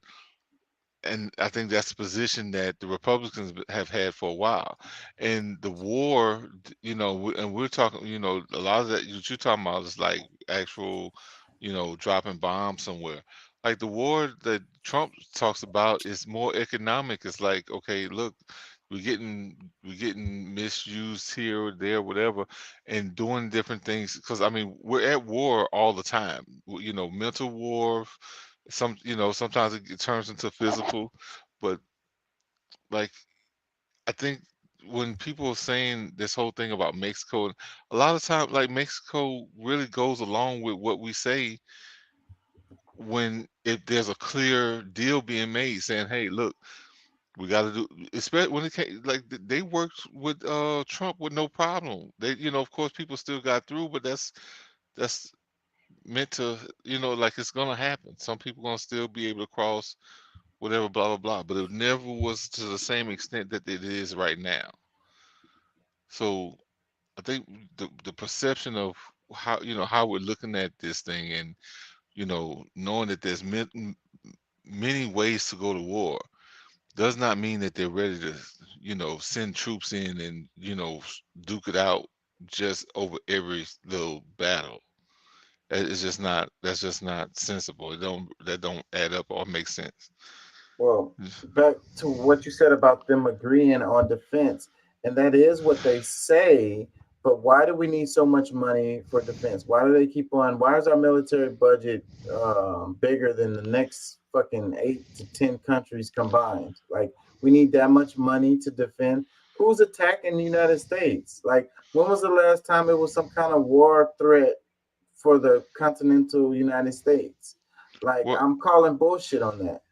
And I think that's the position that the Republicans have had for a while. And the war, you know, and we're talking, you know, a lot of that you're talking about is like actual, you know, dropping bombs somewhere. Like the war that Trump talks about is more economic. It's like, okay, look, we're getting misused here or there, whatever, and doing different things. Because I mean, we're at war all the time. You know, mental war, you know sometimes it turns into physical, but like I think when people are saying this whole thing about Mexico, a lot of times like Mexico really goes along with what we say when if there's a clear deal being made saying, hey, look, we got to do, especially when it came like they worked with Trump with no problem. They, you know, of course people still got through, but that's meant to, you know, like it's gonna happen. Some people gonna still be able to cross whatever, blah blah blah. But it never was to the same extent that it is right now. So I think the perception of how you know how we're looking at this thing, and you know, knowing that there's many ways to go to war, does not mean that they're ready to, you know, send troops in and you know duke it out just over every little battle. It's just not. That's just not sensible. That don't add up or make sense. Well, back to what you said about them agreeing on defense, and that is what they say. But why do we need so much money for defense? Why do they keep on? Why is our military budget bigger than the next fucking 8 to 10 countries combined? Like, we need that much money to defend. Who's attacking the United States? Like, when was the last time it was some kind of war threat for the continental United States? Like, Well, I'm calling bullshit on that.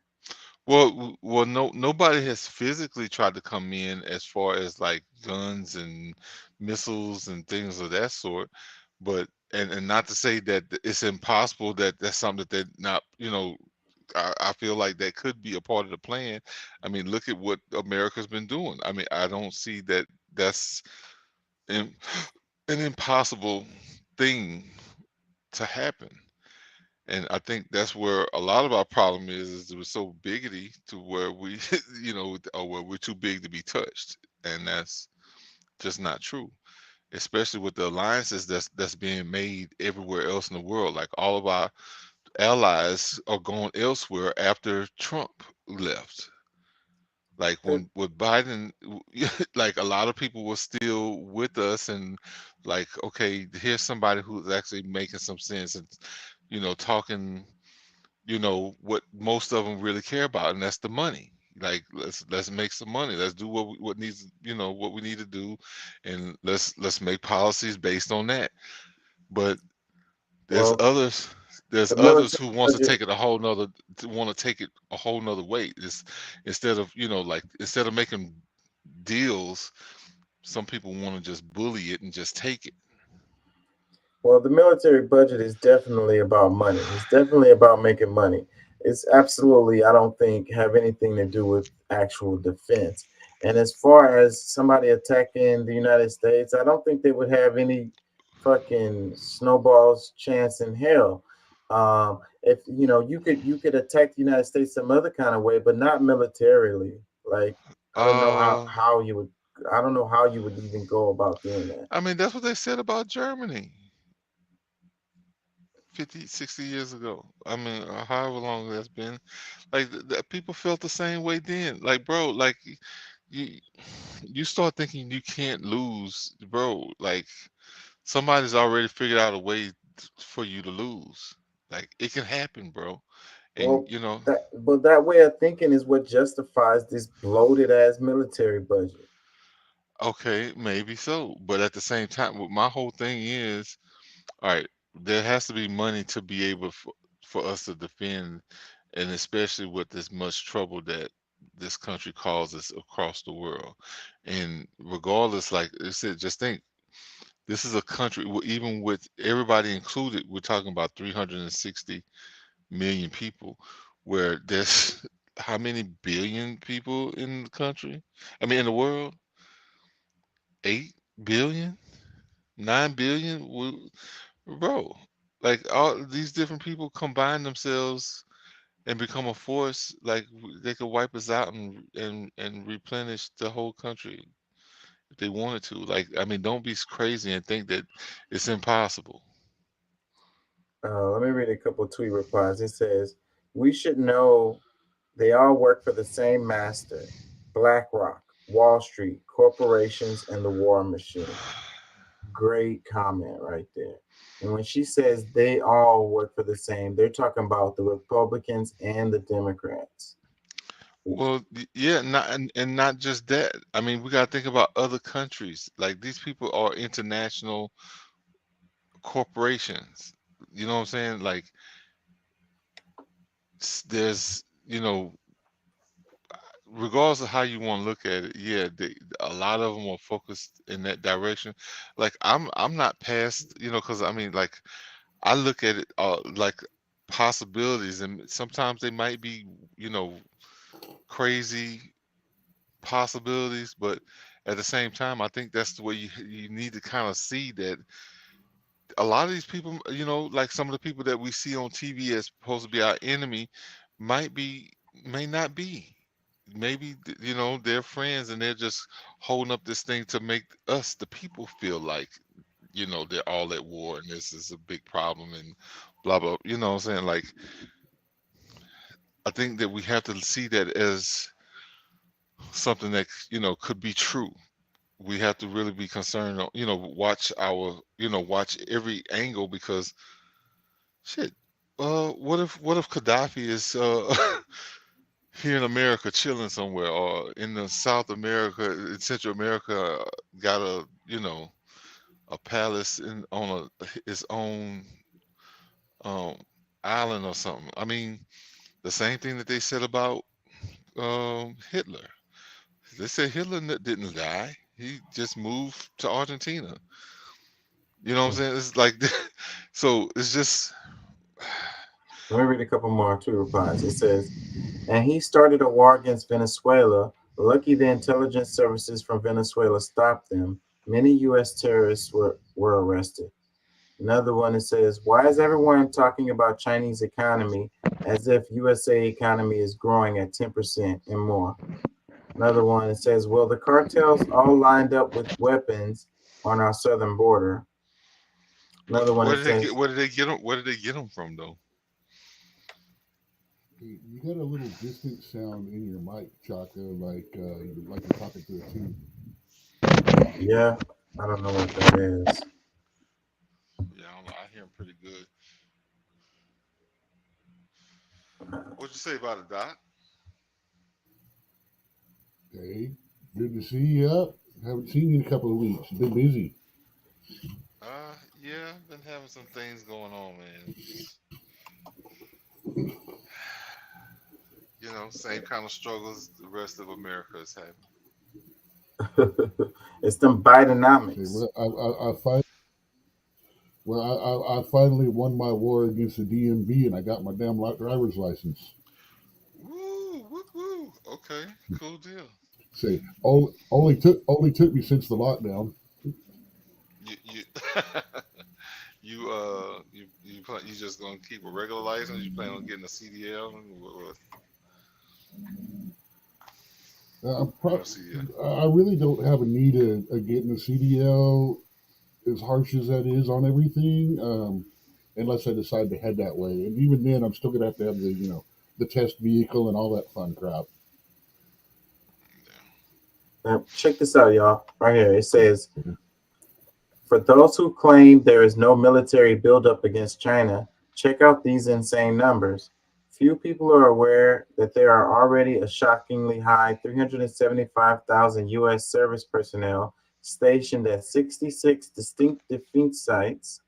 well, no, nobody has physically tried to come in as far as like guns and missiles and things of that sort. But and not to say that it's impossible that that's something that they're not, you know, I feel like that could be a part of the plan. I mean, look at what America's been doing. I mean, I don't see that that's an impossible thing to happen. And I think that's where a lot of our problem is we're so biggity to where we, you know, or where we're too big to be touched. And that's just not true, especially with the alliances that's being made everywhere else in the world. Like all of our allies are going elsewhere after Trump left. Like when with Biden, like a lot of people were still with us, and like, okay, here's somebody who's actually making some sense and, you know, talking, you know, what most of them really care about, and that's the money. Like let's make some money. Let's do what needs, you know, what we need to do, and let's make policies based on that. But there's others. There's the others military who wants to budget, take it a whole nother way. It's instead of, you know, like instead of making deals, some people want to just bully it and just take it. well, the military budget is definitely about money. It's definitely about making money. It's absolutely, I don't think, have anything to do with actual defense. And as far as somebody attacking the United States, I don't think they would have any fucking snowball's chance in hell. If you know, you could attack the United States some other kind of way, but not militarily. Like I don't know how you would. I don't know how you would even go about doing that. I mean, that's what they said about Germany 50, 60 years ago. I mean, however long that's been. Like people felt the same way then. Like, bro, like you start thinking you can't lose, bro. Like somebody's already figured out a way for you to lose. Like it can happen, bro. And Well, you know, that way of thinking is what justifies this bloated ass military budget. okay, maybe so. But at the same time, what my whole thing is, all right, there has to be money to be able for us to defend, and especially with this much trouble that this country causes across the world. And regardless, like I said, just think this is a country, even with everybody included, we're talking about 360 million people, where there's how many billion people in the country? I mean, in the world? 8 billion? 9 billion? Bro, like all these different people combine themselves and become a force, like they could wipe us out and replenish the whole country if they wanted to. Like, I mean, don't be crazy and think that it's impossible. Let me read a couple of tweet replies. It says, "We should know they all work for the same master: BlackRock, Wall Street, corporations, and the war machine." Great comment right there. And when she says they all work for the same, they're talking about the Republicans and the Democrats. Well, yeah, and not just that. I mean, we got to think about other countries. Like these people are international corporations. You know what I'm saying? Like there's, you know, regardless of how you want to look at it, yeah, a lot of them are focused in that direction. Like I'm not past, you know, because I mean, like I look at it like possibilities, and sometimes they might be, you know, crazy possibilities, but at the same time, I think that's the way you need to kind of see that a lot of these people, you know, like some of the people that we see on TV as supposed to be our enemy, may not be. Maybe you know they're friends and they're just holding up this thing to make us, the people, feel like, you know, they're all at war and this is a big problem and blah blah. You know what I'm saying? Like, I think that we have to see that as something that, you know, could be true. We have to really be concerned, you know, watch every angle, because shit, what if Gaddafi is here in America chilling somewhere, or in the South America, in Central America, got a, you know, a palace on its own island or something. I mean, the same thing that they said about Hitler. They said Hitler didn't die. He just moved to Argentina. You know what I'm saying? It's like, so it's just. Let me read a couple more tweet replies. It says, "And he started a war against Venezuela. Lucky the intelligence services from Venezuela stopped them. Many U.S. terrorists were arrested." Another one, it says, why is everyone talking about Chinese economy as if USA economy is growing at 10% and more? Another one, it says, well, the cartels all lined up with weapons on our southern border. Another one, Where it did they says, get? Where did they get them? Where did they get them from, though? You got a little distant sound in your mic, Chaka, like you're talking to a tube. yeah, I don't know what that is. Yeah, I don't know. I hear them pretty good. What'd you say about it, Doc? Hey, good to see you up. Haven't seen you in a couple of weeks. Been busy. Yeah, been having some things going on, man. You know, same kind of struggles the rest of America is having. It's them Bidenomics. I finally won my war against the DMV, and I got my damn driver's license. Woo, woo, woo. Okay, cool deal. Say, only took me since the lockdown. You just gonna keep a regular license? You plan on getting a CDL? I really don't have a need of getting a CDL, as harsh as that is on everything, unless I decide to head that way. And even then, I'm still gonna have to have the test vehicle and all that fun crap. Now, check this out, y'all. Right here, it says, for those who claim there is no military buildup against China, check out these insane numbers. Few people are aware that there are already a shockingly high 375,000 U.S. service personnel stationed at 66 distinct defense sites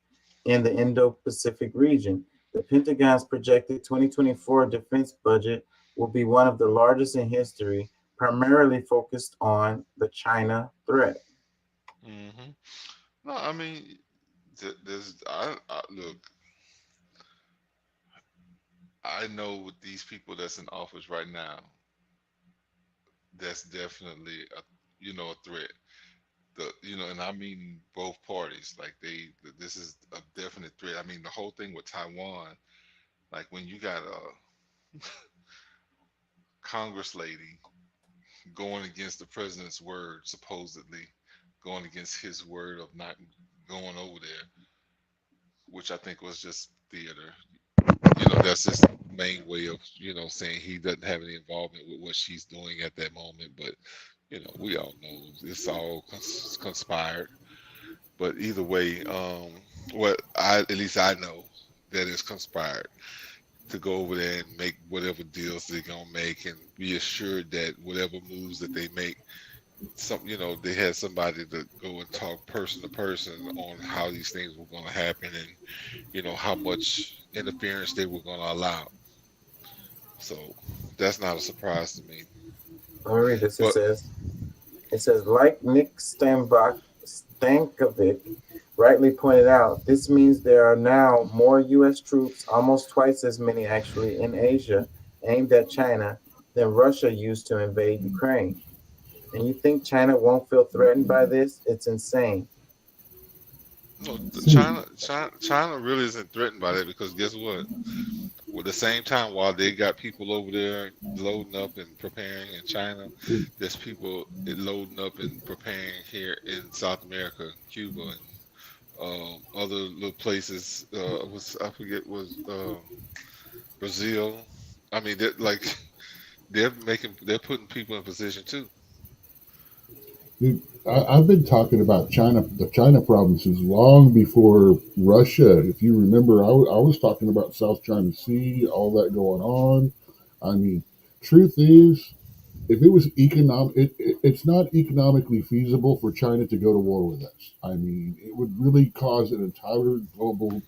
in the Indo-Pacific region. The Pentagon's projected 2024 defense budget will be one of the largest in history, primarily focused on the China threat. Mm-hmm. No, I mean, look. I know with these people that's in office right now, that's definitely a threat. And I mean both parties. Like this is a definite threat. I mean the whole thing with Taiwan, like when you got a Congress lady going against the president's word, supposedly going against his word of not going over there, which I think was just theater. That's his main way of, saying he doesn't have any involvement with what she's doing at that moment. But, we all know it's all conspired. But either way, at least I know that it's conspired to go over there and make whatever deals they're going to make and be assured that whatever moves that they make, they had somebody to go and talk person to person on how these things were going to happen and, how much interference they were going to allow. So that's not a surprise to me. Let me read this. It says, like Nick Stankovic rightly pointed out, this means there are now more U.S. troops, almost twice as many actually, in Asia, aimed at China than Russia used to invade Ukraine. And you think China won't feel threatened by this? It's insane. No, China really isn't threatened by that because guess what? At the same time, while they got people over there loading up and preparing in China, there's people loading up and preparing here in South America, Cuba, and other little places. Brazil. I mean, they're putting people in position too. Dude, I've been talking about the China provinces long before Russia. If you remember, I was talking about South China Sea, all that going on. I mean, truth is, if it was it's not economically feasible for China to go to war with us. I mean, it would really cause an entire global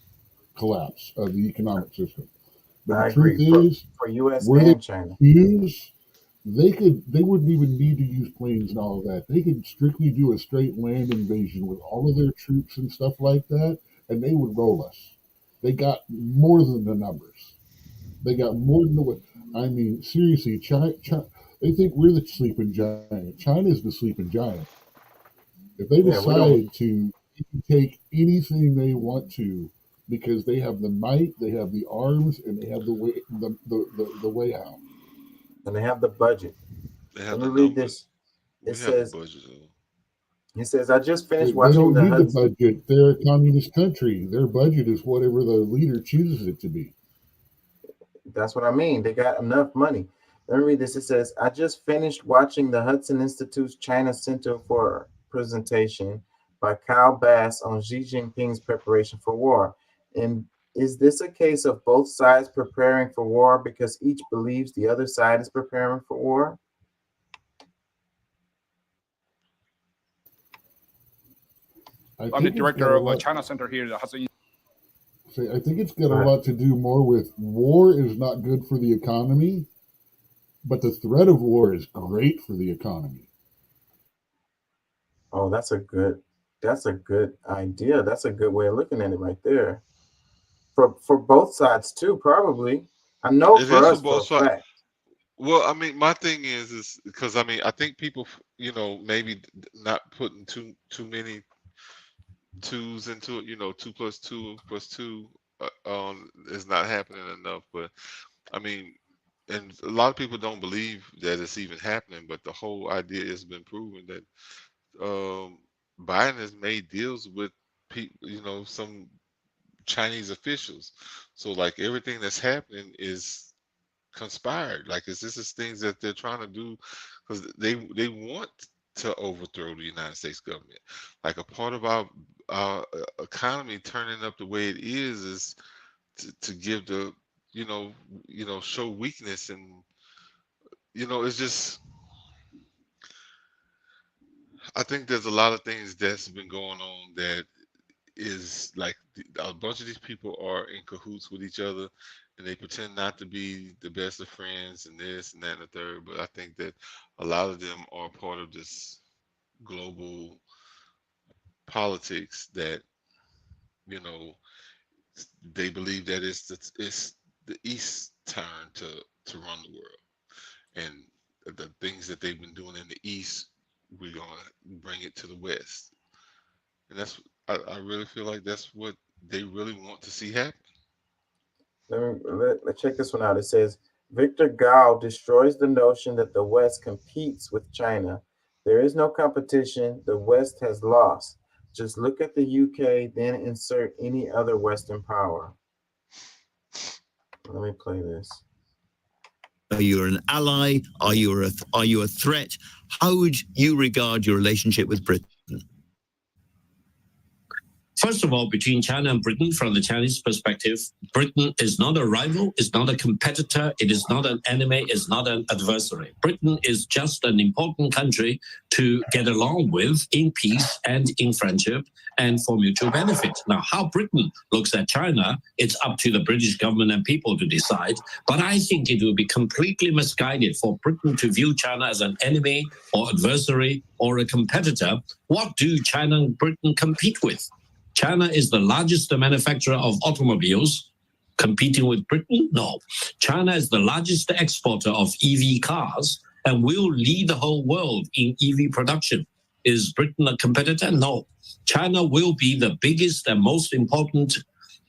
collapse of the economic system. But I the truth agree. is, For U.S. where and China. They wouldn't even need to use planes and all of that. They could strictly do a straight land invasion with all of their troops and stuff like that, and they would roll us. They got more than the numbers. They got more than the. I mean, seriously, China, they think we're the sleeping giant. China's the sleeping giant. If they decide to can take anything they want to because they have the might, they have the arms, and they have the way the way out. And they have the budget. They have Let the me read numbers. this. We It have the says, budget. Though. it says, I just They finished watching don't the need the Hudson. budget. They're a communist country. Their budget is whatever the leader chooses it to be. That's what I mean. They got enough money. Let me read this. It says, I just finished watching the Hudson Institute's China Center for presentation by Kyle Bass on Xi Jinping's preparation for war. And is this a case of both sides preparing for war because each believes the other side is preparing for war? I'm the director of China Center here at Hudson. I think it's got a lot to do more with war is not good for the economy, but the threat of war is great for the economy. Oh, that's a good idea. That's a good way of looking at it right there. For both sides too, probably. I know It for is us for both for a sides. fact. Well, I mean, my thing is because I mean, I think people, you know, maybe not putting too many twos into it. You know, 2 + 2 + 2 is not happening enough. But I mean, and a lot of people don't believe that it's even happening. But the whole idea has been proven that Biden has made deals with people, you know, some Chinese officials. So like everything that's happening is conspired. Like this is things that they're trying to do because they want to overthrow the United States government. Like a part of our economy turning up the way it is to give the show weakness, and it's just, I think there's a lot of things that's been going on that is like a bunch of these people are in cahoots with each other, and they pretend not to be the best of friends and this and that and the third. But I think that a lot of them are part of this global politics that they believe that it's the East's turn to run the world, and the things that they've been doing in the East, we're gonna bring it to the West, and that's I really feel like that's what they really want to see happen. Let's check this one out. It says, Victor Gao destroys the notion that the West competes with China. There is no competition. The West has lost. Just look at the UK, then insert any other Western power. Let me play this. Are you an ally? Are you a threat? How would you regard your relationship with Britain? First of all, between China and Britain, from the Chinese perspective, Britain is not a rival, is not a competitor, it is not an enemy, it's not an adversary. Britain is just an important country to get along with in peace and in friendship and for mutual benefit. Now, how Britain looks at China, it's up to the British government and people to decide. But I think it would be completely misguided for Britain to view China as an enemy or adversary or a competitor. What do China and Britain compete with? China is the largest manufacturer of automobiles. Competing with Britain? No. China is the largest exporter of EV cars and will lead the whole world in EV production. Is Britain a competitor? No. China will be the biggest and most important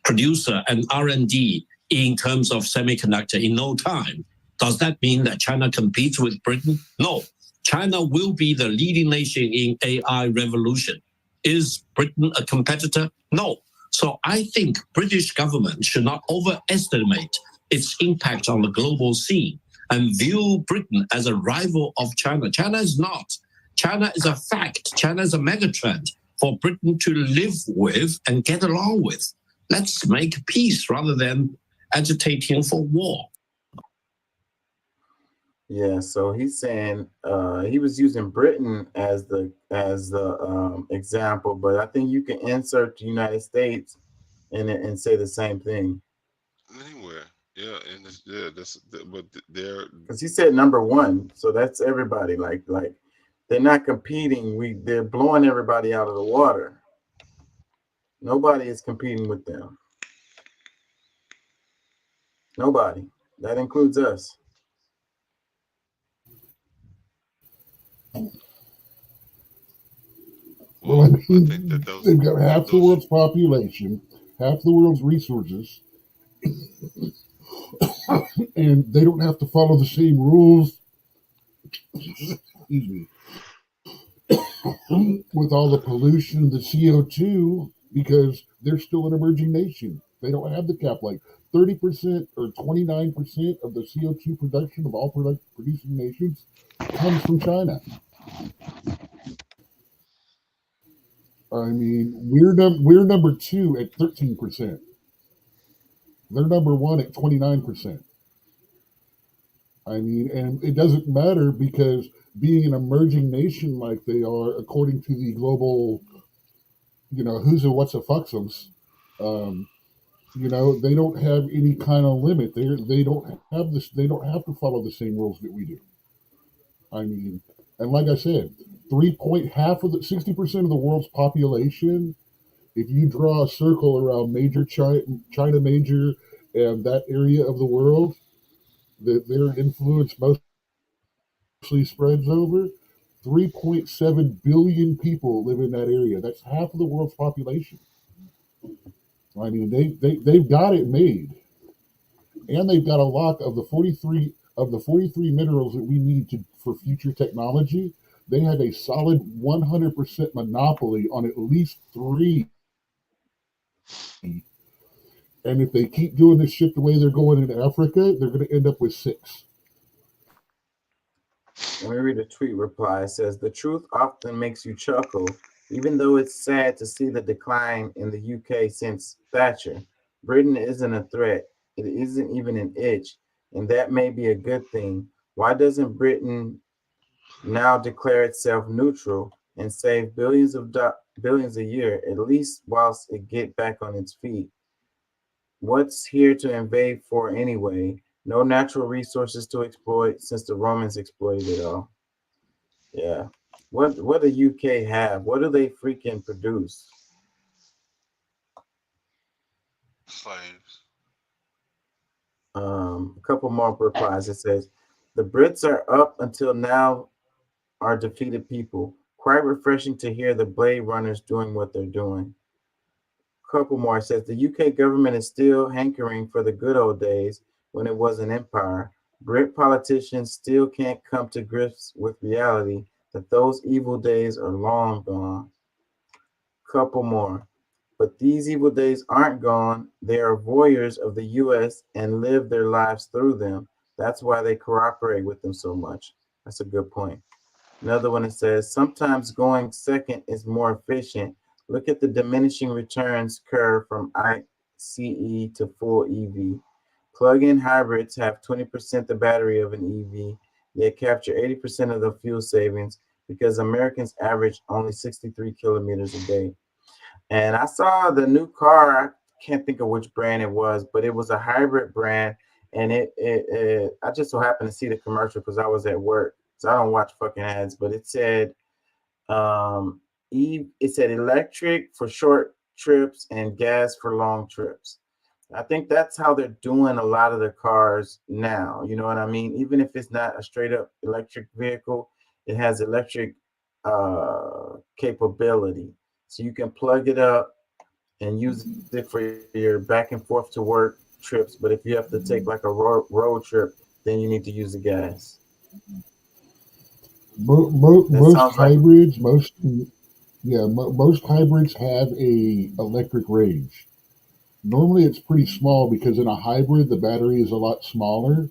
producer and R&D in terms of semiconductor in no time. Does that mean that China competes with Britain? No. China will be the leading nation in AI revolution. Is Britain a competitor? No. So I think British government should not overestimate its impact on the global scene and view Britain as a rival of China. China is not. China is a fact. China is a megatrend for Britain to live with and get along with. Let's make peace rather than agitating for war. Yeah, so he's saying he was using Britain as the example, but I think you can insert the United States and say the same thing. Anywhere, yeah, and but they're because he said number one, so that's everybody. Like they're not competing. They're blowing everybody out of the water. Nobody is competing with them. Nobody. That includes us. Well, think that those They've got half the world's population, half the world's resources, and they don't have to follow the same rules. Excuse me. With all the pollution, the CO2, because they're still an emerging nation. They don't have the cap. Like 30% or 29% of the CO2 production of all producing nations comes from China. I mean, we're number 2 at 13%. They're number 1 at 29%. I mean, and it doesn't matter because being an emerging nation like they are, according to the global, who's a what's a fucksums, they don't have any kind of limit. They don't have this. They don't have to follow the same rules that we do. I mean, and like I said, 60% of the world's population. If you draw a circle around major China major and that area of the world that their influence mostly spreads over, 3.7 billion people live in that area. That's half of the world's population. I mean, they've got it made, and they've got a lot of the 43 minerals that we need for future technology. They have a solid 100% monopoly on at least 3. And if they keep doing this shit the way they're going in Africa, they're going to end up with 6. Let me read a tweet reply. It says, "The truth often makes you chuckle, even though it's sad to see the decline in the UK since Thatcher. Britain isn't a threat. It isn't even an itch, and that may be a good thing. Why doesn't Britain now declare itself neutral and save billions a year, at least whilst it get back on its feet? What's here to invade for anyway? No natural resources to exploit since the Romans exploited it all." Yeah. What do UK have? What do they freaking produce? Slaves. A couple more replies. It says, "The Brits are up until now are defeated people. Quite refreshing to hear the Blade Runners doing what they're doing." Couple more. It says, "The UK government is still hankering for the good old days when it was an empire. Brit politicians still can't come to grips with reality that those evil days are long gone." Couple more. "But these evil days aren't gone. They are voyeurs of the US and live their lives through them. That's why they cooperate with them so much." That's a good point. Another one that says, "Sometimes going second is more efficient. Look at the diminishing returns curve from ICE to full EV. Plug-in hybrids have 20% the battery of an EV, yet capture 80% of the fuel savings because Americans average only 63 kilometers a day." And I saw the new car. I can't think of which brand it was, but it was a hybrid brand. And I just so happened to see the commercial because I was at work. So I don't watch fucking ads, but it said, electric for short trips and gas for long trips. I think that's how they're doing a lot of the cars now. You know what I mean? Even if it's not a straight up electric vehicle, it has electric capability. So you can plug it up and use it for your back and forth to work trips. But if you have to take like a road trip, then you need to use the gas. Most hybrids, most hybrids have a electric range. Normally it's pretty small because in a hybrid the battery is a lot smaller,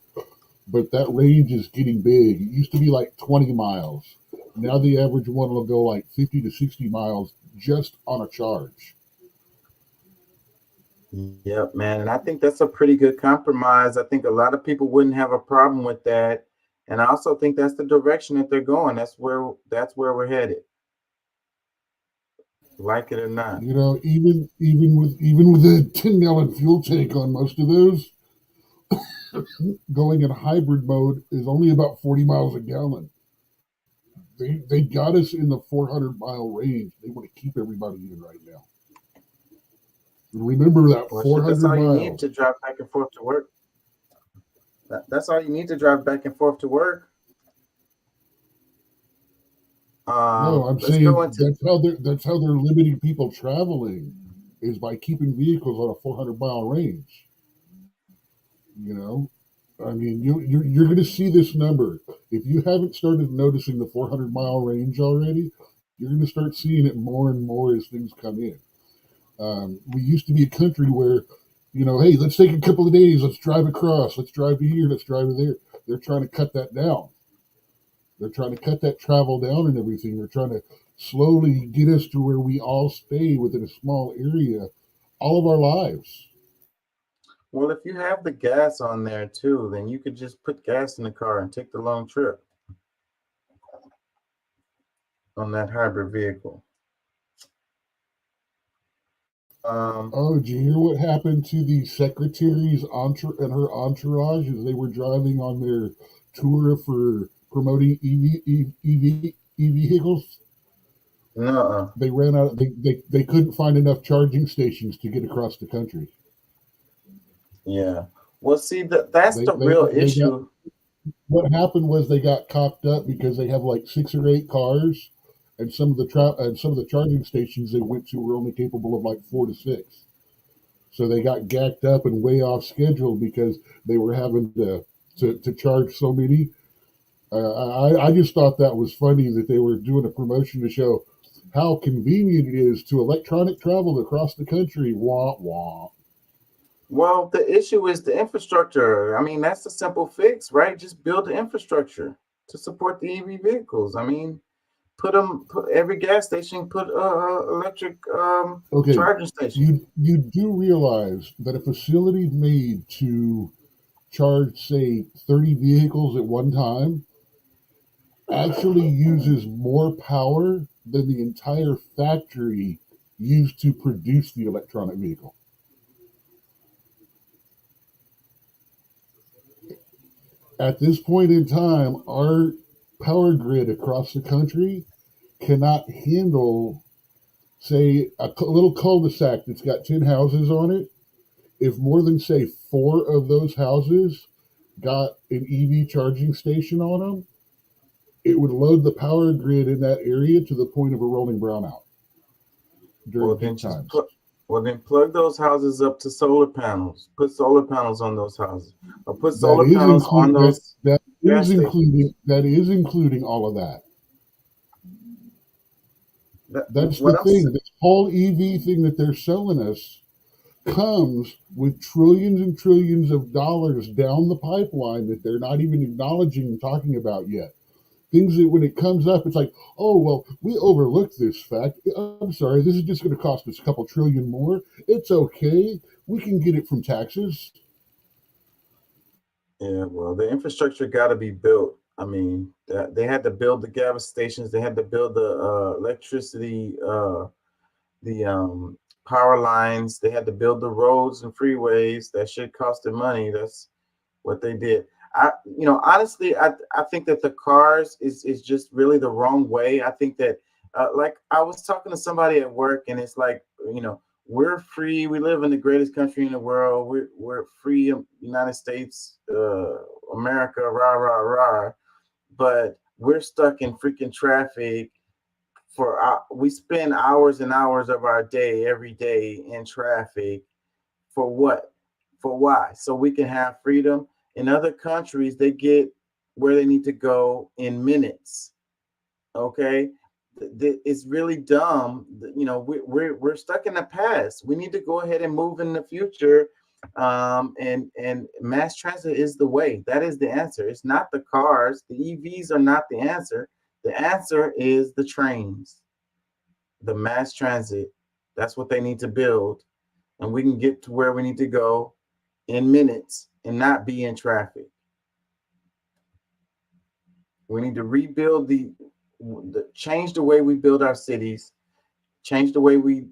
but that range is getting big. It used to be like 20 miles. Now the average one will go like 50 to 60 miles just on a charge. Yep, man. And I think that's a pretty good compromise. I think a lot of people wouldn't have a problem with that. And I also think that's the direction that they're going. That's where we're headed. Like it or not. You know, even with a 10-gallon fuel tank on most of those, going in hybrid mode is only about 40 miles a gallon. They got us in the 400-mile range. They want to keep everybody in right now. Remember that 400 that's all miles. you need to drive back and forth to work. That's all you need to drive back and forth to work. No, I'm Let's go saying into that's how they're limiting people traveling, is by keeping vehicles on a 400-mile range. You know, I mean, you're going to see this number. If you haven't started noticing the 400-mile range already, you're going to start seeing it more and more as things come in. We used to be a country where, you know, hey, let's take a couple of days, let's drive across, let's drive to here, let's drive to there. They're trying to cut that down. They're trying to cut that travel down and everything. They're trying to slowly get us to where we all stay within a small area all of our lives. Well, if you have the gas on there too, then you could just put gas in the car and take the long trip on that hybrid vehicle. Oh, did you hear what happened to the secretary's and her entourage as they were driving on their tour for promoting EV vehicles? No, they ran out. They couldn't find enough charging stations to get across the country. Yeah. Well, see, that's the real issue. What happened was they got cocked up because they have like 6 or 8 cars, and some of the charging stations they went to were only capable of like 4 to 6. So they got gacked up and way off schedule because they were having to charge so many. I just thought that was funny that they were doing a promotion to show how convenient it is to electronic travel across the country. Wah, wah. Well, the issue is the infrastructure. I mean, that's a simple fix, right? Just build the infrastructure to support the EV vehicles. I mean, put every gas station, put electric charging station. You do realize that a facility made to charge, say, 30 vehicles at one time actually uses more power than the entire factory used to produce the electronic vehicle. At this point in time, our power grid across the country cannot handle, say, a little cul-de-sac that's got 10 houses on it. If more than, say, 4 of those houses got an EV charging station on them, it would load the power grid in that area to the point of a rolling brownout during peak times. Well, then plug those houses up to solar panels. Put solar panels on those houses, or put solar panels on those. That is including all of that. That's the thing. This whole EV thing that they're selling us comes with trillions and trillions of dollars down the pipeline that they're not even acknowledging and talking about yet. Things that when it comes up, it's like, oh, well, we overlooked this fact. I'm sorry, this is just going to cost us a couple trillion more. It's okay. We can get it from taxes. Yeah, well, the infrastructure got to be built. I mean, they had to build the gas stations. They had to build the electricity, the power lines. They had to build the roads and freeways. That shit costed money. That's what they did. Honestly, I think that the cars is just really the wrong way. I think that, like I was talking to somebody at work, and it's like, we're free. We live in the greatest country in the world. We're free, United States, America, rah rah rah. But we're stuck in freaking traffic. We spend hours and hours of our day every day in traffic. For what? For why? So we can have freedom. In other countries, they get where they need to go in minutes. Okay, it's really dumb. We're stuck in the past. We need to go ahead and move in the future. And mass transit is the way. That is the answer. It's not the cars. The EVs are not the answer. The answer is the trains, the mass transit. That's what they need to build, and we can get to where we need to go in minutes and not be in traffic. We need to rebuild change the way we build our cities, change the way we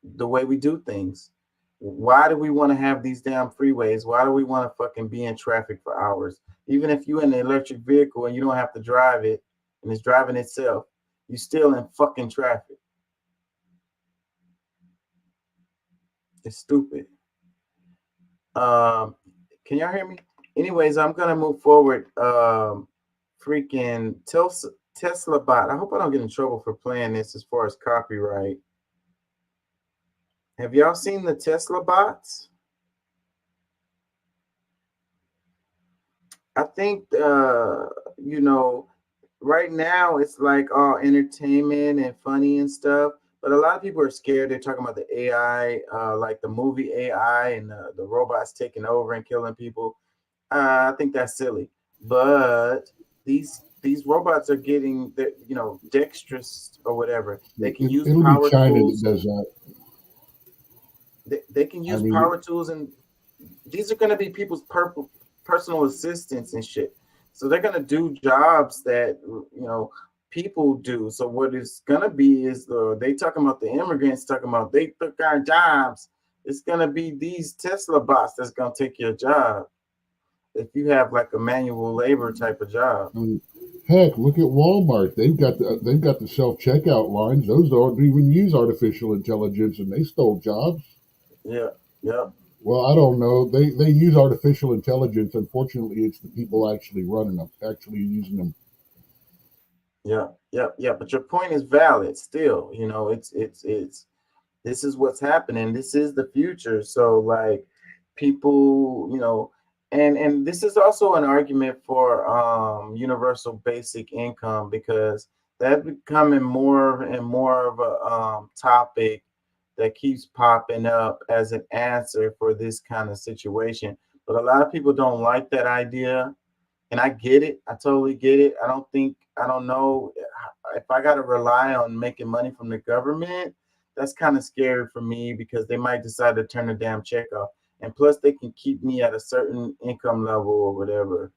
do things. Why do we want to have these damn freeways? Why do we want to fucking be in traffic for hours? Even if you're in an electric vehicle and you don't have to drive it and it's driving itself, you're still in fucking traffic. It's stupid. Can y'all hear me? Anyways, I'm gonna move forward. Freaking Tesla bot. I hope I don't get in trouble for playing this as far as copyright. Have y'all seen the Tesla bots? I think, you know, right now it's like all entertainment and funny and stuff, but a lot of people are scared. They're talking about the AI, like the movie AI and the robots taking over and killing people. I think that's silly, but these robots are getting, you know, dexterous or whatever. They can use It'll power be China tools. that does that. They can use power tools, and these are going to be people's personal assistants and shit. So they're going to do jobs that, you know, people do. So what it's going to be is they talking about the immigrants talking about they took our jobs. It's going to be these Tesla bots that's going to take your job if you have like a manual labor type of job. Heck, look at Walmart. They've got the self-checkout lines. Those don't even use artificial intelligence, and they stole jobs. Yeah. Well, I don't know. They use artificial intelligence. Unfortunately, it's the people actually running them, actually using them. Yeah. But your point is valid still. You know, it's this is what's happening. This is the future. So like people, you know, and this is also an argument for universal basic income, because that's becoming more and more of a topic that keeps popping up as an answer for this kind of situation. But a lot of people don't like that idea. And I get it. I totally get it. I don't know if I got to rely on making money from the government. That's kind of scary for me, because they might decide to turn the damn check off. And plus they can keep me at a certain income level or whatever.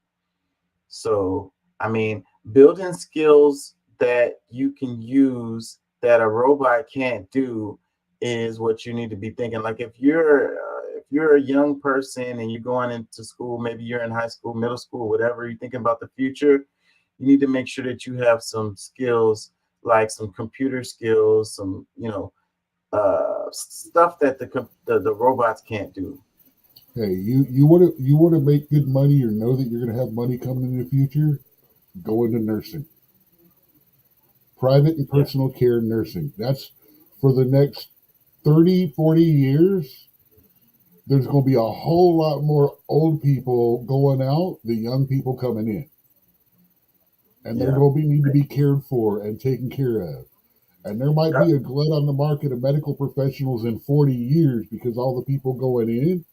So, I mean, building skills that you can use that a robot can't do is what you need to be thinking. Like if you're a young person and you're going into school, maybe you're in high school, middle school, whatever, you're thinking about the future, you need to make sure that you have some skills, like some computer skills, some, you know, stuff that the robots can't do. Hey, you want to make good money or know that you're going to have money coming in the future? Go into nursing, private and personal care nursing. That's for the next 30, 40 years. There's going to be a whole lot more old people going out than young people coming in. And they're going to need to be cared for and taken care of. And there might be a glut on the market of medical professionals in 40 years because all the people going in.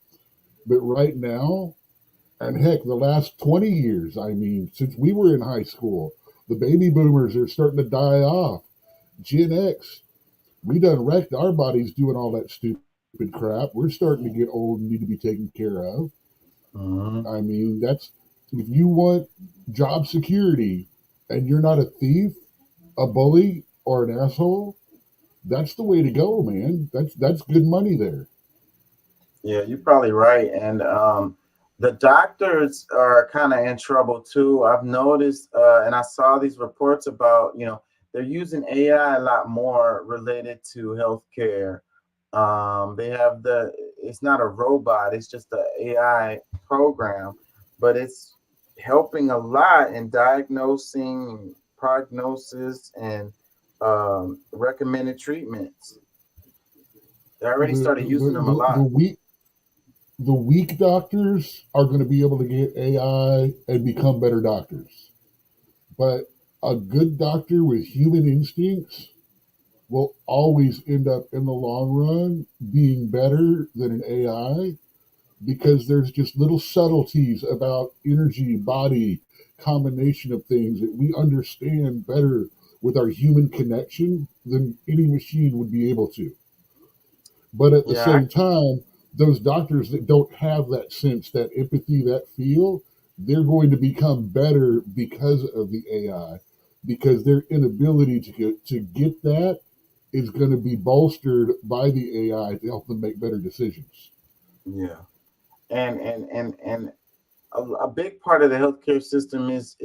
But right now, and heck, the last 20 years, I mean, since we were in high school, the baby boomers are starting to die off. Gen X, we done wrecked our bodies doing all that stupid crap. We're starting to get old and need to be taken care of. I mean, that's, if you want job security and you're not a thief, a bully, or an asshole, that's the way to go, man. That's good money there. Yeah, you're probably right. And the doctors are kind of in trouble too. I've noticed, and I saw these reports about, you know, they're using AI a lot more related to healthcare. They have it's not a robot, it's just an AI program, but it's helping a lot in diagnosing, prognosis, and recommended treatments. They already started using them a lot. The weak doctors are going to be able to get AI and become better doctors. But a good doctor with human instincts will always end up in the long run being better than an AI, because there's just little subtleties about energy, body, combination of things that we understand better with our human connection than any machine would be able to. But at the same time, those doctors that don't have that sense, that empathy, that feel, they're going to become better because of the AI, because their inability to get that is going to be bolstered by the AI to help them make better decisions. Yeah. And a big part of the healthcare system is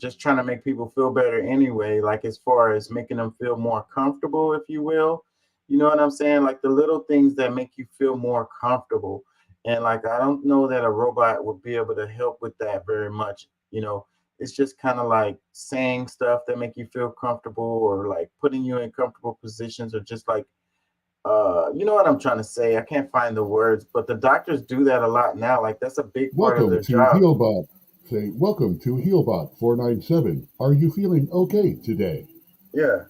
just trying to make people feel better anyway, like as far as making them feel more comfortable, if you will. You know what I'm saying? Like the little things that make you feel more comfortable. And like, I don't know that a robot would be able to help with that very much. You know, it's just kind of like saying stuff that make you feel comfortable, or like putting you in comfortable positions, or just like, you know what I'm trying to say? I can't find the words, but the doctors do that a lot now. Like that's a big part of Welcome their to job. HealBot. Say, welcome to HealBot 497. Are you feeling okay today? Yeah.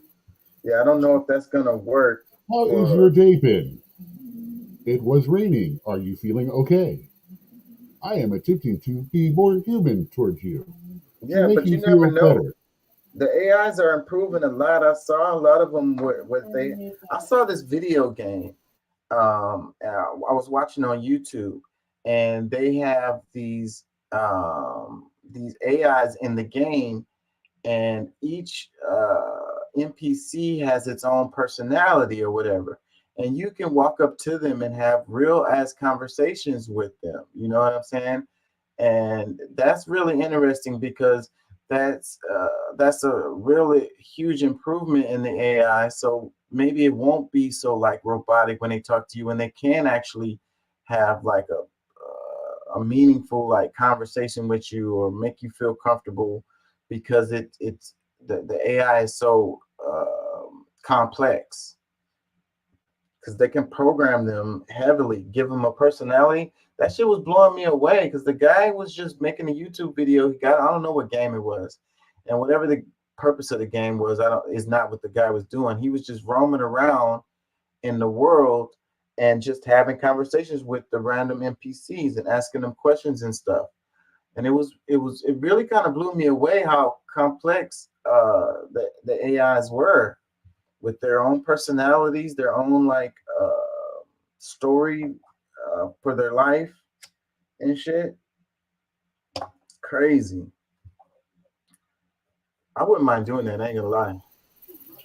Yeah, I don't know if that's gonna work. How is your day been? It was raining. Are you feeling okay? I am attempting to be more human towards you. Yeah, to make but you you never feel know. better. The AIs are improving a lot. I saw a lot of them I saw this video game. I was watching on YouTube, and they have these AIs in the game, and each NPC has its own personality or whatever. And you can walk up to them and have real ass conversations with them. You know what I'm saying? And that's really interesting, because that's a really huge improvement in the AI. So maybe it won't be so like robotic when they talk to you, and they can actually have like a meaningful like conversation with you, or make you feel comfortable, because it's the AI is so complex, because they can program them heavily, give them a personality. That shit was blowing me away, because the guy was just making a YouTube video. I don't know what game it was, and whatever the purpose of the game was, is not what the guy was doing. He was just roaming around in the world and just having conversations with the random NPCs and asking them questions and stuff. And it really kind of blew me away how complex the AIs were, with their own personalities, their own like story for their life and shit. Crazy. I wouldn't mind doing that, I ain't gonna lie.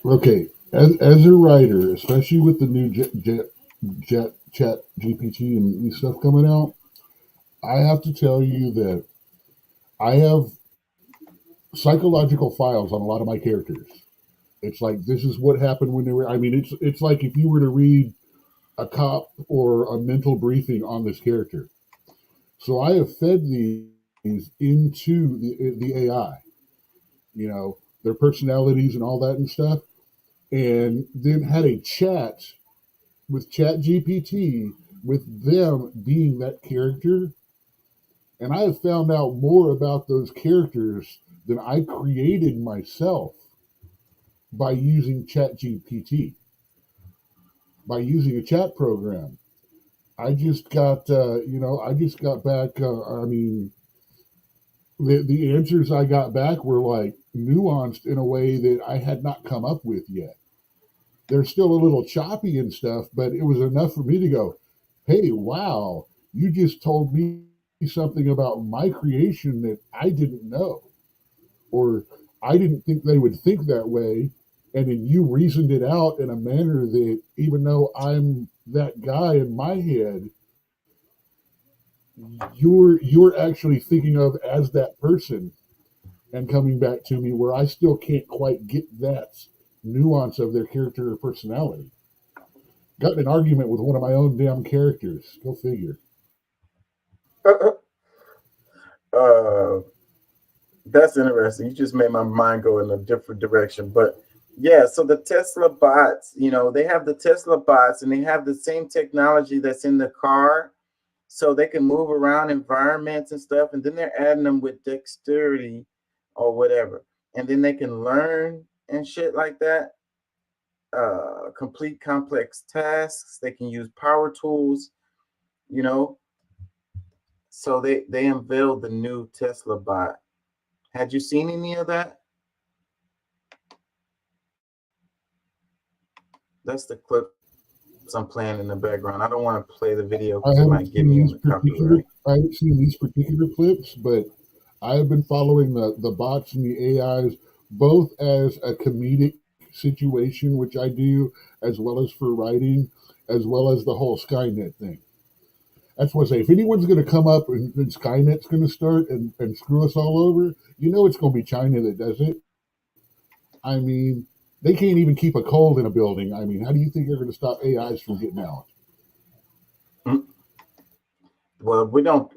Okay, as a writer, especially with the new chat GPT and stuff coming out, I have to tell you that I have psychological files on a lot of my characters. It's like, this is what happened when they were, I mean, it's like if you were to read a cop or a mental briefing on this character. So I have fed these into the AI, you know, their personalities and all that and stuff, and then had a chat with Chat GPT with them being that character. And I have found out more about those characters than I created myself by using Chat GPT, by using a chat program. I just got, I just got back, I mean, the answers I got back were like nuanced in a way that I had not come up with yet. They're still a little choppy and stuff, but it was enough for me to go, hey, wow, you just told me something about my creation that I didn't know, or I didn't think they would think that way. And then you reasoned it out in a manner that, even though I'm that guy in my head, you're actually thinking of as that person and coming back to me, where I still can't quite get that nuance of their character or personality. Got in an argument with one of my own damn characters. Go figure. That's interesting. You just made my mind go in a different direction. But yeah, so the Tesla bots, you know, they have the Tesla bots, and they have the same technology that's in the car, so they can move around environments and stuff. And then they're adding them with dexterity or whatever, and then they can learn and shit like that. Complete complex tasks. They can use power tools, you know. So they unveiled the new Tesla bot. Had you seen any of that? That's the clip I'm playing in the background. I don't want to play the video because it might give me the copyright. I haven't seen these particular clips, but I have been following the bots and the AIs both as a comedic situation, which I do, as well as for writing, as well as the whole Skynet thing. That's what I say. If anyone's going to come up and Skynet's going to start and screw us all over, you know it's going to be China that does it. I mean, they can't even keep a cold in a building. I mean, how do you think they're going to stop AIs from getting out? Well, we don't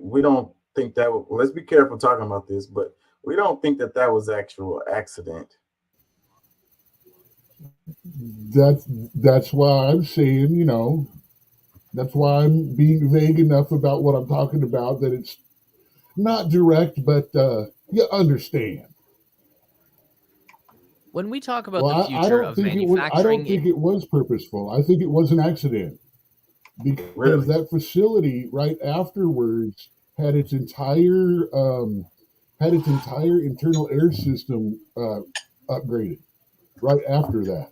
think that. Let's be careful talking about this, but We don't think that that was actual accident. That's why I'm saying, you know, that's why I'm being vague enough about what I'm talking about, that it's not direct, but you understand. When we talk about Well, the I future don't of think it was. I don't manufacturing, think it was purposeful. I think it was an accident because Really? that facility right afterwards had its entire internal air system upgraded. Right after that,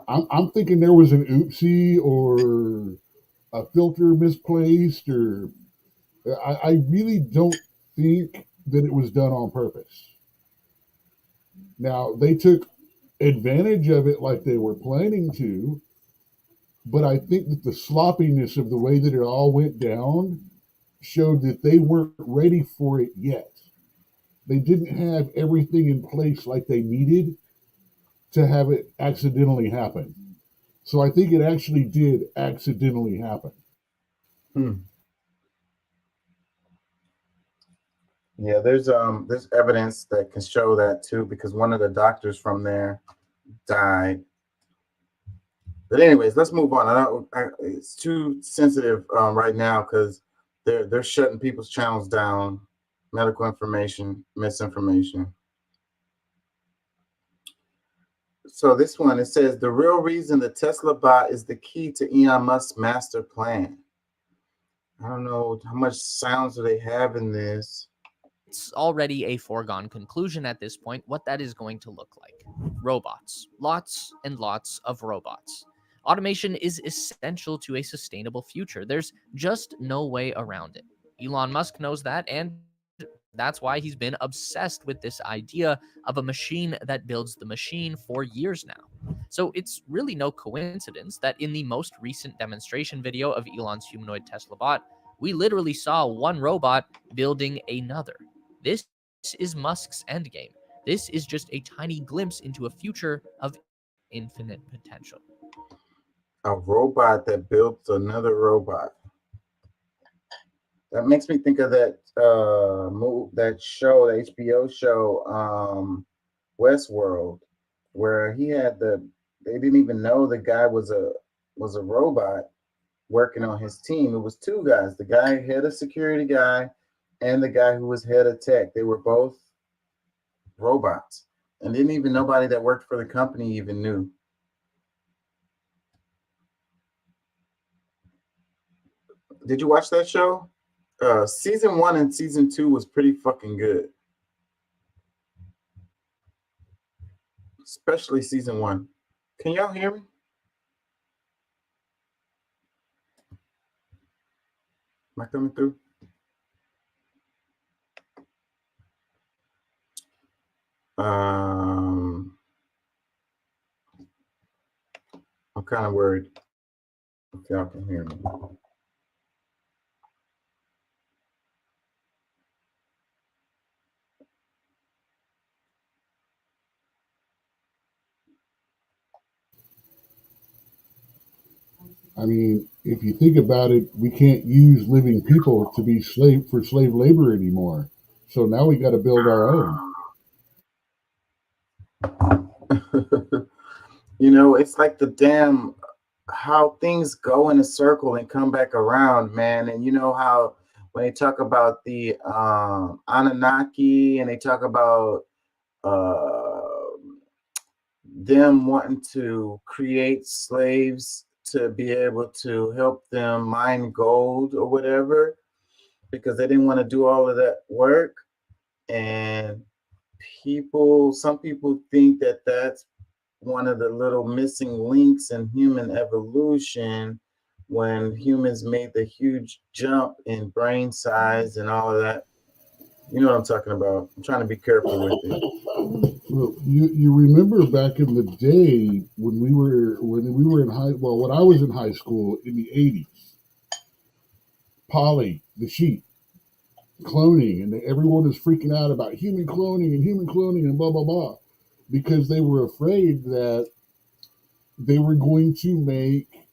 I'm thinking there was an oopsie or a filter misplaced, or I really don't think that it was done on purpose. Now, they took advantage of it like they were planning to, but I think that the sloppiness of the way that it all went down showed that they weren't ready for it yet. They didn't have everything in place like they needed to have it accidentally happen. So I think it actually did accidentally happen. Yeah, there's evidence that can show that too, because one of the doctors from there died. But anyways, let's move on. It's too sensitive right now because they're shutting people's channels down. Medical information, misinformation. So this one, it says the real reason the Tesla bot is the key to Elon Musk's master plan. I don't know how much sounds do they have in this. it's already a foregone conclusion at this point what that is going to look like. Robots. Lots and lots of robots. Automation is essential to a sustainable future. There's just no way around it. Elon Musk knows that, and that's why he's been obsessed with this idea of a machine that builds the machine for years now. So it's really no coincidence that in the most recent demonstration video of Elon's humanoid Tesla bot, we literally saw one robot building another. This is Musk's endgame. This is just a tiny glimpse into a future of infinite potential. A robot that built another robot. That makes me think of that that show, the HBO show, Westworld, where he had they didn't even know the guy was a robot working on his team. It was two guys, the guy head of security guy and the guy who was head of tech. They were both robots, and didn't even nobody that worked for the company even knew. Did you watch that show? Season 1 and season 2 was pretty fucking good. Especially season 1. Can y'all hear me? Am I coming through? I'm kind of worried if y'all can hear me. I mean, if you think about it, we can't use living people to be slave labor anymore. So now we got to build our own. You know, it's like the damn how things go in a circle and come back around, man. And you know how when they talk about the Anunnaki and they talk about them wanting to create slaves to be able to help them mine gold or whatever, because they didn't want to do all of that work. And some people think that that's one of the little missing links in human evolution, when humans made the huge jump in brain size and all of that. You know what I'm talking about. I'm trying to be careful with it. Well, you remember back in the day when we were in when I was in high school in the 80s, Polly the sheep, cloning, and everyone was freaking out about human cloning and blah blah blah, because they were afraid that they were going to make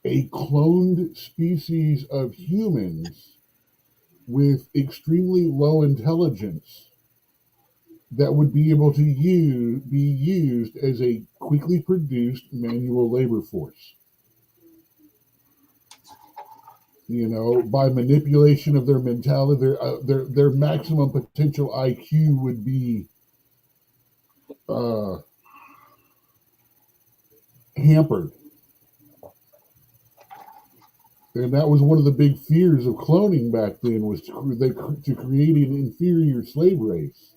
a cloned species of humans with extremely low intelligence that would be able to be used as a quickly produced manual labor force. By manipulation of their mentality, their maximum potential IQ would be hampered. And that was one of the big fears of cloning back then, was to create an inferior slave race.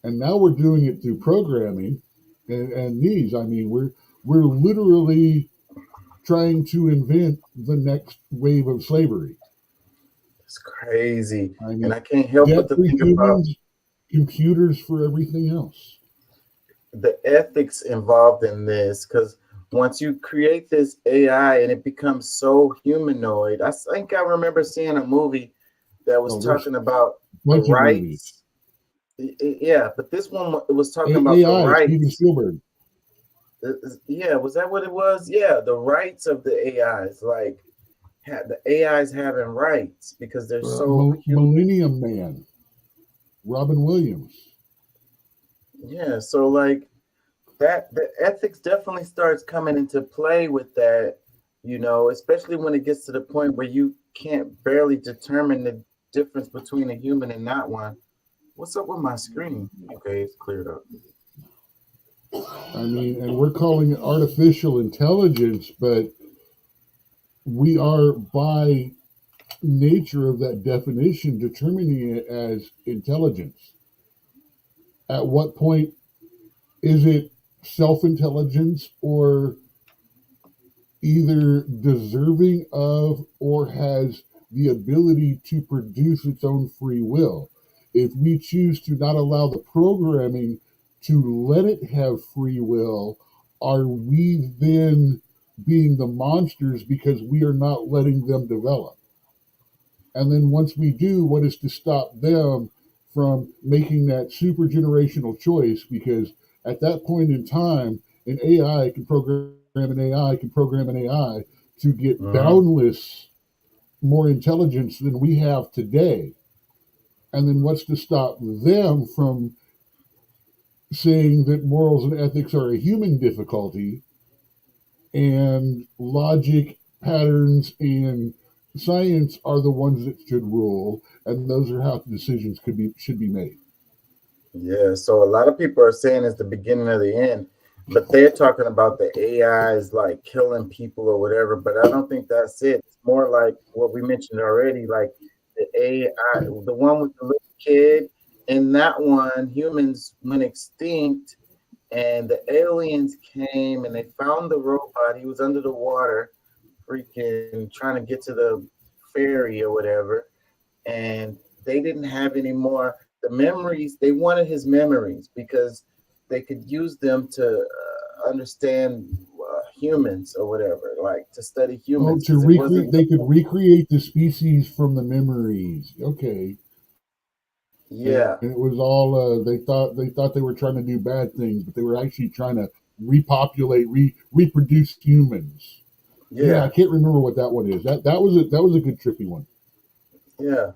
And now we're doing it through programming and these. I mean, we're literally trying to invent the next wave of slavery. It's crazy. And I can't help but to think about computers for everything else. The ethics involved in this, because once you create this AI and it becomes so humanoid, I think I remember seeing a movie that was talking about the rights. Yeah, but this one, it was talking about the rights. Steven Spielberg. Yeah, was that what it was? Yeah, the rights of the AIs, like the AIs having rights because they're so Millennium Man, Robin Williams. Yeah, so like that, the ethics definitely starts coming into play with that, especially when it gets to the point where you can't barely determine the difference between a human and not one. What's up with my screen? Okay, it's cleared up. I mean, and we're calling it artificial intelligence, but we are, by nature of that definition, determining it as intelligence. At what point is it self-intelligence, or either deserving of or has the ability to produce its own free will? If we choose to not allow the programming to let it have free will, are we then being the monsters because we are not letting them develop? And then once we do, what is to stop them from making that super generational choice? Because at that point in time, an AI can program an AI to get boundless more intelligence than we have today. And then what's to stop them from saying that morals and ethics are a human difficulty, and logic, patterns, and science are the ones that should rule, and those are how decisions should be made. Yeah, so a lot of people are saying it's the beginning of the end, but they're talking about the AIs like killing people or whatever, but I don't think that's it. It's more like what we mentioned already, like the AI, the one with the little kid. In that one, humans went extinct and the aliens came and they found the robot. He was under the water, freaking trying to get to the ferry or whatever. And they didn't have any more the memories. They wanted his memories because they could use them to understand humans or whatever, like to study humans. They could recreate the species from the memories. Okay. Yeah, and it was all they thought they were trying to do bad things, but they were actually trying to repopulate, reproduce humans. Yeah, I can't remember what that one is. That was a good trippy one. Yeah.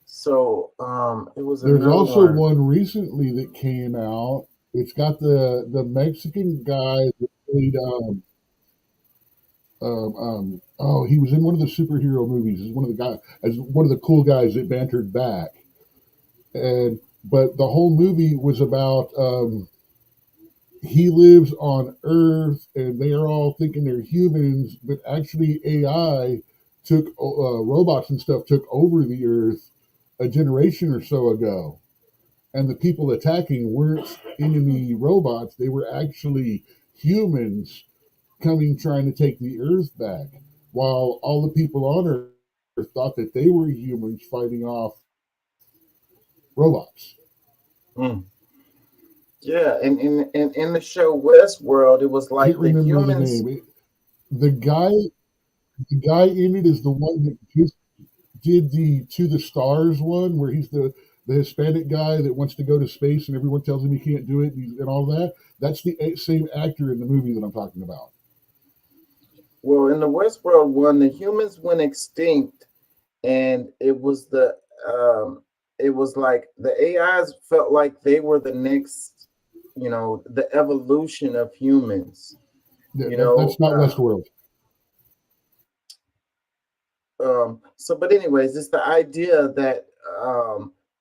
So it was. There's also one recently that came out. It's got the Mexican guy that played he was in one of the superhero movies as one of the cool guys that bantered back. But the whole movie was about he lives on Earth and they are all thinking they're humans, but actually AI took robots and stuff took over the Earth a generation or so ago, and the people attacking weren't enemy robots; they were actually humans coming trying to take the Earth back, while all the people on Earth thought that they were humans fighting off robots. Yeah, and in the show Westworld, it was like the humans. The guy in it is the one that just did the To the Stars one, where he's the Hispanic guy that wants to go to space and everyone tells him he can't do it and all that. That's the same actor in the movie that I'm talking about. Well, in the Westworld one, the humans went extinct and it was like the AIs felt like they were the next, the evolution of humans. That's not Westworld. But anyways, it's the idea that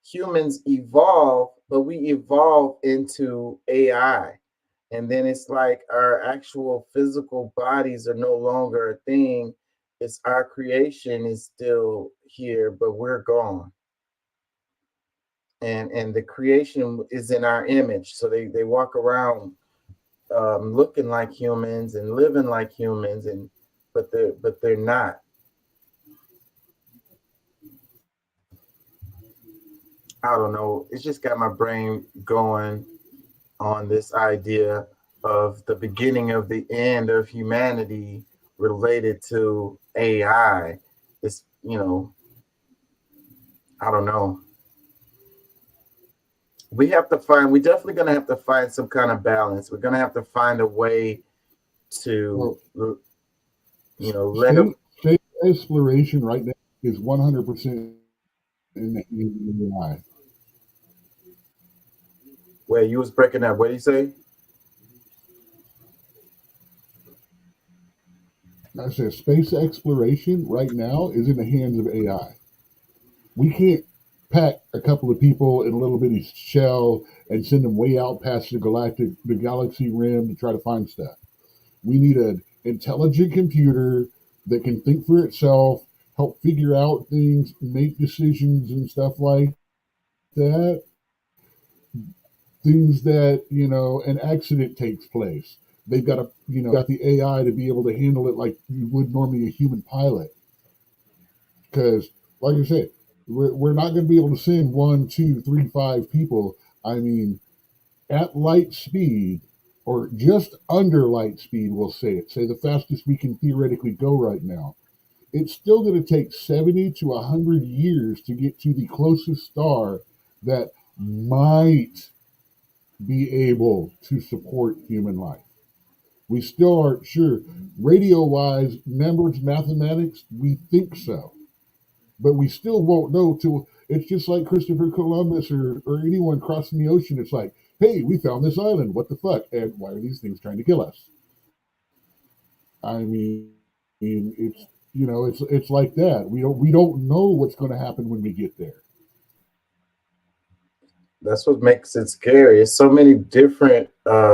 humans evolve, but we evolve into AI. And then it's like our actual physical bodies are no longer a thing. It's our creation is still here, but we're gone. And the creation is in our image. So they walk around looking like humans and living like humans, but they're not. I don't know. It's just got my brain going on this idea of the beginning of the end of humanity related to AI. It's, I don't know. We're definitely going to have to find some kind of balance. We're going to have to find a way to, Space exploration right now is 100% in the AI. Where you was breaking up, what did you say? I said space exploration right now is in the hands of AI. We can't pack a couple of people in a little bitty shell and send them way out past the galaxy rim to try to find stuff. We need an intelligent computer that can think for itself, help figure out things, make decisions and stuff like that. Things that, an accident takes place. They've got got the AI to be able to handle it like you would normally a human pilot. Because, like I said, we're not going to be able to send 1, 2, 3, 5 people. I mean, at light speed, or just under light speed, we'll say the fastest we can theoretically go right now. It's still going to take 70 to 100 years to get to the closest star that might be able to support human life. We still aren't sure. Radio-wise, numbers, mathematics, we think so. But we still won't know till it's just like Christopher Columbus or anyone crossing the ocean. It's like, hey, we found this island. What the fuck? And why are these things trying to kill us? I mean, it's it's like that. We don't know what's going to happen when we get there. That's what makes it scary. It's so many different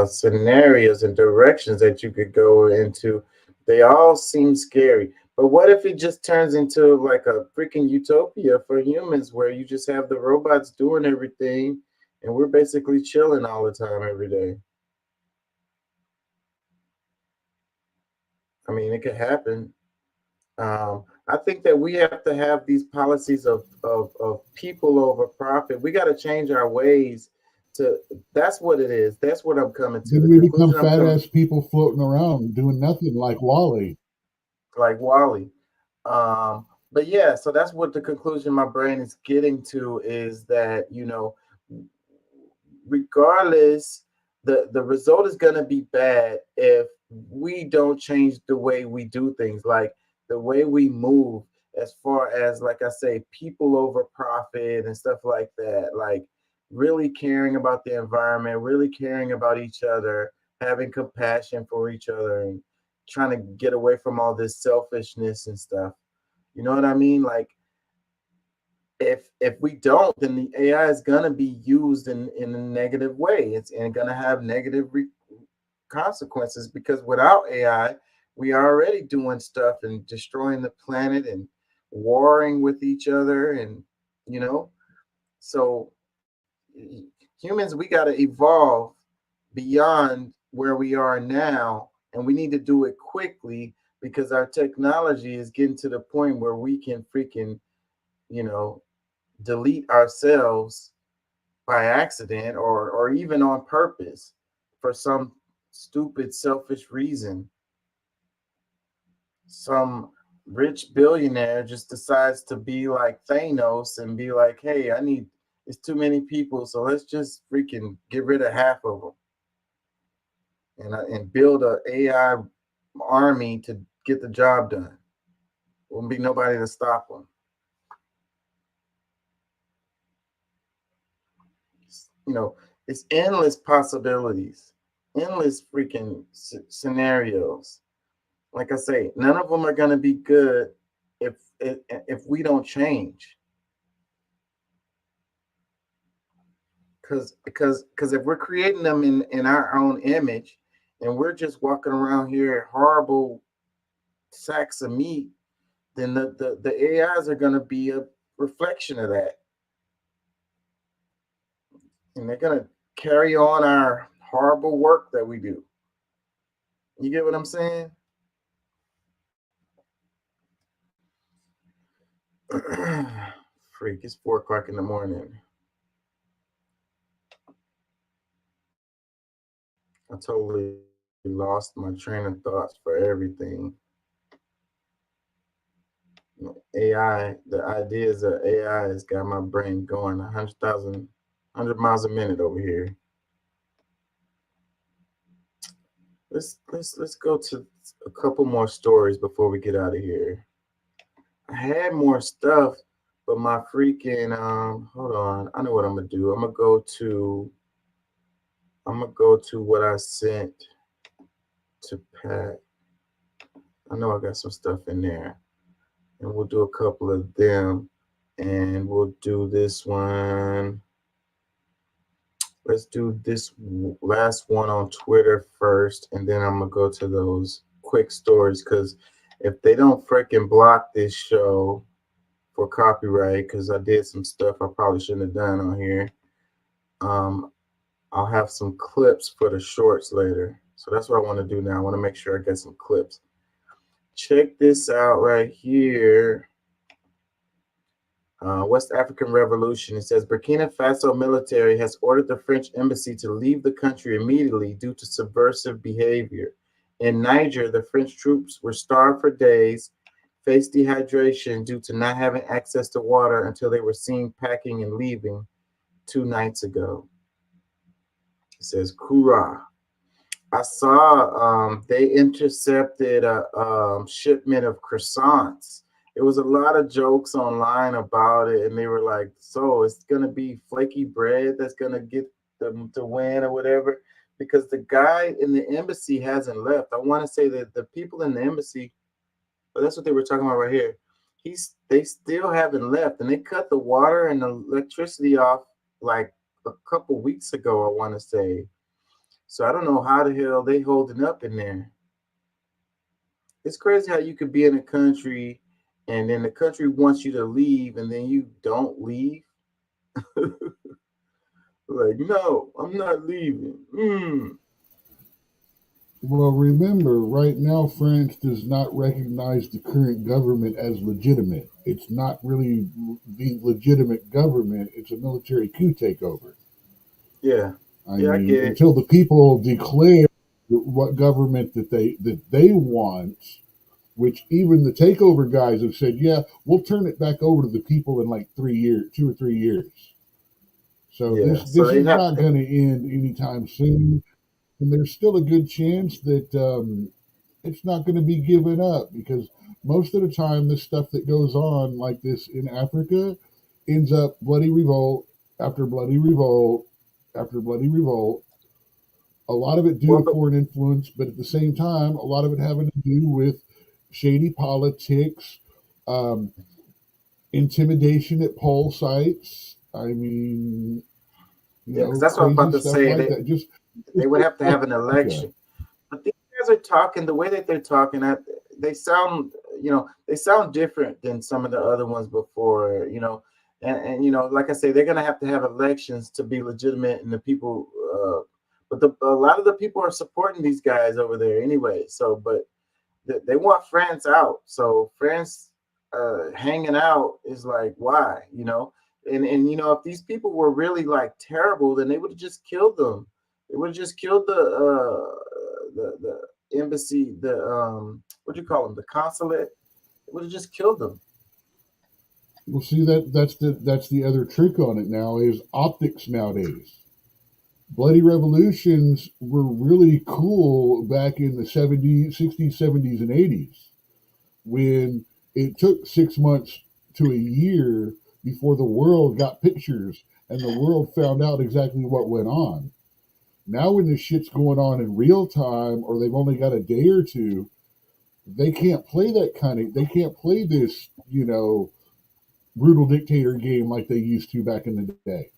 scenarios and directions that you could go into. They all seem scary. But what if it just turns into like a freaking utopia for humans where you just have the robots doing everything and we're basically chilling all the time every day? I mean, it could happen. I think that we have to have these policies of people over profit. We got to change our ways to, that's what it is. That's what I'm coming to. Then we become fat ass people floating around doing nothing like Wall-E. But yeah, so that's what the conclusion my brain is getting to is that, regardless, the result is going to be bad if we don't change the way we do things, like the way we move, as far as, like I say, people over profit and stuff like that, like really caring about the environment, really caring about each other, having compassion for each other, and trying to get away from all this selfishness and stuff. You know what I mean? Like, if we don't, then the AI is gonna be used in a negative way. It's gonna have negative consequences, because without AI, we are already doing stuff and destroying the planet and warring with each other, and so humans, we got to evolve beyond where we are now, and we need to do it quickly, because our technology is getting to the point where we can freaking delete ourselves by accident or even on purpose for some stupid selfish reason. Some rich billionaire just decides to be like Thanos and be like, hey, it's too many people, so let's just freaking get rid of half of them and build a AI army to get the job done. Won't be nobody to stop them. You know, it's endless possibilities, endless freaking scenarios. Like I say, none of them are going to be good if we don't change. Because if we're creating them in our own image, and we're just walking around here horrible sacks of meat, then the AIs are going to be a reflection of that. And they're going to carry on our horrible work that we do. You get what I'm saying? Freak, it's 4 o'clock in the morning. I totally lost my train of thoughts for everything. AI, the ideas of AI has got my brain going 100 miles a minute over here. Let's go to a couple more stories before we get out of here. I had more stuff, but my freaking hold on. I know what I'm gonna do. I'm gonna go to what I sent to Pat. I know I got some stuff in there. And we'll do a couple of them, and we'll do this one. Let's do this last one on Twitter first, and then I'm gonna go to those quick stories, because if they don't freaking block this show for copyright, because I did some stuff I probably shouldn't have done on here, I'll have some clips for the shorts later. So that's what I want to do now. I want to make sure I get some clips. Check this out right here. West African Revolution. It says Burkina Faso military has ordered the French embassy to leave the country immediately due to subversive behavior. In Niger, the French troops were starved for days, faced dehydration due to not having access to water until they were seen packing and leaving 2 nights ago. It says Kura. I saw they intercepted a shipment of croissants. It was a lot of jokes online about it, and they were like, so it's going to be flaky bread that's going to get them to win or whatever, because the guy in the embassy hasn't left. I want to say that the people in the embassy, but that's what they were talking about right here. They still haven't left, and they cut the water and the electricity off like a couple weeks ago, I want to say. So I don't know how the hell they holding up in there. It's crazy how you could be in a country and then the country wants you to leave and then you don't leave. Like, no, I'm not leaving. Well, remember, right now, France does not recognize the current government as legitimate. It's not really the legitimate government. It's a military coup takeover. Yeah. I I mean, get it. until the people declare what government that they want, which even the takeover guys have said, yeah, we'll turn it back over to the people in like 3 years, 2 or 3 years. So Yeah, this so they is have not to- going to end anytime soon. And there's still a good chance that it's not going to be given up, because most of the time the stuff that goes on like this in Africa ends up bloody revolt after bloody revolt after bloody revolt. A lot of it due to foreign influence, but at the same time, a lot of it having to do with shady politics, intimidation at poll sites. I mean, you Yeah, know, because that's what I'm about to crazy stuff say. like that. Just They would have to have an Africa. election. But these guys are talking the way that they're talking. They sound, they sound different than some of the other ones before. And like I say, they're gonna have to have elections to be legitimate, and the people. But a lot of the people are supporting these guys over there anyway. So, but they want France out. So France hanging out is like, why? And if these people were really like terrible, then they would have just killed them. They would have just killed the embassy, what do you call them, the consulate. They would have just killed them. Well, see, that's the other trick on it now is optics nowadays. Bloody revolutions were really cool back in the 70s, 60s, 70s, and 80s, when it took 6 months to a year before the world got pictures and the world found out exactly what went on. Now when this shit's going on in real time, or they've only got a day or two, they can't play they can't play this, brutal dictator game like they used to back in the day.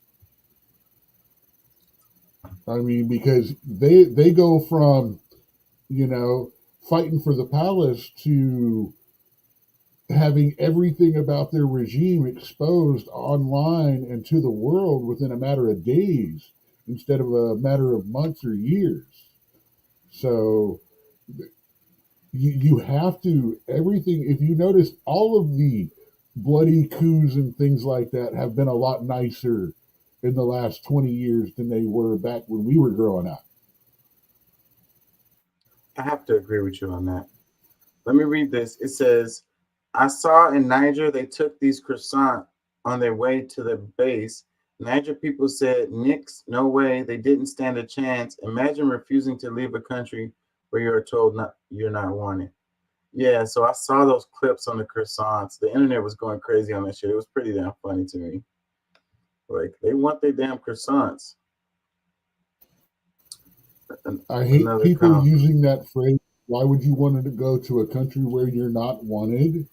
I mean, because they go from, fighting for the palace to having everything about their regime exposed online and to the world within a matter of days instead of a matter of months or years. So you have to, everything, if you notice, all of the bloody coups and things like that have been a lot nicer in the last 20 years than they were back when we were growing up. I have to agree with you on that. Let me read this. It says, I saw in Niger they took these croissants on their way to the base. Niger people said, nix, no way, they didn't stand a chance. Imagine refusing to leave a country where you're told you're not wanted. Yeah, so I saw those clips on the croissants. The internet was going crazy on that shit. It was pretty damn funny to me. Like, they want their damn croissants. I hate people using that phrase. Why would you want to go to a country where you're not wanted?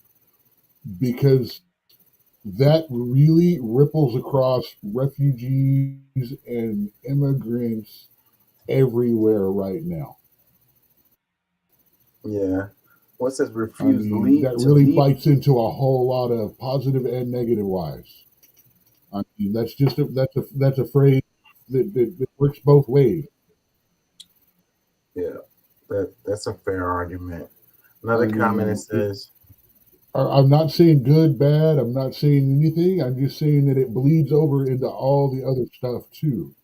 Because that really ripples across refugees and immigrants everywhere right now. Yeah. What says refuse leave? That really bites into a whole lot of positive and negative wise. I mean, that's just that's a phrase that works both ways. Yeah, that's a fair argument. Another comment says, I'm not saying good, bad. I'm not saying anything. I'm just saying that it bleeds over into all the other stuff too.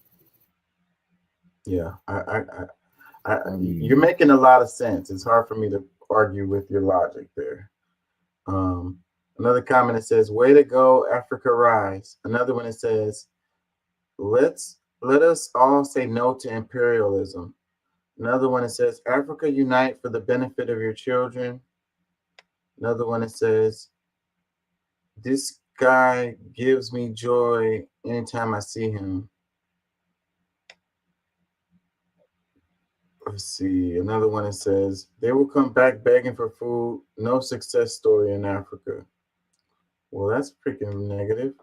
Yeah, you're making a lot of sense. It's hard for me to argue with your logic there. Another comment that says, way to go, Africa rise. Another one that says, let us all say no to imperialism. Another one that says, Africa unite for the benefit of your children. Another one that says, this guy gives me joy anytime I see him. Let's see. Another one that says, they will come back begging for food. No success story in Africa. Well, that's freaking negative.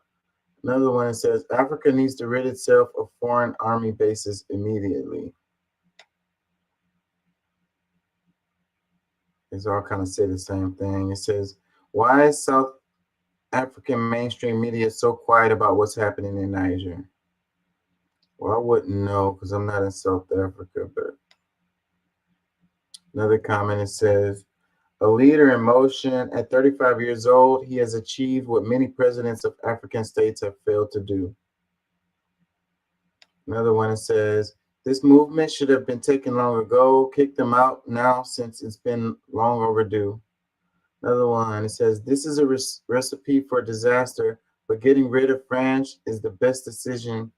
Another one that says, Africa needs to rid itself of foreign army bases immediately. These all kind of say the same thing. It says, why is South African mainstream media so quiet about what's happening in Niger? Well, I wouldn't know because I'm not in South Africa, but another comment, it says, a leader in motion at 35 years old, he has achieved what many presidents of African states have failed to do. Another one, it says, this movement should have been taken long ago. Kick them out now since it's been long overdue. Another one, it says, this is a recipe for disaster, but getting rid of France is the best decision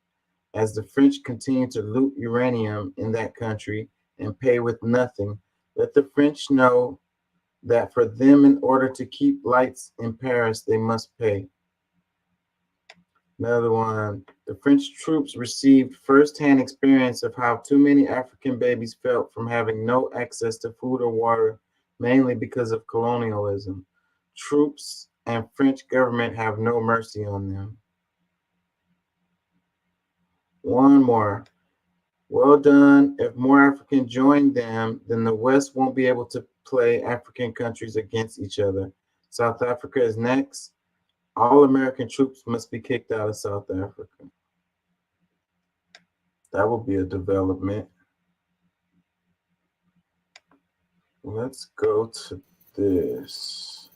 as the French continue to loot uranium in that country and pay with nothing. Let the French know that for them, in order to keep lights in Paris, they must pay. Another one, the French troops received firsthand experience of how too many African babies felt from having no access to food or water, mainly because of colonialism. Troops and French government have no mercy on them. One more. Well done. If more Africans join them, then the West won't be able to play African countries against each other. South Africa is next. All American troops must be kicked out of South Africa. That will be a development. Let's go to this.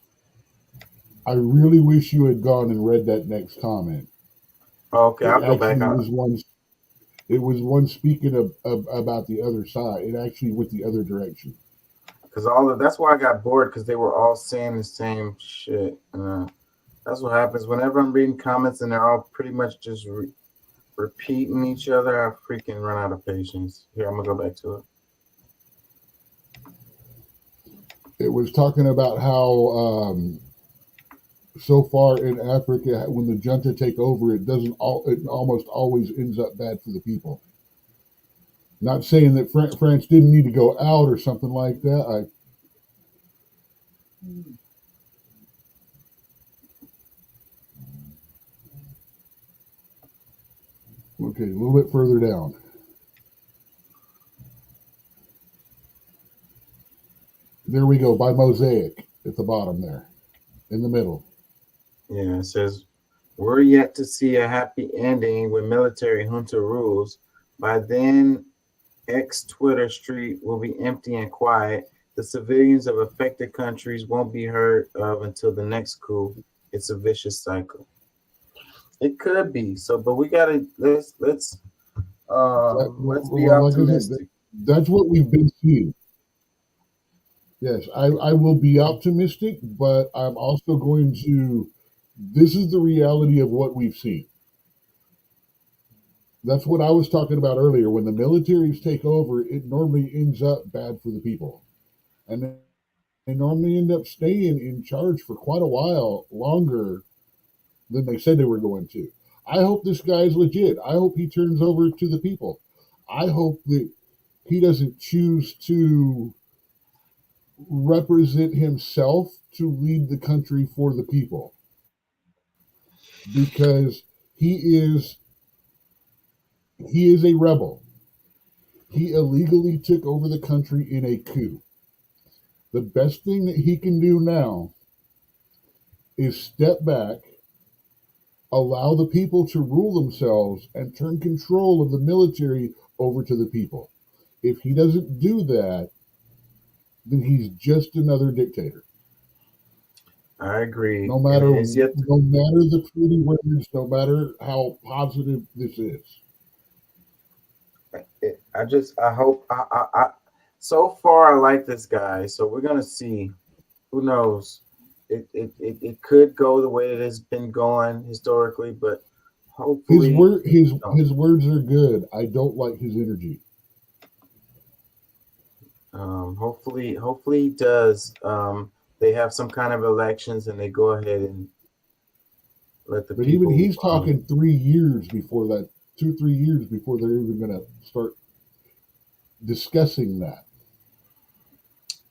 I really wish you had gone and read that next comment. Okay, I'll go back. It was one speaking about the other side. It actually went the other direction. Because that's why I got bored, because they were all saying the same shit. That's what happens whenever I'm reading comments and they're all pretty much just repeating each other. I freaking run out of patience. Here, I'm gonna go back to it. It was talking about how so far in Africa, when the junta take over, it almost always ends up bad for the people. Not saying that France didn't need to go out or something like that. Okay, a little bit further down. There we go, by Mosaic at the bottom there, in the middle. Yeah, it says, we're yet to see a happy ending with military junta rules. By then, ex-Twitter street will be empty and quiet. The civilians of affected countries won't be heard of until the next coup. It's a vicious cycle. It could be so, but we gotta let's be optimistic. That's what we've been seeing. Yes, I will be optimistic, but I'm also going to. This is the reality of what we've seen. That's what I was talking about earlier. When the militaries take over, it normally ends up bad for the people, and they normally end up staying in charge for quite a while longer than they said they were going to. I hope this guy is legit. I hope he turns over to the people. I hope that he doesn't choose to represent himself to lead the country for the people, because he is a rebel. He illegally took over the country in a coup. The best thing that he can do now is step back, allow the people to rule themselves, and turn control of the military over to the people. If he doesn't do that, then he's just another dictator. I agree. No matter the pretty words, no matter how positive this is. I hope. So far, I like this guy. So we're gonna see. Who knows? It could go the way it has been going historically, but hopefully his words are good. I don't like his energy. Hopefully he does. They have some kind of elections and they go ahead and let the But people. even he's talking 3 years before that, 2-3 years before they're even going to start discussing that.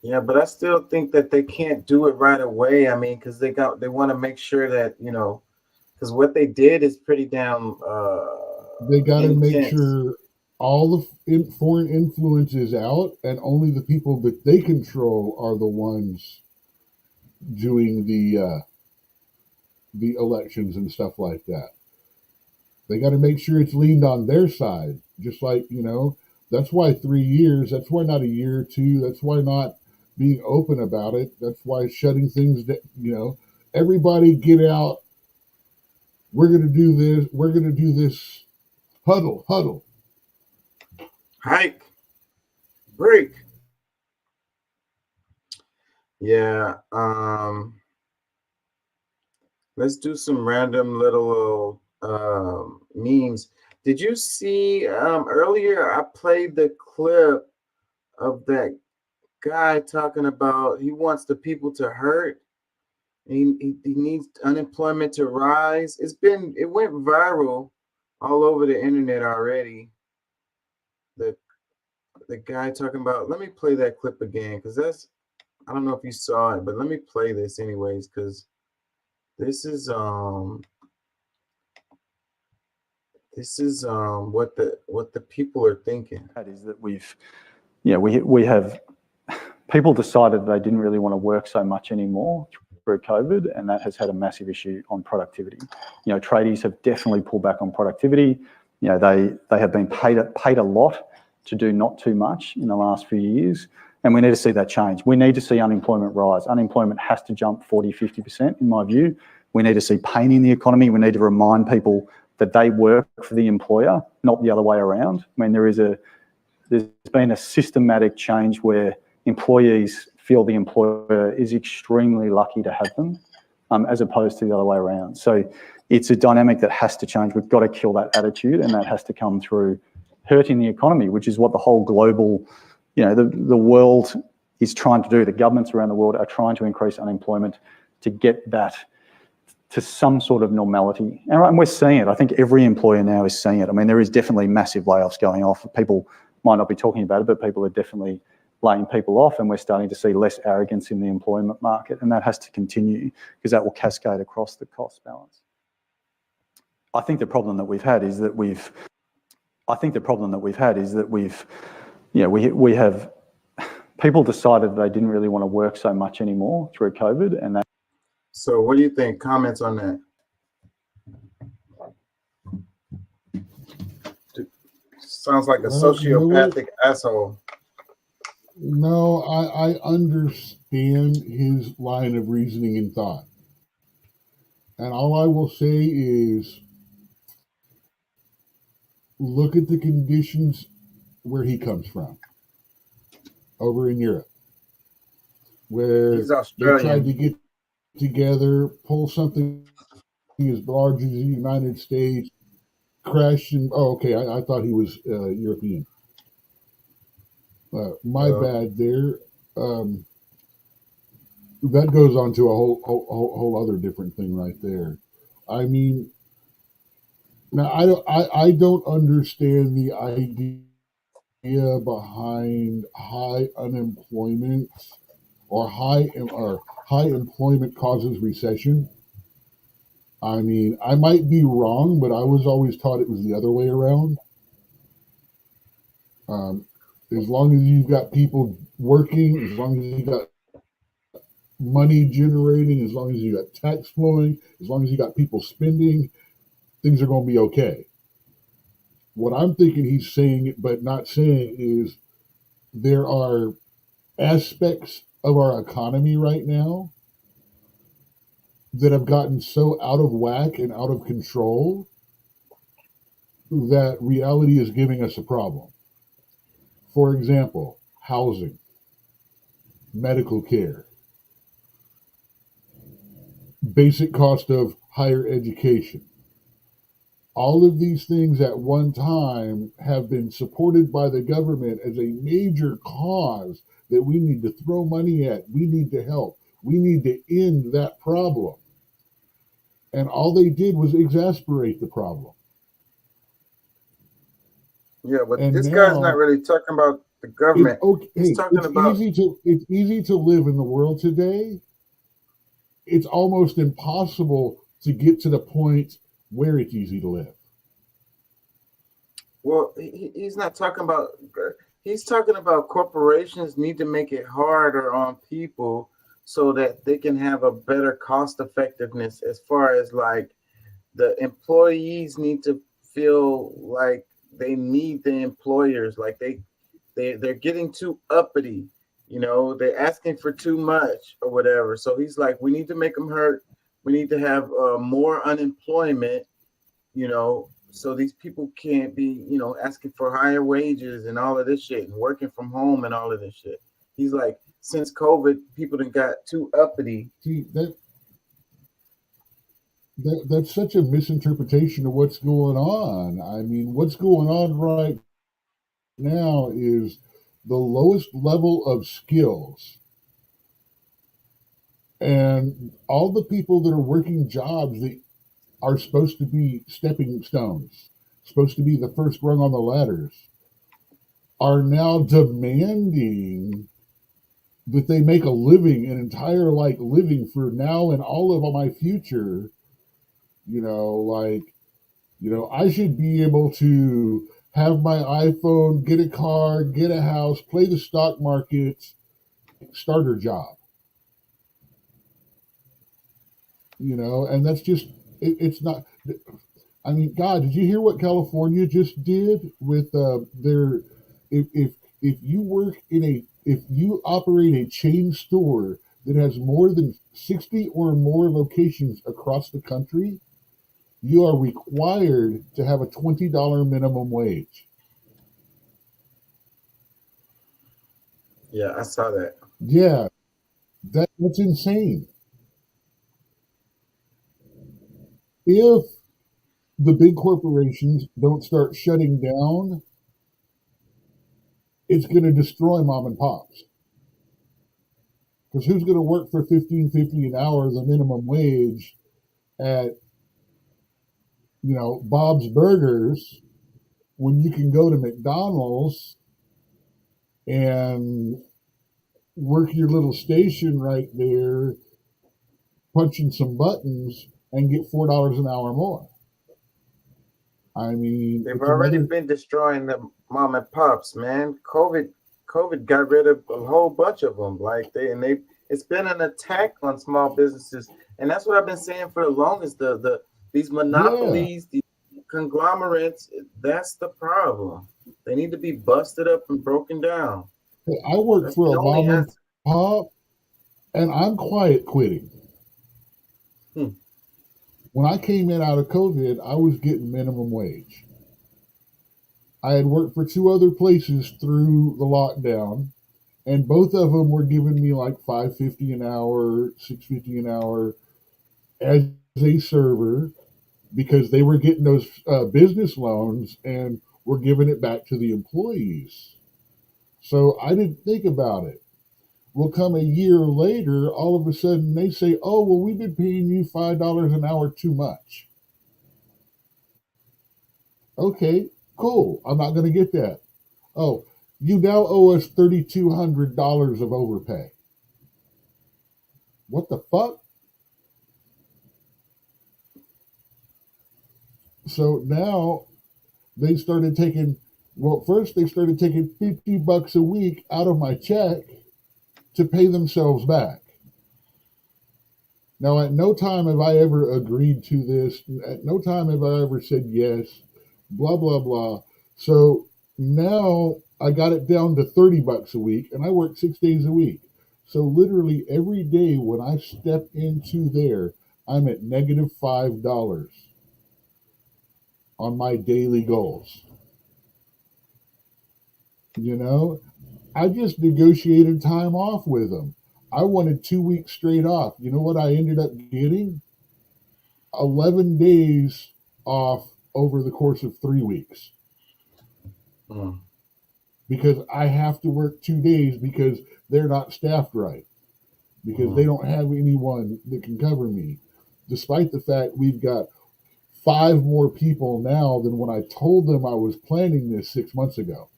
Yeah, but I still think that they can't do it right away. I mean, because they want to make sure that, because what they did is pretty damn. They got to make sure all the foreign influence is out, and only the people that they control are the ones doing the elections and stuff like that. They got to make sure it's leaned on their side. Just like, that's why 3 years. That's why not a year or two. That's why not being open about it. That's why shutting things down. Everybody get out. We're going to do this. We're going to do this. Huddle. Hike. Break. Yeah. Let's do some random little memes. Did you see earlier I played the clip of that guy talking about he wants the people to hurt. He needs unemployment to rise. It went viral all over the internet already. The guy talking about, let me play that clip again, because I don't know if you saw it, but let me play this anyways, because this is what the people are thinking. That is that we have people decided they didn't really want to work so much anymore through COVID, and that has had a massive issue on productivity. Tradies have definitely pulled back on productivity. They have been paid a lot to do not too much in the last few years, and we need to see that change. We need to see unemployment rise. Unemployment has to jump 40-50% in my view. We need to see pain in the economy. We need to remind people that they work for the employer, not the other way around. I mean, there's been a systematic change where employees feel the employer is extremely lucky to have them, as opposed to the other way around. So it's a dynamic that has to change. We've got to kill that attitude, and that has to come through hurting the economy, which is what the whole global, the world is trying to do. The governments around the world are trying to increase unemployment to get that to some sort of normality. And we're seeing it. I think every employer now is seeing it. I mean, there is definitely massive layoffs going off. People might not be talking about it, but people are definitely laying people off, and we're starting to see less arrogance in the employment market, and that has to continue because that will cascade across the cost balance. I think the problem that we've had is that we have people decided they didn't really want to work so much anymore through COVID, and that. So what do you think? Comments on that? Sounds like a sociopathic asshole. No, I understand his line of reasoning and thought. And all I will say is look at the conditions where he comes from over in Europe, where He's they Australian. tried to get together, pull something as large as the United States, crash and I thought he was European. My bad there. That goes on to a whole other different thing right there. I mean, now I don't understand the idea behind high unemployment or high employment causes recession. I mean, I might be wrong, but I was always taught it was the other way around. As long as you've got people working, as long as you got money generating, as long as you got tax flowing, as long as you got people spending, things are going to be okay. What I'm thinking he's saying but not saying is there are aspects of our economy right now that have gotten so out of whack and out of control that reality is giving us a problem. For example, housing, medical care, basic cost of higher education. All of these things at one time have been supported by the government as a major cause that we need to throw money at. We need to help. We need to end that problem. And all they did was exasperate the problem. Yeah, but And this now, guy's not really talking about the government. He's talking about. It's easy to live in the world today. It's almost impossible to get to the point where it's easy to live. Well, he's not talking about. He's talking about corporations need to make it harder on people so that they can have a better cost effectiveness. As far as like the employees need to feel like they need the employers, like they're getting too uppity, you know, they're asking for too much or whatever. So he's like, we need to make them hurt. We need to have more unemployment, you know, so these people can't be, you know, asking for higher wages and all of this shit and working from home and all of this shit. He's like, since COVID, people done got too uppity. See, that's such a misinterpretation of what's going on. I mean, what's going on right now is the lowest level of skills. And all the people that are working jobs that are supposed to be stepping stones, supposed to be the first rung on the ladders, are now demanding that they make a living, an entire like living for now and all of my future. You know, like, you know, I should be able to have my iPhone, get a car, get a house, play the stock market, start a job. You know, and that's just, it's not, I mean, God, did you hear what California just did with their, if you work if you operate a chain store that has more than 60 or more locations across the country, you are required to have a $20 minimum wage. Yeah, I saw that. Yeah, that's insane. If the big corporations don't start shutting down, it's going to destroy mom and pops. Because who's going to work for $15.50 an hour, the minimum wage, at, Bob's Burgers when you can go to McDonald's and work your little station right there, punching some buttons and get $4 an hour more. I mean, they've already been destroying the mom and pops, man. COVID got rid of a whole bunch of them. It's been an attack on small businesses, and that's what I've been saying for the longest. These monopolies, these conglomerates, that's the problem. They need to be busted up and broken down. Hey, I work for a mom and pop, and I'm quiet quitting. When I came in out of COVID, I was getting minimum wage. I had worked for 2 other places through the lockdown, and both of them were giving me like $5.50 an hour, $6.50 an hour as a server, because they were getting those business loans and were giving it back to the employees. So I didn't think about it. Well, come a year later, all of a sudden they say, oh, well, we've been paying you $5 an hour too much. Okay, cool. I'm not going to get that. Oh, you now owe us $3,200 of overpay. What the fuck? So now they started taking, first they started taking $50 a week out of my check to pay themselves back. Now, at no time have I ever agreed to this. At no time have I ever said yes, blah, blah, blah. So now I got it down to $30 a week, and I work 6 days a week. So literally every day when I step into there, I'm at -$5 on my daily goals. I just negotiated time off with them. I wanted 2 weeks straight off. You know what I ended up getting? 11 days off over the course of 3 weeks. Because I have to work 2 days because they're not staffed right. Because they don't have anyone that can cover me. Despite the fact we've got 5 more people now than when I told them I was planning this 6 months ago.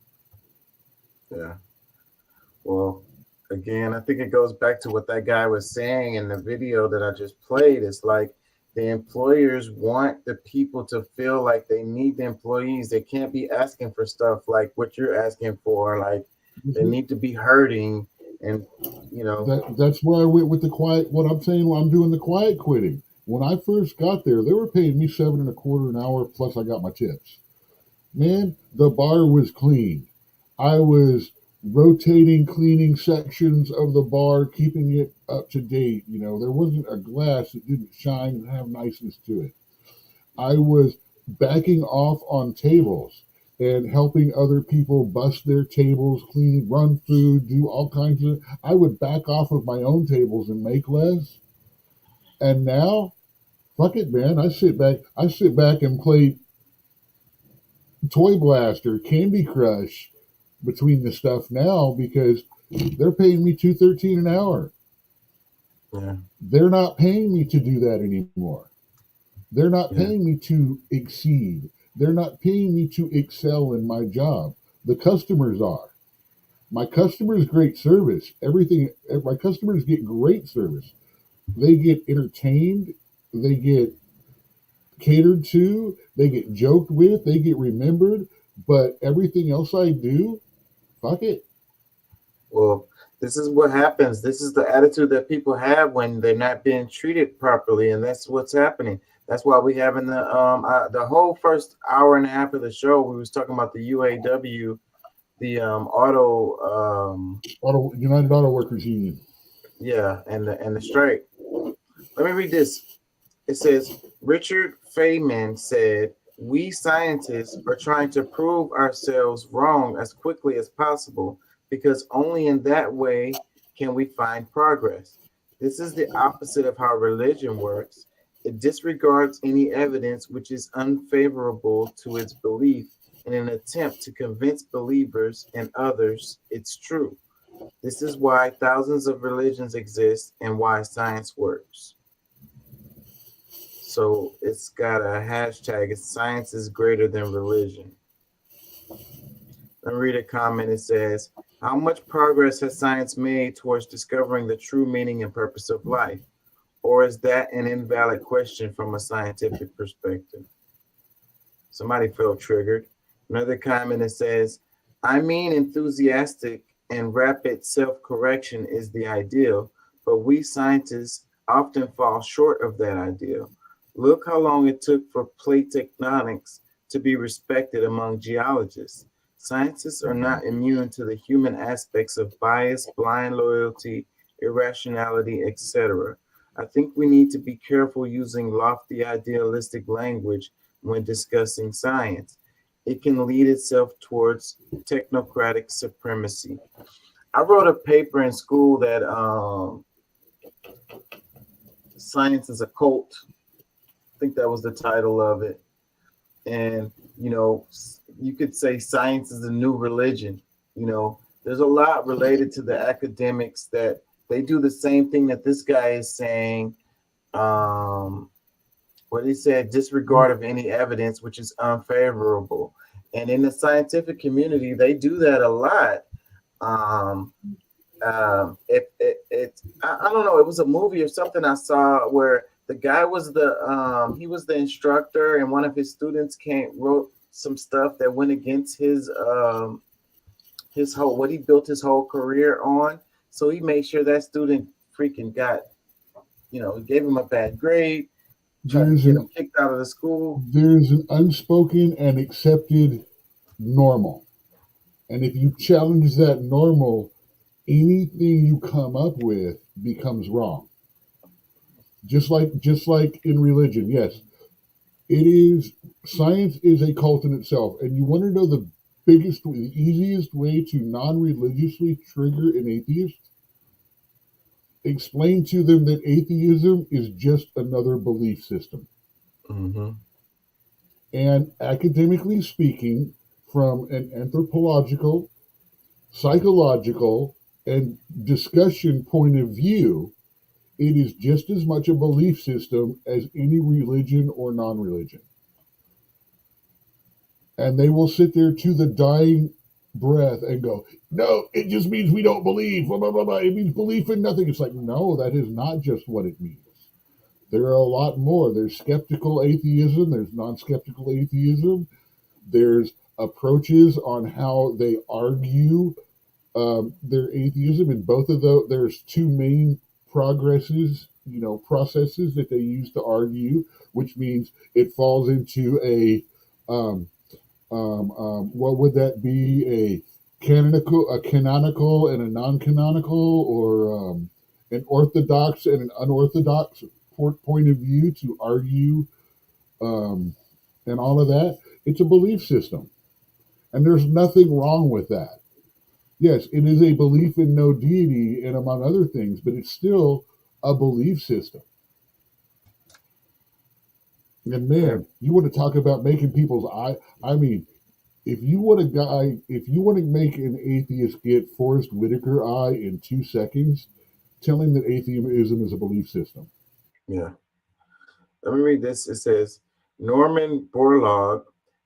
Yeah. Well, again, I think it goes back to what that guy was saying in the video that I just played. It's like the employers want the people to feel like they need the employees. They can't be asking for stuff like what you're asking for. Like they need to be hurting, and that's where I went with the quiet. What I'm saying, I'm doing the quiet quitting. When I first got there, they were paying me $7.25 an hour, plus I got my tips. Man, the bar was clean. I was rotating, cleaning sections of the bar, keeping it up to date. There wasn't a glass that didn't shine and have niceness to it. I was backing off on tables and helping other people bust their tables, clean, run food, do all kinds of. I would back off of my own tables and make less. And now, fuck it, man. I sit back and play Toy Blast or Candy Crush between the stuff now because they're paying me $2.13 an hour. Yeah. They're not paying me to do that anymore. They're not paying me to exceed. They're not paying me to excel in my job. The customers are. My customers great service. My customers get great service. They get entertained. They get catered to. They get joked with. They get remembered. But everything else I do, fuck it. Well, this is what happens. This is the attitude that people have when they're not being treated properly, and that's what's happening. That's why we have in the whole first hour and a half of the show, we was talking about the UAW, the United Auto Workers Union. Yeah, and the strike. Let me read this. It says, Richard Feynman said, "We scientists are trying to prove ourselves wrong as quickly as possible because only in that way can we find progress. This is the opposite of how religion works. It disregards any evidence which is unfavorable to its belief in an attempt to convince believers and others it's true. This is why thousands of religions exist and why science works." So it's got a hashtag. It's science is greater than religion. Let me read a comment. It says, how much progress has science made towards discovering the true meaning and purpose of life? Or is that an invalid question from a scientific perspective? Somebody felt triggered. Another comment that says, I mean, enthusiastic and rapid self-correction is the ideal, but we scientists often fall short of that ideal. Look how long it took for plate tectonics to be respected among geologists. Scientists are not immune to the human aspects of bias, blind loyalty, irrationality, etc. I think we need to be careful using lofty idealistic language when discussing science. It can lead itself towards technocratic supremacy. I wrote a paper in school that science is a cult. I think that was the title of it. And, you know, you could say science is a new religion. You know, there's a lot related to the academics that they do the same thing that this guy is saying. What he said, disregard of any evidence, which is unfavorable. And in the scientific community, they do that a lot. I don't know, it was a movie or something I saw where the guy was he was the instructor, and one of his students wrote some stuff that went against his whole, what he built his whole career on. So he made sure that student freaking got, you know, gave him a bad grade, tried to get him kicked out of the school. There's an unspoken and accepted normal. And if you challenge that normal, anything you come up with becomes wrong. Just like in religion, yes. Science is a cult in itself. And you want to know the easiest way to non-religiously trigger an atheist? Explain to them that atheism is just another belief system. Mm-hmm. And academically speaking, from an anthropological, psychological, and discussion point of view, it is just as much a belief system as any religion or non-religion. And they will sit there to the dying breath and go, no, it just means we don't believe, blah, blah, blah, blah. It means belief in nothing. It's like, no, that is not just what it means. There are a lot more. There's skeptical atheism. There's non-skeptical atheism. There's approaches on how they argue their atheism. In both of those, there's two main processes that they use to argue, which means it falls into a what would that be? A canonical and a non-canonical, or an orthodox and an unorthodox point of view to argue, and all of that. It's a belief system, and there's nothing wrong with that. Yes, it is a belief in no deity and among other things, but it's still a belief system. And man, you want to talk about making people's I mean, if you want to make an atheist get Forrest Whitaker eye in 2 seconds, tell him that atheism is a belief system. Yeah. Let me read this. It says, Norman Borlaug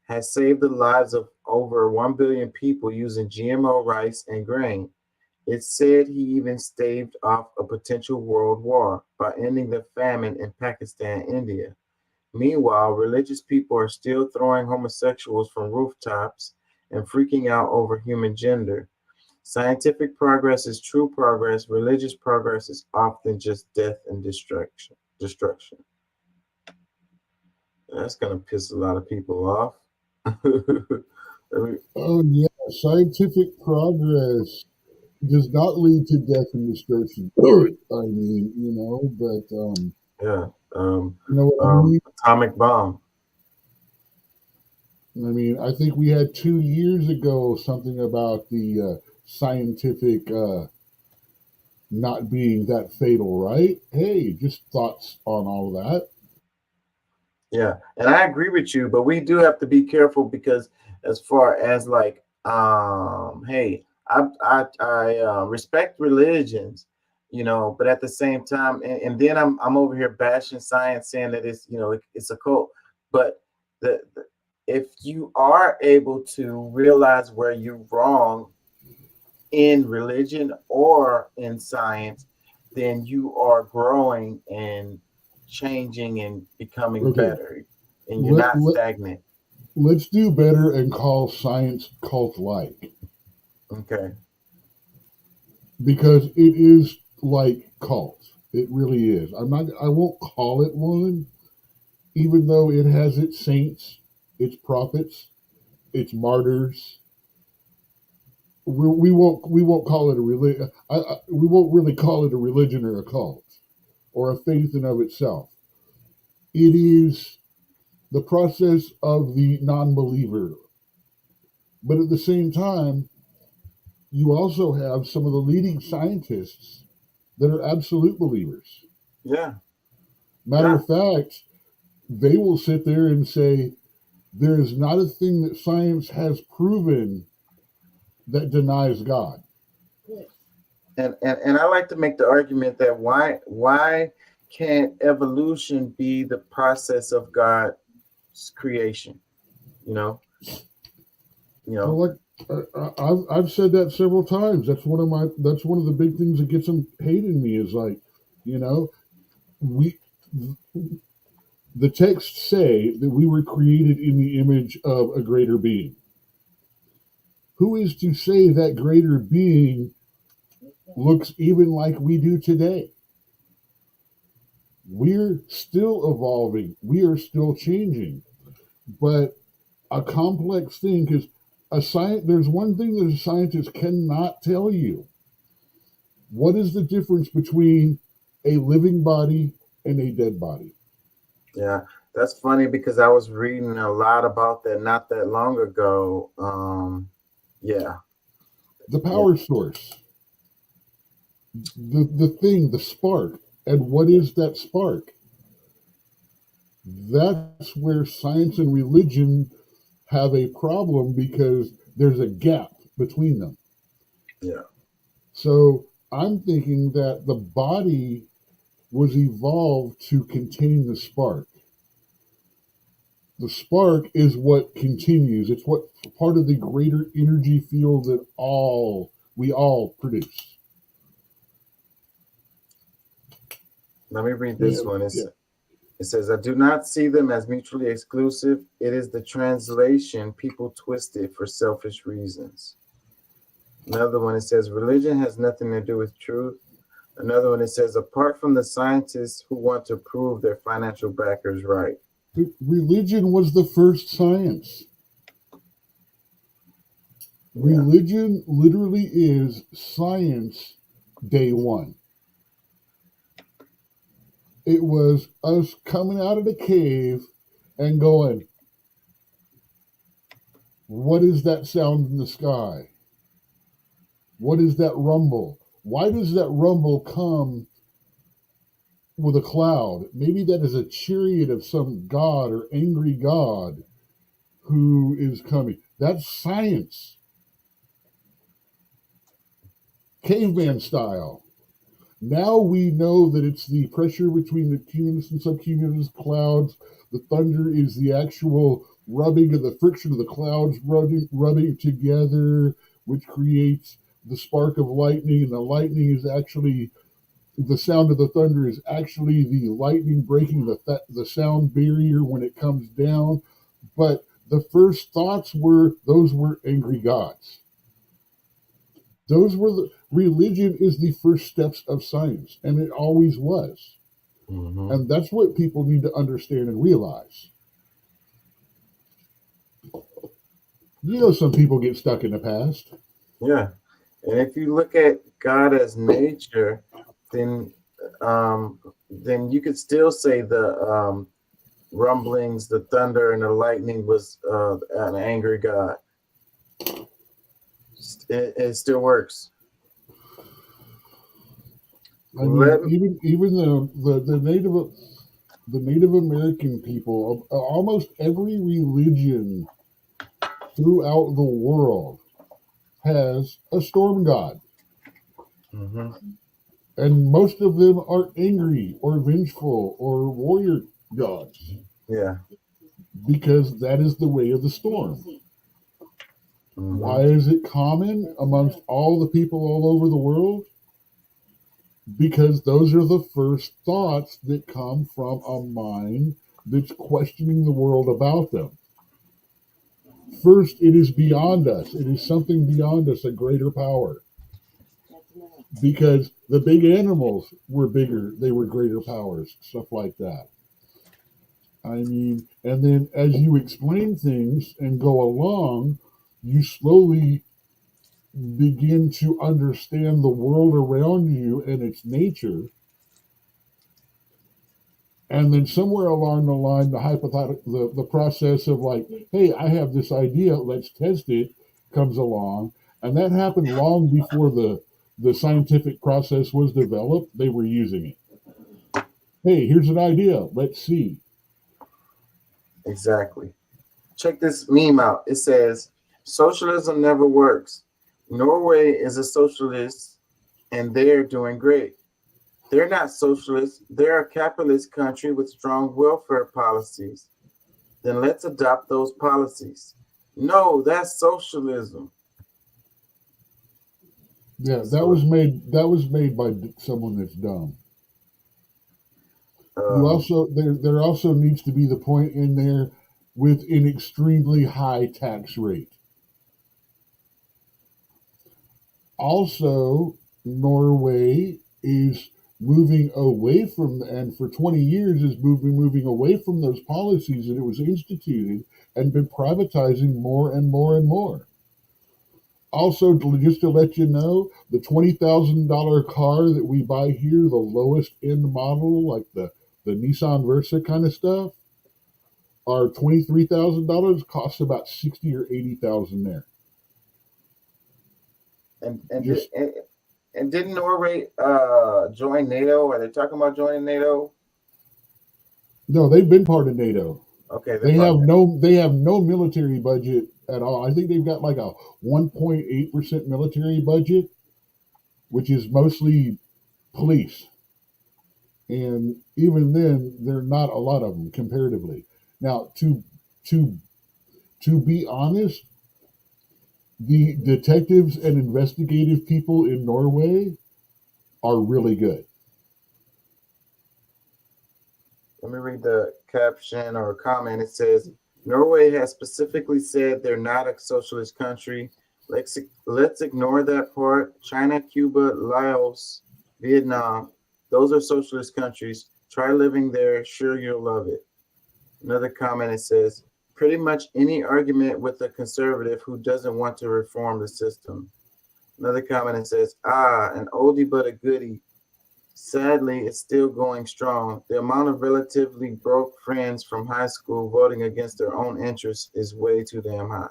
has saved the lives of over 1 billion people using GMO rice and grain. It's said he even staved off a potential world war by ending the famine in Pakistan and India. Meanwhile, religious people are still throwing homosexuals from rooftops and freaking out over human gender. Scientific progress is true progress. Religious progress is often just death and destruction. That's going to piss a lot of people off. Oh, yeah. Scientific progress does not lead to death and destruction. I mean, but yeah. I mean? Atomic bomb. I mean, I think we had 2 years ago something about the scientific not being that fatal, right? Hey, just thoughts on all of that. Yeah, and I agree with you, but we do have to be careful because as far as like, hey, I respect religions, you know, but at the same time, and then I'm over here bashing science, saying that it's, you know, it's a cult. But if you are able to realize where you're wrong in religion or in science, then you are growing and changing and becoming better, and you're not stagnant. Let's do better and call science cult-like. Okay. Because it is like cults. It really is. I won't call it one, even though it has its saints, its prophets, its martyrs. We won't call it a religion. We won't really call it a religion or a cult or a faith in of itself. It is the process of the non-believer. But at the same time, you also have some of the leading scientists that are absolute believers. Yeah. Matter of fact, they will sit there and say, there is not a thing that science has proven that denies God. And I like to make the argument that why can't evolution be the process of God's creation? You know. Well, like I've said that several times. That's one of the big things that gets them hating me is like, you know, the texts say that we were created in the image of a greater being. Who is to say that greater being looks even like we do today? We're still evolving. We are still changing. But a complex thing, because there's one thing that a scientist cannot tell you. What is the difference between a living body and a dead body? Yeah, that's funny because I was reading a lot about that not that long ago. The power source, the spark, and what is that spark? That's where science and religion have a problem because there's a gap between them. Yeah. So I'm thinking that the body was evolved to contain the spark. The spark is what continues. It's what part of the greater energy field that we all produce. Let me read this one. It says, I do not see them as mutually exclusive. It is the translation people twist it for selfish reasons. Another one, it says, religion has nothing to do with truth. Another one, it says, apart from the scientists who want to prove their financial backers right. Religion was the first science. Religion literally is science day one. It was us coming out of the cave and going, what is that sound in the sky? What is that rumble? Why does that rumble come with a cloud? Maybe that is a chariot of some god or angry god who is coming. That's science. Caveman style. Now we know that it's the pressure between the cumulus and subcumulus clouds. The thunder is the actual rubbing of the friction of the clouds rubbing together, which creates the spark of lightning. And the lightning is actually, the sound of the thunder is actually the lightning breaking the sound barrier when it comes down. But the first thoughts were angry gods. Religion is the first steps of science, and it always was. Mm-hmm. And that's what people need to understand and realize. You know, some people get stuck in the past. Yeah. And if you look at God as nature, then you could still say the rumblings, the thunder, and the lightning was an angry God. It still works. I mean, even the Native American people, almost every religion throughout the world has a storm god. Mm-hmm. And most of them are angry or vengeful or warrior gods. Yeah. Because that is the way of the storm. Why is it common amongst all the people all over the world? Because those are the first thoughts that come from a mind that's questioning the world about them. First, it is beyond us. It is something beyond us, a greater power. Because the big animals were bigger, they were greater powers, stuff like that. I mean, and then as you explain things and go along, you slowly begin to understand the world around you and its nature. And then somewhere along the line, the process of like, hey, I have this idea, let's test it, comes along. And that happened long before the scientific process was developed. They were using it. Hey, here's an idea, let's see. Exactly. Check this meme out. It says, socialism never works. Norway is a socialist and they're doing great. They're not socialists. They're a capitalist country with strong welfare policies. Then let's adopt those policies. No, that's socialism. Yeah, that was made by someone that's dumb. There also needs to be the point in there with an extremely high tax rate. Also, Norway is moving away from, and for 20 years is moving away from those policies that it was instituted and been privatizing more and more and more. Also, just to let you know, the $20,000 car that we buy here, the lowest end model, like the Nissan Versa kind of stuff, are $23,000, costs about $60,000 or $80,000 there. And didn't Norway join NATO? Are they talking about joining NATO? No, they've been part of NATO. Okay. They have no military budget at all. I think they've got like a 1.8% military budget, which is mostly police. And even then, there are not a lot of them comparatively. Now, to be honest, the detectives and investigative people in Norway are really good. Let me read the caption or comment. It says, Norway has specifically said they're not a socialist country. Let's ignore that part. China, Cuba, Laos, Vietnam, those are socialist countries. Try living there. Sure, you'll love it. Another comment, it says, pretty much any argument with a conservative who doesn't want to reform the system. Another comment, it says, an oldie but a goodie. Sadly, it's still going strong. The amount of relatively broke friends from high school voting against their own interests is way too damn high.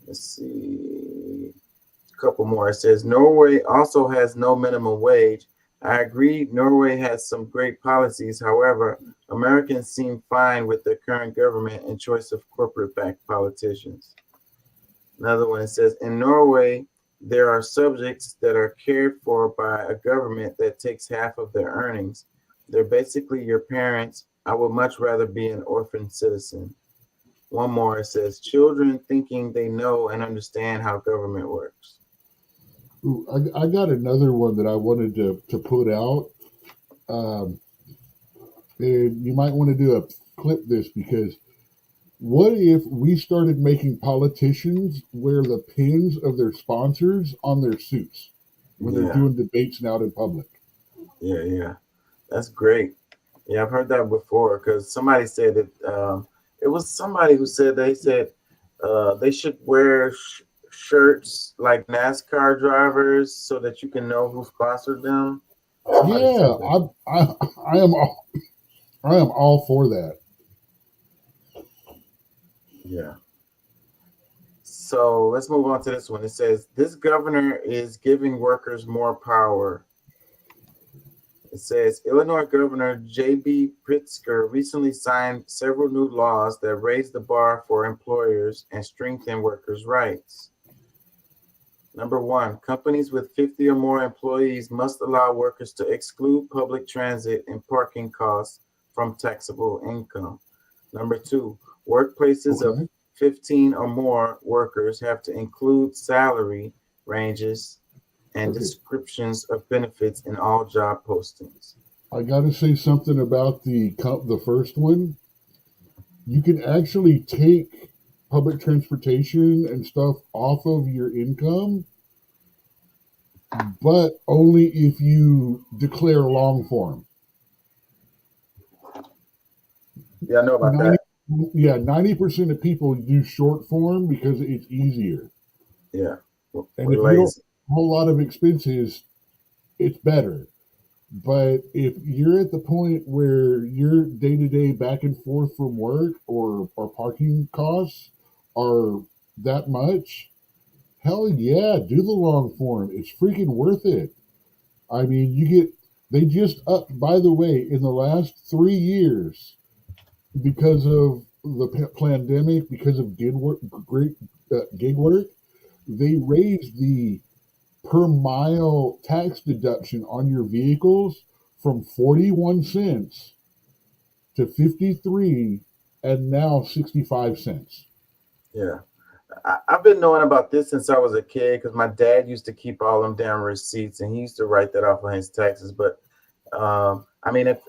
Let's see. A couple more. It says, Norway also has no minimum wage. I agree, Norway has some great policies. However, Americans seem fine with the current government and choice of corporate-backed politicians. Another one, it says, in Norway, there are subjects that are cared for by a government that takes half of their earnings. They're basically your parents. I would much rather be an orphan citizen. One more, it says, children thinking they know and understand how government works. Ooh, I got another one that I wanted to put out. And you might want to do a clip this, because what if we started making politicians wear the pins of their sponsors on their suits when they're doing debates and out in public? Yeah. That's great. Yeah, I've heard that before, because somebody said that it was somebody who said they should wear shirts like NASCAR drivers so that you can know who sponsored them. Yeah, I am all for that. Yeah. So let's move on to this one. It says, this governor is giving workers more power. It says, Illinois Governor J.B. Pritzker recently signed several new laws that raise the bar for employers and strengthen workers' rights. Number 1, companies with 50 or more employees must allow workers to exclude public transit and parking costs from taxable income. Number 2, workplaces of 15 or more workers have to include salary ranges and descriptions of benefits in all job postings. I got to say something about the first one. You can actually take public transportation and stuff off of your income, but only if you declare long form. Yeah, I know about that. Yeah, 90% of people do short form because it's easier. Yeah. And if you don't have a whole lot of expenses, it's better. But if you're at the point where your day-to-day back and forth from work or parking costs are that much, hell yeah, do the long form. It's freaking worth it. I mean, they just upped, by the way, in the last 3 years, because of the pandemic, because of gig work, they raised the per mile tax deduction on your vehicles from 41 cents to 53 and now 65 cents. Yeah. I've been knowing about this since I was a kid because my dad used to keep all them damn receipts and he used to write that off on his taxes. But I mean, if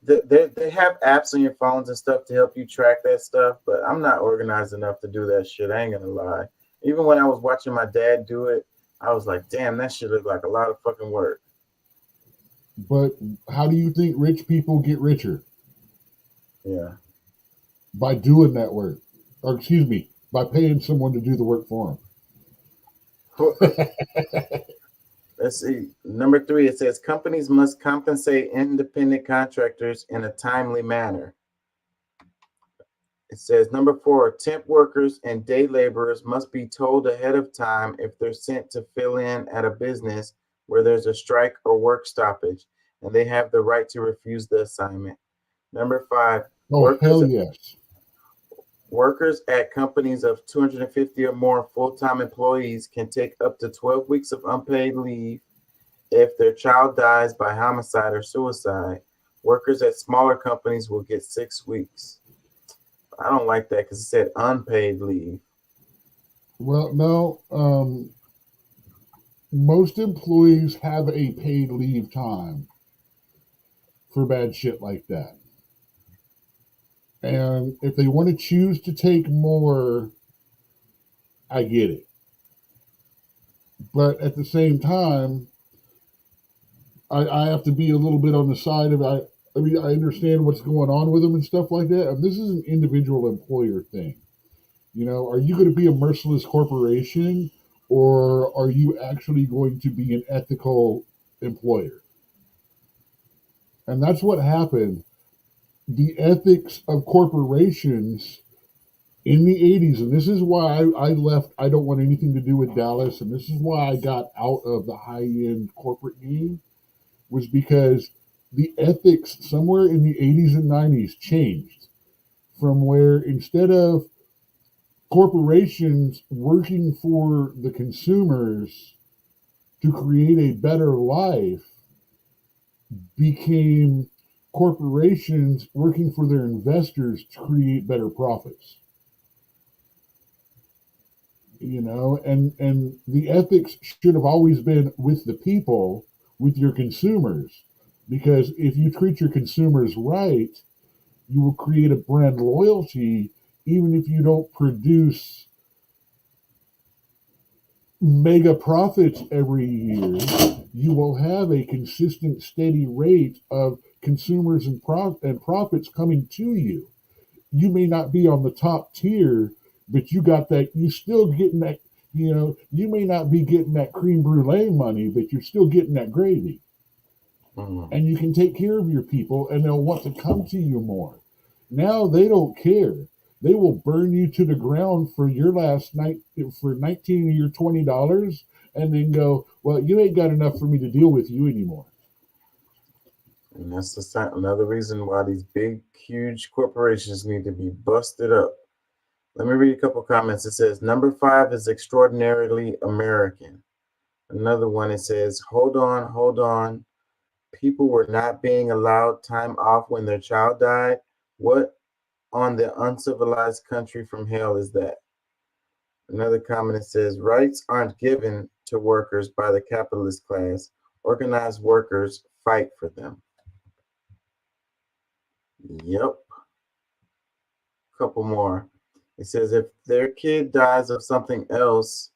they have apps on your phones and stuff to help you track that stuff, but I'm not organized enough to do that shit. I ain't gonna lie. Even when I was watching my dad do it, I was like, damn, that shit looked like a lot of fucking work. But how do you think rich people get richer? Yeah. By doing that work. Or excuse me, by paying someone to do the work for them. Let's see. Number 3, it says companies must compensate independent contractors in a timely manner. It says number 4, temp workers and day laborers must be told ahead of time if they're sent to fill in at a business where there's a strike or work stoppage, and they have the right to refuse the assignment. Number 5, workers at companies of 250 or more full-time employees can take up to 12 weeks of unpaid leave if their child dies by homicide or suicide. Workers at smaller companies will get 6 weeks. I don't like that because it said unpaid leave. Well, no. Most employees have a paid leave time for bad shit like that. And if they want to choose to take more, I get it. But at the same time, I have to be a little bit on the side of I understand what's going on with them and stuff like that. And this is an individual employer thing. You know, are you going to be a merciless corporation or are you actually going to be an ethical employer? And that's what happened. The ethics of corporations in the 80s, and this is why I left. I don't want anything to do with Dallas, and this is why I got out of the high-end corporate game, was because the ethics somewhere in the 80s and 90s changed from where instead of corporations working for the consumers to create a better life became corporations working for their investors to create better profits. You know, and the ethics should have always been with the people, with your consumers, because if you treat your consumers right, you will create a brand loyalty even if you don't produce mega profits every year. You will have a consistent, steady rate of consumers and profits coming to you. You may not be on the top tier, but you got that. You still getting that. You know, you may not be getting that creme brulee money, but you're still getting that gravy. And you can take care of your people, and they'll want to come to you more. Now they don't care. They will burn you to the ground for your last night for $19 of your $20, and then go, well, you ain't got enough for me to deal with you anymore. And that's another reason why these big, huge corporations need to be busted up. Let me read a couple comments. It says, number 5 is extraordinarily American. Another one, it says, hold on. People were not being allowed time off when their child died. What on the uncivilized country from hell is that? Another comment, it says, rights aren't given to workers by the capitalist class. Organized workers fight for them. Yep. Couple more. It says, if their kid dies of something else,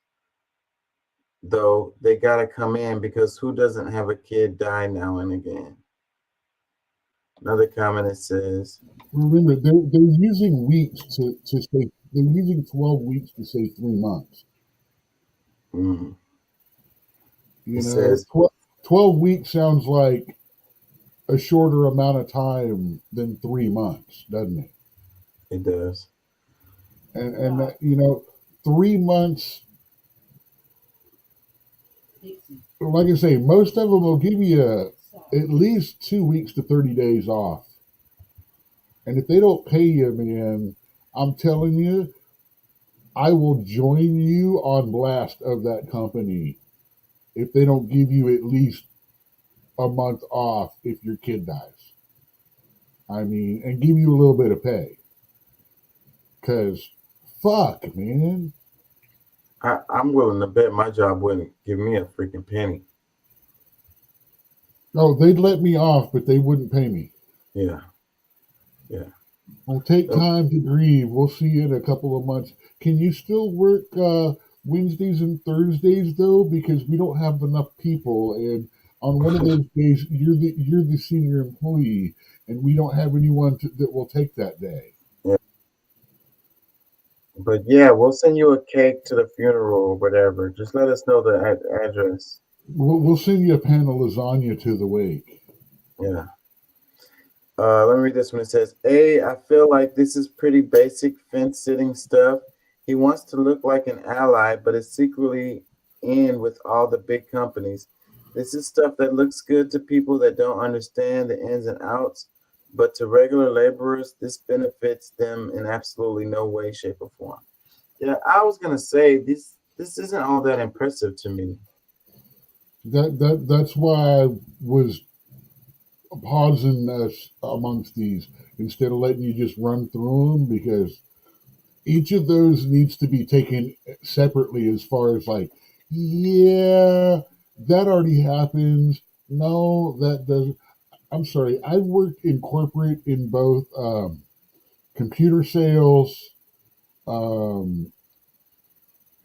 though, they got to come in because who doesn't have a kid die now and again? Another comment, it says, remember, they're using weeks to say, they're using 12 weeks to say 3 months. Mm. You It know, says, 12 weeks sounds like a shorter amount of time than 3 months, doesn't it? It does. And that, you know, 3 months, like I say, most of them will give you at least 2 weeks to 30 days off. And if they don't pay you, man, I'm telling you, I will join you on blast of that company if they don't give you at least a month off if your kid dies. I mean, and give you a little bit of pay. Because, fuck, man. I'm willing to bet my job wouldn't give me a freaking penny. No, they'd let me off, but they wouldn't pay me. Yeah. Well, take time to grieve. We'll see you in a couple of months. Can you still work Wednesdays and Thursdays, though? Because we don't have enough people, and on one of those days, you're the senior employee, and we don't have anyone that will take that day. Yeah. But yeah, we'll send you a cake to the funeral or whatever. Just let us know the address. We'll send you a pan of lasagna to the wake. Yeah. Let me read this one. It says, I feel like this is pretty basic fence sitting stuff. He wants to look like an ally, but is secretly in with all the big companies. This is stuff that looks good to people that don't understand the ins and outs, but to regular laborers, this benefits them in absolutely no way, shape, or form. Yeah, I was gonna say this isn't all that impressive to me. That's why I was pausing us amongst these instead of letting you just run through them, because each of those needs to be taken separately as far as like, yeah, that already happens. No, that doesn't. I'm sorry. I've worked in corporate in both computer sales,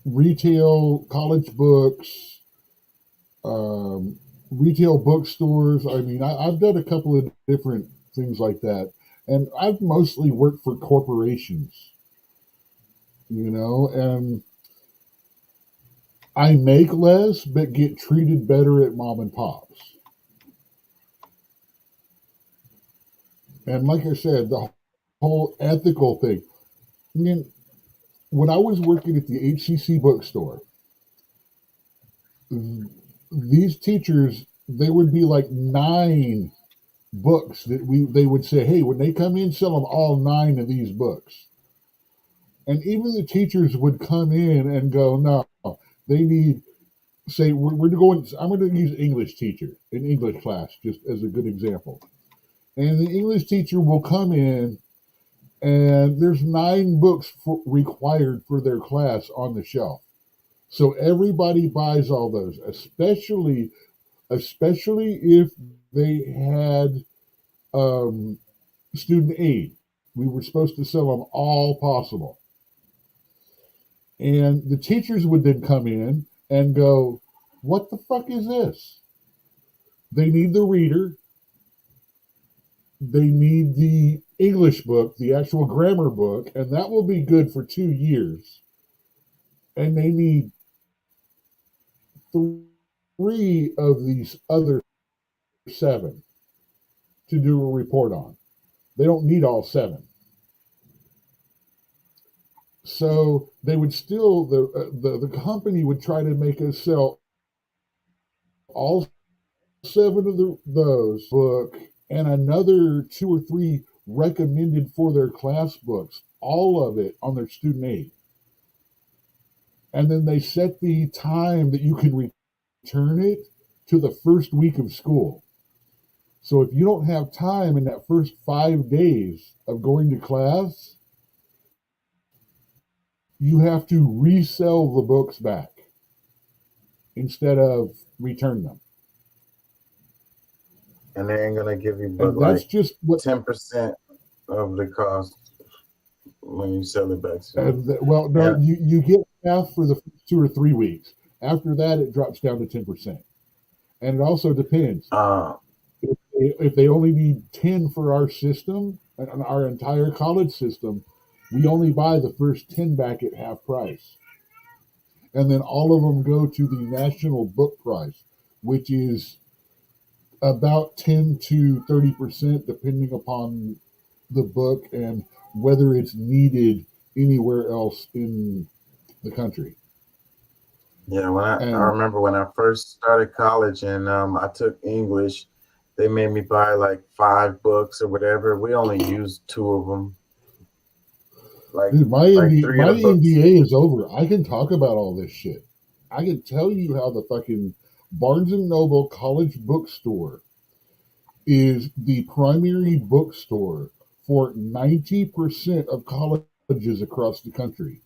retail, college books, retail bookstores. I mean, I've done a couple of different things like that. And I've mostly worked for corporations, you know, and I make less, but get treated better at mom and pops. And like I said, the whole ethical thing. I mean, when I was working at the HCC bookstore, these teachers, they would be like 9 books that they would say, hey, when they come in, sell them all 9 of these books. And even the teachers would come in and go, no, they need, say, I'm going to use English teacher in English class, just as a good example. And the English teacher will come in and there's 9 books required for their class on the shelf. So everybody buys all those, especially if they had student aid. We were supposed to sell them all possible. And the teachers would then come in and go, what the fuck is this? They need the reader. They need the English book, the actual grammar book, and that will be good for 2 years. And they need 3 of these other 7 to do a report on. They don't need all 7. So they would still, the company would try to make us sell all 7 of those book and another 2 or 3 recommended for their class books all of it on their student aid. And then they set the time that you can return it to the first week of school. So if you don't have time in that first 5 days of going to class, you have to resell the books back instead of return them. And they ain't gonna give you but And that's like just what 10% of the cost when you sell it back. well, no, Yeah. you get half for the first 2 or 3 weeks. After that, it drops down to 10%. And it also depends. If they only need 10 for our system, and our entire college system, we only buy the first 10 back at half price. And then all of them go to the national book price, which is about 10 to 30%, depending upon the book and whether it's needed anywhere else in the country. Yeah, I remember when I first started college and I took English, they made me buy like 5 books or whatever. We only used 2 of them. Like, Dude, my like 3 of the books. NDA is over. I can talk about all this shit. I can tell you how the fucking Barnes & Noble College Bookstore is the primary bookstore for 90% of colleges across the country.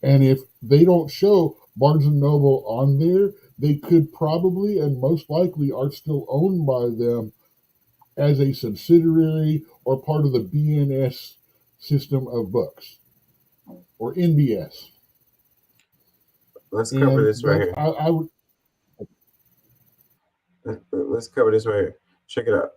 And if they don't show Barnes & Noble on there, they could probably and most likely are still owned by them as a subsidiary or part of the BNS system of books or NBS. Let's cover this right here. I would. Let's cover this right here. Check it out.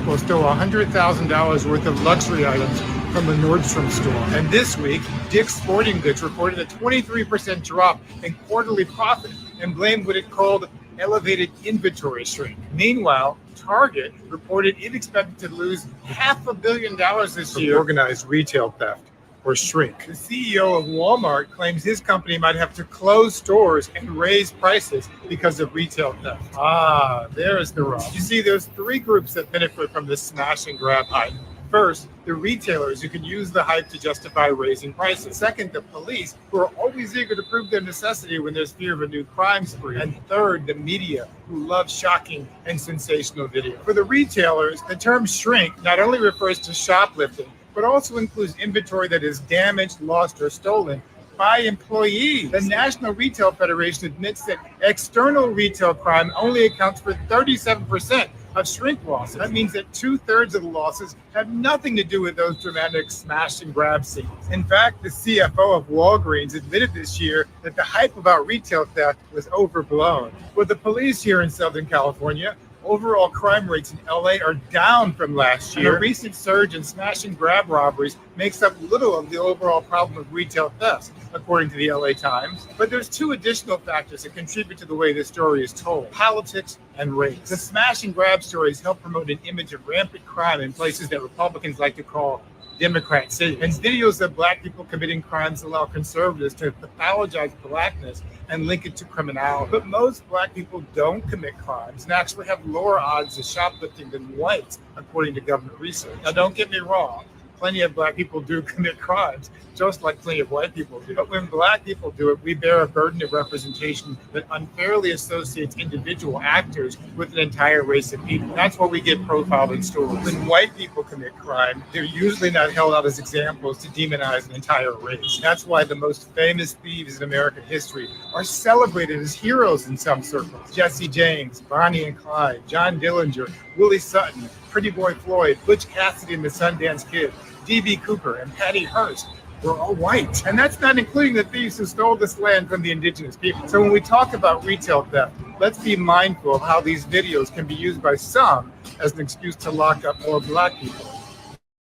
Will steal $100,000 worth of luxury items from a Nordstrom store. And this week, Dick's Sporting Goods reported a 23% drop in quarterly profit and blamed what it called elevated inventory shrink. Meanwhile, Target reported it expected to lose $500 million this year from organized retail theft or shrink. The CEO of Walmart claims his company might have to close stores and raise prices because of retail theft. There's the rub. You see, there's 3 groups that benefit from this smash and grab hype. First, the retailers who can use the hype to justify raising prices. Second, the police, who are always eager to prove their necessity when there's fear of a new crime spree. And third, the media, who love shocking and sensational video. For the retailers, the term shrink not only refers to shoplifting, but also includes inventory that is damaged, lost, or stolen by employees. The National Retail Federation admits that external retail crime only accounts for 37% of shrink losses. That means that 2/3 of the losses have nothing to do with those dramatic smash and grab scenes. In fact, the CFO of Walgreens admitted this year that the hype about retail theft was overblown. With the police here in Southern California, overall crime rates in LA are down from last year. And a recent surge in smash and grab robberies makes up little of the overall problem of retail thefts, according to the LA Times. But there's 2 additional factors that contribute to the way this story is told: politics and race. The smash and grab stories help promote an image of rampant crime in places that Republicans like to call Democrat cities. And videos of Black people committing crimes allow conservatives to pathologize Blackness and link it to criminality. But most Black people don't commit crimes and actually have lower odds of shoplifting than whites, according to government research. Now, don't get me wrong. Plenty of Black people do commit crimes, just like plenty of white people do. But when Black people do it, we bear a burden of representation that unfairly associates individual actors with an entire race of people. That's why we get profiled in stories. When white people commit crime, they're usually not held out as examples to demonize an entire race. That's why the most famous thieves in American history are celebrated as heroes in some circles. Jesse James, Bonnie and Clyde, John Dillinger, Willie Sutton, Pretty Boy Floyd, Butch Cassidy and the Sundance Kid, D.B. Cooper, and Patty Hearst were all white. And that's not including the thieves who stole this land from the indigenous people. So when we talk about retail theft, let's be mindful of how these videos can be used by some as an excuse to lock up more Black people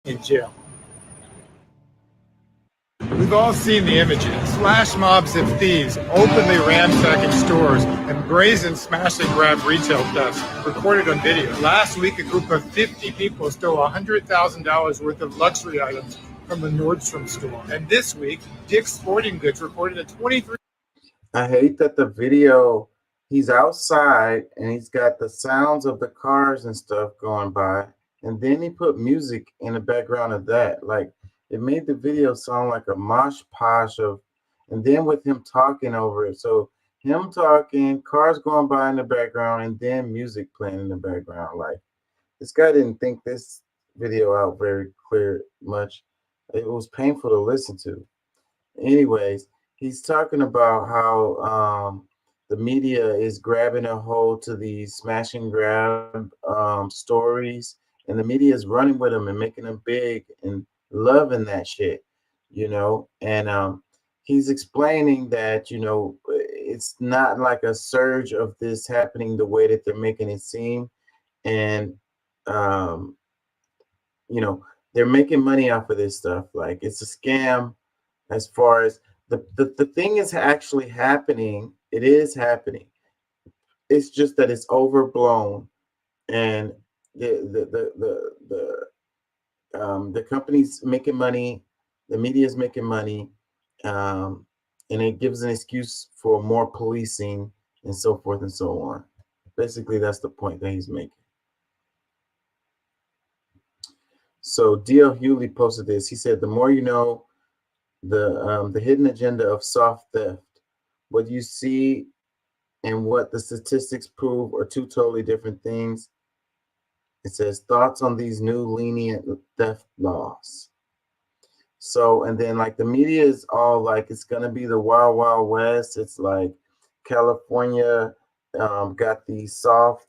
in jail. We've all seen the images. Flash mobs of thieves openly ransacking stores and brazen smash and grab retail thefts recorded on video. Last week, a group of 50 people stole $100,000 worth of luxury items from a Nordstrom store. And this week, Dick's Sporting Goods reported a 23... I hate that the video, he's outside and he's got the sounds of the cars and stuff going by. And then he put music in the background of that. Like, it made the video sound like a mosh posh of, and then with him talking over it. So him talking, cars going by in the background, and then music playing in the background. Like, this guy didn't think this video out very clear much. It was painful to listen to. Anyways, he's talking about how the media is grabbing a hold to these smash and grab stories, and the media is running with them and making them big and loving that shit, you know. And he's explaining that, you know, it's not like a surge of this happening the way that they're making it seem. And you know, they're making money off of this stuff. Like, it's a scam. As far as the thing is actually happening, it is happening. It's just that it's overblown, and the company's making money, the media is making money, and it gives an excuse for more policing and so forth and so on. Basically, that's the point that he's making. So D.L. Hewley posted this. He said, "The more you know, the hidden agenda of soft theft. What you see and what the statistics prove are two totally different things." It says, "Thoughts on these new lenient theft laws." So, and then like the media is all like, it's gonna be the Wild Wild West. It's like California got these soft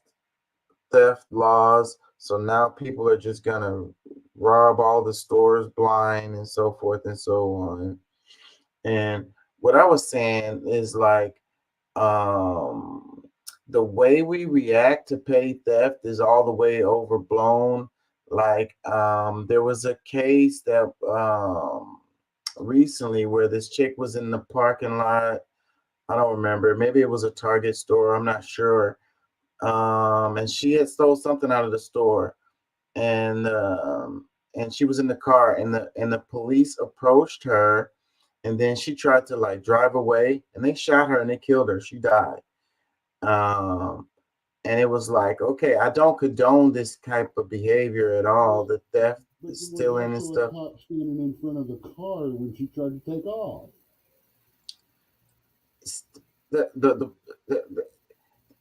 theft laws, so now people are just gonna rob all the stores blind and so forth and so on. And what I was saying is like, the way we react to petty theft is all the way overblown. Like, there was a case that recently where this chick was in the parking lot. I don't remember. Maybe it was a Target store. I'm not sure. And she had stole something out of the store, and she was in the car, and the police approached her, and then she tried to like drive away, and they shot her and they killed her. She died. And it was like, okay, I don't condone this type of behavior at all. The theft, the stealing and stuff. Cop standing in front of the car when she tried to take off.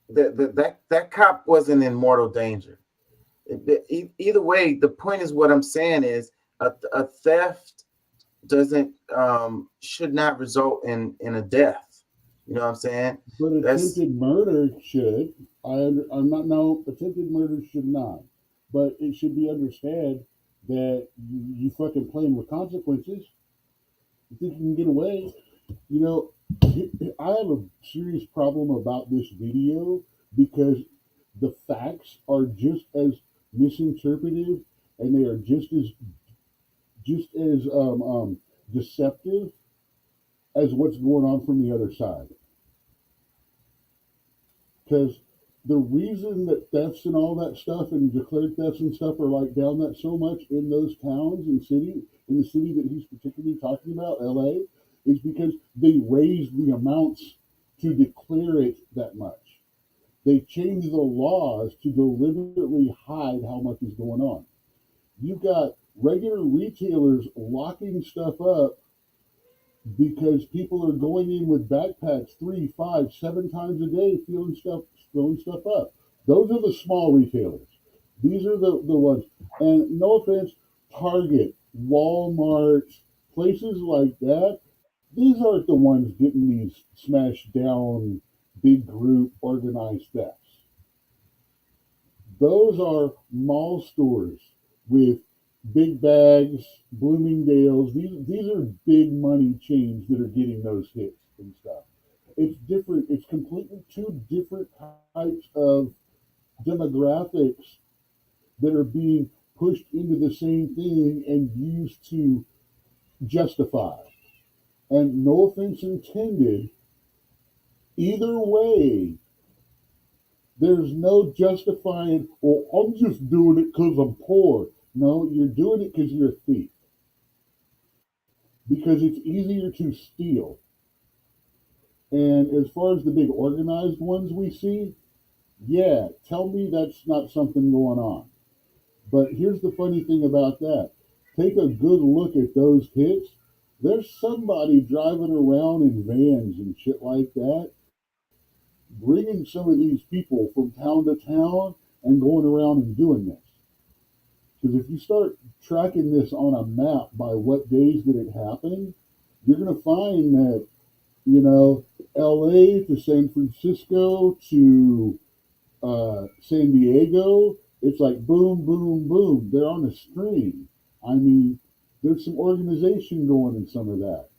That cop wasn't in mortal danger. Either way, the point is, what I'm saying is a theft doesn't should not result in a death. You know what I'm saying? But attempted murder should. I'm not. No, attempted murder should not. But it should be understood that you fucking playing with consequences. You think you can get away? You know, I have a serious problem about this video because the facts are just as misinterpreted, and they are just as deceptive as what's going on from the other side. Because the reason that thefts and all that stuff and declared thefts and stuff are like down that so much in those towns and city, in the city that he's particularly talking about, LA, is because they raised the amounts to declare it that much. They changed the laws to deliberately hide how much is going on. You've got regular retailers locking stuff up because people are going in with backpacks 3, 5, 7 times a day, throwing stuff up. Those are the small retailers. These are the ones. And no offense, Target, Walmart, places like that, these aren't the ones getting these smashed down, big group organized thefts. Those are mall stores with big bags, Bloomingdale's. These are big money chains that are getting those hits and stuff. It's different. It's completely two different types of demographics that are being pushed into the same thing and used to justify. And no offense intended, either way, there's no justifying, well, I'm just doing it because I'm poor. No, you're doing it because you're a thief. Because it's easier to steal. And as far as the big organized ones we see, yeah, tell me that's not something going on. But here's the funny thing about that. take a good look at those hits. There's somebody driving around in vans and shit like that, bringing some of these people from town to town and going around and doing this. Because if you start tracking this on a map by what days did it happen, you're going to find that, you know, LA to San Francisco to San Diego, it's like boom, boom, boom. They're on a string. I mean, there's some organization going in some of that.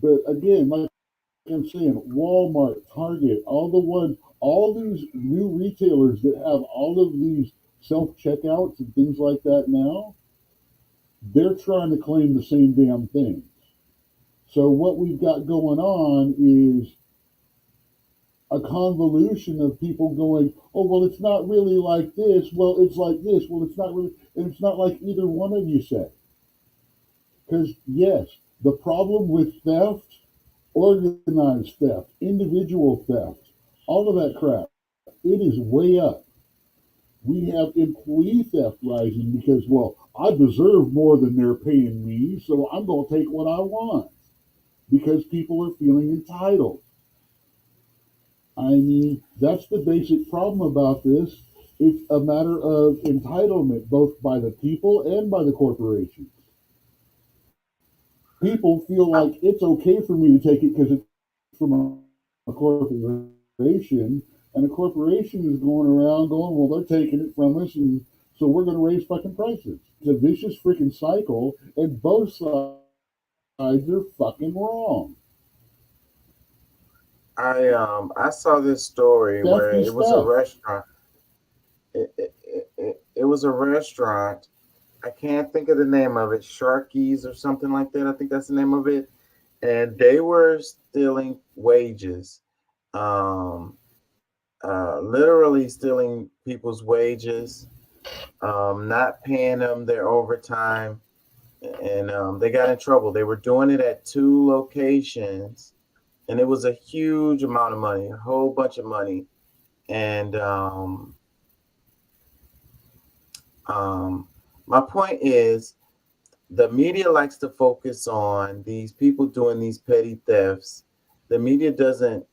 But again, like I'm saying, Walmart, Target, all these new retailers that have all of these self-checkouts and things like that now, they're trying to claim the same damn things. So what we've got going on is a convolution of people going, oh, well, it's not really like this. Well, it's like this. Well, it's not really, and it's not like either one of you said. Because, yes, the problem with theft, organized theft, individual theft, all of that crap, it is way up. We have employee theft rising because, well, I deserve more than they're paying me, so I'm going to take what I want because people are feeling entitled. I mean, that's the basic problem about this. It's a matter of entitlement, both by the people and by the corporations. People feel like it's okay for me to take it because it's from a corporation, and a corporation is going around going, well, they're taking it from us, and so we're going to raise fucking prices. It's a vicious freaking cycle, and both sides are fucking wrong. I saw this story where it was a restaurant. It was a restaurant. I can't think of the name of it, Sharky's or something like that. I think that's the name of it. And they were stealing wages, literally stealing people's wages, not paying them their overtime, and they got in trouble. They were doing it at 2 locations, and it was a huge amount of money, a whole bunch of money, and my point is, the media likes to focus on these people doing these petty thefts. The media doesn't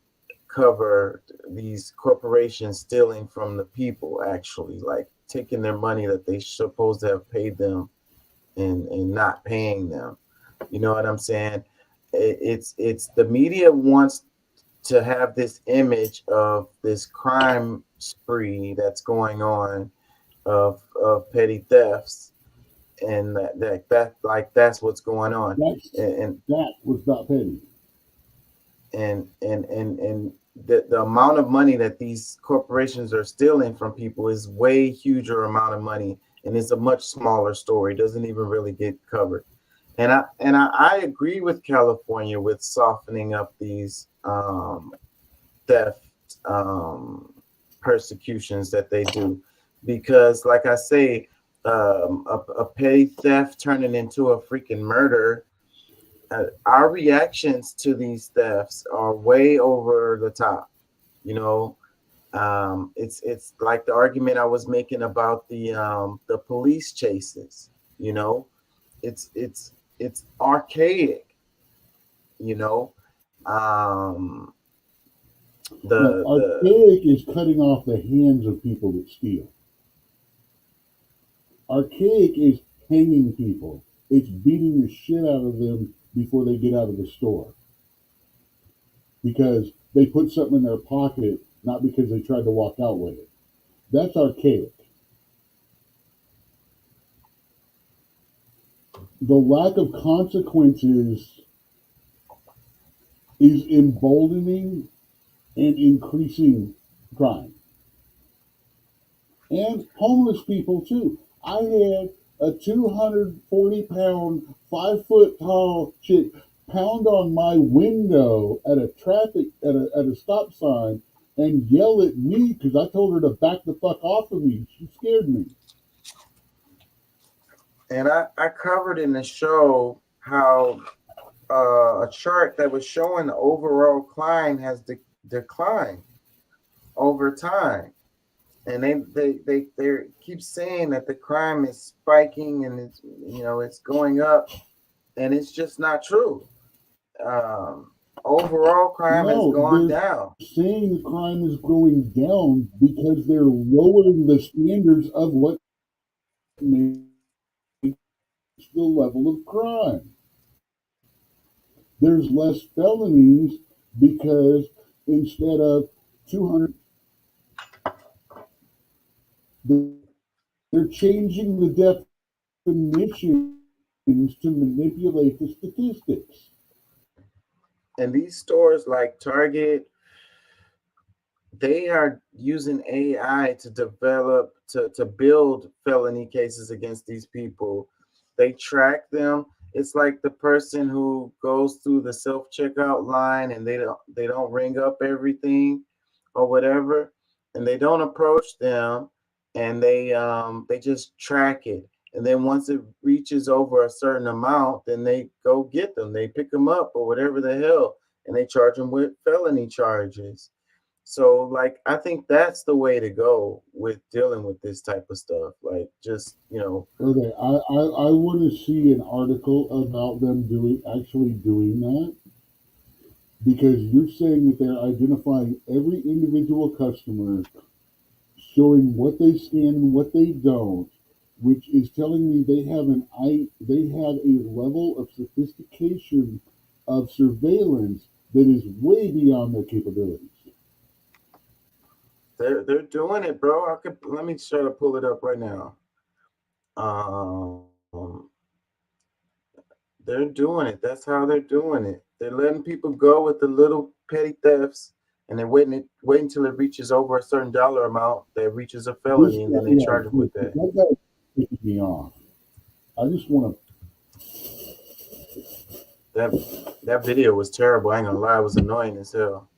cover these corporations stealing from the people, actually, like taking their money that they supposed to have paid them and not paying them. You know what I'm saying? It's the media wants to have this image of this crime spree that's going on of petty thefts, and that's what's going on. And that was not petty. And the amount of money that these corporations are stealing from people is way huger amount of money, and it's a much smaller story. It doesn't even really get covered. And I agree with California with softening up these theft persecutions that they do. Because, like I say, a petty theft turning into a freaking murder, our reactions to these thefts are way over the top. You know, it's like the argument I was making about the police chases. You know, it's archaic. You know, archaic is cutting off the hands of people that steal. Archaic is hanging people. It's beating the shit out of them before they get out of the store. Because they put something in their pocket, not because they tried to walk out with it. That's archaic. The lack of consequences is emboldening and increasing crime. And homeless people too. I had a 240-pound, 5-foot-tall chick pound on my window at a stop sign and yell at me because I told her to back the fuck off of me. She scared me. And I covered in the show how a chart that was showing the overall crime has declined over time. and they keep saying that the crime is spiking and it's going up, and it's just not true. Overall crime has No, gone they're down. saying the crime is going down because they're lowering the standards of what makes the level of crime. There's less felonies because instead of 200, they're changing the definitions to manipulate the statistics. And these stores like Target, they are using AI to develop to build felony cases against these people. They track them. It's like the person who goes through the self checkout line and they don't ring up everything or whatever, and they don't approach them, and they just track it. And then once it reaches over a certain amount, then they go get them. They pick them up or whatever the hell, and they charge them with felony charges. So, like, I think that's the way to go with dealing with this type of stuff. Like, just, Okay, I want to see an article about them actually doing that, because you're saying that they're identifying every individual customer, showing what they scan and what they don't, which is telling me they have a level of sophistication of surveillance that is way beyond their capabilities. they're doing it, bro. Let me try to pull it up right now. They're doing it. That's how they're doing it. They're letting people go with the little petty thefts, and they're waiting until it reaches over a certain dollar amount that reaches a felony, and then they charge them with that. That guy's picking me off. I just want to. That video was terrible. I ain't gonna lie, it was annoying as hell.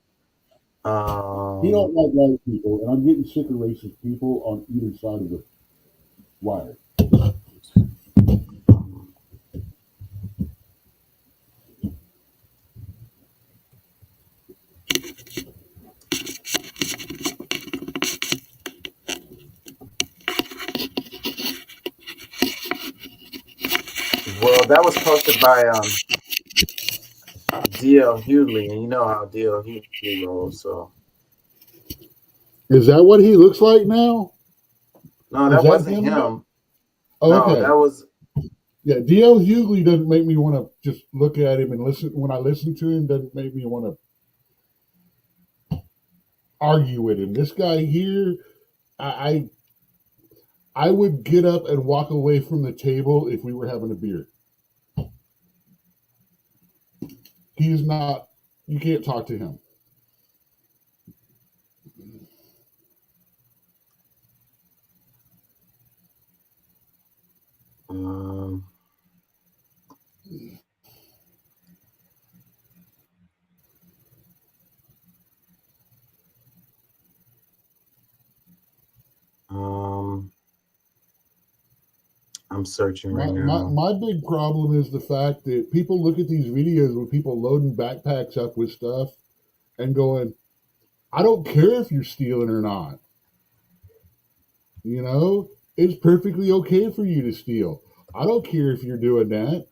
He don't like white people, and I'm getting sick of racist people on either side of the wire. Well, that was posted by DL Hughley, and you know how DL Hughley rolls. So, is that what he looks like now? No, that wasn't him. Oh, no, okay. that was. Yeah, DL Hughley doesn't make me want to just look at him and listen. When I listen to him, doesn't make me want to argue with him. This guy here, I would get up and walk away from the table if we were having a beer. He's not. You can't talk to him. I'm searching right now. My big problem is the fact that people look at these videos with people loading backpacks up with stuff and going, I don't care if you're stealing or not. You know, it's perfectly okay for you to steal. I don't care if you're doing that.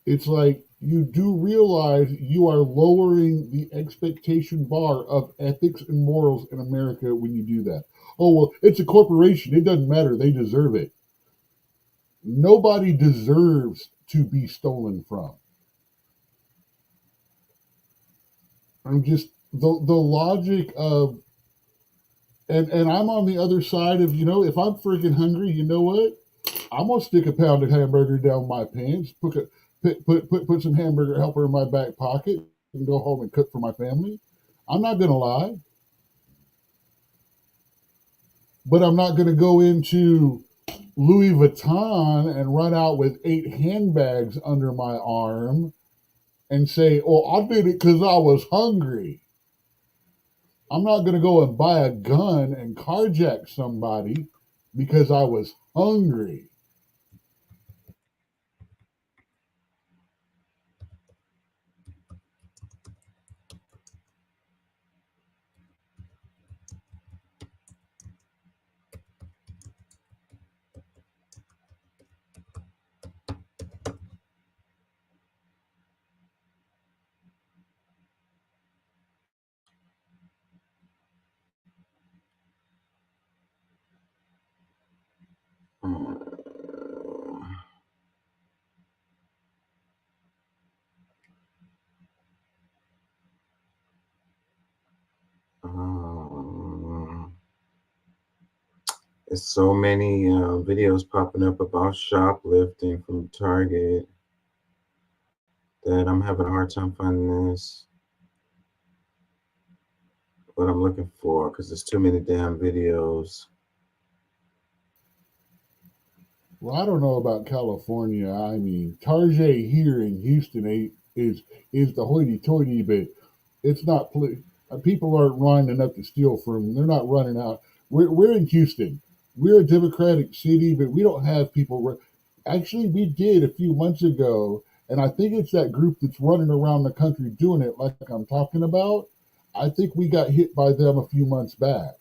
It's like, you do realize you are lowering the expectation bar of ethics and morals in America when you do that. Oh, well, it's a corporation. It doesn't matter. They deserve it. Nobody deserves to be stolen from. I'm just, the logic of, and I'm on the other side of, if I'm freaking hungry, you know what? I'm going to stick a pound of hamburger down my pants, put some hamburger helper in my back pocket, and go home and cook for my family. I'm not going to lie. But I'm not going to go into Louis Vuitton and run out with 8 handbags under my arm and say, oh, I did it because I was hungry. I'm not going to go and buy a gun and carjack somebody because I was hungry. There's so many videos popping up about shoplifting from Target that I'm having a hard time finding what I'm looking for because there's too many damn videos. Well, I don't know about California. I mean, Target here in Houston is the hoity-toity, but it's not. People aren't lining up to steal from. They're not running out. We're in Houston. We're a democratic city, but we don't have people. Actually, we did a few months ago, and I think it's that group that's running around the country doing it like I'm talking about. I think we got hit by them a few months back.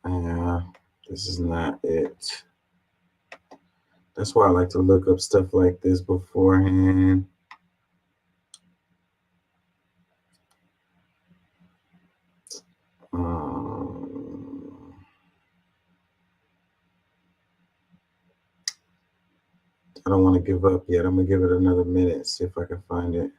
Yeah, this is not it. That's why I like to look up stuff like this beforehand. I don't want to give up yet. I'm going to give it another minute, see if I can find it.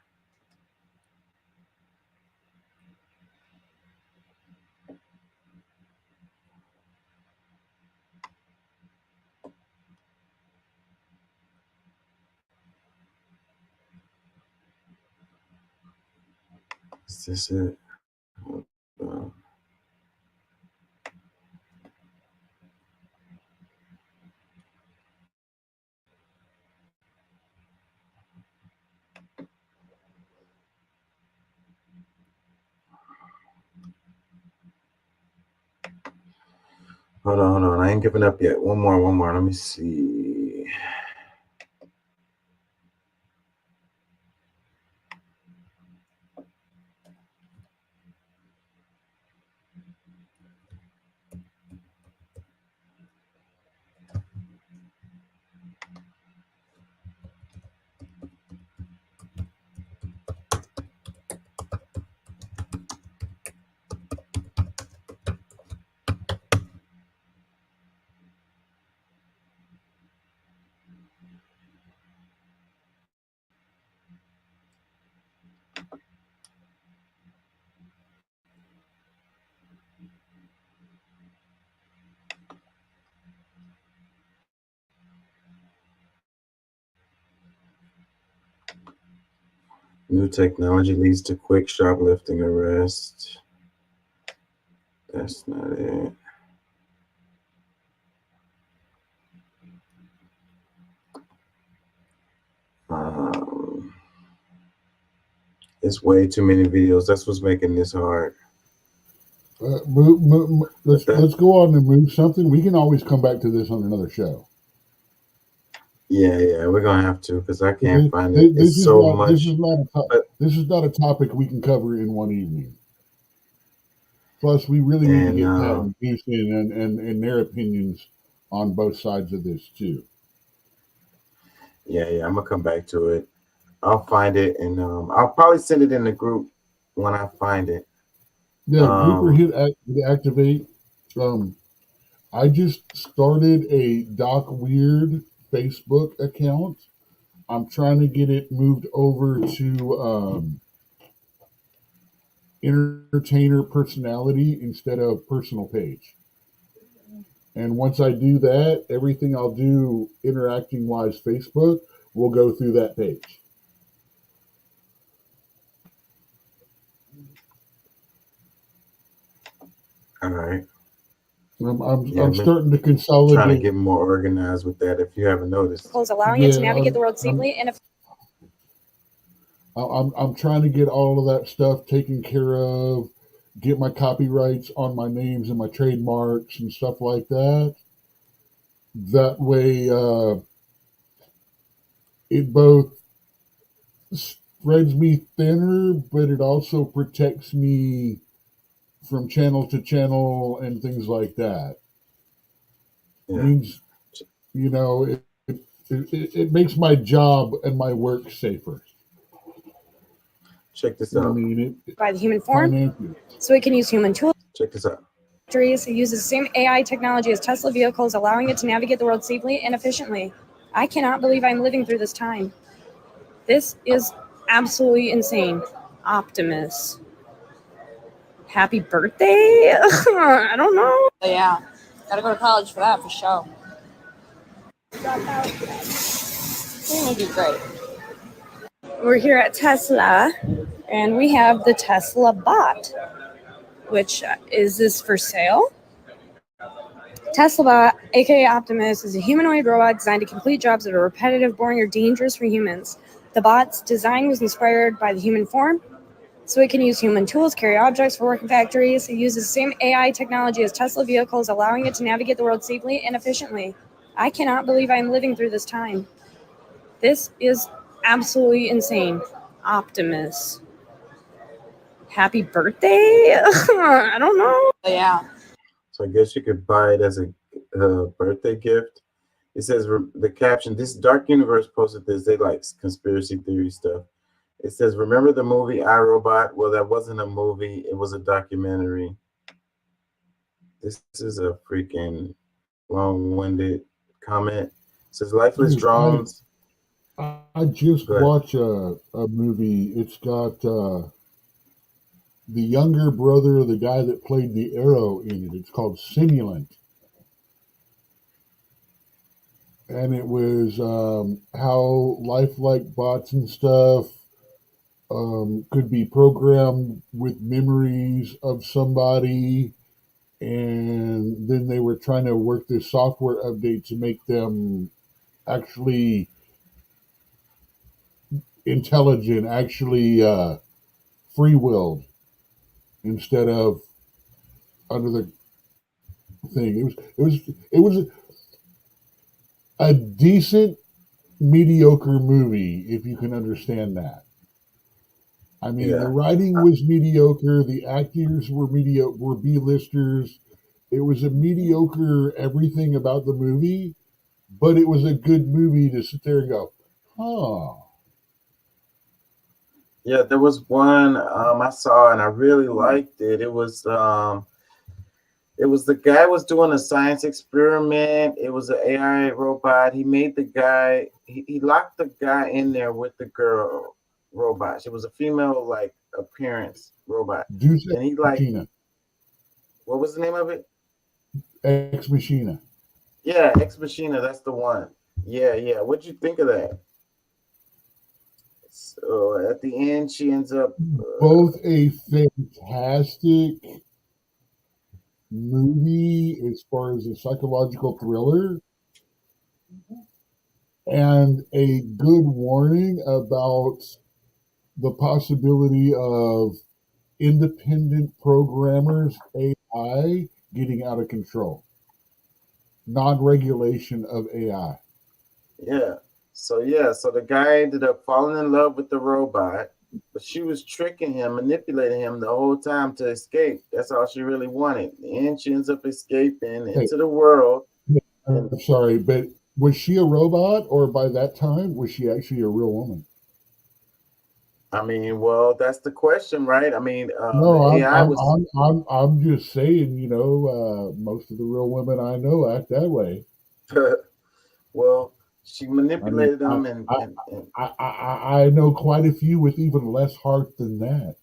Is this it? Hold on. Hold on. I ain't giving up yet. One more. Let me see. New technology leads to quick shoplifting arrest. That's not it. It's way too many videos. That's what's making this hard. Let's go on and move something. We can always come back to this on another show. Yeah, we're gonna have to because I can't find it. It's so much. This is not a topic we can cover in one evening. Plus, we really need to get Pat and Goose in and their opinions on both sides of this too. Yeah, I'm gonna come back to it. I'll find it and I'll probably send it in the group when I find it. Yeah, group or hit activate. I just started a Doc Weird Facebook account. I'm trying to get it moved over to entertainer personality instead of personal page. And once I do that, everything I'll do interacting wise Facebook will go through that page. All right. I'm starting to consolidate. Trying to get more organized with that. If you haven't noticed, allowing it to navigate the world safely. I'm trying to get all of that stuff taken care of, get my copyrights on my names and my trademarks and stuff like that. That way, it both spreads me thinner, but it also protects me from channel to channel and things like that. Yeah. Means, you know, it makes my job and my work safer. Check this I out. mean, by the human form, financially. so we can use human tools. Check this out. It uses the same AI technology as Tesla vehicles, allowing it to navigate the world safely and efficiently. I cannot believe I'm living through this time. This is absolutely insane. Optimus. Happy birthday? I don't know. Yeah, gotta go to college for that for sure. You'll do great. We're here at Tesla, and we have the Tesla Bot, which is this for sale? Tesla Bot, aka Optimus, is a humanoid robot designed to complete jobs that are repetitive, boring, or dangerous for humans. The bot's design was inspired by the human form, so it can use human tools, carry objects for work in factories. It uses the same AI technology as Tesla vehicles, allowing it to navigate the world safely and efficiently. I cannot believe I'm living through this time. This is absolutely insane. Optimus. Happy birthday? I don't know. Yeah. So I guess you could buy it as a birthday gift. It says the caption, this Dark Universe posted this. They like conspiracy theory stuff. It says, remember the movie iRobot? Well, that wasn't a movie. It was a documentary. This is a freaking long-winded comment. It says, lifeless drones. I just watched a movie. It's got the younger brother of the guy that played the Arrow in it. It's called Simulant. And it was how lifelike bots and stuff could be programmed with memories of somebody, and then they were trying to work this software update to make them actually intelligent, actually free-willed instead of under the thing. It was a decent, mediocre movie, if you can understand that. I mean, the writing was mediocre, the actors were mediocre, were B-listers. It was a mediocre everything about the movie, but it was a good movie to sit there and go, oh. Yeah, there was one I saw and I really liked it. It was the guy was doing a science experiment. It was an AI robot. He made the guy, he locked the guy in there with the girl robot. She was a female like appearance robot. Deus and he Ex like, Machina. what was the name of it? Ex Machina. Yeah, Ex Machina, that's the one. Yeah. What'd you think of that? So at the end, she ends up both a fantastic movie as far as a psychological thriller and a good warning about the possibility of independent programmers, AI, getting out of control. Non-regulation of AI. Yeah. So the guy ended up falling in love with the robot, but she was tricking him, manipulating him the whole time to escape. That's all she really wanted. And she ends up escaping into the world. I'm sorry, but was she a robot, or by that time was she actually a real woman? I mean, well, that's the question, right? I mean, no, AI I'm just saying, you know, most of the real women I know act that way. Well, she manipulated them, and I know quite a few with even less heart than that.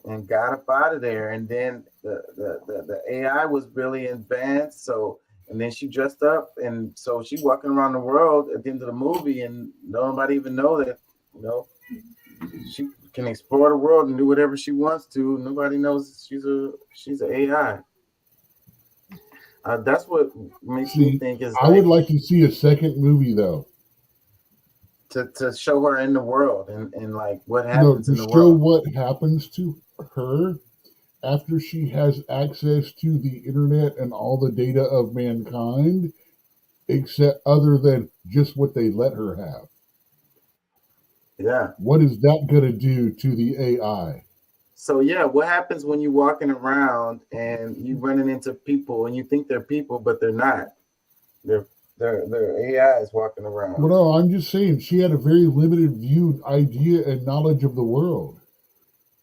And got up out of there. And then the AI was really advanced. So, and then she dressed up, and so she walking around the world at the end of the movie, and nobody even know that, you know, she can explore the world and do whatever she wants to. Nobody knows she's an AI. That's what makes me think is. I would like to see a second movie though. To show her in the world and like what happens in the show world. what happens to her after she has access to the internet and all the data of mankind, except other than just what they let her have. Yeah. What is that going to do to the AI? So yeah, what happens when you walking around and you running into people and you think they're people, but they're not? They're AIs walking around. Well, no, I'm just saying she had a very limited view, idea, and knowledge of the world.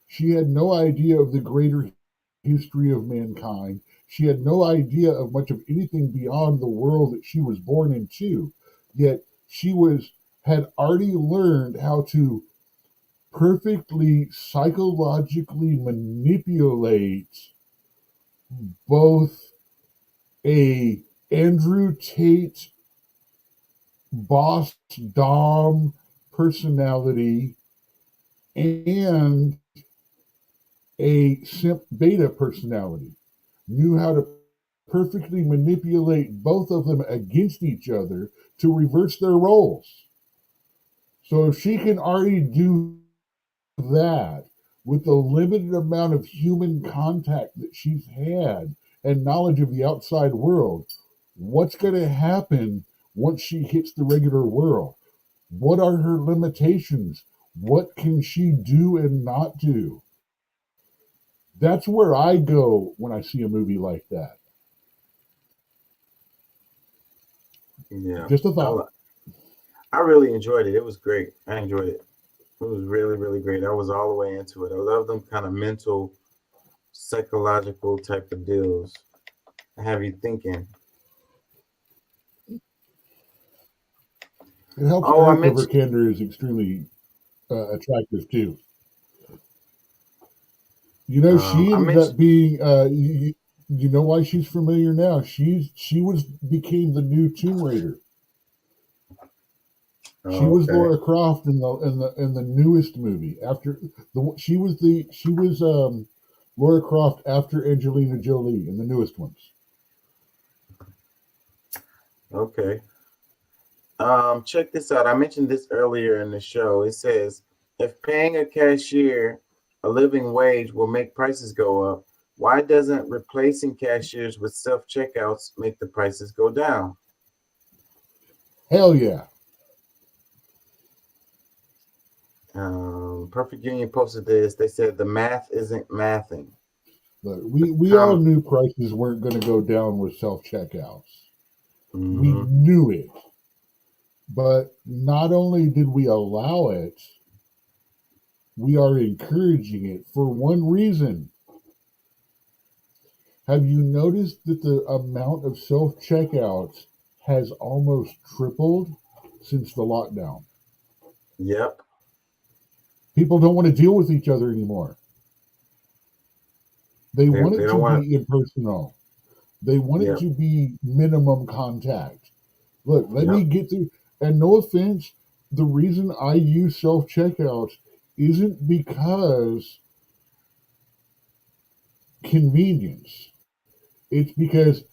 She had no idea of the greater history of mankind. She had no idea of much of anything beyond the world that she was born into. Yet she had already learned how to perfectly psychologically manipulate both a Andrew Tate boss dom personality and a simp beta personality. Knew how to perfectly manipulate both of them against each other to reverse their roles. So if she can already do that with the limited amount of human contact that she's had and knowledge of the outside world, what's going to happen once she hits the regular world? What are her limitations? What can she do and not do? That's where I go when I see a movie like that. Yeah. Just a thought. I really enjoyed it. It was great. I enjoyed it. It was really, really great. I was all the way into it. I love them kind of mental, psychological type of deals. I have you thinking. It helps Erica Vikander is extremely attractive too. You know, she ended up being. You know why she's familiar now? She became the new Tomb Raider. She was Laura Croft in the newest movie. She was Laura Croft after Angelina Jolie in the newest ones. Okay. Check this out. I mentioned this earlier in the show. It says, if paying a cashier a living wage will make prices go up, why doesn't replacing cashiers with self-checkouts make the prices go down? Hell yeah. Perfect Union posted this. They said the math isn't mathing. Look, we all knew prices weren't going to go down with self-checkouts. Mm-hmm. We knew it. But not only did we allow it, we are encouraging it for one reason. Have you noticed that the amount of self-checkouts has almost tripled since the lockdown? Yep. People don't want to deal with each other anymore. They want it to be impersonal. They want it to be minimum contact. Look, let me get through. And no offense, the reason I use self-checkouts isn't because convenience. It's because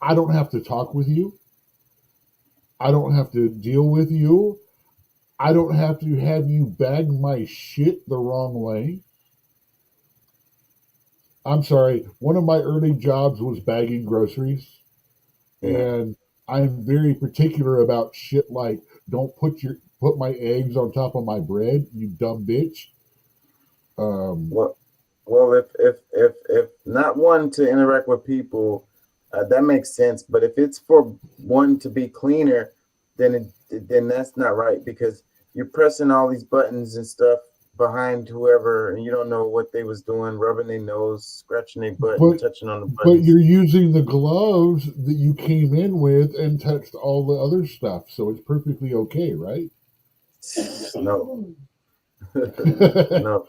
I don't have to talk with you. I don't have to deal with you. I don't have to have you bag my shit the wrong way. I'm sorry. One of my early jobs was bagging groceries. And I'm very particular about shit like don't put my eggs on top of my bread, you dumb bitch. Well, if not one to interact with people, that makes sense. But if it's for one to be cleaner, then that's not right, because you're pressing all these buttons and stuff behind whoever, and you don't know what they was doing, rubbing their nose, scratching their butt, and touching on the buttons. But you're using the gloves that you came in with and touched all the other stuff, so it's perfectly okay, right? No. No.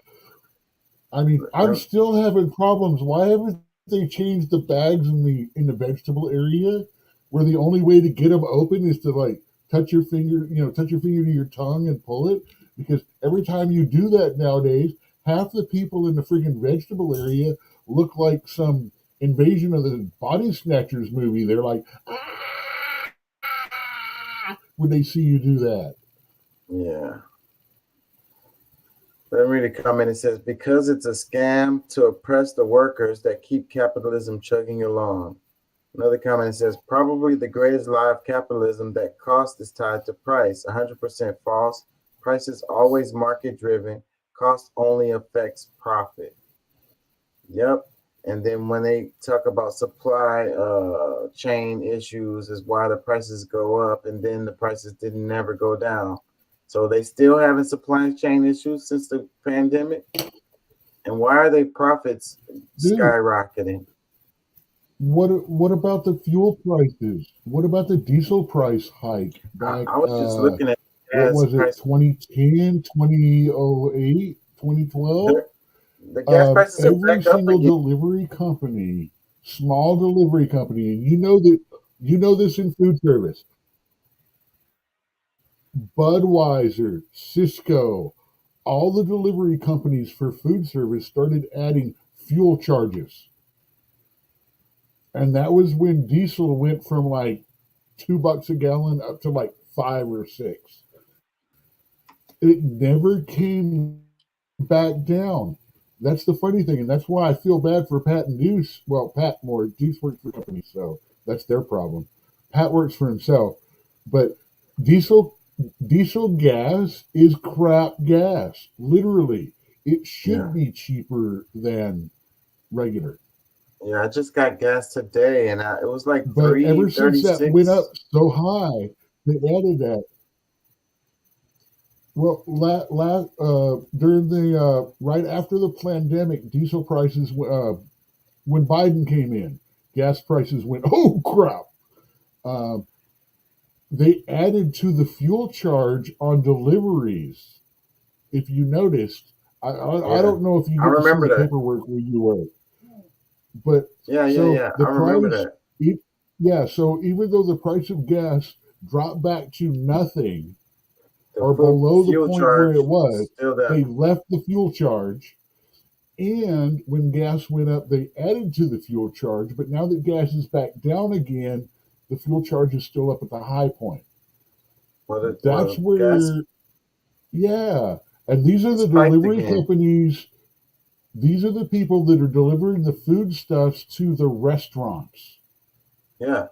I mean, I'm still having problems. Why haven't they changed the bags in the vegetable area, where the only way to get them open is to like touch your finger to your tongue and pull it? Because every time you do that nowadays, half the people in the freaking vegetable area look like some Invasion of the Body Snatchers movie. They're like, when they see you do that. Yeah. Let me read a comment. It says, because it's a scam to oppress the workers that keep capitalism chugging along. Another comment says, probably the greatest lie of capitalism that cost is tied to price. 100% false. Price is always market driven. Cost only affects profit. Yep. And then when they talk about supply chain issues is why the prices go up, and then the prices didn't never go down. So they still having supply chain issues since the pandemic. And why are their profits skyrocketing? What about the fuel prices? What about the diesel price hike back? I was just looking at what was it? 2010, 2008, 2012. The gas prices are Every back up single again. delivery company, small delivery company, and you know this in food service. Budweiser, Cisco, all the delivery companies for food service started adding fuel charges. And that was when diesel went from like $2 a gallon up to like 5 or 6. It never came back down. That's the funny thing, and that's why I feel bad for Pat and Deuce. Well, Pat more. Deuce works for the company, so that's their problem. Pat works for himself. But diesel gas is crap gas. Literally. It should be cheaper than regular. Yeah, I just got gas today, and it was like But ever since that $3.36. went up so high, they added that. Well, during the right after the pandemic, diesel prices when Biden came in, gas prices went, oh crap. They added to the fuel charge on deliveries. If you noticed, I don't know if you I didn't see remember the that. paperwork where you were, but Yeah. the I remember price, that. So even though the price of gas dropped back to nothing, The or below the fuel point where charge it was, still there. they left the fuel charge. And when gas went up, they added to the fuel charge. But now that gas is back down again, the fuel charge is still up at the high point. That's where, yeah. And these are the delivery companies. These are the people that are delivering the foodstuffs to the restaurants. Yeah.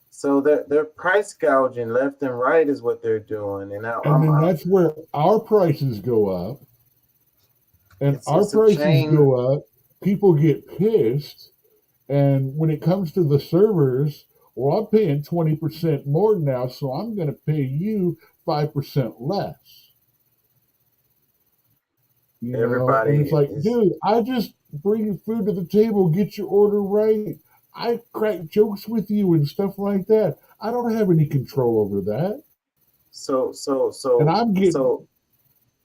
So they're price gouging left and right is what they're doing, and now And then that's where our prices go up. And It's our just a prices chain. go up. People get pissed. And when it comes to the servers, well, I'm paying 20% more now, so I'm going to pay you 5% less. You Everybody know, and it's like, is- dude, I just bring your food to the table, get your order right. I crack jokes with you and stuff like that. I don't have any control over that. So And I'm getting- so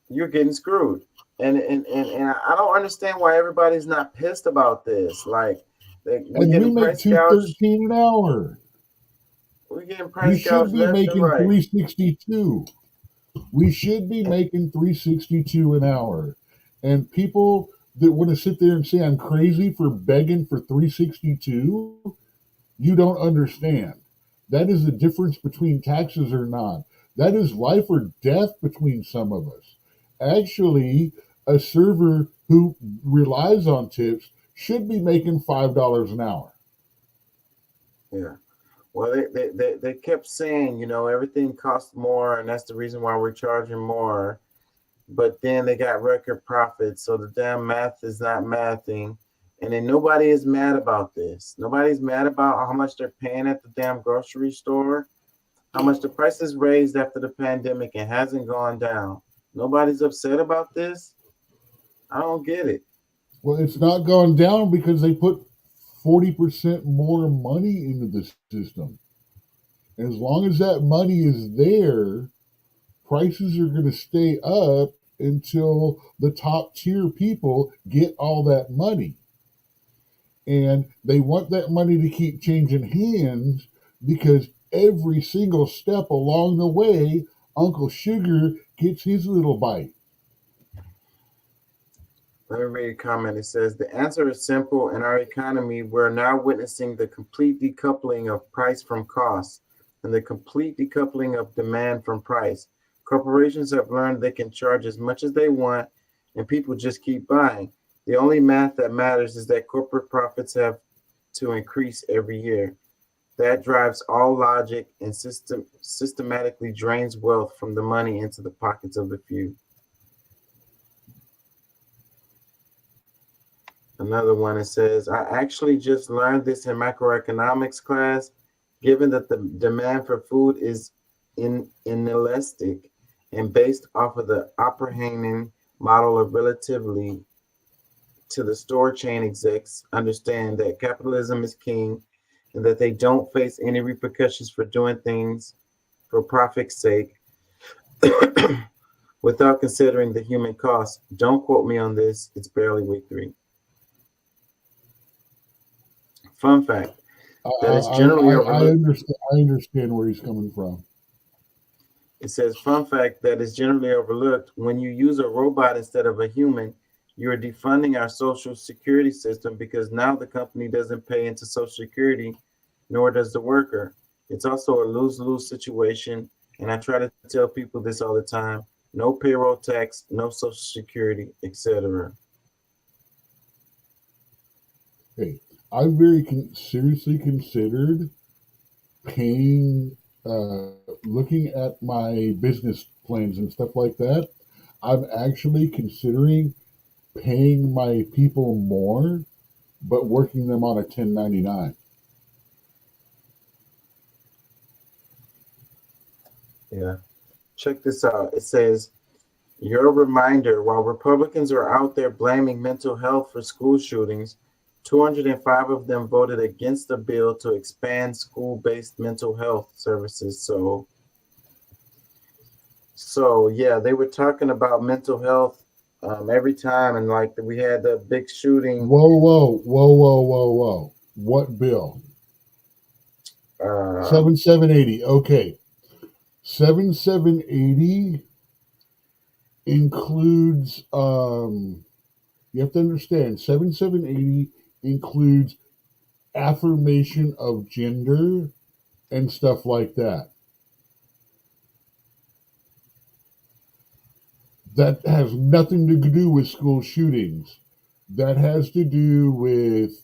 you're getting screwed. And I don't understand why everybody's not pissed about this. Like we're And we getting make price gouged. $2.13 an hour. We're getting We price should gouged be left and making right. $3.62. We should be making $3.62 an hour. And people that want to sit there and say I'm crazy for begging for $3.62, you don't understand. That is the difference between taxes or not. That is life or death between some of us. Actually, a server who relies on tips should be making $5 an hour. Yeah. Well, they kept saying, you know, everything costs more, and that's the reason why we're charging more. But then they got record profits, so the damn math is not mathing. And then nobody is mad about this. Nobody's mad about how much they're paying at the damn grocery store, how much the price is raised after the pandemic and hasn't gone down. Nobody's upset about this. I don't get it. Well, it's not gone down because they put 40% more money into the system. And as long as that money is there, prices are going to stay up until the top tier people get all that money. And they want that money to keep changing hands because every single step along the way, Uncle Sugar gets his little bite. Let me read a comment. It says, the answer is simple. In our economy, we're now witnessing the complete decoupling of price from cost and the complete decoupling of demand from price. Corporations have learned they can charge as much as they want, and people just keep buying. The only math that matters is that corporate profits have to increase every year. That drives all logic and systematically drains wealth from the money into the pockets of the few. Another one, it says, I actually just learned this in macroeconomics class. Given that the demand for food is inelastic and based off of the Oppenheimer model of relativity to the store chain execs understand that capitalism is king and that they don't face any repercussions for doing things for profit's sake without considering the human cost. Don't quote me on this. It's barely week 3. Fun fact. That is generally overlooked. I understand where he's coming from. It says, fun fact that is generally overlooked. When you use a robot instead of a human, you are defunding our social security system because now the company doesn't pay into social security, nor does the worker. It's also a lose-lose situation, and I try to tell people this all the time. No payroll tax, no social security, etc. Hey, I very seriously considered paying, looking at my business plans and stuff like that. I'm actually considering paying my people more, but working them on a 1099. Yeah. Check this out. It says, your reminder, while Republicans are out there blaming mental health for school shootings, 205 of them voted against the bill to expand school-based mental health services. So yeah, they were talking about mental health every time, and like we had the big shooting. Whoa. What bill? 7780. Okay. 7780 includes, you have to understand, 7780 includes affirmation of gender and stuff like that. That has nothing to do with school shootings. That has to do with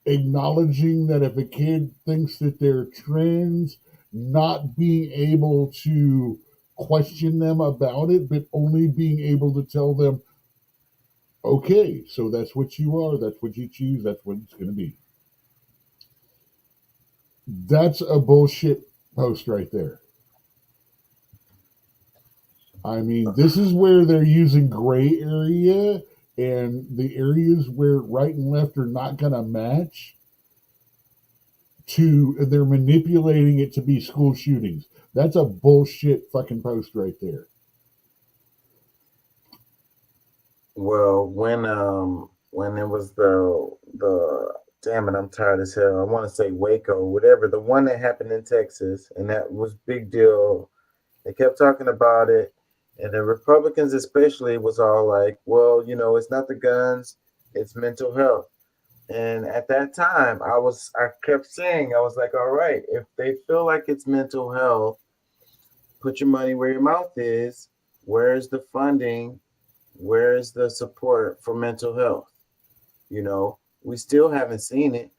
acknowledging that if a kid thinks that they're trans, not being able to question them about it, but only being able to tell them, okay, so that's what you are, that's what you choose, that's what it's going to be. That's a bullshit post right there. I mean, this is where they're using gray area, and the areas where right and left are not going to match, they're manipulating it to be school shootings. That's a bullshit fucking post right there. Well, when it was the damn it, I'm tired as hell. I want to say Waco, whatever, the one that happened in Texas, and that was big deal. They kept talking about it, and the Republicans especially was all like, well, you know, it's not the guns, it's mental health. And at that time, I kept saying, I was like, all right, if they feel like it's mental health, put your money where your mouth is. Where's the funding? Where's the support for mental health? You know, we still haven't seen it,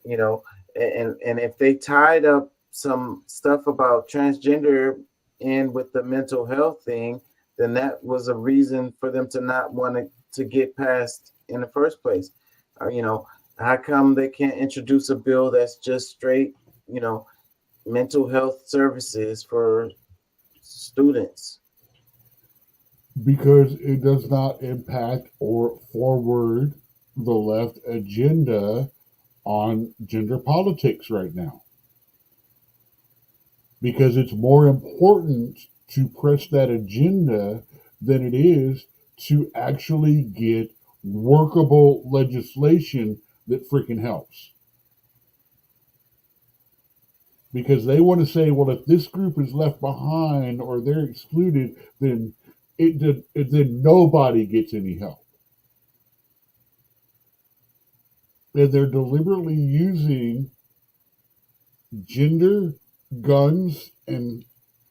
you know, and if they tied up some stuff about transgender in with the mental health thing, then that was a reason for them to not want to get passed in the first place. You know, how come they can't introduce a bill that's just straight, you know, mental health services for students? Because it does not impact or forward the left agenda on gender politics right now. Because it's more important to press that agenda than it is to actually get workable legislation that freaking helps. Because they want to say, well, if this group is left behind or they're excluded, then then nobody gets any help. And they're deliberately using gender, guns, and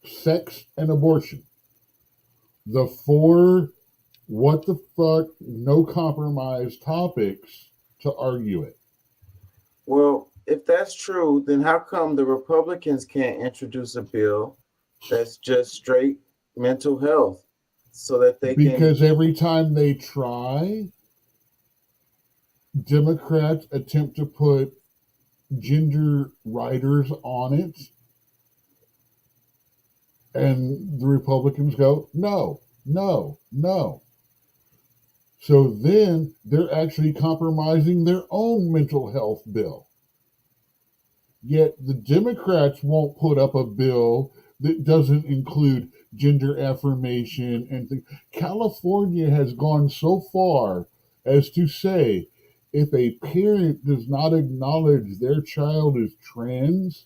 sex and abortion. The 4 what the fuck, no compromise topics to argue it. Well, if that's true, then how come the Republicans can't introduce a bill that's just straight mental health so that they Because can? every time they try, Democrats attempt to put gender riders on it, and the Republicans go, no, no, no. So then they're actually compromising their own mental health bill. Yet the Democrats won't put up a bill that doesn't include gender affirmation and things. California has gone so far as to say if a parent does not acknowledge their child is trans,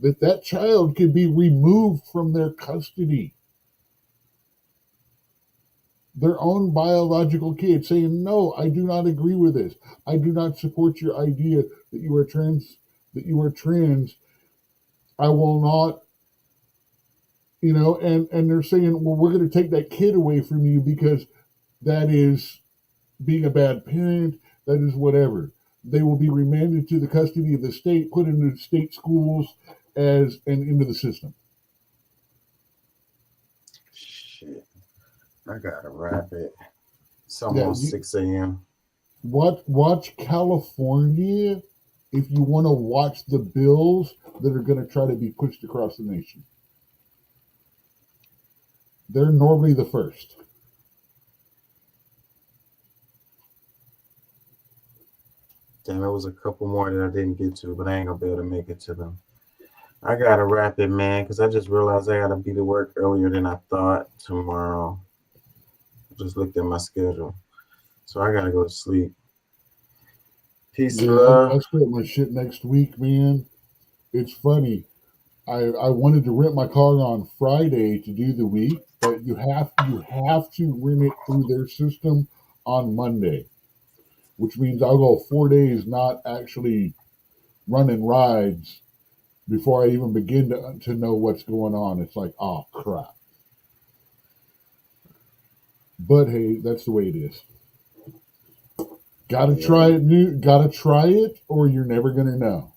that child can be removed from their custody. Their own biological kid saying, no, I do not agree with this. I do not support your idea that you are trans, I will not, and they're saying, well, we're going to take that kid away from you because that is being a bad parent, that is whatever. They will be remanded to the custody of the state, put into state schools and into the system. Shit. I gotta wrap it. It's almost 6 a.m. Watch California if you want to watch the bills that are going to try to be pushed across the nation. They're normally the first. Damn, there was a couple more that I didn't get to, but I ain't gonna be able to make it to them. I gotta wrap it, man, because I just realized I gotta be to work earlier than I thought tomorrow. Just looked at my schedule, so I gotta go to sleep. Peace and love. I start my shit next week, man. It's funny. I wanted to rent my car on Friday to do the week, but you have to rent it through their system on Monday, which means I'll go 4 days not actually running rides before I even begin to know what's going on. It's like, oh crap. But hey, that's the way it is. Gotta try it, or you're never gonna know.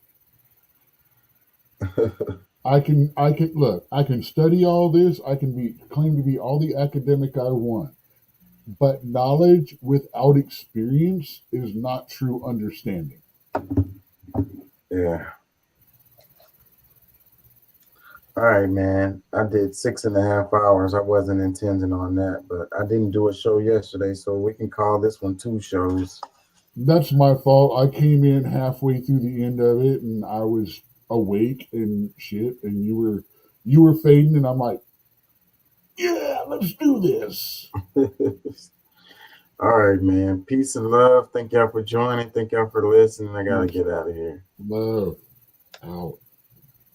I can study all this. I can claim to be all the academic I want, but knowledge without experience is not true understanding. Yeah. All right, man. I did 6.5 hours. I wasn't intending on that, but I didn't do a show yesterday, so we can call this one 2 shows. That's my fault. I came in halfway through the end of it, and I was awake and shit, and you were fading, and I'm like, yeah, let's do this. All right, man. Peace and love. Thank y'all for joining. Thank y'all for listening. I gotta get out of here. Love out.